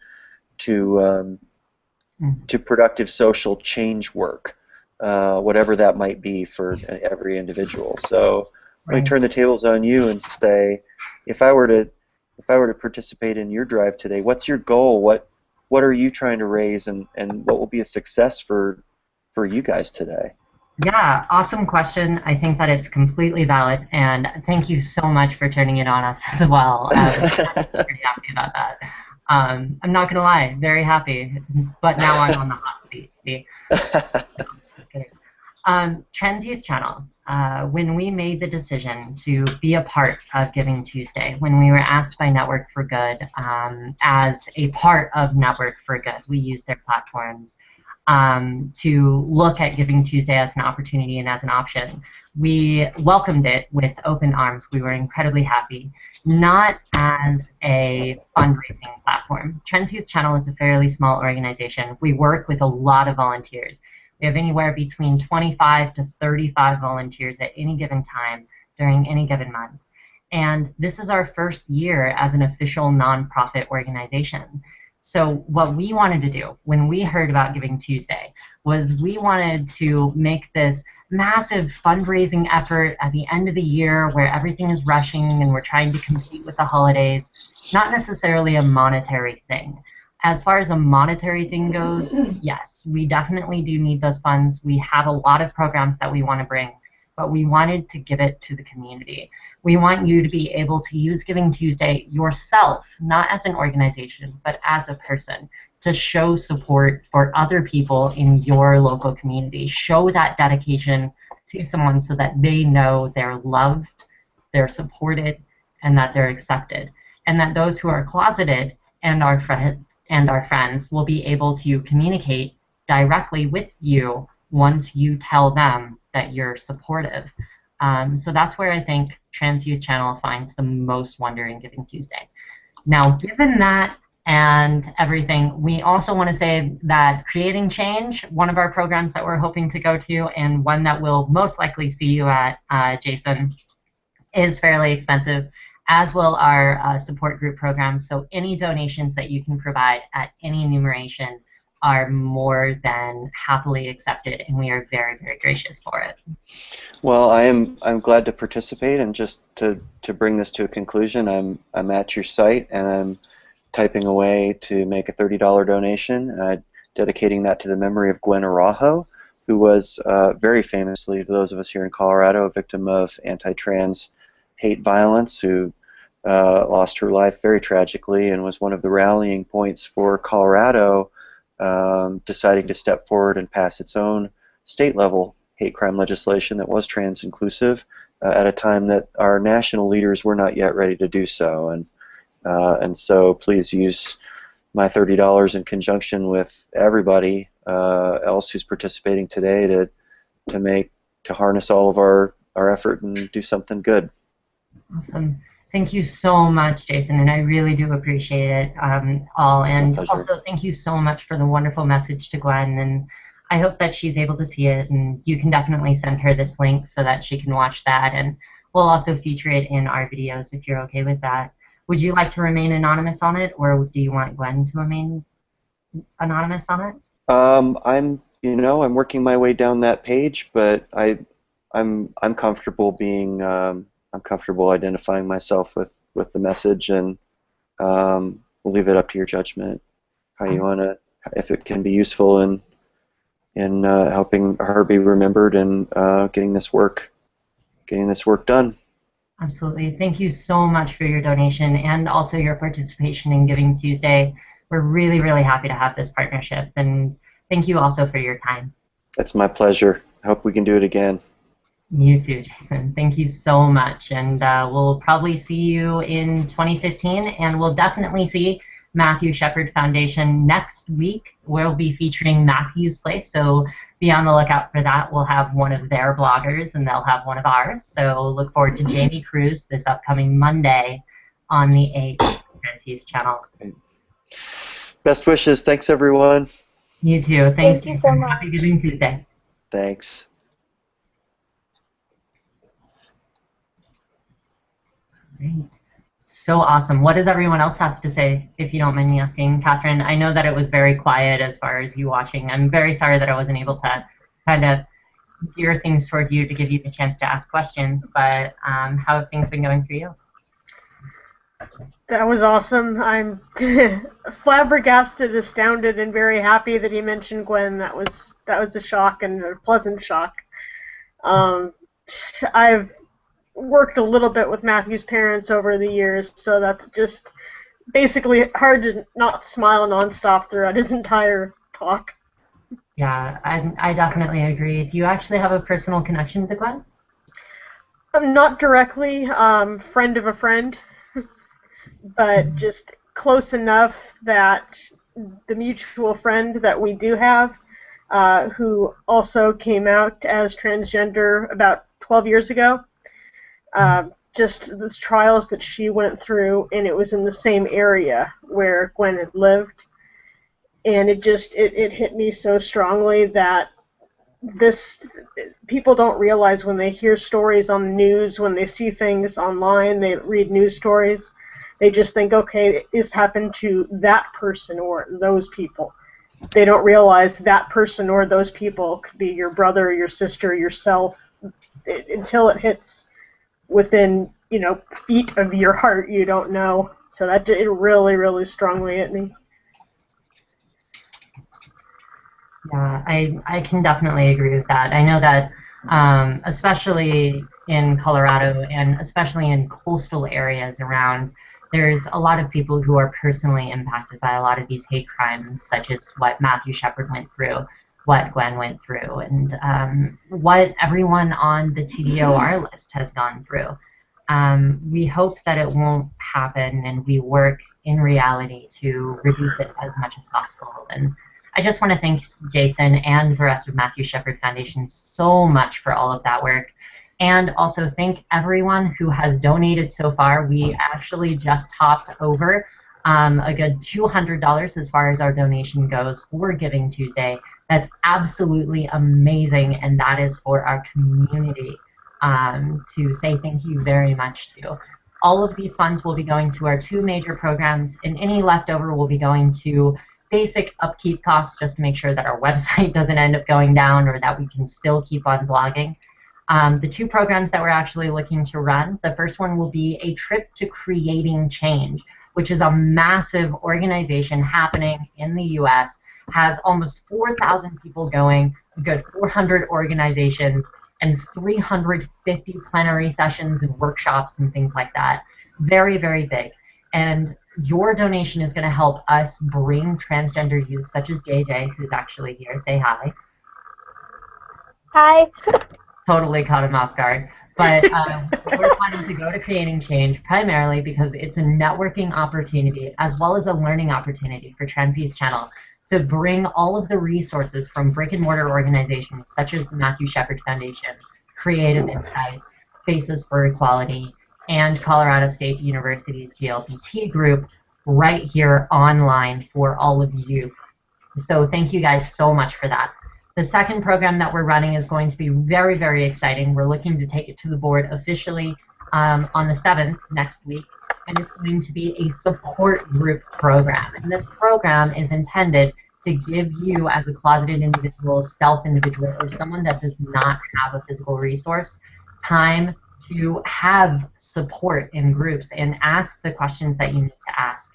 productive social change work, whatever that might be for every individual. So let me turn the tables on you and say, if I were to participate in your drive today, what's your goal? What are you trying to raise, and what will be a success for you guys today?
Yeah, awesome question. I think that it's completely valid, and thank you so much for turning it on us as well. I'm pretty happy about that. I'm not going to lie, very happy, but now I'm on the hot seat. See? Just kidding. Trans Youth Channel, when we made the decision to be a part of Giving Tuesday, when we were asked by Network for Good, as a part of Network for Good, we used their platforms to look at Giving Tuesday as an opportunity and as an option. We welcomed it with open arms. We were incredibly happy. Not as a fundraising platform. Trans Youth Channel is a fairly small organization. We work with a lot of volunteers. We have anywhere between 25 to 35 volunteers at any given time during any given month. And this is our first year as an official nonprofit organization. So what we wanted to do when we heard about Giving Tuesday was we wanted to make this massive fundraising effort at the end of the year where everything is rushing and we're trying to compete with the holidays, not necessarily a monetary thing. As far as a monetary thing goes, yes, we definitely do need those funds. We have a lot of programs that we want to bring, but we wanted to give it to the community. We want you to be able to use Giving Tuesday yourself, not as an organization, but as a person, to show support for other people in your local community. Show that dedication to someone so that they know they're loved, they're supported, and that they're accepted. And that those who are closeted and our friends will be able to communicate directly with you once you tell them that you're supportive. So that's where I think Trans Youth Channel finds the most wonder in Giving Tuesday. Now, given that and everything, we also want to say that Creating Change, one of our programs that we're hoping to go to, and one that we'll most likely see you at, Jason, is fairly expensive, as will our support group program. So any donations that you can provide at any enumeration are more than happily accepted, and we are very, very gracious for it.
Well, I'm glad to participate, and just to bring this to a conclusion, I'm at your site and I'm typing away to make a $30 donation, dedicating that to the memory of Gwen Araujo, who was very famously, to those of us here in Colorado, a victim of anti-trans hate violence, who lost her life very tragically and was one of the rallying points for Colorado deciding to step forward and pass its own state-level hate crime legislation that was trans-inclusive at a time that our national leaders were not yet ready to do so. And so please use my $30 in conjunction with everybody else who's participating today to harness all of our effort and do something good.
Awesome. Thank you so much, Jason, and I really do appreciate it all. And also, thank you so much for the wonderful message to Gwen, and I hope that she's able to see it, and you can definitely send her this link so that she can watch that, and we'll also feature it in our videos if you're okay with that. Would you like to remain anonymous on it, or do you want Gwen to remain anonymous on it?
I'm working my way down that page, but I'm comfortable being I'm comfortable identifying myself with the message, and we'll leave it up to your judgment how you want to, if it can be useful in helping her be remembered and getting this work done.
Absolutely. Thank you so much for your donation and also your participation in Giving Tuesday. We're really, really happy to have this partnership, and thank you also for your time.
It's my pleasure. I hope we can do it again.
You too, Jason. Thank you so much, and we'll probably see you in 2015, and we'll definitely see Matthew Shepard Foundation next week. We'll be featuring Matthew's Place, so be on the lookout for that. We'll have one of their bloggers, and they'll have one of ours, so look forward to Jamie Cruz this upcoming Monday on the 8th Trans Youth Channel.
Best wishes. Thanks, everyone.
You too. Thanks,
Thank you so much.
Happy Giving Tuesday.
Thanks.
Great. So awesome. What does everyone else have to say, if you don't mind me asking? Catherine, I know that it was very quiet as far as you watching. I'm very sorry that I wasn't able to kind of gear things toward you to give you the chance to ask questions, but how have things been going for you?
That was awesome. I'm flabbergasted, astounded, and very happy that he mentioned Gwen. That was a shock, and a pleasant shock. I've worked a little bit with Matthew's parents over the years, so that's just basically hard to not smile nonstop throughout his entire talk.
Yeah, I definitely agree. Do you actually have a personal connection to Gwen?
Not directly, friend of a friend, but just close enough that the mutual friend that we do have, who also came out as transgender about 12 years ago, just the trials that she went through, and it was in the same area where Gwen had lived, and it hit me so strongly that people don't realize when they hear stories on the news, when they see things online, they read news stories, they just think, okay, this happened to that person or those people. they don't realize that person or those people could be your brother, your sister, yourself. Until it hits within, feet of your heart, you don't know. So that did really, really strongly hit me.
Yeah, I can definitely agree with that. I know that especially in Colorado and especially in coastal areas around, there's a lot of people who are personally impacted by a lot of these hate crimes, such as what Matthew Shepard went through, what Gwen went through, and what everyone on the TDOR list has gone through. We hope that it won't happen, and we work in reality to reduce it as much as possible. And I just want to thank Jason and the rest of Matthew Shepard Foundation so much for all of that work. And also thank everyone who has donated so far. We actually just topped over a good $200 as far as our donation goes for Giving Tuesday. That's absolutely amazing, and that is for our community to say thank you very much to. All of these funds will be going to our 2 major programs, and any leftover will be going to basic upkeep costs just to make sure that our website doesn't end up going down or that we can still keep on blogging. The 2 programs that we're actually looking to run, the first one will be a trip to Creating Change, which is a massive organization happening in the US, has almost 4,000 people going, a good 400 organizations, and 350 plenary sessions and workshops and things like that. Very, very big. And your donation is going to help us bring transgender youth such as JJ, who's actually here. Say hi.
Hi.
Totally caught him off guard. But we're planning to go to Creating Change primarily because it's a networking opportunity as well as a learning opportunity for Trans Youth Channel to bring all of the resources from brick and mortar organizations such as the Matthew Shepard Foundation, Creative Insights, Faces for Equality, and Colorado State University's GLBT group right here online for all of you. So thank you guys so much for that. The second program that we're running is going to be very, very exciting. We're looking to take it to the board officially on the 7th next week, and it's going to be a support group program. And this program is intended to give you, as a closeted individual, stealth individual, or someone that does not have a physical resource, time to have support in groups and ask the questions that you need to ask.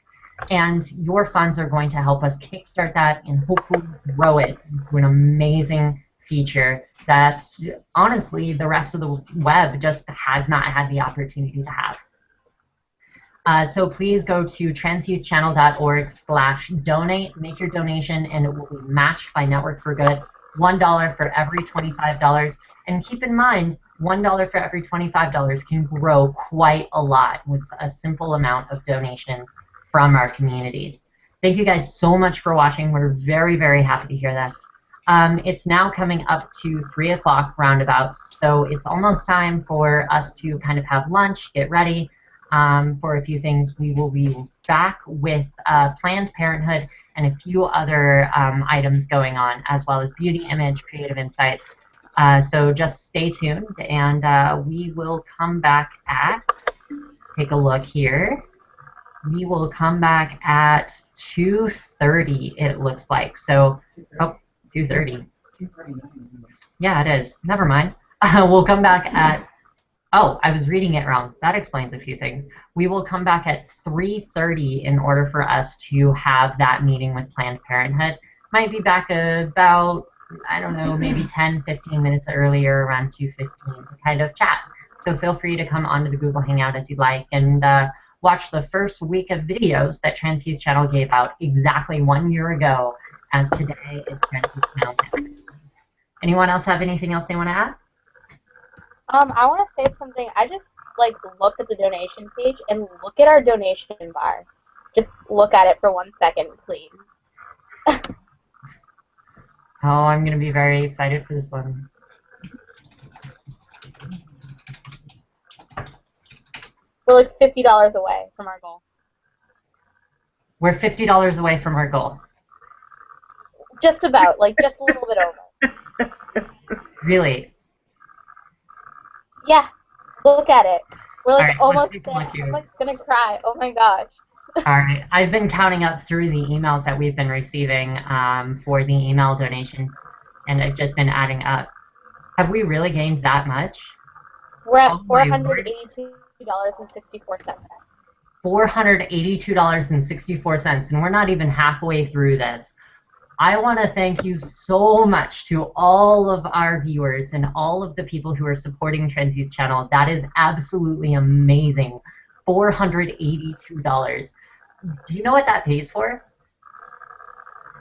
And your funds are going to help us kickstart that and hopefully grow it into an amazing feature that, honestly, the rest of the web just has not had the opportunity to have. So please go to transyouthchannel.org/donate, make your donation, and it will be matched by Network for Good, $1 for every $25. And keep in mind, $1 for every $25 can grow quite a lot with a simple amount of donations from our community. Thank you guys so much for watching. We're very, very happy to hear this. It's now coming up to 3 o'clock roundabouts, so it's almost time for us to kind of have lunch, get ready for a few things. We will be back with Planned Parenthood and a few other items going on, as well as beauty, image, creative insights. So just stay tuned, and we will come back at, take a look here. We will come back at 2:30, it looks like. So, oh, 2:30. Yeah, it is. Never mind. We'll come back at, oh, I was reading it wrong. That explains a few things. We will come back at 3:30 in order for us to have that meeting with Planned Parenthood. Might be back about, I don't know, maybe 10, 15 minutes earlier, around 2:15 to kind of chat. So feel free to come onto the Google Hangout as you'd like, and watch the first week of videos that Trans Youth Channel gave out exactly 1 year ago, as today is Trans Youth Channel Day. Anyone else have anything else they want to add?
I want to say something. I just looked at the donation page and look at our donation bar. Just look at it for 1 second, please.
Oh, I'm going to be very excited for this one.
We're like $50 away from our goal.
We're $50 away from our goal.
Just about, just a little bit over.
Really?
Yeah, look at it. We're
All right,
almost
let's take a
there.
look here.
I'm gonna cry. Oh my gosh.
All right. I've been counting up through the emails that we've been receiving for the email donations, and I've just been adding up. Have we really gained that much?
We're at
Oh my word.
$482.64.
$482.64, and we're not even halfway through this. I want to thank you so much to all of our viewers and all of the people who are supporting Trans Youth Channel. That is absolutely amazing. $482. Do you know what that pays for?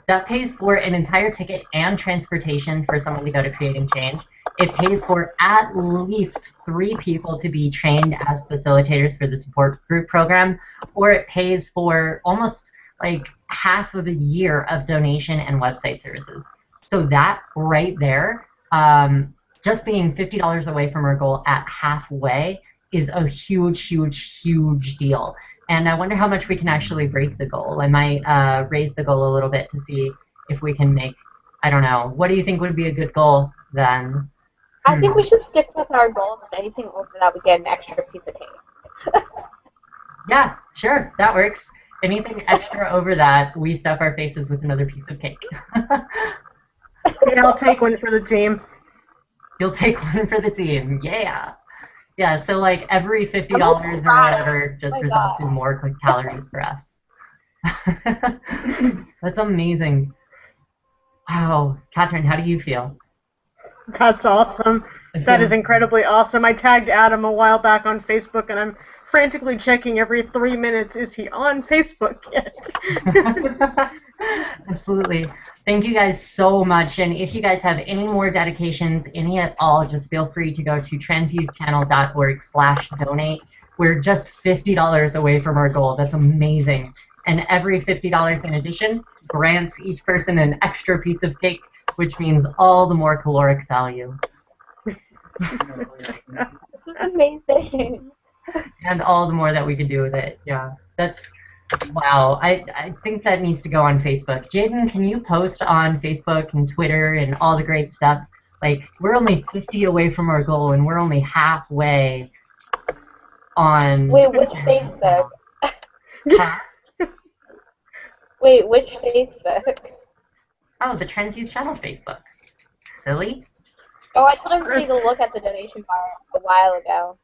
That pays for an entire ticket and transportation for someone to go to Creating Change. It pays for at least 3 people to be trained as facilitators for the support group program, or it pays for almost like half of a year of donation and website services. So that right there, just being $50 away from our goal at halfway is a huge, huge, huge deal. And I wonder how much we can actually break the goal. I might raise the goal a little bit to see if we can make, I don't know, what do you think would be a good goal then?
I think we should stick with our goal, and anything over that, we get an extra piece of cake.
Yeah, sure, that works. Anything extra over that, we stuff our faces with another piece of cake.
Yeah, I'll take one for the team.
You'll take one for the team, yeah. Yeah, so like every $50 or whatever just results in more calories for us. That's amazing. Wow, Catherine, how do you feel?
That's awesome. That is incredibly awesome. I tagged Adam a while back on Facebook, and I'm frantically checking every 3 minutes, is he on Facebook yet?
Absolutely. Thank you guys so much. And if you guys have any more dedications, any at all, just feel free to go to transyouthchannel.org/donate. We're just $50 away from our goal. That's amazing. And every $50 in addition grants each person an extra piece of cake, which means all the more caloric value.
This is amazing.
And all the more that we can do with it. Yeah, that's wow. I think that needs to go on Facebook. Jaden, can you post on Facebook and Twitter and all the great stuff? Like, we're only 50 away from our goal, and we're only halfway on...
Wait, which Facebook?
Huh?
Wait, which Facebook?
Oh, the Trans Youth Channel Facebook. Silly.
Oh, I told everybody to look at the donation bar a while ago.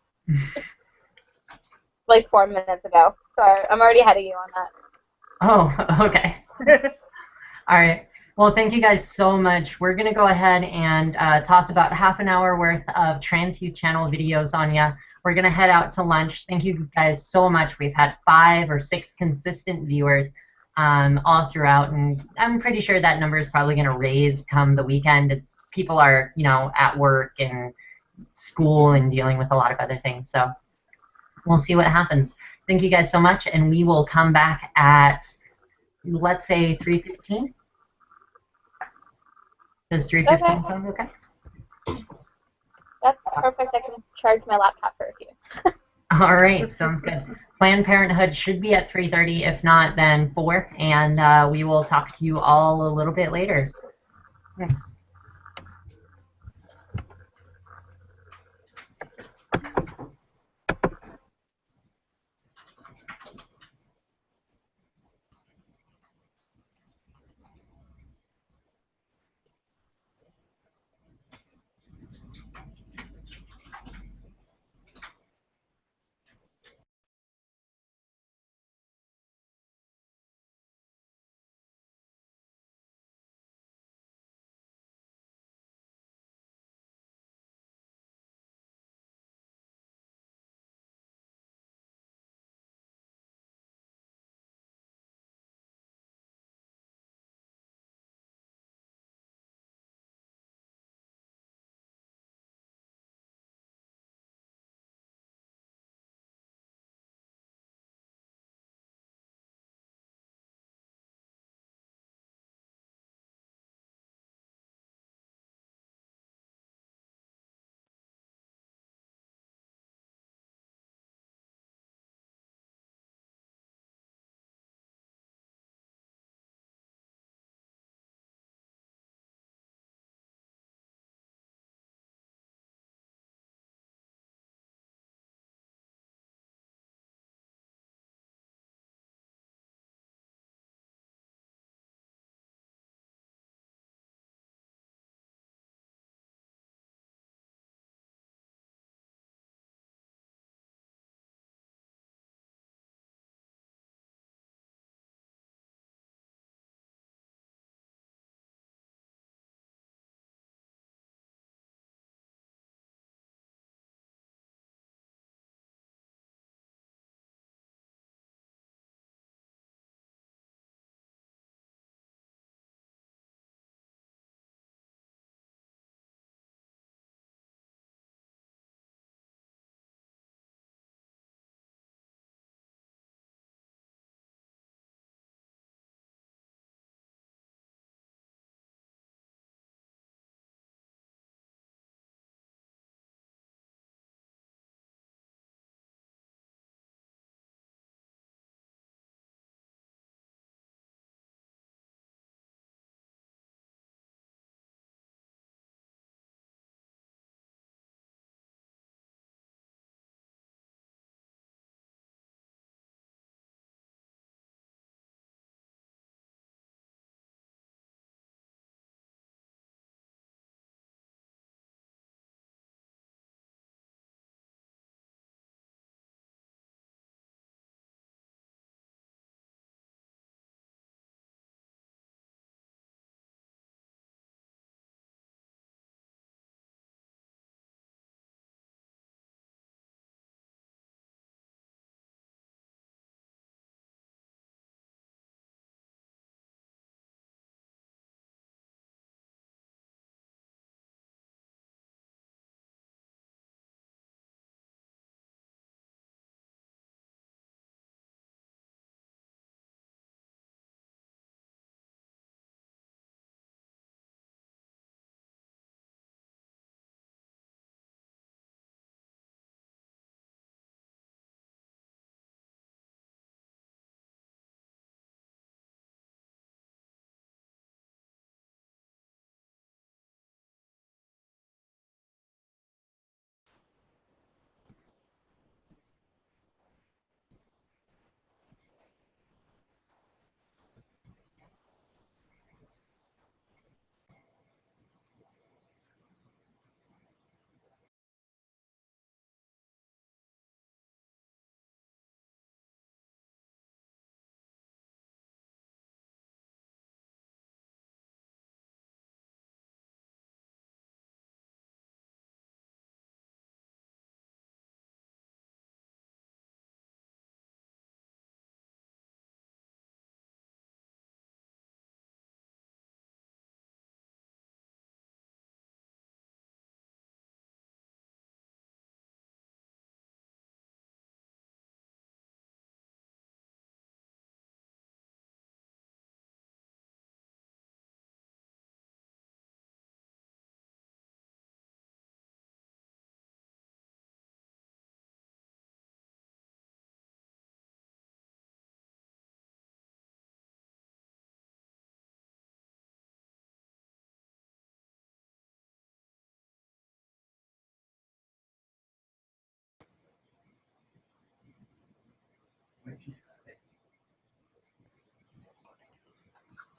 Like 4 minutes ago. Sorry, I'm already ahead of you on that.
Oh, okay. All right. Well, thank you guys so much. We're going to go ahead and toss about half an hour worth of Trans Youth Channel videos on you. We're going to head out to lunch. Thank you guys so much. We've had 5 or 6 consistent viewers all throughout, and I'm pretty sure that number is probably going to raise come the weekend as people are, you know, at work and school and dealing with a lot of other things. So we'll see what happens. Thank you guys so much, and we will come back at, let's say, 3:15. Does 3:15 sound okay?
That's perfect. I can charge my laptop for a few.
All right, sounds good. Planned Parenthood should be at 3:30. If not, then 4, and we will talk to you all a little bit later. Thanks.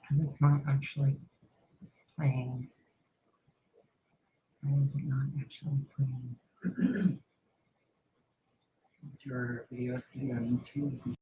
Because it's not actually playing. Why is it not actually playing? Is your video feed on YouTube?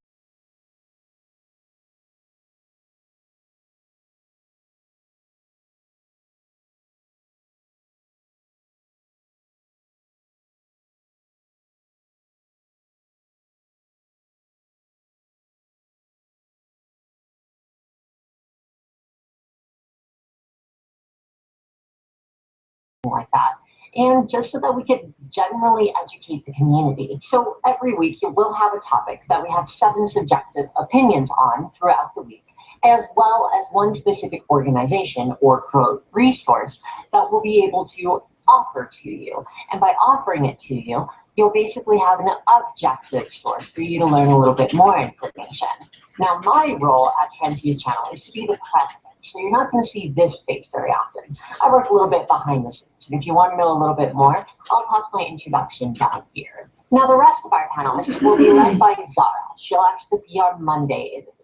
Like that, and just so that we could generally educate the community. So every week you will have a topic that we have 7 subjective opinions on throughout the week, as well as one specific organization or quote resource that we'll be able to offer to you. And by offering it to you, you'll basically have an objective source for you to learn a little bit more information. Now, my role at Trans Youth Channel is to be the president, so you're not going to see this face very often. I work a little bit behind the scenes, and if you want to know a little bit more, I'll toss my introduction down here. Now, the rest of our panelists will be led by Zara. She'll actually be our Monday individual.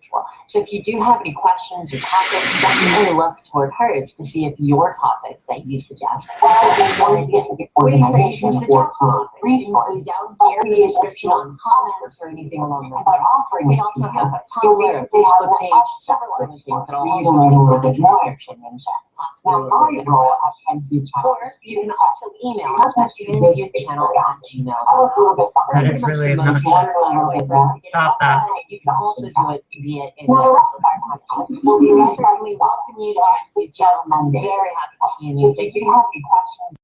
So if you do have any questions or topics, definitely look toward hers to see if your topic that you suggest is one specific organization or resource down here in the description on comments or anything along those lines. We also have a Tumblr, Facebook page, several other things that I'll also link in the description and chat. Now, my role at Trans Youth Channel, or you can also email us at transyouthchannel@gmail.com.
That is really obnoxious. Stop that.
You can also do it via email. We certainly welcome you to Trans Youth Channel. I'm very happy to see you. If you have any questions,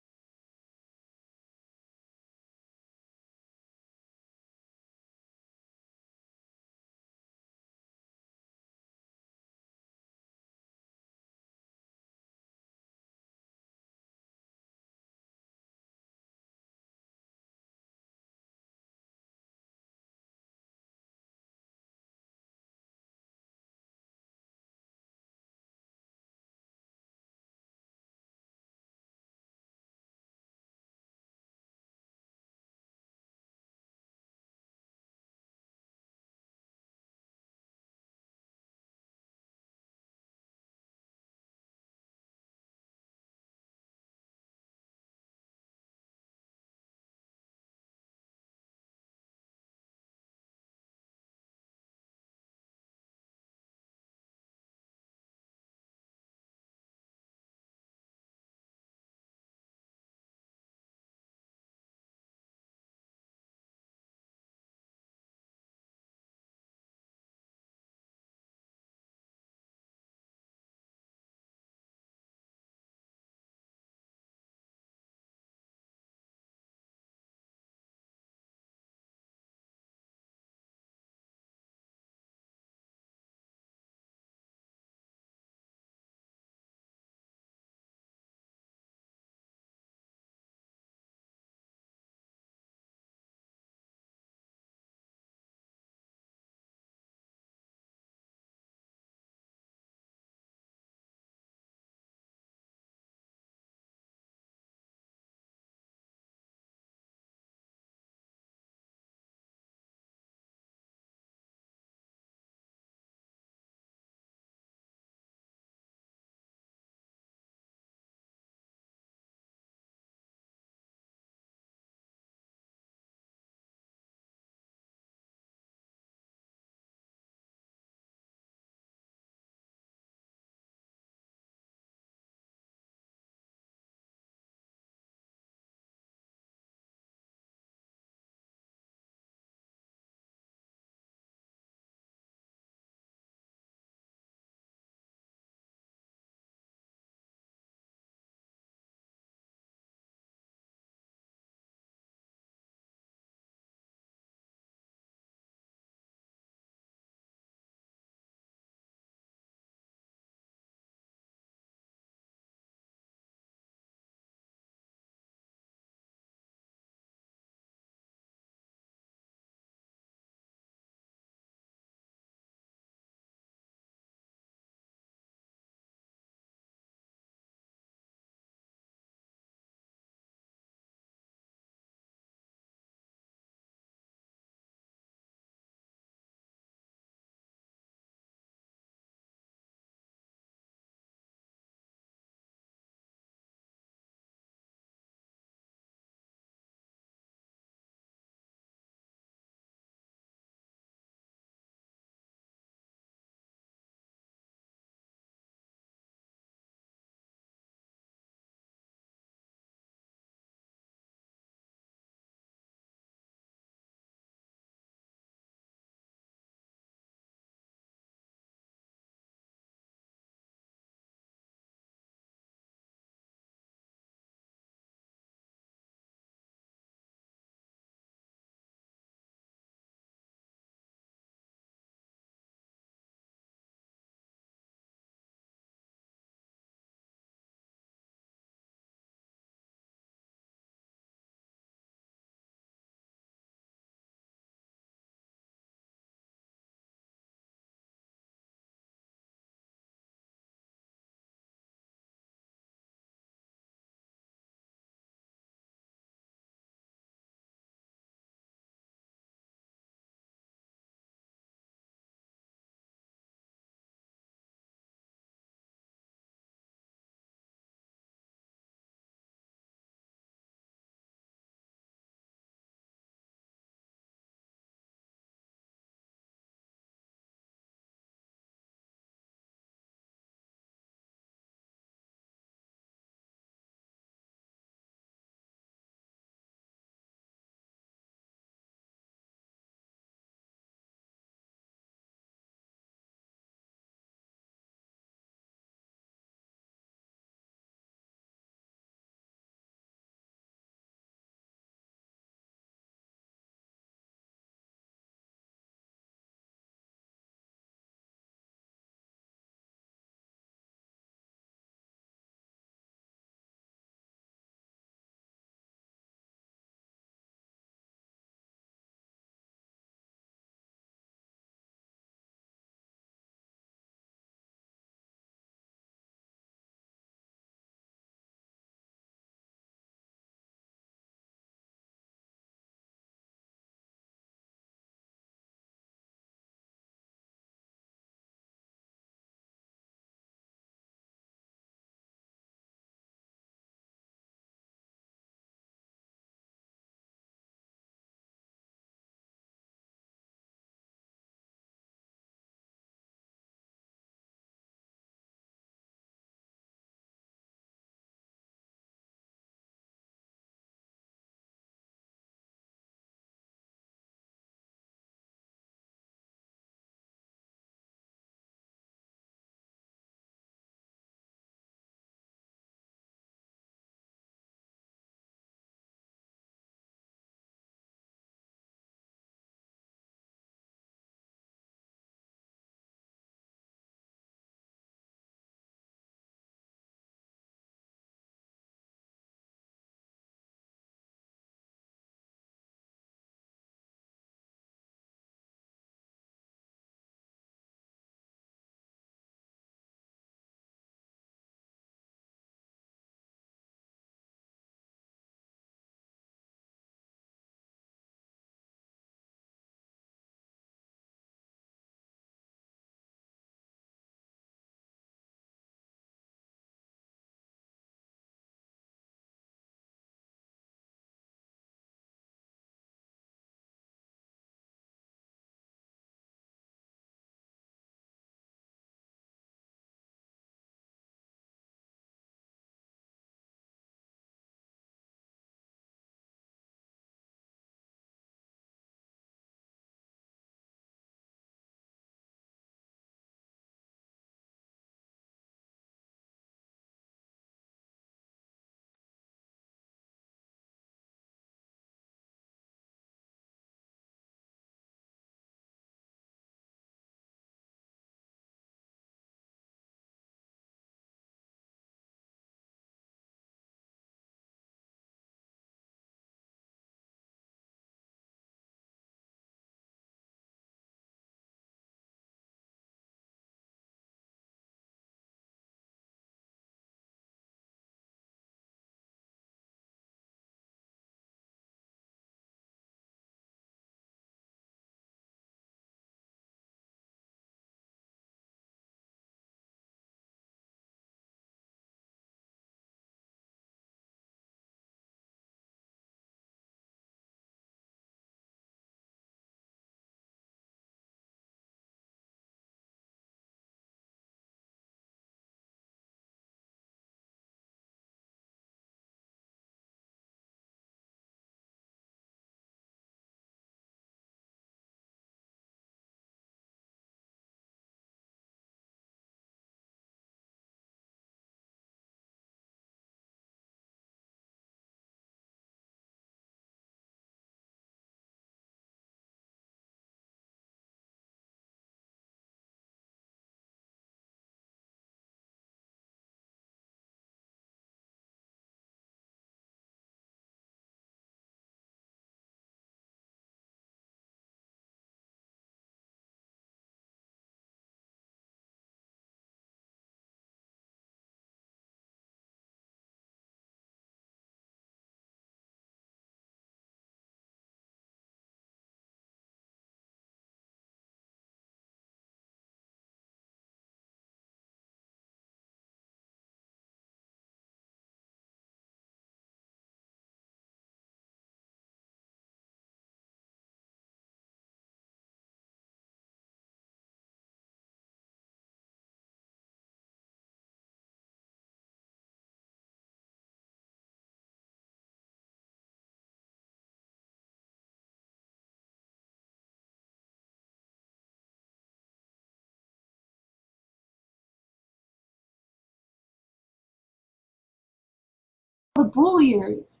the bulliers.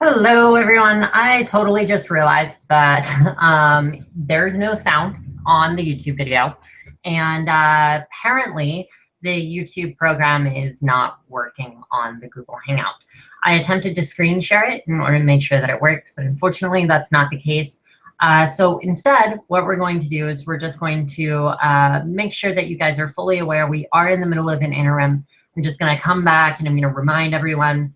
Hello, everyone. I totally just realized that there's no sound on the YouTube video, and apparently the YouTube program is not working on the Google Hangout. I attempted to screen share it in order to make sure that it worked, but unfortunately that's not the case. So instead, what we're going to do is we're just going to make sure that you guys are fully aware we are in the middle of an interim. I'm just going to come back and I'm going to remind everyone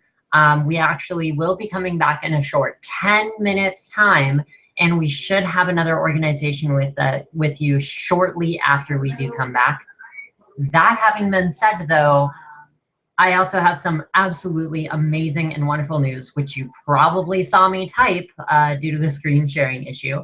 we actually will be coming back in a short 10 minutes time, and we should have another organization with you shortly after we do come back. That having been said, though, I also have some absolutely amazing and wonderful news, which you probably saw me type due to the screen sharing issue.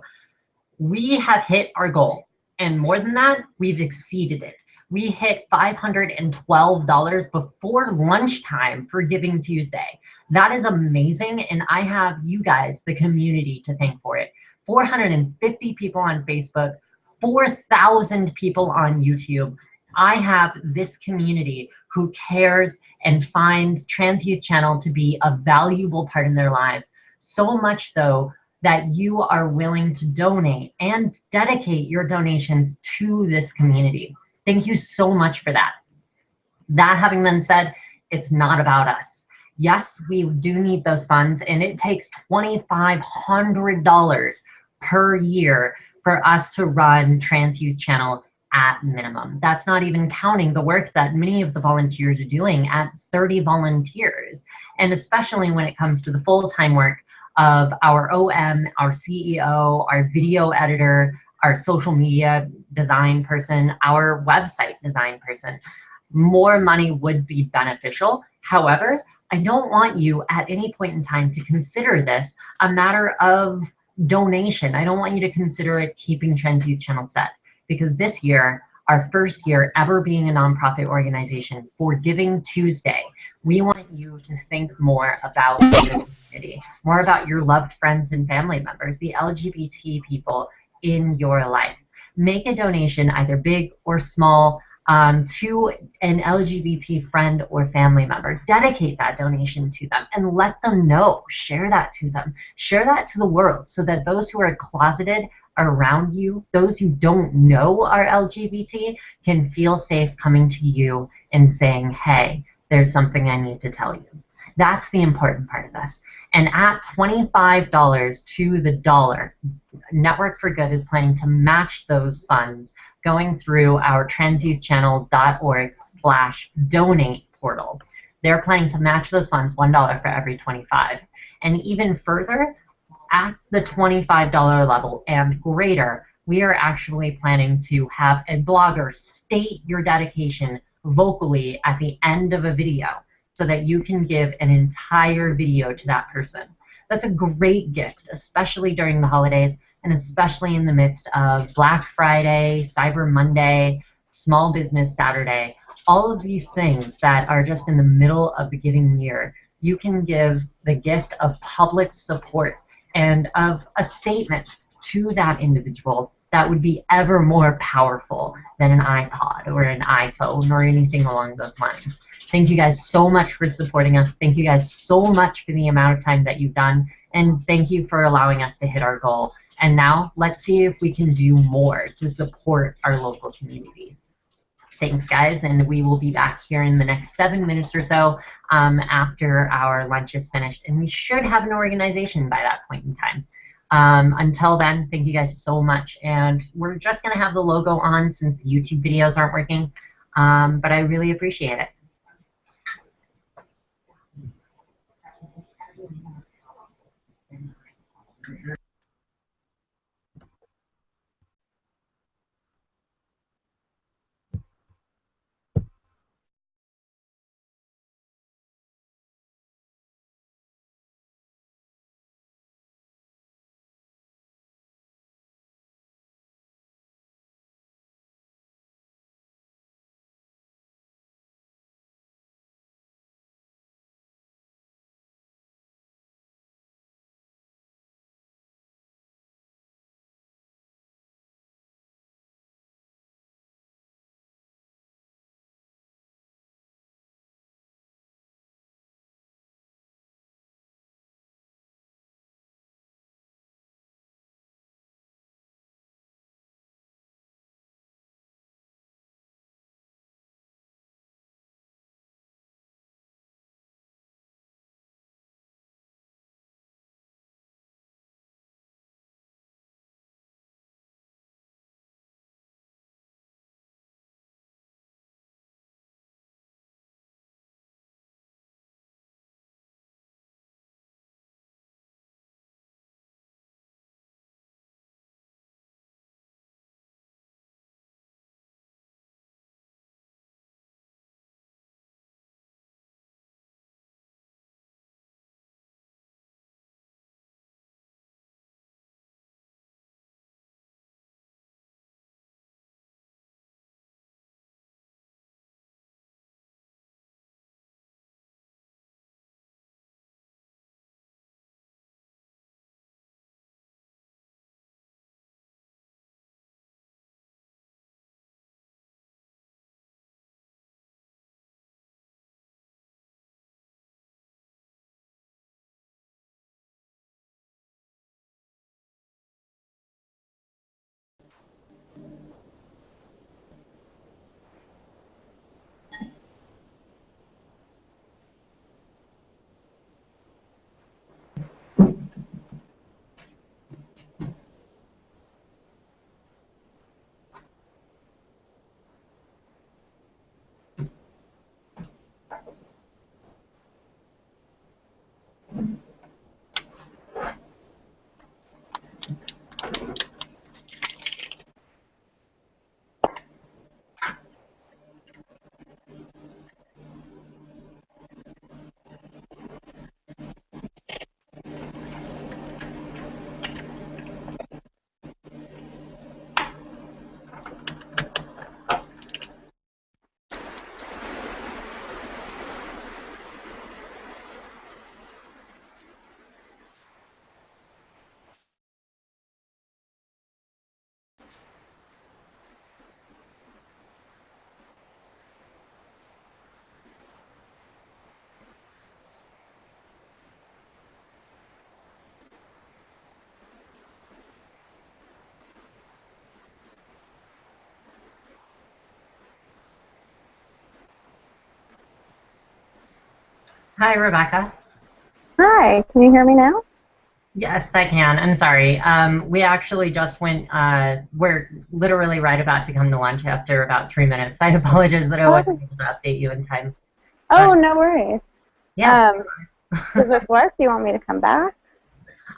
We have hit our goal, and more than that, we've exceeded it. We hit $512 before lunchtime for Giving Tuesday. That is amazing, and I have you guys, the community, to thank for it. 450 people on Facebook, 4,000 people on YouTube. I have this community who cares and finds Trans Youth Channel to be a valuable part in their lives. So much, though, that you are willing to donate and dedicate your donations to this community. Thank you so much for that. That having been said, it's not about us. Yes, we do need those funds, and it takes $2,500 per year for us to run Trans Youth Channel at minimum. That's not even counting the work that many of the volunteers are doing at 30 volunteers, and especially when it comes to the full-time work of our OM, our CEO, our video editor, our social media design person, our website design person. More money would be beneficial. However, I don't want you at any point in time to consider this a matter of donation. I don't want you to consider it keeping Trans Youth Channel set, because this year, our first year ever being a nonprofit organization for Giving Tuesday, we want you to think more about the community, more about your loved friends and family members, the LGBT people in your life. Make a donation, either big or small, to an LGBT friend or family member. Dedicate that donation to them and let them know. Share that to them. Share that to the world so that those who are closeted around you, those who don't know are LGBT, can feel safe coming to you and saying, hey, there's something I need to tell you. That's the important part of this. And at $25 to the dollar, Network for Good is planning to match those funds going through our transyouthchannel.org/donate portal. They're planning to match those funds $1 for every 25. And even further, at the $25 level and greater, we are actually planning to have a blogger state your dedication vocally at the end of a video, so that you can give an entire video to that person. That's a great gift, especially during the holidays, and especially in the midst of Black Friday, Cyber Monday, Small Business Saturday, all of these things that are just in the middle of the giving year. You can give the gift of public support and of a statement to that individual that would be ever more powerful than an iPod or an iPhone or anything along those lines. Thank you guys so much for supporting us. Thank you guys so much for the amount of time that you've done, and thank you for allowing us to hit our goal. And now let's see if we can do more to support our local communities. Thanks, guys, and we will be back here in the next 7 minutes or so after our lunch is finished, and we should have an organization by that point in time. Until then, thank you guys so much, and we're just going to have the logo on since the YouTube videos aren't working, but I really appreciate it. Hi, Rebecca.
Hi, can you hear me now?
Yes, I can. I'm sorry. We actually just went, we're literally right about to come to lunch after about 3 minutes. I apologize that I wasn't able to update you in time.
Oh, no worries.
Yeah.
Does this work? Do you want me to come back?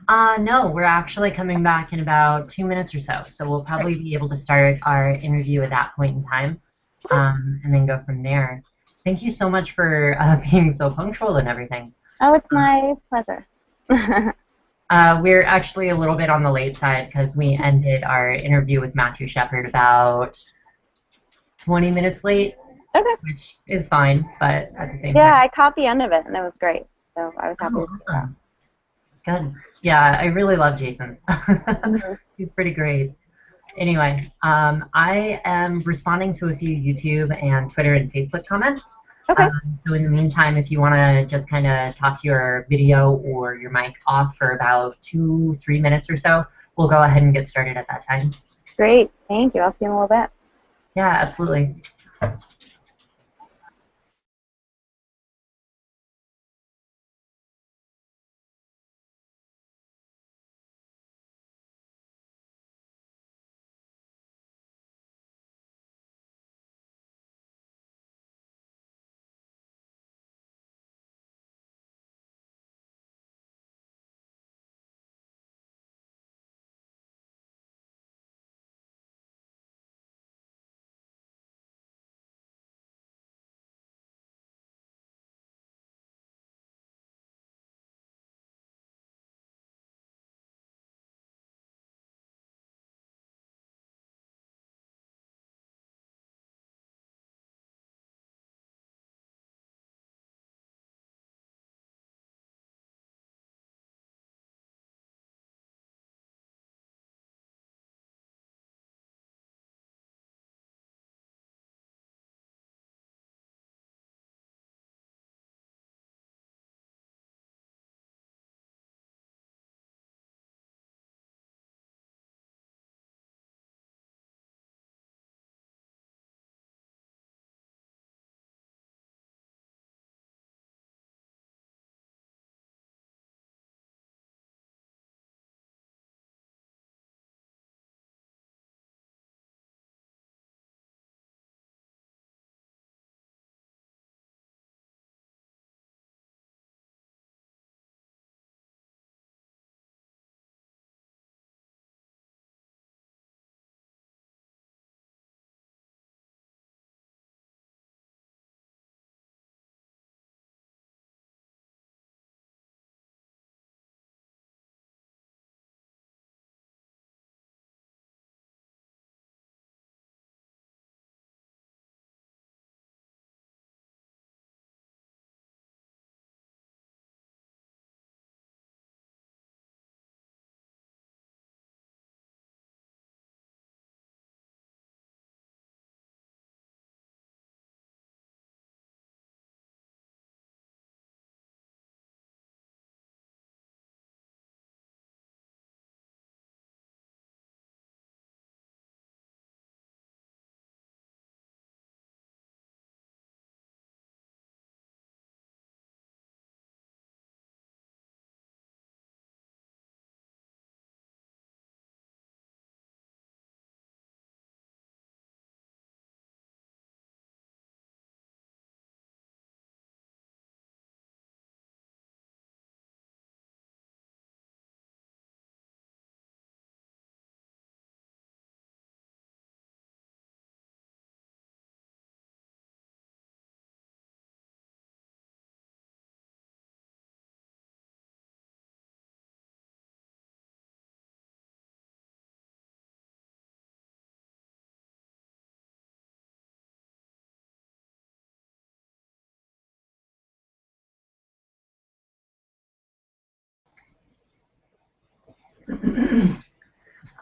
No, we're actually coming back in about 2 minutes or so. So we'll probably be able to start our interview at that point in time and then go from there. Thank you so much for being so punctual and everything.
Oh, it's my pleasure.
We're actually a little bit on the late side because we ended our interview with Matthew Shepard about 20 minutes late, which is fine, but at the same time.
Yeah, I caught the end of it, and it was great. So I was happy to see that.
Good. Yeah, I really love Jason. He's pretty great. Anyway, I am responding to a few YouTube and Twitter and Facebook comments.
Okay.
So in the meantime, if you want to just kind of toss your video or your mic off for about 2-3 minutes or so, we'll go ahead and get started at that time.
Great. Thank you. I'll see you in a little bit.
Yeah, absolutely.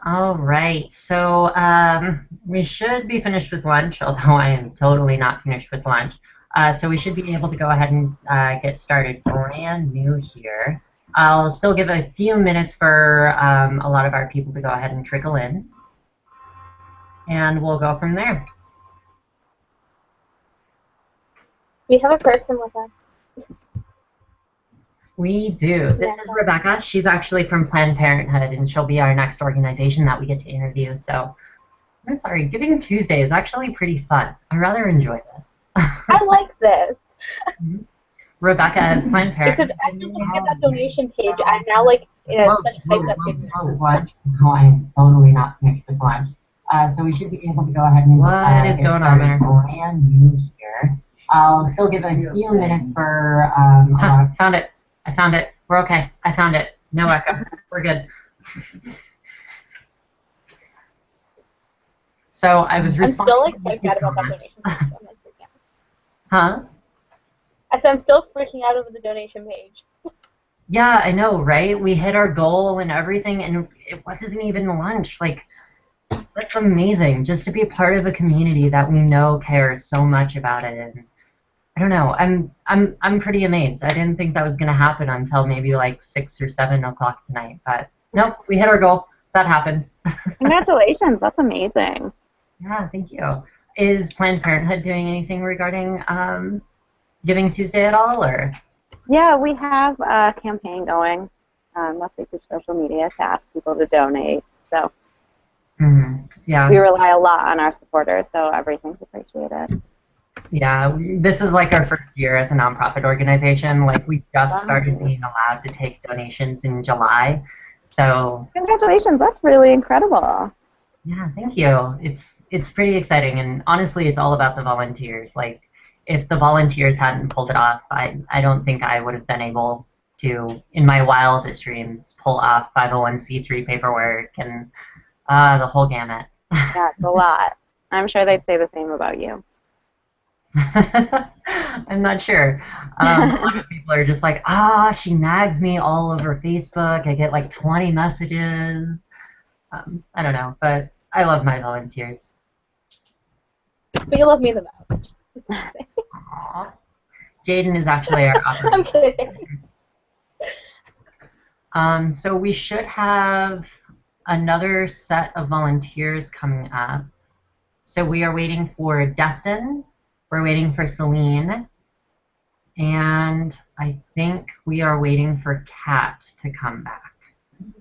All right, so we should be finished with lunch, although I am totally not finished with lunch. So we should be able to go ahead and get started brand new here. I'll still give a few minutes for a lot of our people to go ahead and trickle in, and we'll go from there.
We have a person with us.
We do. This is Rebecca. She's actually from Planned Parenthood, and she'll be our next organization that we get to interview. So, I'm sorry, Giving Tuesday is actually pretty fun. I rather enjoy this.
I like this.
Rebecca has Planned Parenthood.
So after looking at that donation page, I'm now like in such hyped up picture.
What? No, I'm totally not finished with lunch. So we should be able to go ahead and what is going on there? Brand new here. I'll still give a few minutes for found it. I found it. We're okay. I found it. No echo. We're good. So I was responding.
I'm still like freaking out about that donation page. I'm like freaking out.
Huh?
I said I'm still freaking out over the donation page.
Yeah, I know, right? We hit our goal and everything, and it wasn't even lunch. Like, That's amazing, just to be part of a community that we know cares so much about it. And I don't know, I'm pretty amazed. I didn't think that was gonna happen until maybe like 6 or 7 o'clock tonight, but nope, we hit our goal. That happened.
Congratulations, that's amazing.
Yeah, thank you. Is Planned Parenthood doing anything regarding Giving Tuesday at all, or?
Yeah, we have a campaign going, mostly through social media, to ask people to donate. So
yeah,
we rely a lot on our supporters, so everything's appreciated.
Yeah, this is like our first year as a nonprofit organization. Like we just started being allowed to take donations in July. So
congratulations, that's really incredible.
Yeah, thank you. It's pretty exciting, and honestly, it's all about the volunteers. Like, if the volunteers hadn't pulled it off, I don't think I would have been able to, in my wildest dreams, pull off 501c3 paperwork and the whole gamut.
Yeah, it's a lot. I'm sure they'd say the same about you.
I'm not sure. A lot of people are just like, she nags me all over Facebook. I get like 20 messages. I don't know, but I love my volunteers.
But you love me the most.
Aww. Jaden is actually our operator.
I'm kidding.
So we should have another set of volunteers coming up. So we are waiting for Dustin. We're waiting for Celine. And I think we are waiting for Kat to come back.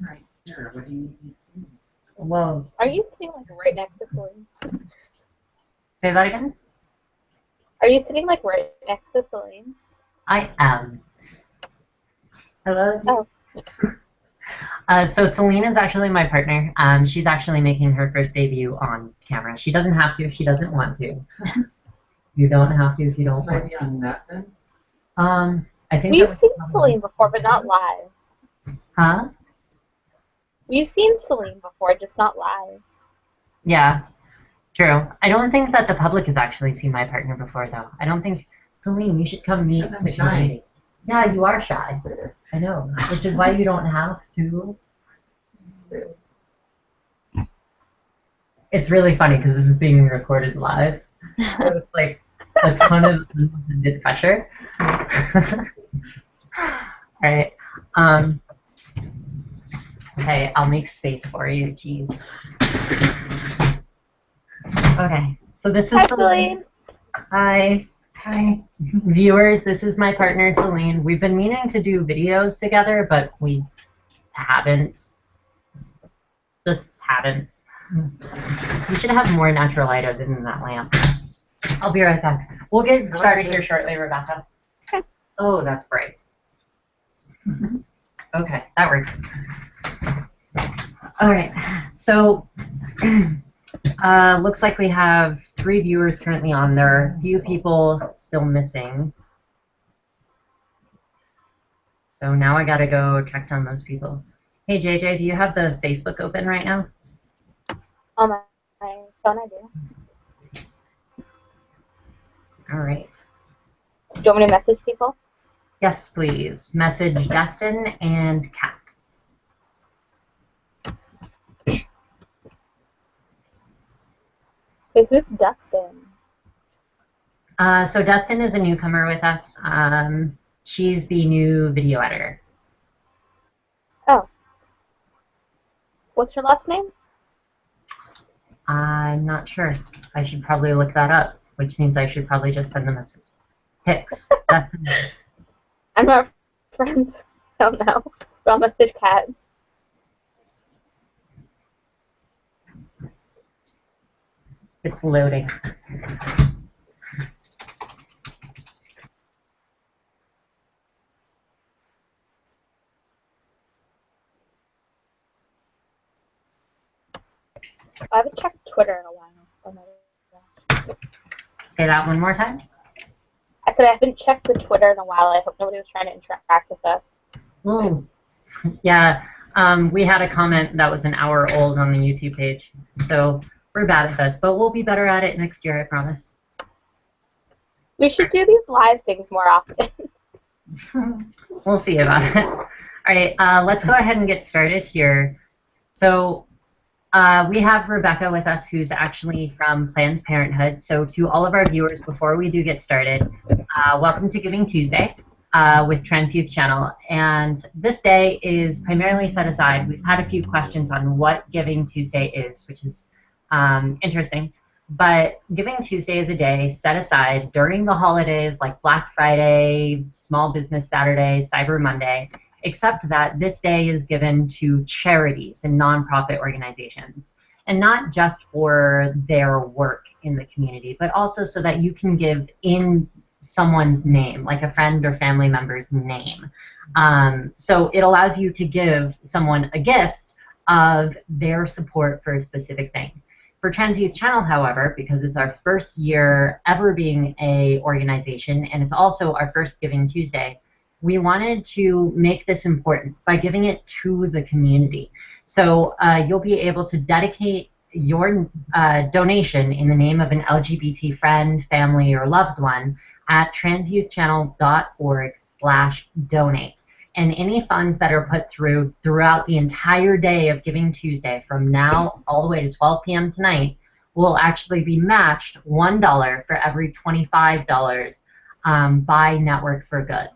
Right there. What do you need?
Whoa.
Are you sitting like right next to Celine?
Say that again?
Are you sitting like right next to Celine?
I am. Hello?
Oh.
So Celine is actually my partner. She's actually making her first debut on camera. She doesn't have to if she doesn't want to. You don't have to if you don't want to.
On that then?
I think
We've seen Celine before, but not live.
Huh?
We've seen Celine before, just not live.
Yeah, true. I don't think that the public has actually seen my partner before, though. I don't think, Celine, you should come meet the community. Yeah, you are shy. I know, which is why you don't have to. It's really funny because this is being recorded live. So it's like a ton of unintended pressure. Alright. Okay, I'll make space for you, jeez. Okay, so this is
Hi, Celine.
Hi. Hi. Viewers, this is my partner, Celine. We've been meaning to do videos together, but we haven't. Just haven't. We should have more natural light other than that lamp. I'll be right back. We'll get started here shortly, Rebecca.
Okay.
Oh, that's bright. Okay, that works. All right, so looks like we have 3 viewers currently on. There are a few people still missing. So now I gotta go check on those people. Hey JJ, do you have the Facebook open right now?
On my phone, I do.
All right.
Do you want me to message people?
Yes, please. Message Dustin and Kat.
Wait, who's Dustin?
So Dustin is a newcomer with us. She's the new video editor.
Oh. What's her last name?
I'm not sure. I should probably look that up, which means I should probably just send the message. Hicks. Dustin.
I'm not friends. I don't know. But I'll message Kat.
It's loading.
I haven't checked Twitter in a while. Oh my gosh.
Say that one more time.
I said I haven't checked the Twitter in a while. I hope nobody was trying to interact with us.
Oh, yeah. We had a comment that was an hour old on the YouTube page, so we're bad at this, but we'll be better at it next year, I promise.
We should do these live things more often.
We'll see about it. All right, let's go ahead and get started here. So We have Rebecca with us, who's actually from Planned Parenthood. So to all of our viewers, before we do get started, welcome to Giving Tuesday with Trans Youth Channel. And this day is primarily set aside. We've had a few questions on what Giving Tuesday is, which is interesting. But Giving Tuesday is a day set aside during the holidays like Black Friday, Small Business Saturday, Cyber Monday, except that this day is given to charities and nonprofit organizations. And not just for their work in the community, but also so that you can give in someone's name, like a friend or family member's name. So it allows you to give someone a gift of their support for a specific thing. For Trans Youth Channel, however, because it's our first year ever being a organization, and it's also our first Giving Tuesday, we wanted to make this important by giving it to the community. So you'll be able to dedicate your donation in the name of an LGBT friend, family, or loved one at transyouthchannel.org/donate. And any funds that are put through throughout the entire day of Giving Tuesday, from now all the way to 12 p.m. tonight, will actually be matched $1 for every $25 by Network for Good.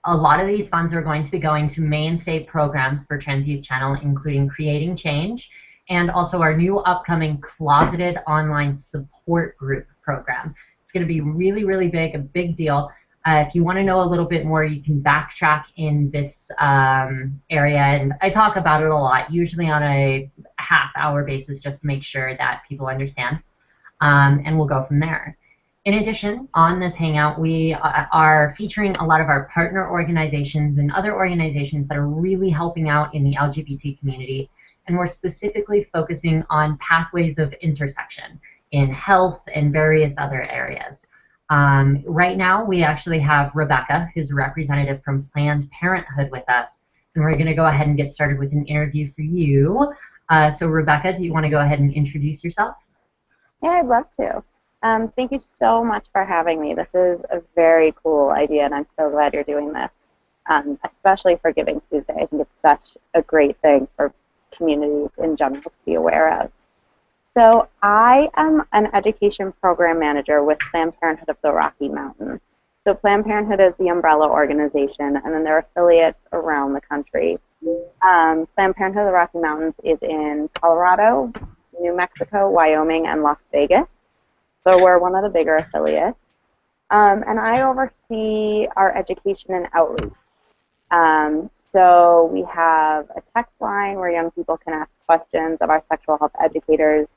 A lot of these funds are going to be going to mainstay programs for Trans Youth Channel, including Creating Change, and also our new upcoming Closeted Online Support Group program. It's going to be really, really big, a big deal. If you want to know a little bit more, you can backtrack in this area, and I talk about it a lot, usually on a half-hour basis, just to make sure that people understand, and we'll go from there. In addition, on this Hangout, we are featuring a lot of our partner organizations and other organizations that are really helping out in the LGBT community, and we're specifically focusing on pathways of intersection in health and various other areas. Right now, we actually have Rebecca, who's a representative from Planned Parenthood, with us, and we're going to go ahead and get started with an interview for you. So Rebecca, do you want to go ahead and introduce yourself?
Yeah, I'd love to. Thank you so much for having me. This is a very cool idea, and I'm so glad you're doing this, especially for Giving Tuesday. I think it's such a great thing for communities in general to be aware of. So I am an education program manager with Planned Parenthood of the Rocky Mountains. So Planned Parenthood is the umbrella organization, and then there are affiliates around the country. Planned Parenthood of the Rocky Mountains is in Colorado, New Mexico, Wyoming, and Las Vegas. So we're one of the bigger affiliates. And I oversee our education and outreach. So we have a text line where young people can ask questions of our sexual health educators.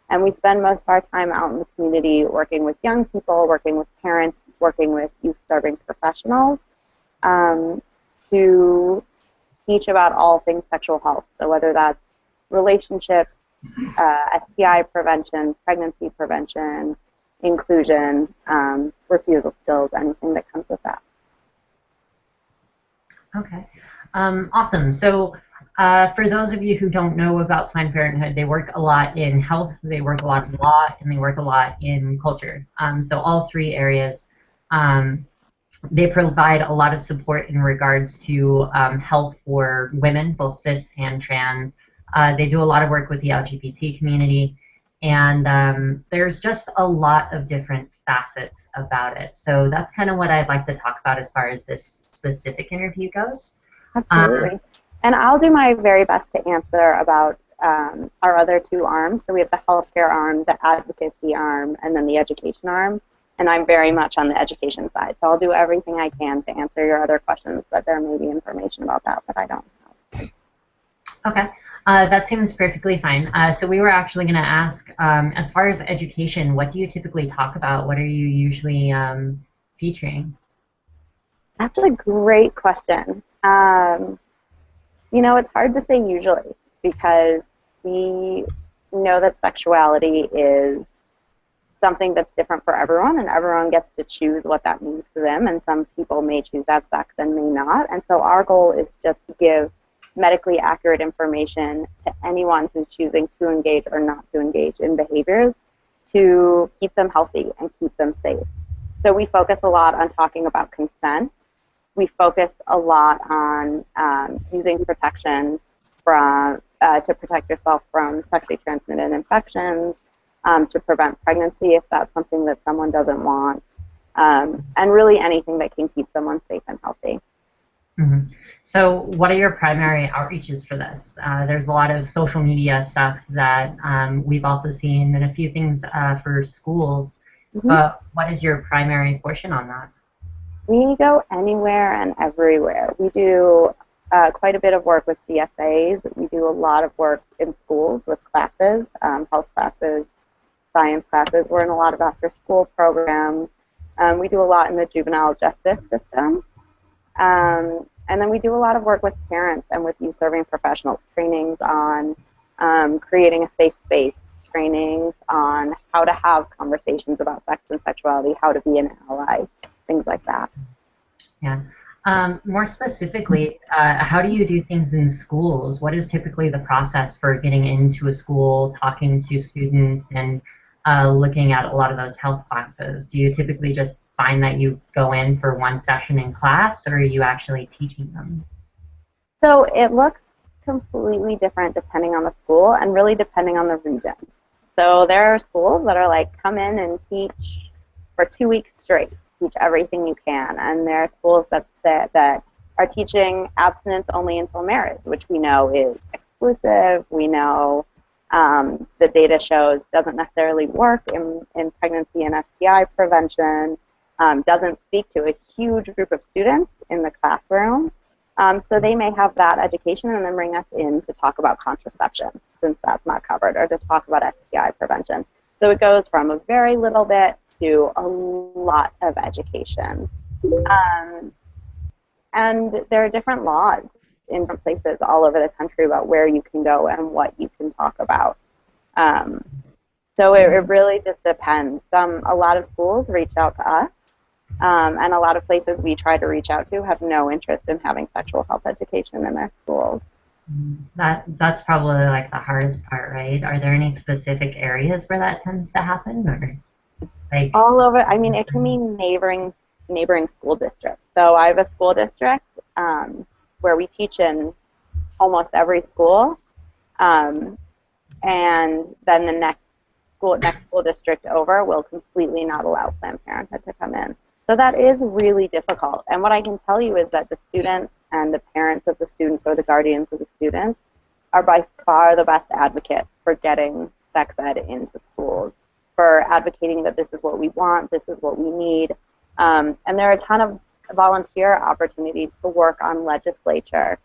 And we spend most of our time out in the community working with young people, working with parents, working with youth-serving professionals to teach about all things sexual health. So whether that's relationships, STI prevention, pregnancy prevention, inclusion, refusal skills, anything that comes with that.
Okay, awesome. So for those of you who don't know about Planned Parenthood, they work a lot in health, they work a lot in law, and they work a lot in culture. So all three areas, they provide a lot of support in regards to health for women, both cis and trans. They do a lot of work with the LGBT community, and there's just a lot of different facets about it. So that's kind of what I'd like to talk about as far as this specific interview goes.
Absolutely. And I'll do my very best to answer about our other two arms. So we have the healthcare arm, the advocacy arm, and then the education arm. And I'm very much on the education side. So I'll do everything I can to answer your other questions, but there may be information about that I don't have.
Okay. That seems perfectly fine. So we were actually going to ask, as far as education, what do you typically talk about? What are you usually featuring?
That's a great question. You know, it's hard to say usually because we know that sexuality is something that's different for everyone, and everyone gets to choose what that means to them, and some people may choose to have sex and may not. And so our goal is just to give medically accurate information to anyone who's choosing to engage or not to engage in behaviors to keep them healthy and keep them safe. So we focus a lot on talking about consent. We focus a lot on using protection from to protect yourself from sexually transmitted infections, to prevent pregnancy if that's something that someone doesn't want, and really anything that can keep someone safe and healthy.
Mm-hmm. So what are your primary outreaches for this? There's a lot of social media stuff that we've also seen, and a few things for schools.
Mm-hmm.
What is your primary portion on that?
We go anywhere and everywhere. We do quite a bit of work with CSAs. We do a lot of work in schools with classes, health classes, science classes. We're in a lot of after-school programs. We do a lot in the juvenile justice system. And then we do a lot of work with parents and with youth-serving professionals, trainings on creating a safe space, trainings on how to have conversations about sex and sexuality, how to be an ally, things like that.
Yeah. More specifically, how do you do things in schools? What is typically the process for getting into a school, talking to students, and looking at a lot of those health classes? Do you typically just find that you go in for one session in class, or are you actually teaching them?
So it looks completely different depending on the school and really depending on the region. So there are schools that are like, come in and teach for 2 weeks straight, teach everything you can. And there are schools that are teaching abstinence only until marriage, which we know is exclusive. We know the data shows doesn't necessarily work in pregnancy and STI prevention, doesn't speak to a huge group of students in the classroom. So they may have that education and then bring us in to talk about contraception, since that's not covered, or to talk about STI prevention. So it goes from a very little bit to a lot of education. And there are different laws in different places all over the country about where you can go and what you can talk about. So it really just depends. A lot of schools reach out to us, and a lot of places we try to reach out to have no interest in having sexual health education in their schools.
That's probably like the hardest part, right? Are there any specific areas where that tends to happen, or like
all over? I mean, it can be neighboring school districts. So I have a school district where we teach in almost every school, and then the next school district over will completely not allow Planned Parenthood to come in. So that is really difficult. And what I can tell you is that the students and the parents of the students or the guardians of the students are by far the best advocates for getting sex ed into schools, for advocating that this is what we want, this is what we need. And there are a ton of volunteer opportunities to work on legislature,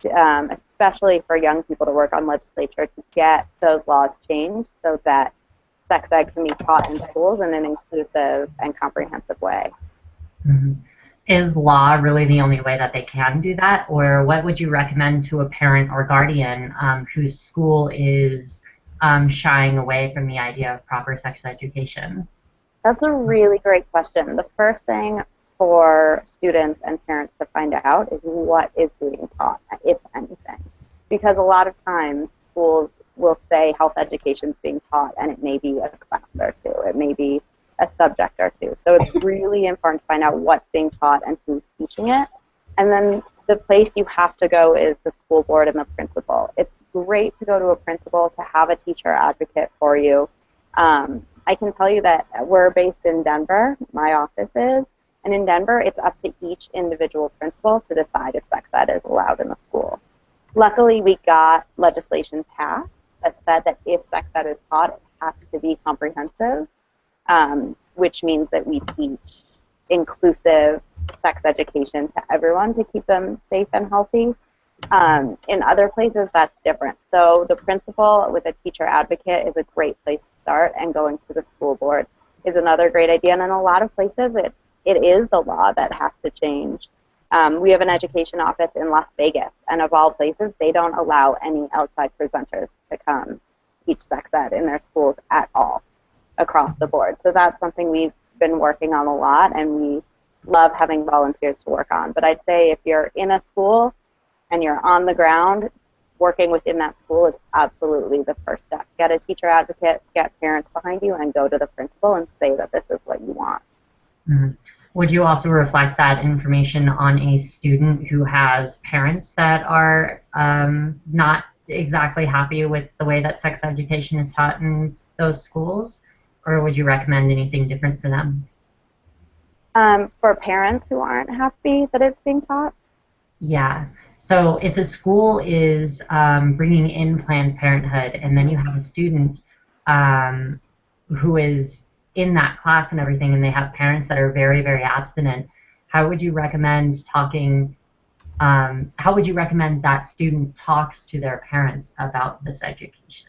especially for young people to work on legislature to get those laws changed so that sex ed can be taught in schools in an inclusive and comprehensive way.
Mm-hmm. Is law really the only way that they can do that, or what would you recommend to a parent or guardian whose school is shying away from the idea of proper sex education?
That's a really great question. The first thing for students and parents to find out is what is being taught, if anything. Because a lot of times schools will say health education is being taught, and it may be a class or two. It may be a subject or two. So it's really important to find out what's being taught and who's teaching it. And then the place you have to go is the school board and the principal. It's great to go to a principal to have a teacher advocate for you. I can tell you that we're based in Denver, my office is, and in Denver it's up to each individual principal to decide if sex ed is allowed in the school. Luckily, we got legislation passed that said that if sex ed is taught, it has to be comprehensive, which means that we teach inclusive sex education to everyone to keep them safe and healthy. In other places, that's different. So the principal with a teacher advocate is a great place to start, and going to the school board is another great idea. And in a lot of places, it is the law that has to change. We have an education office in Las Vegas, and of all places, they don't allow any outside presenters to come teach sex ed in their schools at all across the board. So that's something we've been working on a lot, and we love having volunteers to work on. But I'd say if you're in a school and you're on the ground, working within that school is absolutely the first step. Get a teacher advocate, get parents behind you, and go to the principal and say that this is what you want.
Mm-hmm. Would you also reflect that information on a student who has parents that are not exactly happy with the way that sex education is taught in those schools, or would you recommend anything different for them?
For parents who aren't happy that it's being taught?
Yeah. So if a school is bringing in Planned Parenthood, and then you have a student who is in that class and everything, and they have parents that are very, very abstinent, how would you recommend talking? How would you recommend that student talks to their parents about this education?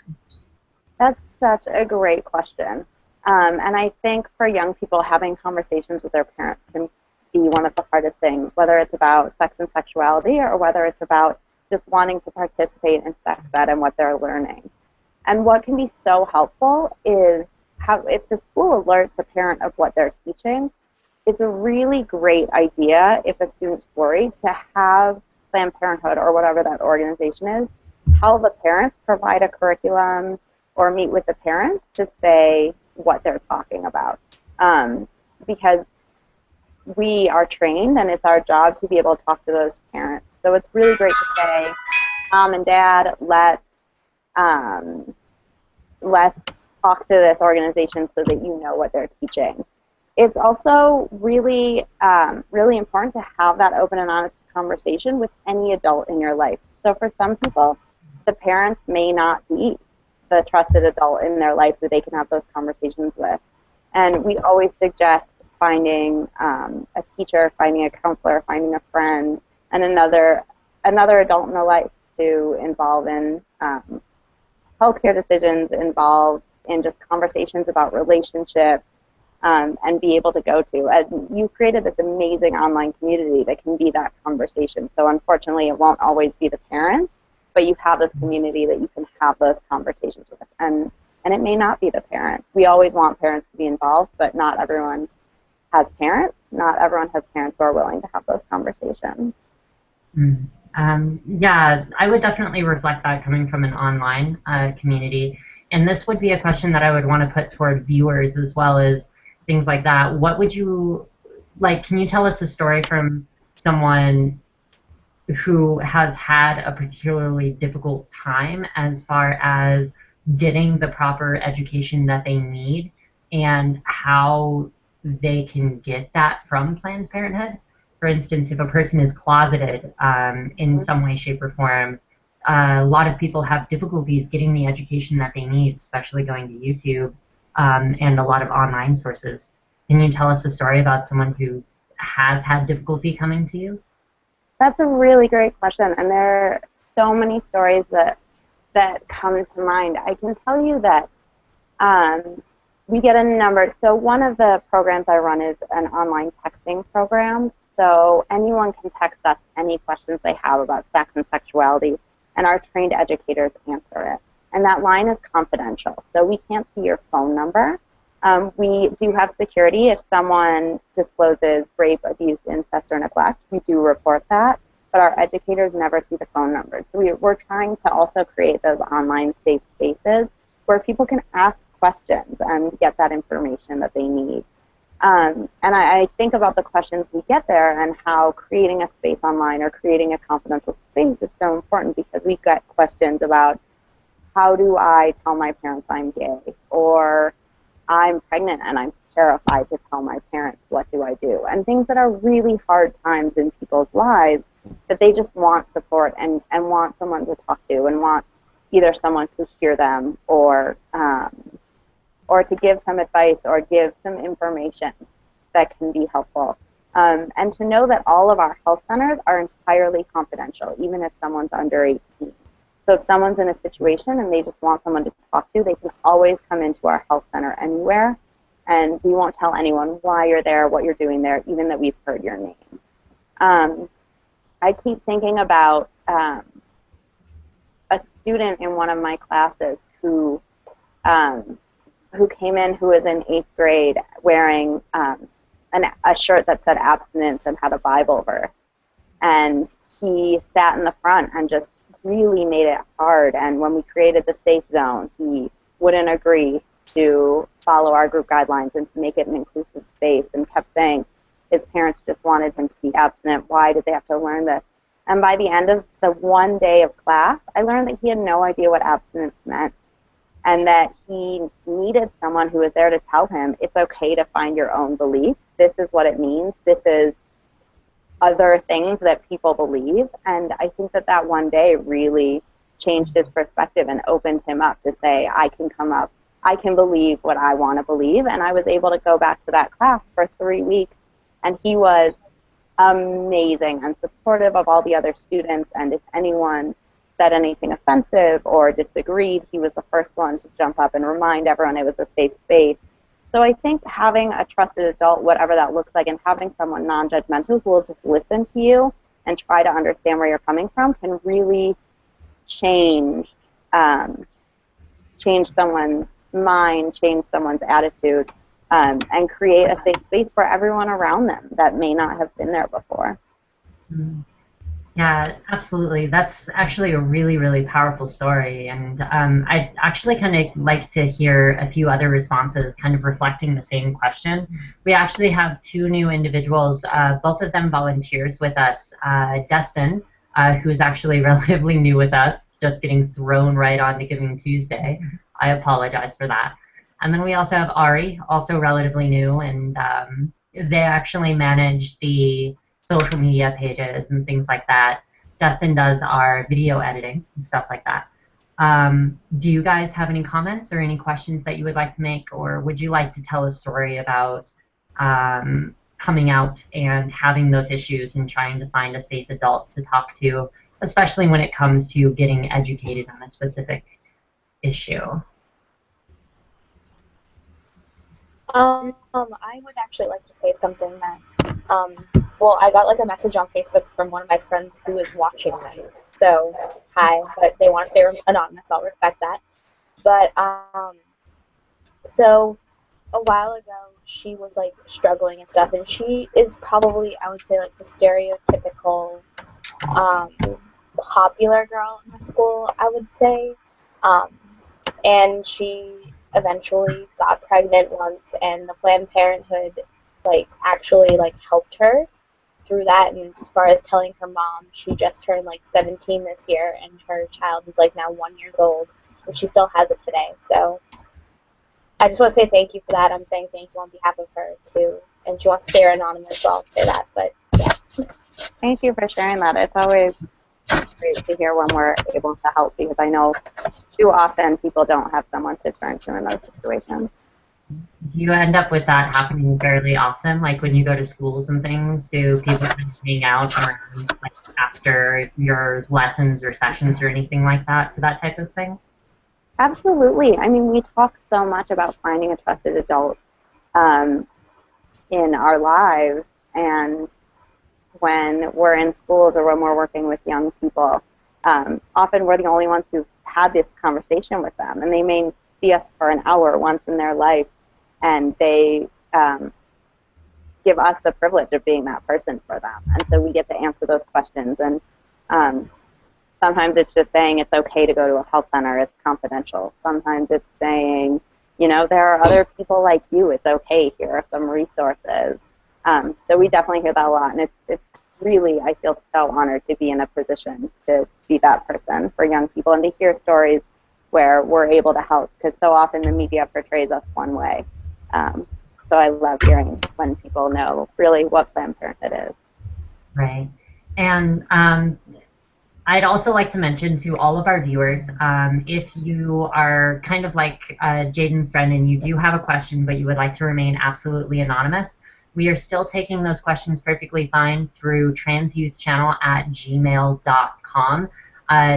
That's such a great question. And I think for young people, having conversations with their parents can be one of the hardest things, whether it's about sex and sexuality or whether it's about just wanting to participate in sex ed and what they're learning. And what can be so helpful is how, if the school alerts a parent of what they're teaching, it's a really great idea if a student's worried to have Planned Parenthood or whatever that organization is, how the parents provide a curriculum or meet with the parents to say what they're talking about. Because we are trained and it's our job to be able to talk to those parents. So it's really great to say, Mom and Dad, let's talk to this organization so that you know what they're teaching. It's also really, really important to have that open and honest conversation with any adult in your life. So for some people, the parents may not be the trusted adult in their life that they can have those conversations with. And we always suggest finding a teacher, finding a counselor, finding a friend, and another adult in their life to involve in healthcare decisions, involved in just conversations about relationships, and be able to go to. And you've created this amazing online community that can be that conversation. So unfortunately, it won't always be the parents, but you have this community that you can have those conversations with. And it may not be the parents. We always want parents to be involved, but not everyone has parents. Not everyone has parents who are willing to have those conversations.
Yeah, I would definitely reflect that coming from an online community. And this would be a question that I would want to put toward viewers as well as things like that. What would you, like, can you tell us a story from someone who has had a particularly difficult time as far as getting the proper education that they need and how they can get that from Planned Parenthood? For instance, if a person is closeted in some way, shape, or form, a lot of people have difficulties getting the education that they need, especially going to YouTube and a lot of online sources. Can you tell us a story about someone who has had difficulty coming to you?
That's a really great question, and there are so many stories that come to mind. I can tell you that we get a number. So one of the programs I run is an online texting program. So anyone can text us any questions they have about sex and sexuality, and our trained educators answer it. And that line is confidential, so we can't see your phone number. We do have security. If someone discloses rape, abuse, incest, or neglect, we do report that, but our educators never see the phone numbers. So we're trying to also create those online safe spaces where people can ask questions and get that information that they need. And I think about the questions we get there and how creating a space online or creating a confidential space is so important, because we get questions about, how do I tell my parents I'm gay? Or I'm pregnant and I'm terrified to tell my parents, what do I do? And things that are really hard times in people's lives that they just want support and want someone to talk to and want either someone to hear them or to give some advice or give some information that can be helpful. And to know that all of our health centers are entirely confidential, even if someone's under 18. So if someone's in a situation and they just want someone to talk to, they can always come into our health center anywhere, and we won't tell anyone why you're there, what you're doing there, even that we've heard your name. I keep thinking about a student in one of my classes who came in, who was in 8th grade wearing a shirt that said abstinence and had a Bible verse. And he sat in the front and just really made it hard. And when we created the safe zone, he wouldn't agree to follow our group guidelines and to make it an inclusive space, and kept saying his parents just wanted him to be abstinent. Why did they have to learn this? And by the end of the one day of class, I learned that he had no idea what abstinence meant, and that he needed someone who was there to tell him it's okay to find your own beliefs. This is what it means. This is other things that people believe. And I think that that one day really changed his perspective and opened him up to say, I can come up, I can believe what I want to believe. And I was able to go back to that class for 3 weeks, and he was amazing and supportive of all the other students. And if anyone said anything offensive or disagreed, he was the first one to jump up and remind everyone it was a safe space. So I think having a trusted adult, whatever that looks like, and having someone non-judgmental who will just listen to you and try to understand where you're coming from can really change someone's mind, change someone's attitude, and create a safe space for everyone around them that may not have been there before.
Yeah, absolutely. That's actually a really, really powerful story. And I'd actually kind of like to hear a few other responses kind of reflecting the same question. We actually have 2 new individuals, both of them volunteers with us. Destin, who's actually relatively new with us, just getting thrown right on to Giving Tuesday. I apologize for that. And then we also have Ari, also relatively new, and they actually manage the social media pages and things like that. Dustin does our video editing and stuff like that. Do you guys have any comments or any questions that you would like to make, or would you like to tell a story about coming out and having those issues and trying to find a safe adult to talk to, especially when it comes to getting educated on a specific issue?
I would actually like to say something that, well, I got like a message on Facebook from one of my friends who is watching this. So, hi, but they want to stay anonymous. I'll respect that. But, so a while ago, she was like struggling and stuff, and she is probably, I would say, like the stereotypical popular girl in the school, I would say. And she eventually got pregnant once, and the Planned Parenthood actually helped her through that. And as far as telling her mom, she just turned 17 this year, and her child is now 1 year old, and she still has it today. So I just want to say thank you for that. I'm saying thank you on behalf of her too, and she wants to stay anonymous, so I'll say that. But yeah.
Thank you for sharing that. It's always great to hear when we're able to help, because I know too often people don't have someone to turn to in those situations.
Do you end up with that happening fairly often? Like when you go to schools and things, do people hang out around after your lessons or sessions or anything like that for that type of thing?
Absolutely. I mean, we talk so much about finding a trusted adult in our lives, and when we're in schools or when we're working with young people, often we're the only ones who've had this conversation with them, and they may see us for an hour once in their life, and they give us the privilege of being that person for them, and so we get to answer those questions. And sometimes it's just saying it's okay to go to a health center, it's confidential. Sometimes it's saying, you know, there are other people like you, it's okay, here are some resources. So we definitely hear that a lot, and it's really, I feel so honored to be in a position to be that person for young people and to hear stories where we're able to help, because so often the media portrays us one way. So I love hearing when people know really what Planned Parenthood is.
Right. And I'd also like to mention to all of our viewers, if you are kind of like Jaden's friend and you do have a question but you would like to remain absolutely anonymous, we are still taking those questions perfectly fine through transyouthchannel@gmail.com.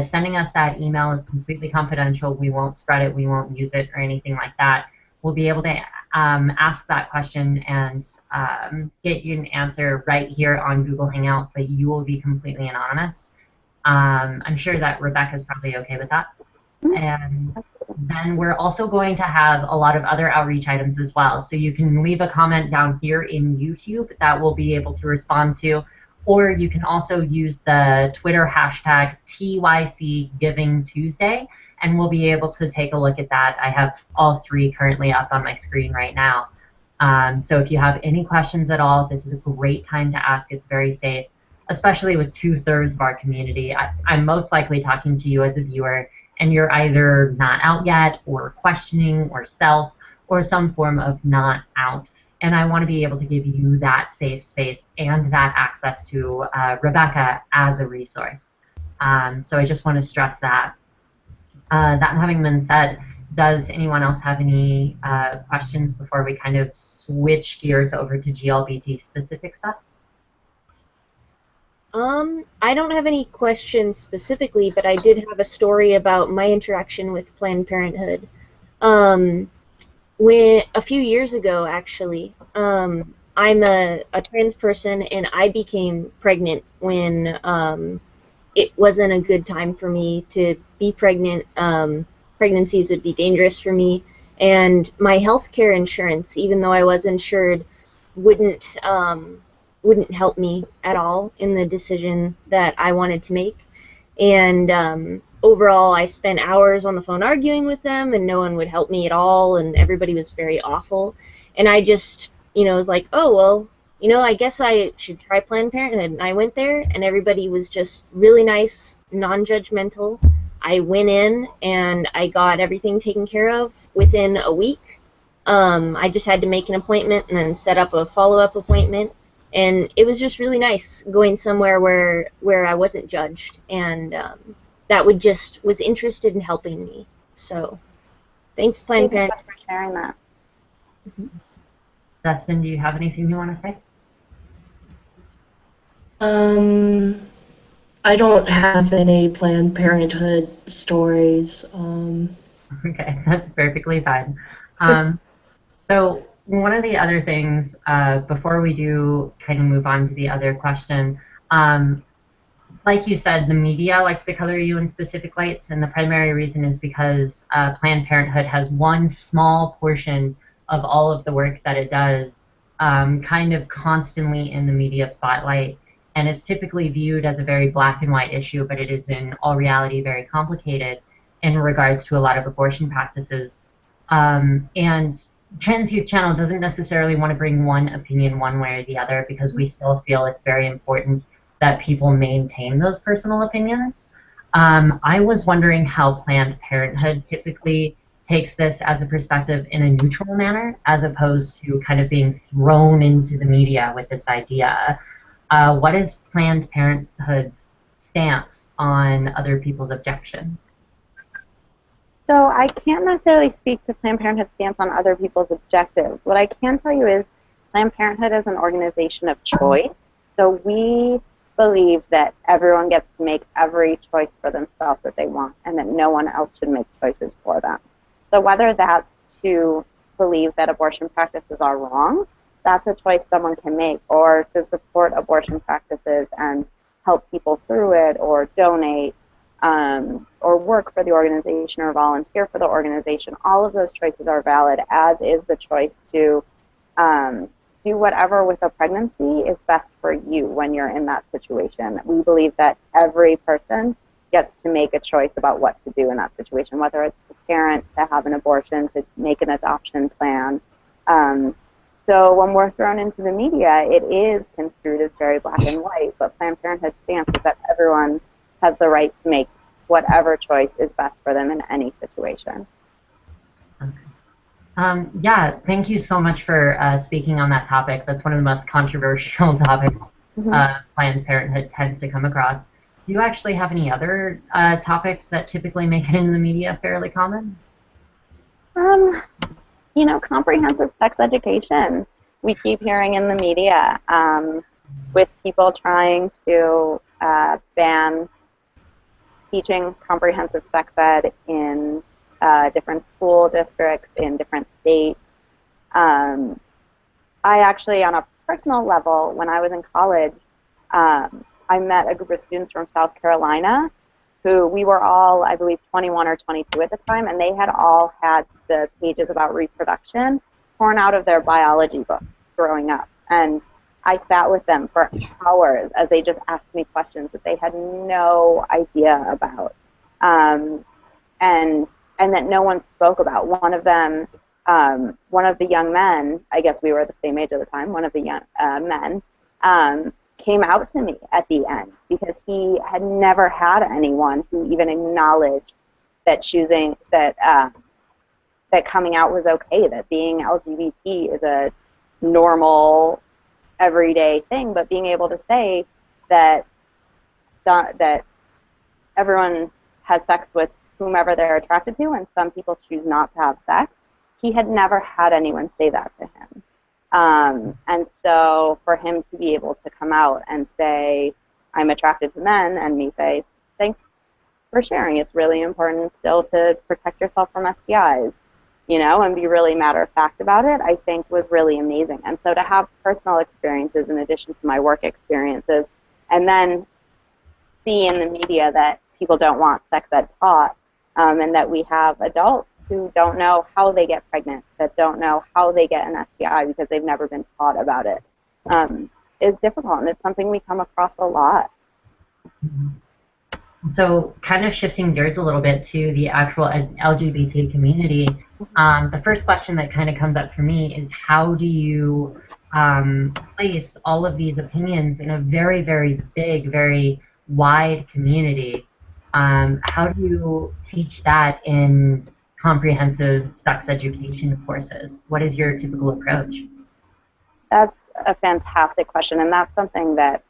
Sending us that email is completely confidential. We won't spread it. We won't use it or anything like that. We'll be able to ask that question and get you an answer right here on Google Hangout, but you will be completely anonymous. I'm sure that Rebecca's probably okay with that. And then we're also going to have a lot of other outreach items as well. So you can leave a comment down here in YouTube that we'll be able to respond to, or you can also use the Twitter hashtag TYCGivingTuesday, and we'll be able to take a look at that. I have all 3 currently up on my screen right now. So if you have any questions at all, this is a great time to ask. It's very safe, especially with 2/3 of our community, I'm most likely talking to you as a viewer, and you're either not out yet, or questioning, or stealth, or some form of not out. And I want to be able to give you that safe space and that access to Rebecca as a resource. So I just want to stress that. That having been said, does anyone else have any questions before we kind of switch gears over to GLBT specific stuff?
I don't have any questions specifically, but I did have a story about my interaction with Planned Parenthood. When a few years ago, actually, I'm a trans person, and I became pregnant when it wasn't a good time for me to be pregnant. Pregnancies would be dangerous for me, and my healthcare insurance, even though I was insured, wouldn't help me at all in the decision that I wanted to make. And overall, I spent hours on the phone arguing with them, and no one would help me at all, and everybody was very awful. And I just, was like, oh, well, I guess I should try Planned Parenthood. And I went there, and everybody was just really nice, non-judgmental. I went in, and I got everything taken care of within a week. I just had to make an appointment and then set up a follow-up appointment. And it was just really nice going somewhere where I wasn't judged, and that was interested in helping me. So, thanks, Planned Parenthood,
for sharing that.
Dustin, do you have anything you want to say?
I don't have any Planned Parenthood stories.
Okay, that's perfectly fine. So one of the other things, before we do kind of move on to the other question, like you said, the media likes to color you in specific lights, and the primary reason is because Planned Parenthood has one small portion of all of the work that it does kind of constantly in the media spotlight, and it's typically viewed as a very black and white issue, but it is in all reality very complicated in regards to a lot of abortion practices. And Trans Youth Channel doesn't necessarily want to bring one opinion one way or the other, because we still feel it's very important that people maintain those personal opinions. I was wondering how Planned Parenthood typically takes this as a perspective in a neutral manner, as opposed to kind of being thrown into the media with this idea. What is Planned Parenthood's stance on other people's objections?
So I can't necessarily speak to Planned Parenthood's stance on other people's objectives. What I can tell you is Planned Parenthood is an organization of choice. So we believe that everyone gets to make every choice for themselves that they want, and that no one else should make choices for them. So whether that's to believe that abortion practices are wrong, that's a choice someone can make, or to support abortion practices and help people through it, or donate, or work for the organization, or volunteer for the organization. All of those choices are valid, as is the choice to do whatever with a pregnancy is best for you when you're in that situation. We believe that every person gets to make a choice about what to do in that situation, whether it's to parent, to have an abortion, to make an adoption plan. So when we're thrown into the media, it is construed as very black and white, but Planned Parenthood's stance is that everyone has the right to make whatever choice is best for them in any situation.
Okay. Yeah, thank you so much for speaking on that topic. That's one of the most controversial topics Planned Parenthood tends to come across. Do you actually have any other topics that typically make it in the media fairly common?
You know, comprehensive sex education. We keep hearing in the media with people trying to ban teaching comprehensive sex ed in different school districts in different states. I actually, on a personal level, when I was in college, I met a group of students from South Carolina who we were all, I believe, 21 or 22 at the time, and they had all had the pages about reproduction torn out of their biology books growing up. And I sat with them for hours as they just asked me questions that they had no idea about, and that no one spoke about. One of them, one of the young men, I guess we were the same age at the time, one of the young men, came out to me at the end because he had never had anyone who even acknowledged that choosing that that coming out was okay, that being LGBT is a normal, everyday thing, but being able to say that that everyone has sex with whomever they're attracted to, and some people choose not to have sex. He had never had anyone say that to him. And so for him to be able to come out and say, I'm attracted to men, and me say, thanks for sharing. It's really important still to protect yourself from STIs, you know, and be really matter-of-fact about it, I think was really amazing. And so to have personal experiences in addition to my work experiences, and then see in the media that people don't want sex ed taught, and that we have adults who don't know how they get pregnant, that don't know how they get an STI because they've never been taught about it, is difficult, and it's something we come across a lot.
So kind of shifting gears a little bit to the actual LGBT community, the first question that kind of comes up for me is how do you place all of these opinions in a very, very big, very wide community? How do you teach that in comprehensive sex education courses? What is your typical approach?
That's a fantastic question, and that's something that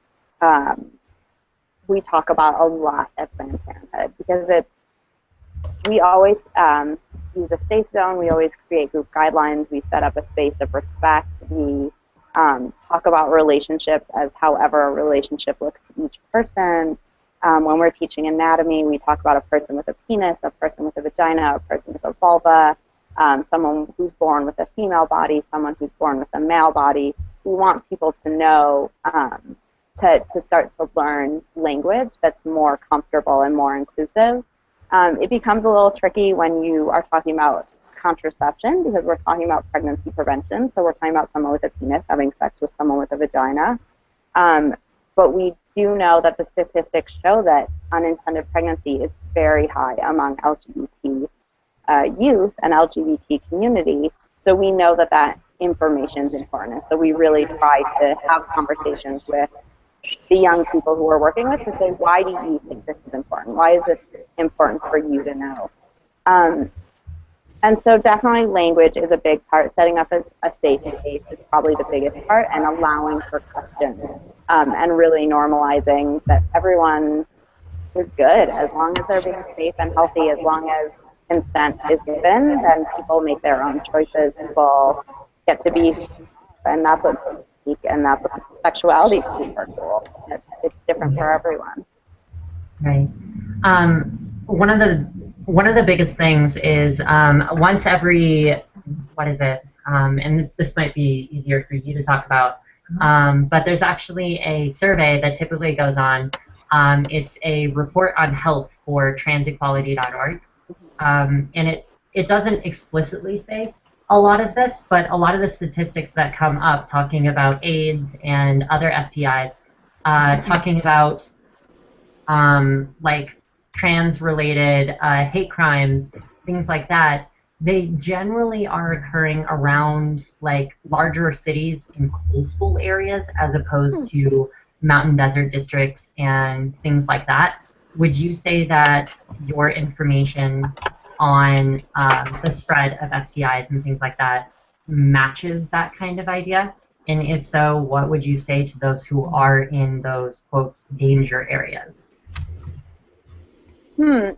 we talk about a lot at Planned Parenthood, because we always use a safe zone, we always create group guidelines, we set up a space of respect, we talk about relationships as however a relationship looks to each person. When we're teaching anatomy, we talk about a person with a penis, a person with a vagina, a person with a vulva, someone who's born with a female body, someone who's born with a male body. We want people to know, to start to learn language that's more comfortable and more inclusive. It becomes a little tricky when you are talking about contraception, because we're talking about pregnancy prevention, so we're talking about someone with a penis having sex with someone with a vagina. But we do know that the statistics show that unintended pregnancy is very high among LGBT youth and LGBT community. So we know that that information is important. So we really try to have conversations with the young people who we're working with to say, why do you think this is important? Why is this important for you to know? And so definitely language is a big part. Setting up a safe space is probably the biggest part, and allowing for questions, and really normalizing that everyone is good as long as they're being safe and healthy, as long as consent is given, then people make their own choices, people get to be, and that's what speak, and that's what sexuality is super cool. It's different for everyone.
Right. One of the biggest things is once every, what is it? And this might be easier for you to talk about, but there's actually a survey that typically goes on. It's a report on health for transequality.org, and it doesn't explicitly say a lot of this, but a lot of the statistics that come up talking about AIDS and other STIs, talking about like trans-related hate crimes, things like that, they generally are occurring around like larger cities in coastal areas as opposed to mountain desert districts and things like that. Would you say that your information on the spread of STIs and things like that matches that kind of idea? And if so, what would you say to those who are in those, quote, danger areas?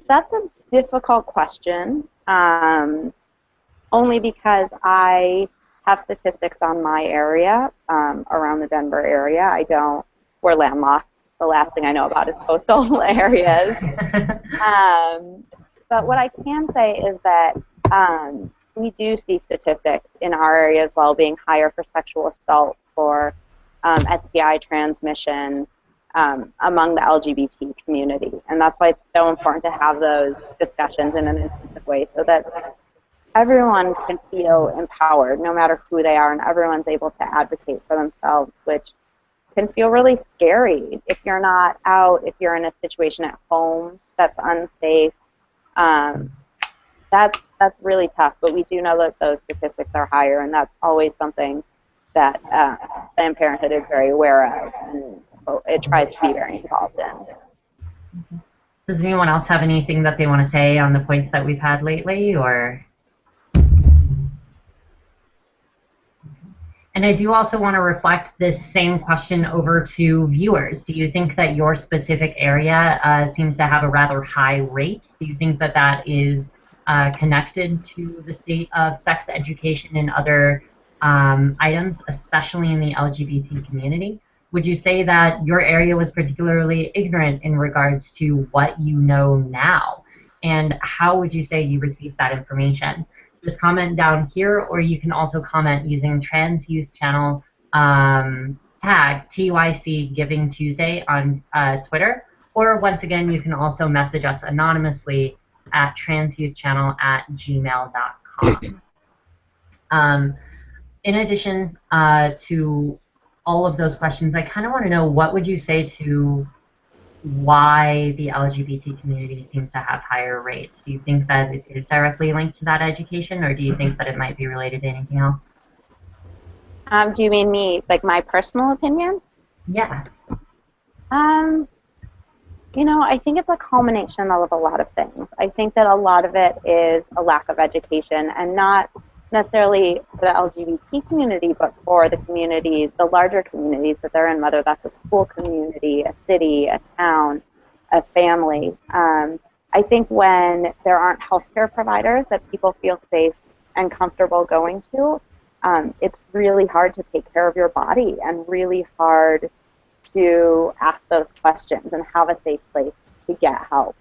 That's a difficult question, only because I have statistics on my area, around the Denver area. We're landlocked. The last thing I know about is coastal areas. But what I can say is that we do see statistics in our area as well being higher for sexual assault, for STI transmission, among the LGBT community. And that's why it's so important to have those discussions in an inclusive way so that everyone can feel empowered no matter who they are, and everyone's able to advocate for themselves, which can feel really scary if you're not out, if you're in a situation at home that's unsafe. That's really tough, but we do know that those statistics are higher, and that's always something that Planned Parenthood is very aware of. And it tries to be very involved in.
Does anyone else have anything that they want to say on the points that we've had lately, or? And I do also want to reflect this same question over to viewers. Do you think that your specific area seems to have a rather high rate? Do you think that that is connected to the state of sex education and other items, especially in the LGBT community? Would you say that your area was particularly ignorant in regards to what you know now? And how would you say you received that information? Just comment down here, or you can also comment using Trans Youth Channel tag TYC Giving Tuesday on Twitter, or once again, you can also message us anonymously at transyouthchannel@gmail.com. In addition to all of those questions, I kind of want to know, what would you say to why the LGBT community seems to have higher rates? Do you think that it is directly linked to that education, or do you think that it might be related to anything else?
Do you mean me, like my personal opinion?
Yeah.
You know, I think it's a culmination of a lot of things. I think that a lot of it is a lack of education, and not necessarily for the LGBT community, but for the communities, the larger communities that they're in, whether that's a school community, a city, a town, a family. I think when there aren't healthcare providers that people feel safe and comfortable going to, it's really hard to take care of your body and really hard to ask those questions and have a safe place to get help.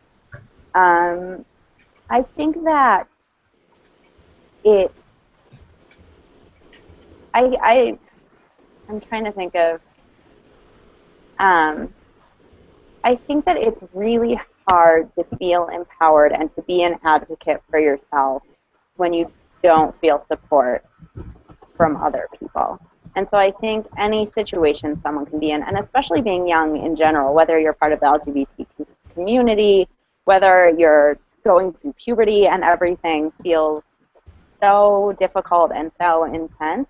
I think that I'm trying to think of, I think that it's really hard to feel empowered and to be an advocate for yourself when you don't feel support from other people. And so I think any situation someone can be in, and especially being young in general, whether you're part of the LGBT community, whether you're going through puberty and everything feels so difficult and so intense,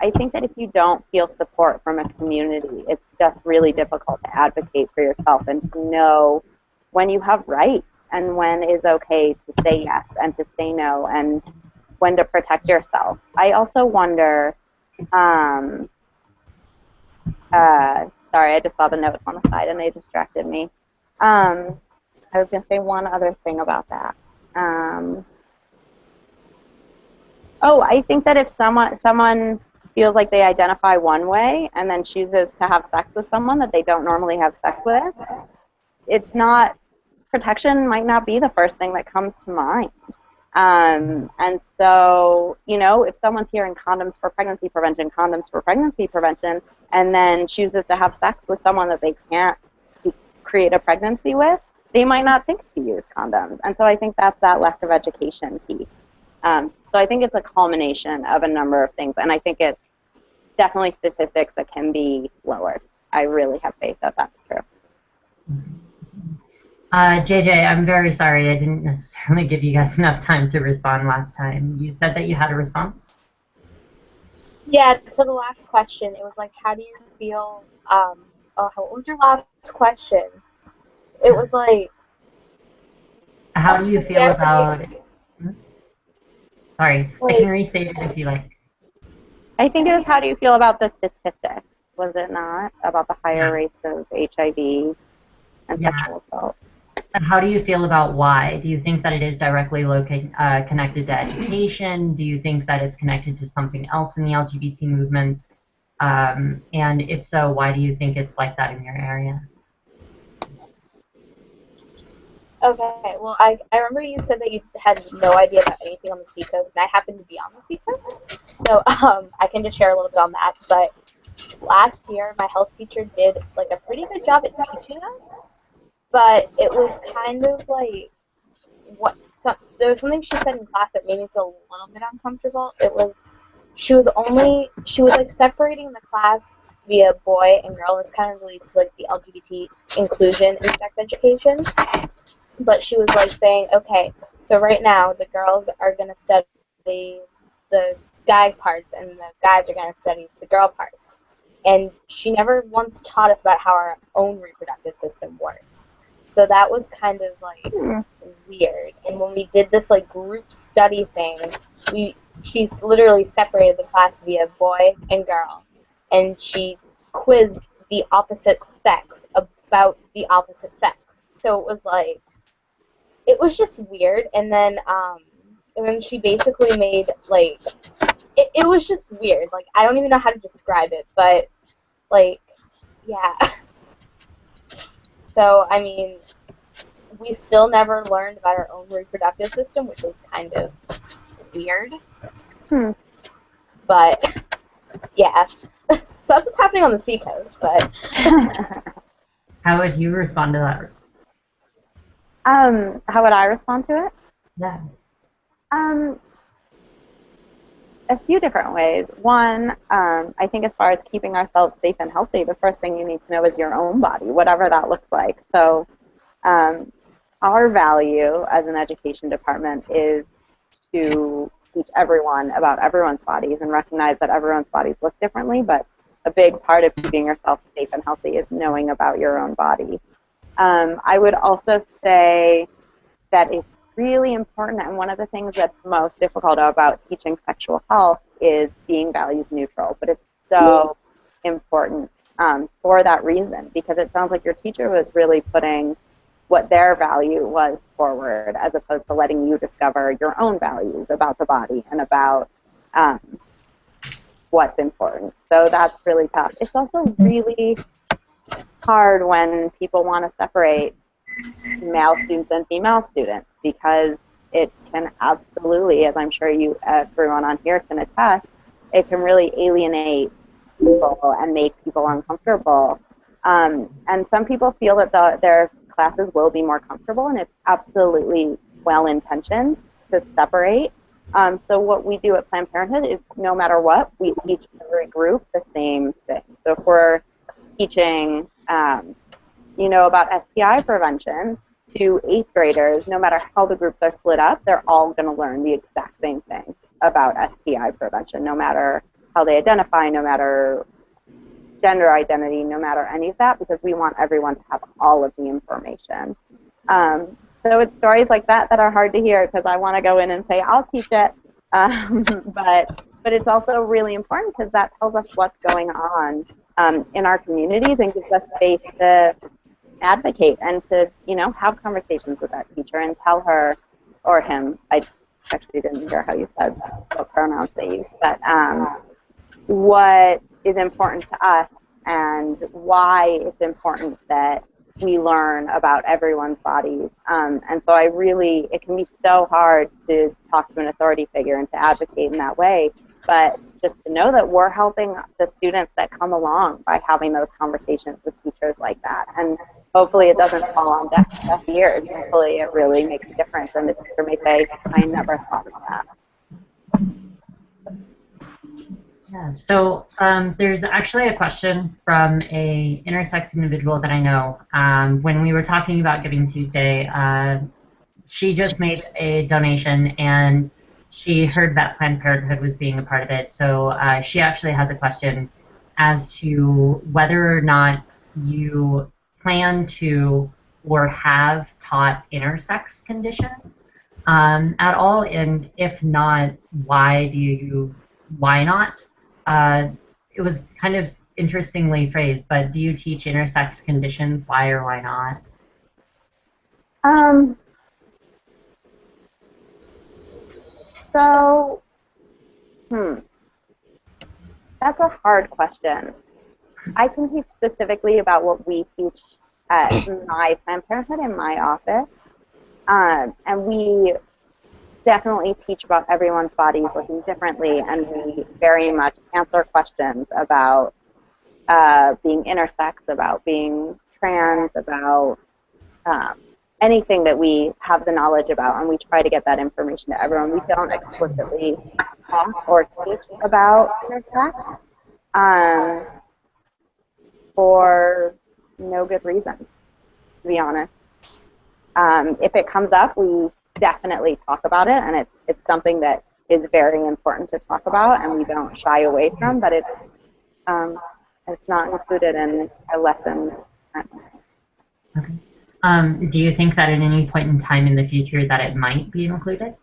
I think that if you don't feel support from a community, it's just really difficult to advocate for yourself and to know when you have rights and when is okay to say yes and to say no and when to protect yourself. I also wonder, sorry, I just saw the notes on the side and they distracted me. I was going to say one other thing about that. I think that if someone feels like they identify one way and then chooses to have sex with someone that they don't normally have sex with, it's not, protection might not be the first thing that comes to mind. And so, you know, if someone's hearing condoms for pregnancy prevention, and then chooses to have sex with someone that they can't create a pregnancy with, they might not think to use condoms. And so I think that's that lack of education piece. So I think it's a culmination of a number of things, and I think it's definitely statistics that can be lowered. I really have faith that that's true.
JJ, I'm very sorry I didn't necessarily give you guys enough time to respond last time. You said that you had a response?
Yeah, to the last question, it was like, how do you feel, what was your last question? It was like...
How do you feel about... Sorry, I can restate it if you like.
I think it was, how do you feel about the statistics? Was it not? About the higher rates of HIV and sexual assault?
And how do you feel about why? Do you think that it is directly connected to education? Do you think that it's connected to something else in the LGBT movement? And if so, why do you think it's like that in your area?
Okay, well, I remember you said that you had no idea about anything on the Seacoast, and I happen to be on the Seacoast, so I can just share a little bit on that. But last year, my health teacher did like a pretty good job at teaching us, but it was kind of like there was something she said in class that made me feel a little bit uncomfortable. It was she was like separating the class via boy and girl, and it's kind of relates to like the LGBT inclusion in sex education. But she was like saying, okay, so right now the girls are going to study the guy parts and the guys are going to study the girl parts. and she never once taught us about how our own reproductive system works. So that was kind of like weird. And when we did this like group study thing, she's literally separated the class via boy and girl, and she quizzed the opposite sex about the opposite sex. So it was just weird. And then she basically made like it was just weird. Like, I don't even know how to describe it, but like, yeah. So, I mean, we still never learned about our own reproductive system, which was kind of weird. But, yeah. So that's what's happening on the seacoast, but...
How would you respond to that?
How would I respond to it?
Yeah.
A few different ways. One, I think as far as keeping ourselves safe and healthy, the first thing you need to know is your own body, whatever that looks like. So our value as an education department is to teach everyone about everyone's bodies and recognize that everyone's bodies look differently, but a big part of keeping yourself safe and healthy is knowing about your own body. I would also say that it's really important, and one of the things that's most difficult about teaching sexual health is being values neutral, but it's so important for that reason, because it sounds like your teacher was really putting what their value was forward as opposed to letting you discover your own values about the body and about what's important. So that's really tough. It's also really hard when people want to separate male students and female students, because it can absolutely, as I'm sure everyone on here can attest, it can really alienate people and make people uncomfortable. And some people feel that their classes will be more comfortable, and it's absolutely well-intentioned to separate. So what we do at Planned Parenthood is, no matter what, we teach every group the same thing. So if we're teaching about STI prevention to 8th graders, no matter how the groups are split up, they're all going to learn the exact same thing about STI prevention, no matter how they identify, no matter gender identity, no matter any of that, because we want everyone to have all of the information. So it's stories like that that are hard to hear, because I want to go in and say, I'll teach it, but it's also really important because that tells us what's going on in our communities and gives us space to advocate and to, have conversations with that teacher and tell her or him. I actually didn't hear how you said what pronouns they use, but what is important to us and why it's important that we learn about everyone's bodies. And so it can be so hard to talk to an authority figure and to advocate in that way, but just to know that we're helping the students that come along by having those conversations with teachers like that. And hopefully it doesn't fall on deaf ears. Hopefully it really makes a difference, and the teacher may say, I never thought of that.
Yeah, so there's actually a question from a intersex individual that I know. When we were talking about Giving Tuesday, she just made a donation, and she heard that Planned Parenthood was being a part of it. So she actually has a question as to whether or not you plan to or have taught intersex conditions at all, and if not, why not? It was kind of interestingly phrased, but do you teach intersex conditions? Why or why not?
That's a hard question. I can teach specifically about what we teach at my Planned Parenthood in my office, and we definitely teach about everyone's bodies looking differently, and we very much answer questions about being intersex, about being trans, about anything that we have the knowledge about, and we try to get that information to everyone. We don't explicitly talk or teach about intersex for no good reason, to be honest. If it comes up, we definitely talk about it, and it's something that is very important to talk about, and we don't shy away from, but it's It's not included in a lesson.
Okay. Do you think that at any point in time in the future that it might be included?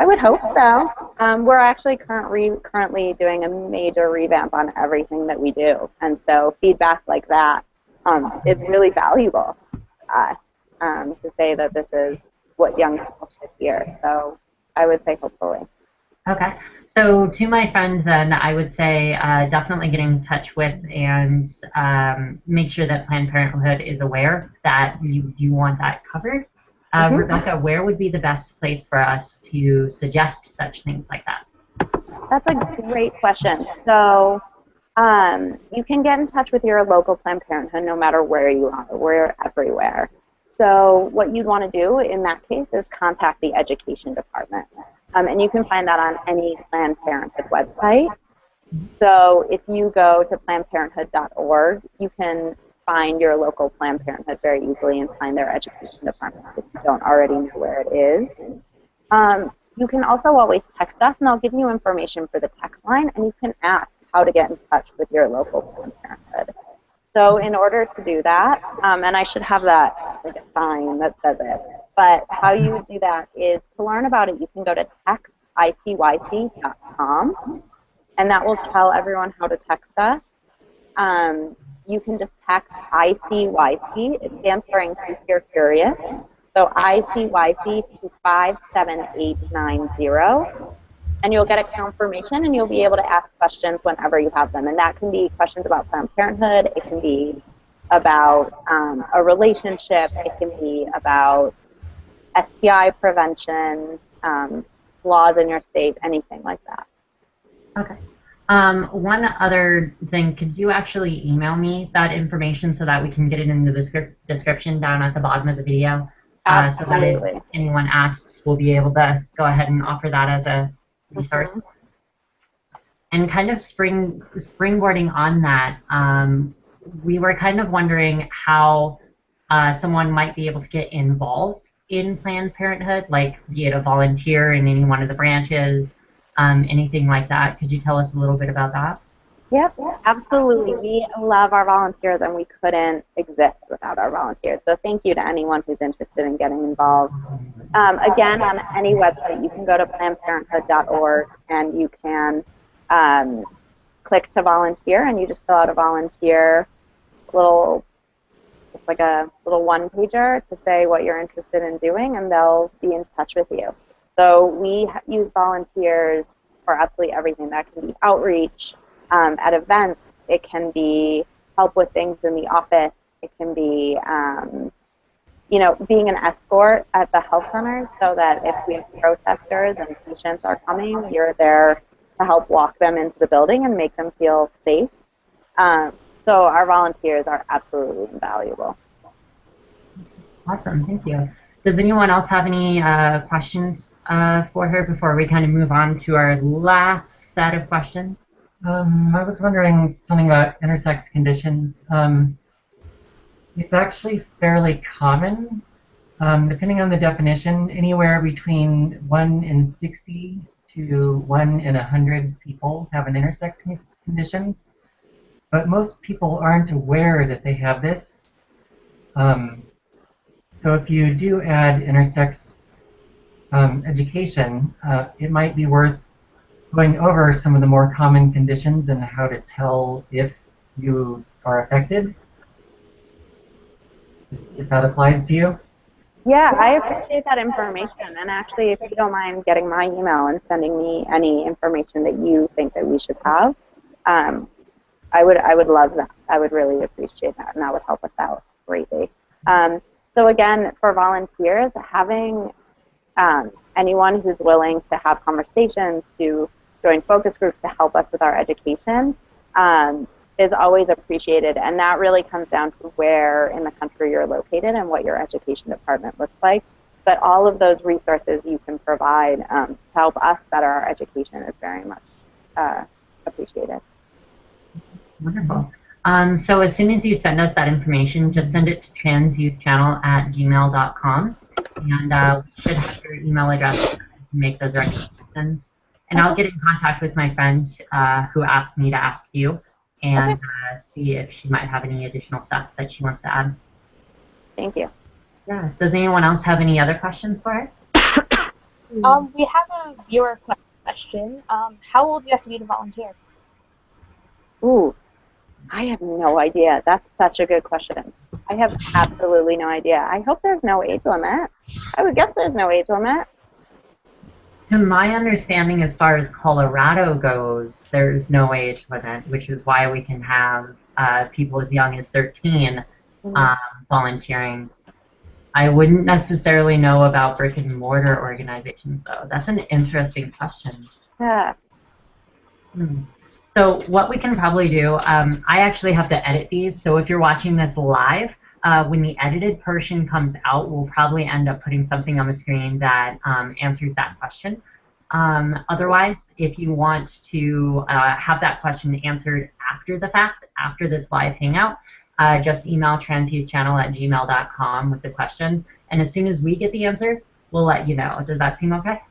I would hope so. We're actually currently doing a major revamp on everything that we do, and so feedback like that is really valuable to say that this is what young people should hear. So I would say hopefully.
Okay. So to my friend, then, I would say definitely get in touch with and make sure that Planned Parenthood is aware that you want that covered. Rebecca, where would be the best place for us to suggest such things like that?
That's a great question. So you can get in touch with your local Planned Parenthood no matter where you are. We're everywhere. So what you'd want to do in that case is contact the education department. And you can find that on any Planned Parenthood website. So if you go to plannedparenthood.org, you can find your local Planned Parenthood very easily and find their education department if you don't already know where it is. You can also always text us, and I'll give you information for the text line, and you can ask how to get in touch with your local Planned Parenthood. So in order to do that, and I should have that like a sign that says it, but how you would do that is to learn about it, you can go to texticyc.com, and that will tell everyone how to text us. You can just text ICYC. It stands for In Case You're Curious. So ICYC to 57890. And you'll get a confirmation, and you'll be able to ask questions whenever you have them. And that can be questions about Planned Parenthood. It can be about a relationship. It can be about STI prevention, laws in your state, anything like that.
Okay. One other thing, could you actually email me that information so that we can get it in the description down at the bottom of the video? So that if anyone asks, we'll be able to go ahead and offer that as a resource. And kind of springboarding on that, we were kind of wondering how someone might be able to get involved in Planned Parenthood, like be it a volunteer in any one of the branches, anything like that. Could you tell us a little bit about that?
Yep, absolutely. We love our volunteers, and we couldn't exist without our volunteers. So thank you to anyone who's interested in getting involved. Again, on any website, you can go to plannedparenthood.org, and you can click to volunteer, and you just fill out a volunteer it's like a little one-pager to say what you're interested in doing, and they'll be in touch with you. So we use volunteers for absolutely everything. That can be outreach at events. It can be help with things in the office. It can be, being an escort at the health centers, so that if we have protesters and patients are coming, you're there to help walk them into the building and make them feel safe. So our volunteers are absolutely invaluable.
Awesome, thank you. Does anyone else have any questions for her before we kind of move on to our last set of questions?
I was wondering something about intersex conditions. It's actually fairly common, depending on the definition, anywhere between 1 in 60 to 1 in 100 people have an intersex condition. But most people aren't aware that they have this. So if you do add intersex education, it might be worth going over some of the more common conditions and how to tell if you are affected, if that applies to you.
Yeah, I appreciate that information. And actually, if you don't mind getting my email and sending me any information that you think that we should have, I would love that. I would really appreciate that, and that would help us out greatly. So again, for volunteers, having anyone who's willing to have conversations, to join focus groups to help us with our education is always appreciated, and that really comes down to where in the country you're located and what your education department looks like. But all of those resources you can provide to help us better our education is very much appreciated.
Wonderful. So as soon as you send us that information, just send it to transyouthchannel@gmail.com, and we should have your email address to make those recommendations. And I'll get in contact with my friend who asked me to ask you, and see if she might have any additional stuff that she wants to add.
Thank you.
Yeah. Does anyone else have any other questions for her?
We have a viewer question. How old do you have to be to volunteer?
Ooh, I have no idea. That's such a good question. I have absolutely no idea. I hope there's no age limit. I would guess there's no age limit.
To my understanding, as far as Colorado goes, there's no age limit, which is why we can have people as young as 13 volunteering. I wouldn't necessarily know about brick and mortar organizations, though. That's an interesting question.
Yeah.
So what we can probably do, I actually have to edit these, so if you're watching this live, when the edited portion comes out, we'll probably end up putting something on the screen that answers that question. Otherwise, if you want to have that question answered after the fact, after this live hangout, just email transyouthchannel@gmail.com with the question, and as soon as we get the answer, we'll let you know. Does that seem okay?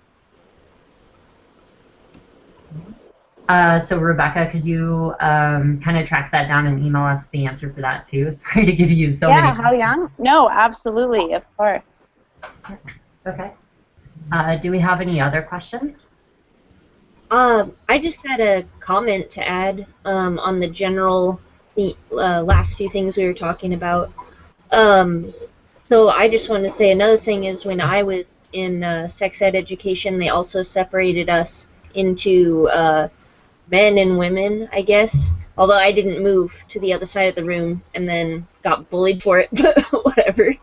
So Rebecca, could you kind of track that down and email us the answer for that too? Sorry to give you so many.
Yeah, how young? No, absolutely, of course.
Okay. Do we have any other questions?
I just had a comment to add on the general last few things we were talking about. So I just wanted to say another thing is when I was in sex ed education, they also separated us into men and women, I guess. Although I didn't move to the other side of the room and then got bullied for it, but whatever.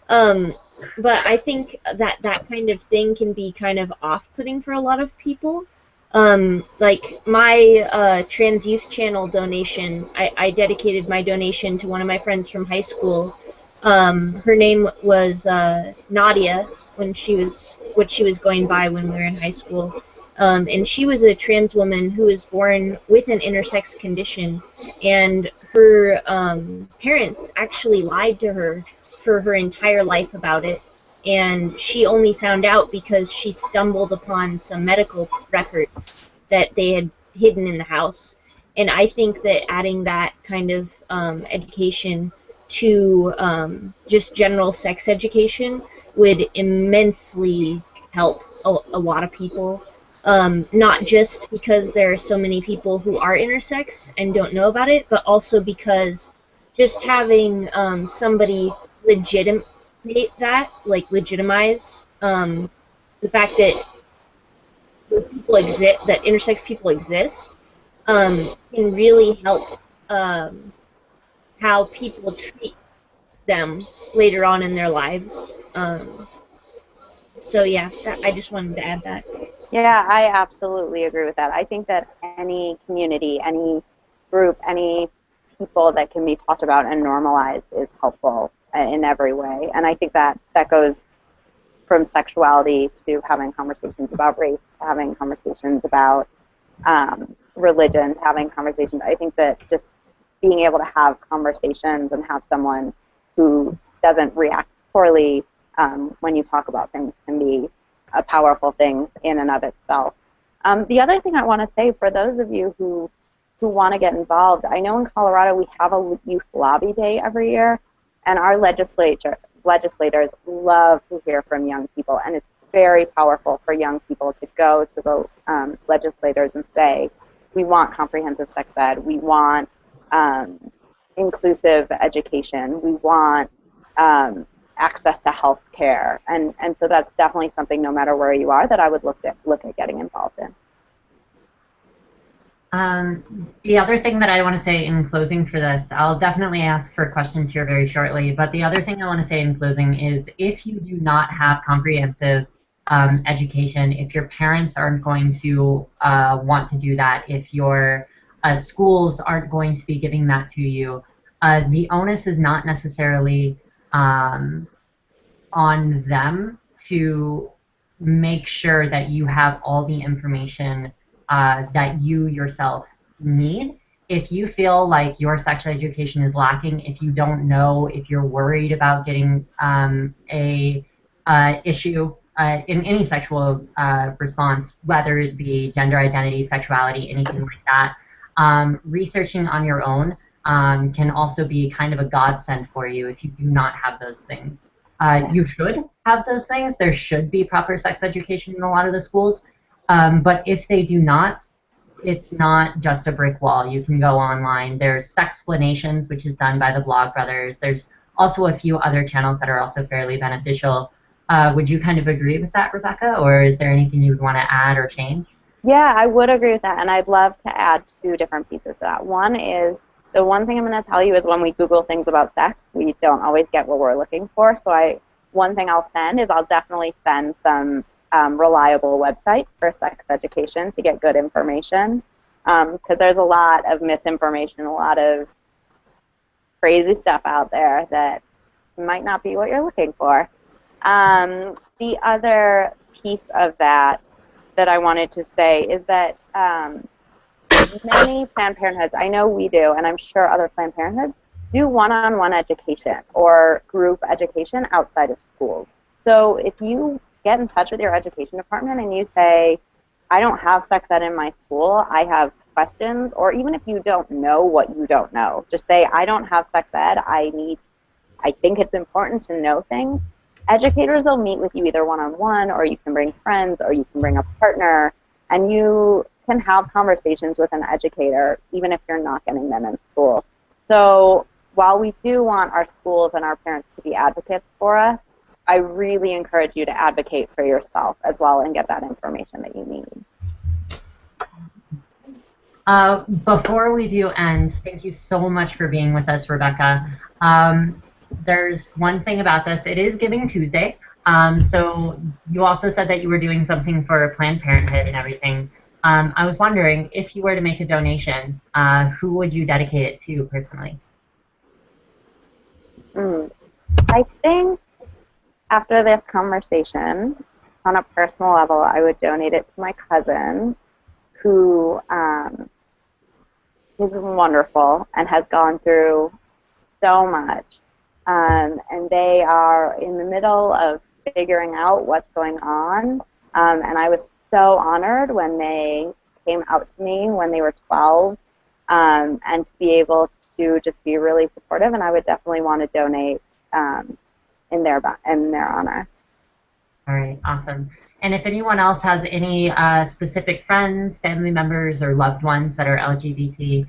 But I think that that kind of thing can be kind of off-putting for a lot of people. Like my Trans Youth Channel donation, I dedicated my donation to one of my friends from high school. Her name was Nadia, when she was what she was going by when we were in high school. And she was a trans woman who was born with an intersex condition, and her parents actually lied to her for her entire life about it, and she only found out because she stumbled upon some medical records that they had hidden in the house. And I think that adding that kind of education to just general sex education would immensely help a lot of people. Not just because there are so many people who are intersex and don't know about it, but also because just having somebody legitimate that, like legitimize the fact that those people exist, that intersex people exist, can really help how people treat them later on in their lives. So yeah, I just wanted to add that.
Yeah, I absolutely agree with that. I think that any community, any group, any people that can be talked about and normalized is helpful in every way. And I think that goes from sexuality to having conversations about race, to having conversations about religion, to having conversations. I think that just being able to have conversations and have someone who doesn't react poorly when you talk about things can be a powerful thing in and of itself. The other thing I want to say for those of you who want to get involved, I know in Colorado we have a youth lobby day every year, and our legislators love to hear from young people, and it's very powerful for young people to go to the legislators and say, we want comprehensive sex ed, we want inclusive education, we want access to health care, and so that's definitely something, no matter where you are, that I would look at getting involved in.
The other thing that I want to say in closing for this, I'll definitely ask for questions here very shortly, but the other thing I want to say in closing is if you do not have comprehensive education, if your parents aren't going to want to do that, if your schools aren't going to be giving that to you, the onus is not necessarily on them to make sure that you have all the information that you yourself need. If you feel like your sexual education is lacking, if you don't know, if you're worried about getting a issue in any sexual response, whether it be gender identity, sexuality, anything like that, researching on your own can also be kind of a godsend for you if you do not have those things. You should have those things. There should be proper sex education in a lot of the schools. But if they do not, it's not just a brick wall. You can go online. There's Sexplanations, which is done by the Blog Brothers. There's also a few other channels that are also fairly beneficial. Would you kind of agree with that, Rebecca, or is there anything you would want to add or change?
Yeah, I would agree with that, and I'd love to add two different pieces to that. One is, the one thing I'm going to tell you is when we Google things about sex, we don't always get what we're looking for. So one thing I'll send is I'll definitely send some reliable websites for sex education to get good information, because there's a lot of misinformation, a lot of crazy stuff out there that might not be what you're looking for. The other piece of that I wanted to say is that many Planned Parenthoods, I know we do, and I'm sure other Planned Parenthoods, do one-on-one education or group education outside of schools. So if you get in touch with your education department and you say, I don't have sex ed in my school, I have questions, or even if you don't know what you don't know, just say, I don't have sex ed, I think it's important to know things. Educators will meet with you either one-on-one, or you can bring friends, or you can bring a partner, and you can have conversations with an educator even if you're not getting them in school. So while we do want our schools and our parents to be advocates for us, I really encourage you to advocate for yourself as well and get that information that you need.
Before we do end, thank you so much for being with us, Rebecca. There's one thing about this. It is Giving Tuesday. So you also said that you were doing something for Planned Parenthood and everything. I was wondering, if you were to make a donation, who would you dedicate it to personally?
I think after this conversation, on a personal level, I would donate it to my cousin, who is wonderful and has gone through so much. And they are in the middle of figuring out what's going on. And I was so honored when they came out to me when they were 12, and to be able to just be really supportive. And I would definitely want to donate in their honor.
All right, awesome. And if anyone else has any specific friends, family members, or loved ones that are LGBT,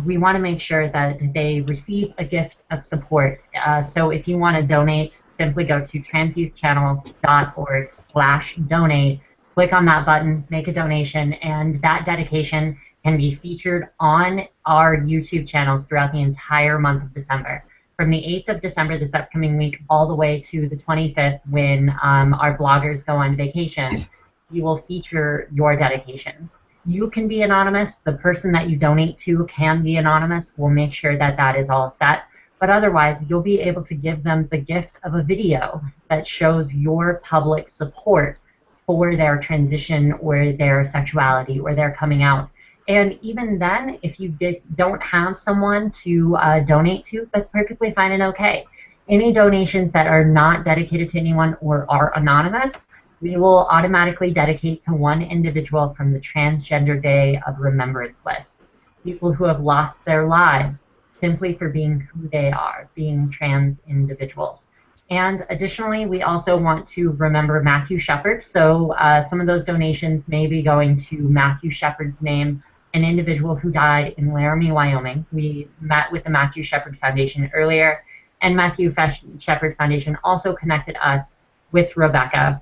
we want to make sure that they receive a gift of support. So if you want to donate, simply go to transyouthchannel.org/donate, click on that button, make a donation, and that dedication can be featured on our YouTube channels throughout the entire month of December. From the 8th of December, this upcoming week, all the way to the 25th, when our bloggers go on vacation, you will feature your dedications. You can be anonymous. The person that you donate to can be anonymous. We'll make sure that that is all set. But otherwise, you'll be able to give them the gift of a video that shows your public support for their transition or their sexuality or their coming out. And even then, if you don't have someone to donate to, that's perfectly fine and okay. Any donations that are not dedicated to anyone or are anonymous, we will automatically dedicate to one individual from the Transgender Day of Remembrance list. People who have lost their lives simply for being who they are, being trans individuals. And additionally, we also want to remember Matthew Shepard. So some of those donations may be going to Matthew Shepard's name, an individual who died in Laramie, Wyoming. We met with the Matthew Shepard Foundation earlier, and Matthew Shepard Foundation also connected us with Rebecca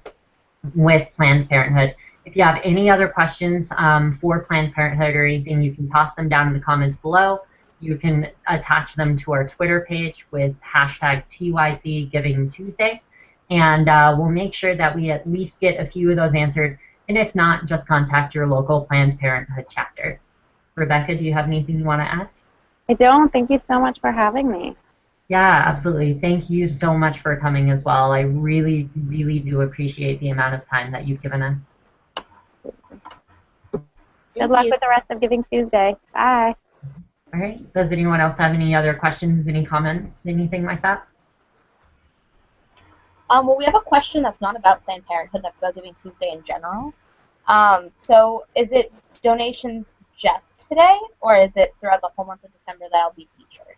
with Planned Parenthood. If you have any other questions for Planned Parenthood or anything, you can toss them down in the comments below. You can attach them to our Twitter page with hashtag TYC Giving Tuesday, and we'll make sure that we at least get a few of those answered, and if not, just contact your local Planned Parenthood chapter. Rebecca, do you have anything you want to add?
I don't. Thank you so much for having me.
Yeah, absolutely. Thank you so much for coming as well. I really, really do appreciate the amount of time that you've given us.
Good luck with the rest of Giving Tuesday. Bye.
All right. Does anyone else have any other questions, any comments, anything like that?
Well, we have a question that's not about Planned Parenthood, that's about Giving Tuesday in general. So is it donations just today, or is it throughout the whole month of December that I'll be featured?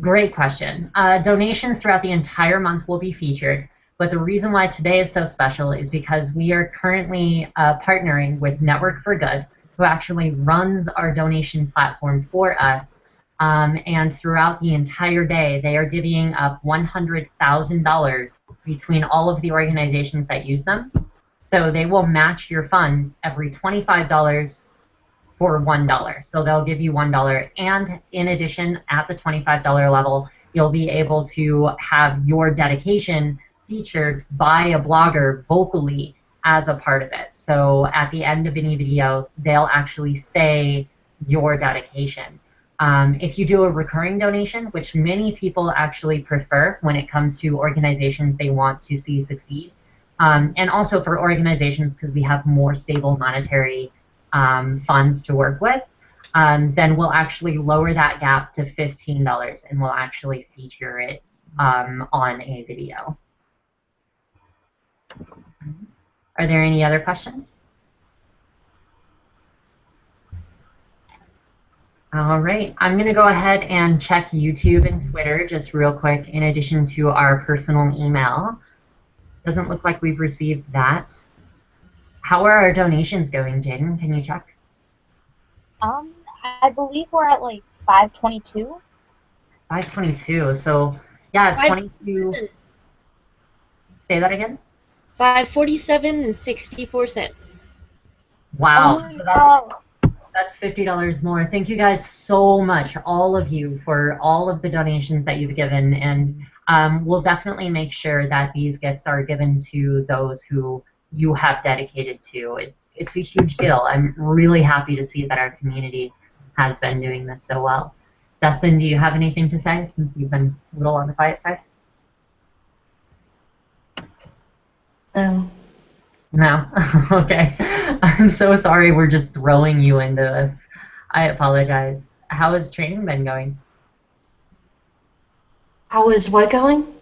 Great question. Donations throughout the entire month will be featured, but the reason why today is so special is because we are currently partnering with Network for Good, who actually runs our donation platform for us. And throughout the entire day, they are divvying up $100,000 between all of the organizations that use them. So they will match your funds every $25 for $1. So they'll give you $1. And in addition, at the $25 level, you'll be able to have your dedication featured by a blogger vocally as a part of it. So at the end of any video, they'll actually say your dedication. If you do a recurring donation, which many people actually prefer when it comes to organizations they want to see succeed, and also for organizations because we have more stable monetary funds to work with, then we'll actually lower that gap to $15 and we'll actually feature it on a video. Are there any other questions? All right, I'm going to go ahead and check YouTube and Twitter just real quick in addition to our personal email. Doesn't look like we've received that. How are our donations going, Jaden? Can you check?
I believe we're at like 522.
522. So yeah, 22. Say that again.
547 and 64 cents.
Wow. So that's $50 more. Thank you guys so much, all of you, for all of the donations that you've given, and we'll definitely make sure that these gifts are given to those who you have dedicated to. It's a huge deal. I'm really happy to see that our community has been doing this so well. Dustin, do you have anything to say since you've been a little on the quiet side?
No.
No? Okay. I'm so sorry we're just throwing you into this. I apologize. How has training been going?
How is what going?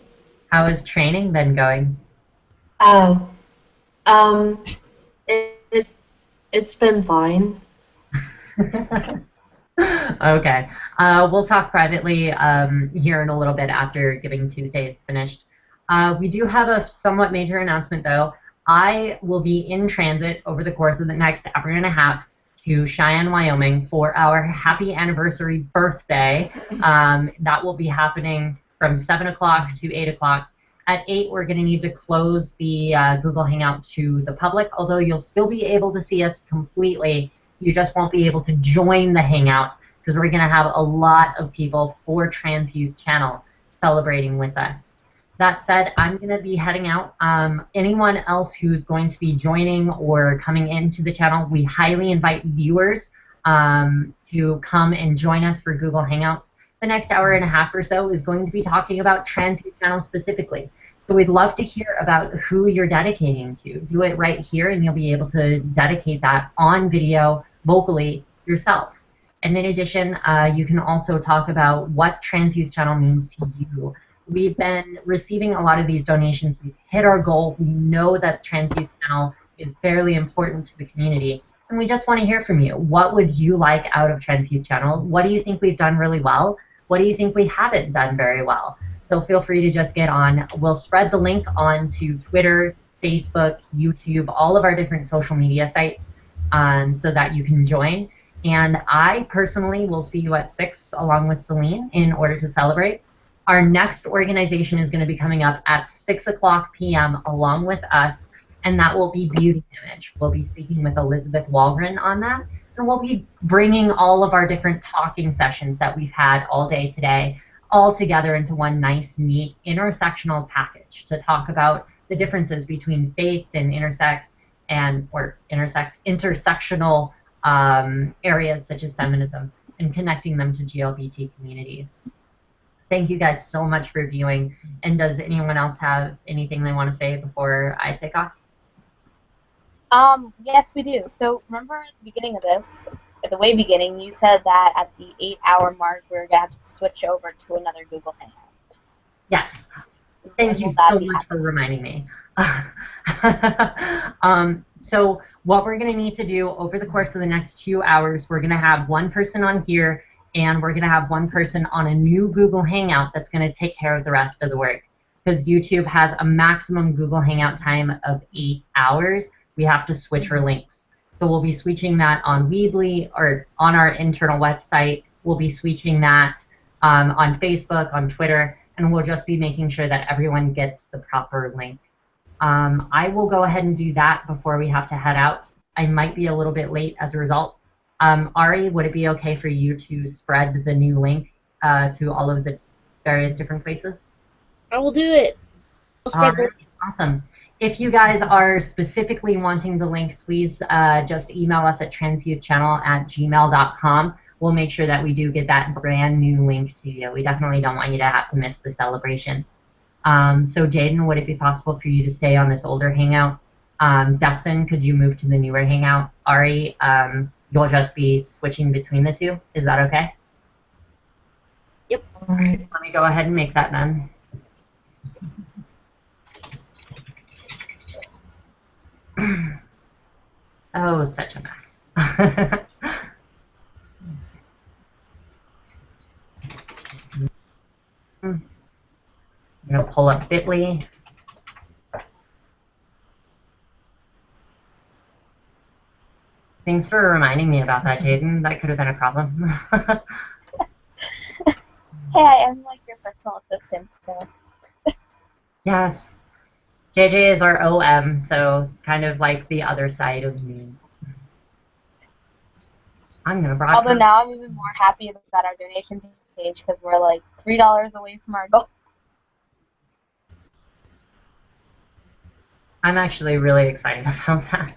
How has training been going?
Oh. It's been fine.
Okay. We'll talk privately here in a little bit after Giving Tuesday is finished. We do have a somewhat major announcement, though. I will be in transit over the course of the next hour and a half to Cheyenne, Wyoming for our happy anniversary birthday. That will be happening from 7 o'clock to 8 o'clock. At 8, we're going to need to close the Google Hangout to the public, although you'll still be able to see us completely. You just won't be able to join the Hangout because we're going to have a lot of people for Trans Youth Channel celebrating with us. That said, I'm going to be heading out. Anyone else who's going to be joining or coming into the channel, we highly invite viewers to come and join us for Google Hangouts. The next hour and a half or so is going to be talking about Trans Youth Channel specifically. So we'd love to hear about who you're dedicating to. Do it right here, and you'll be able to dedicate that on video, vocally, yourself. And in addition, you can also talk about what Trans Youth Channel means to you. We've been receiving a lot of these donations. We've hit our goal. We know that Trans Youth Channel is fairly important to the community. And we just want to hear from you. What would you like out of Trans Youth Channel? What do you think we've done really well? What do you think we haven't done very well? So feel free to just get on. We'll spread the link onto Twitter, Facebook, YouTube, all of our different social media sites so that you can join. And I personally will see you at 6 along with Celine in order to celebrate. Our next organization is going to be coming up at 6 o'clock p.m. along with us, and that will be Beauty Image. We'll be speaking with Elizabeth Walgren on that, and we'll be bringing all of our different talking sessions that we've had all day today all together into one nice, neat, intersectional package to talk about the differences between faith and intersectional areas such as feminism and connecting them to LGBT communities. Thank you guys so much for viewing. And does anyone else have anything they want to say before I take off?
Yes, we do. So remember at the beginning of this, at the way beginning, you said that at the 8-hour mark we were going to have to switch over to another Google Hangout.
Yes. Thank you so much for reminding me. So what we're going to need to do over the course of the next 2 hours, we're going to have one person on here, and we're going to have one person on a new Google Hangout that's going to take care of the rest of the work. Because YouTube has a maximum Google Hangout time of 8 hours, we have to switch our links. So we'll be switching that on Weebly or on our internal website. We'll be switching that on Facebook, on Twitter, and we'll just be making sure that everyone gets the proper link. I will go ahead and do that before we have to head out. I might be a little bit late as a result. Ari, would it be okay for you to spread the new link to all of the various different places?
I will do it. I'll spread the link.
Awesome. If you guys are specifically wanting the link, please just email us at transyouthchannel@gmail.com. We'll make sure that we do get that brand new link to you. We definitely don't want you to have to miss the celebration. So Jaden, would it be possible for you to stay on this older Hangout? Dustin, could you move to the newer Hangout? Ari, you'll just be switching between the two. Is that okay?
Yep.
All right. Let me go ahead and make that then. Oh, such a mess. I'm going to pull up Bitly. Thanks for reminding me about that, Jaden. That could have been a problem.
Hey, I am like your personal assistant, so.
Yes. JJ is our OM, so kind of like the other side of me. I'm going to broadcast.
Although now I'm even more happy about our donation page because we're like $3 away from our goal.
I'm actually really excited about that.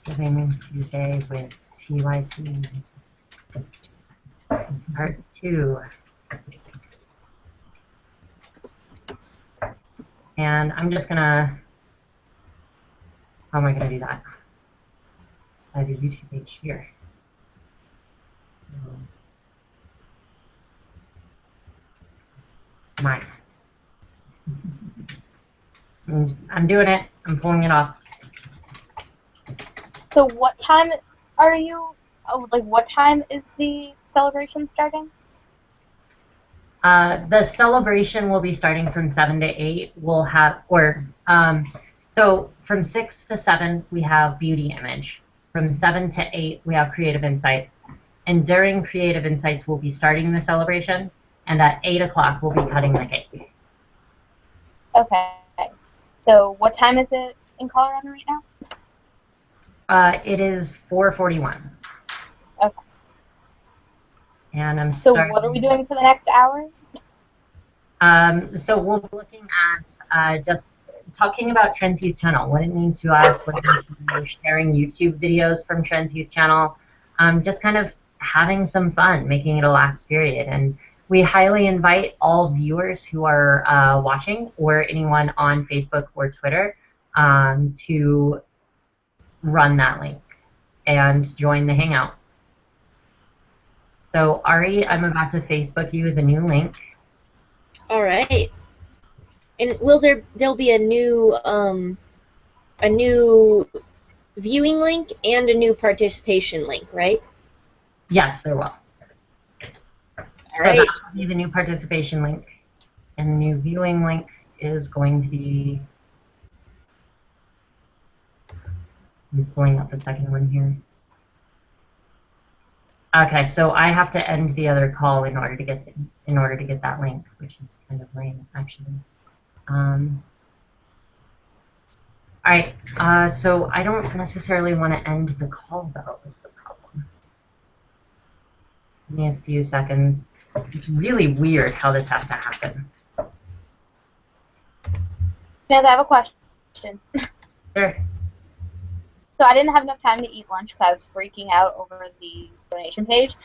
Giving Tuesday with TYC Part 2. And I'm just gonna, how am I gonna do that? I have a YouTube page here. Mine. I'm doing it. I'm pulling it off.
So what time are you, what time is the celebration starting?
The celebration will be starting from 7 to 8. We'll have, so from 6 to 7, we have beauty image. From 7 to 8, we have creative insights. And during creative insights, we'll be starting the celebration. And at 8 o'clock, we'll be cutting the cake.
Okay. So what time is it in Colorado right now?
It is 4:41.
Okay.
And I'm
So
starting.
what are we doing for the next hour?
So we'll be looking at just talking about Trans Youth Channel, what it means to us, what we're sharing YouTube videos from Trans Youth Channel, just kind of having some fun, making it a lax period. And we highly invite all viewers who are watching or anyone on Facebook or Twitter to run that link and join the Hangout. So Ari, I'm about to Facebook you the new link.
All right. And will there'll be a new viewing link and a new participation link, right?
Yes, there will.
All right.
So that will be the new participation link, and the new viewing link is going to be. I'm pulling up the second one here. Okay, so I have to end the other call in order to get that link, which is kind of lame, actually. All right, so I don't necessarily want to end the call, though, is the problem. Give me a few seconds. It's really weird how this has to happen.
Samantha, I have a question.
Sure.
So I didn't have enough time to eat lunch because I was freaking out over the donation page.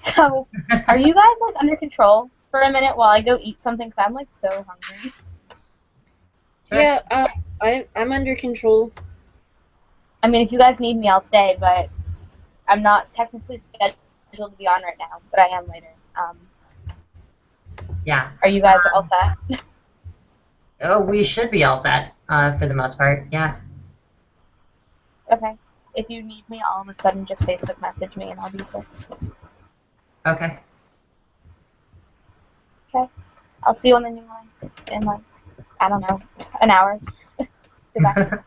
So are you guys like under control for a minute while I go eat something? Because I'm like so hungry.
Sure.
Yeah, I'm under control.
I mean, if you guys need me, I'll stay, but I'm not technically scheduled to be on right now, but I am later.
Yeah.
Are you guys all set?
Oh, we should be all set for the most part. Yeah.
Okay. If you need me, all of a sudden just Facebook message me and I'll be there.
Okay.
Okay. I'll see you on the new line in like, I don't know, an hour. Goodbye.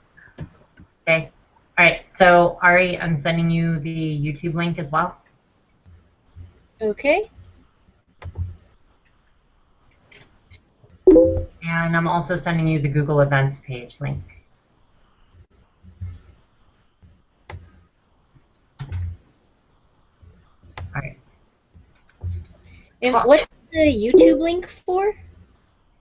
Okay. All right. So Ari, I'm sending you the YouTube link as well.
Okay.
And I'm also sending you the Google Events page link. All right.
And what's the YouTube link for?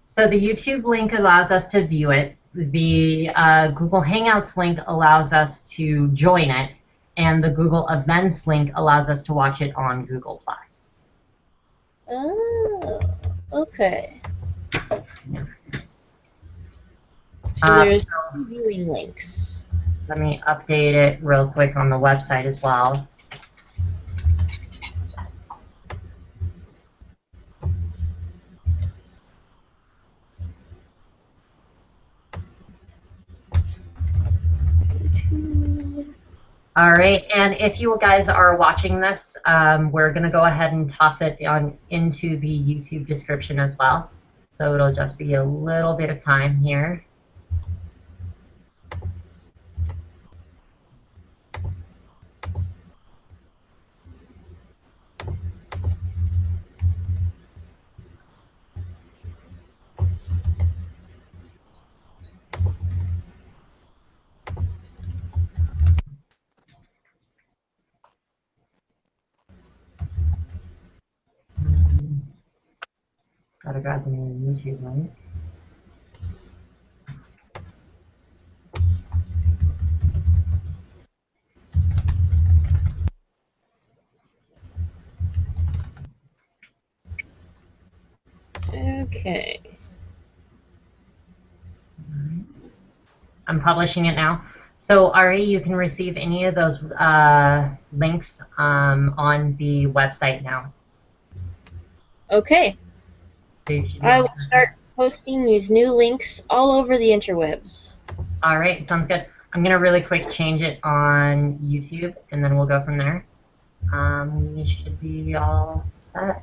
So the YouTube link allows us to view it. The Google Hangouts link allows us to join it. And the Google Events link allows us to watch it on Google+.
Oh, okay. So there's two viewing links.
Let me update it real quick on the website as well. All right, and if you guys are watching this, we're going to go ahead and toss it into the YouTube description as well. So it'll just be a little bit of time here. Gotta grab the new YouTube link.
Okay.
I'm publishing it now. So Ari, you can receive any of those links on the website now.
Okay. I will start posting these new links all over the interwebs.
All right, sounds good. I'm going to really quick change it on YouTube, and then we'll go from there. We should be all set.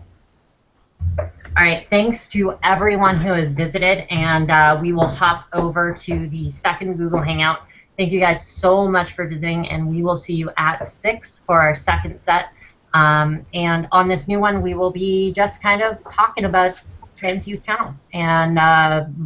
All right, thanks to everyone who has visited, and we will hop over to the second Google Hangout. Thank you guys so much for visiting, and we will see you at 6 for our second set. And on this new one, we will be just kind of talking about Trans Youth Channel and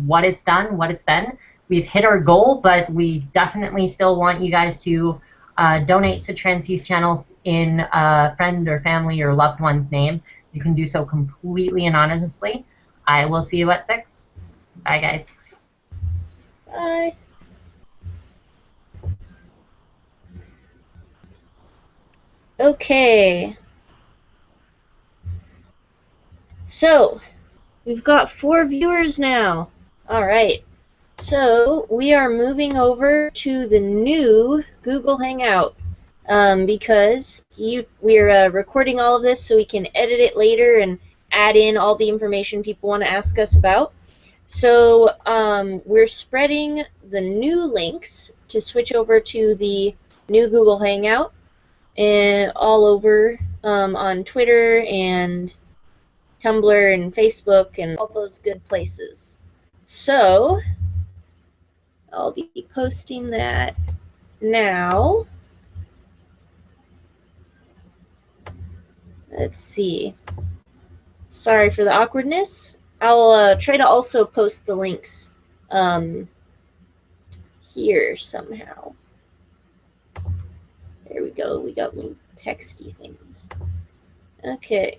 what it's done, what it's been. We've hit our goal, but we definitely still want you guys to donate to Trans Youth Channel in a friend or family or loved one's name. You can do so completely anonymously. I will see you at 6. Bye, guys.
Bye. Okay. So, we've got 4 viewers now. All right. So, we are moving over to the new Google Hangout because we're recording all of this so we can edit it later and add in all the information people want to ask us about. So, we're spreading the new links to switch over to the new Google Hangout and all over on Twitter and Tumblr and Facebook and all those good places. So, I'll be posting that now. Let's see. Sorry for the awkwardness. I'll try to also post the links here somehow. There we go. We got little texty things. Okay.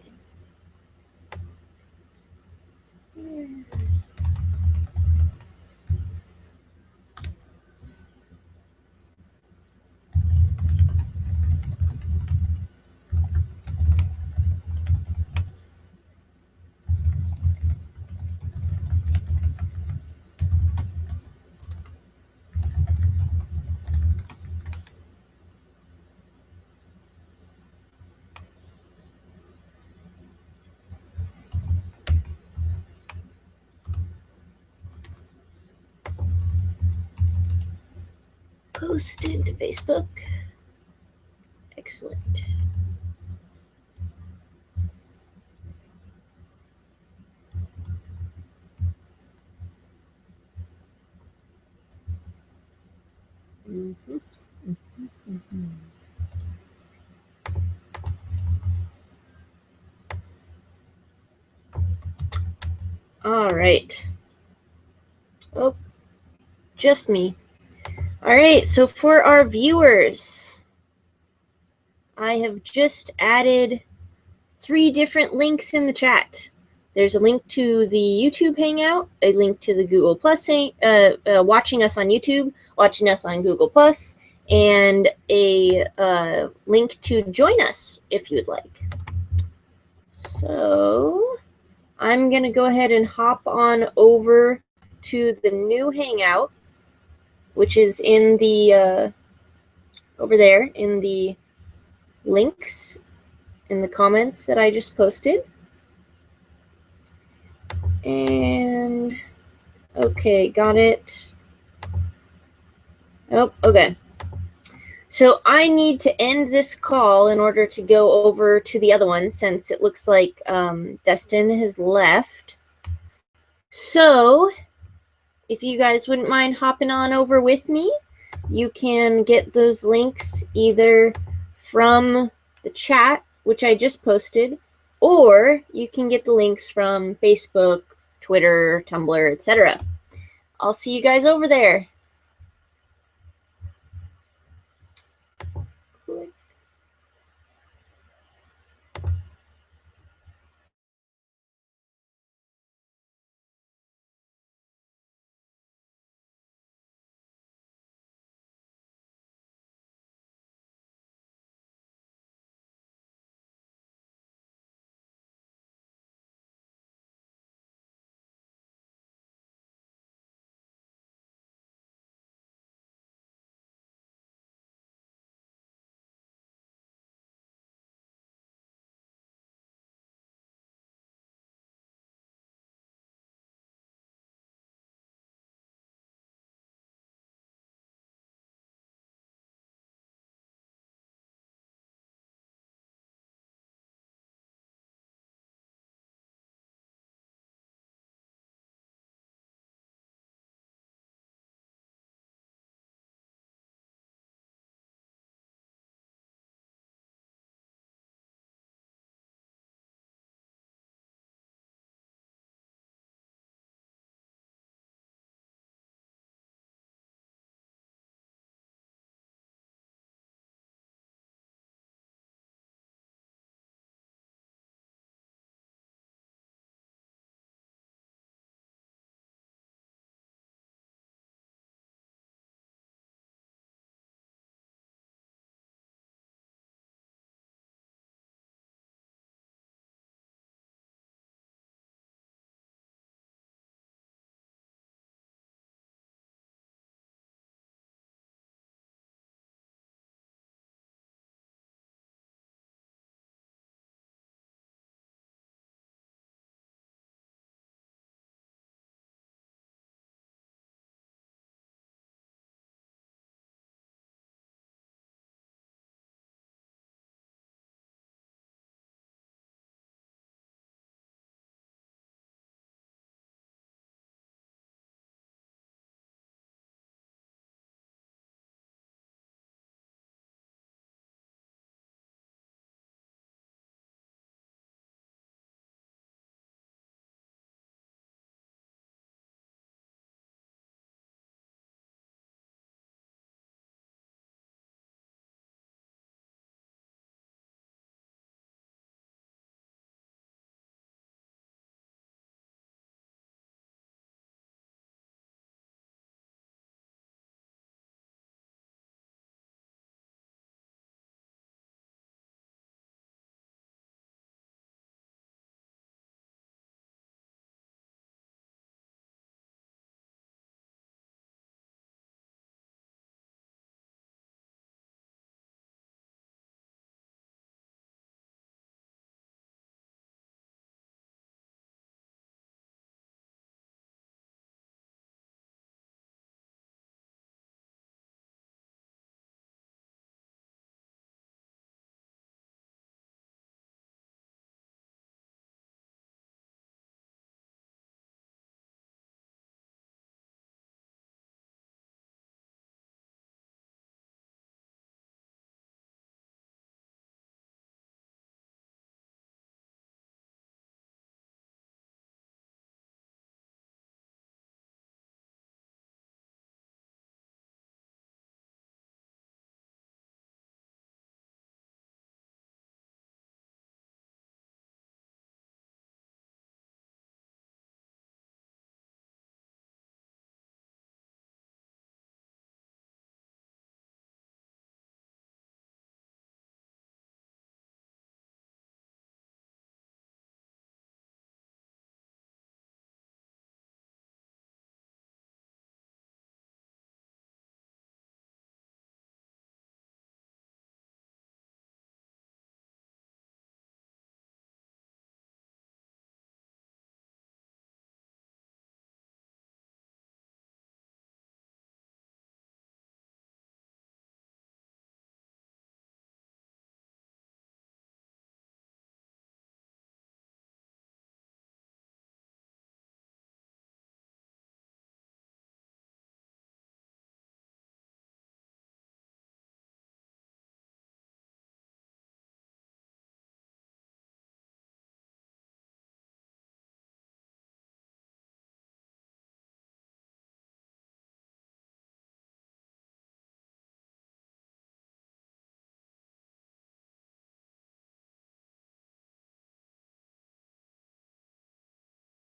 posted to Facebook. Excellent. All right. Oh, just me. All right, so for our viewers, I have just added 3 different links in the chat. There's a link to the YouTube Hangout, a link to the Google Plus, watching us on YouTube, watching us on Google Plus, and a link to join us if you'd like. So I'm going to go ahead and hop on over to the new Hangout, which is in the, over there in the links in the comments that I just posted. And, okay, got it. Oh, okay. So I need to end this call in order to go over to the other one, since it looks like Destin has left. So if you guys wouldn't mind hopping on over with me, you can get those links either from the chat, which I just posted, or you can get the links from Facebook, Twitter, Tumblr, etc. I'll see you guys over there.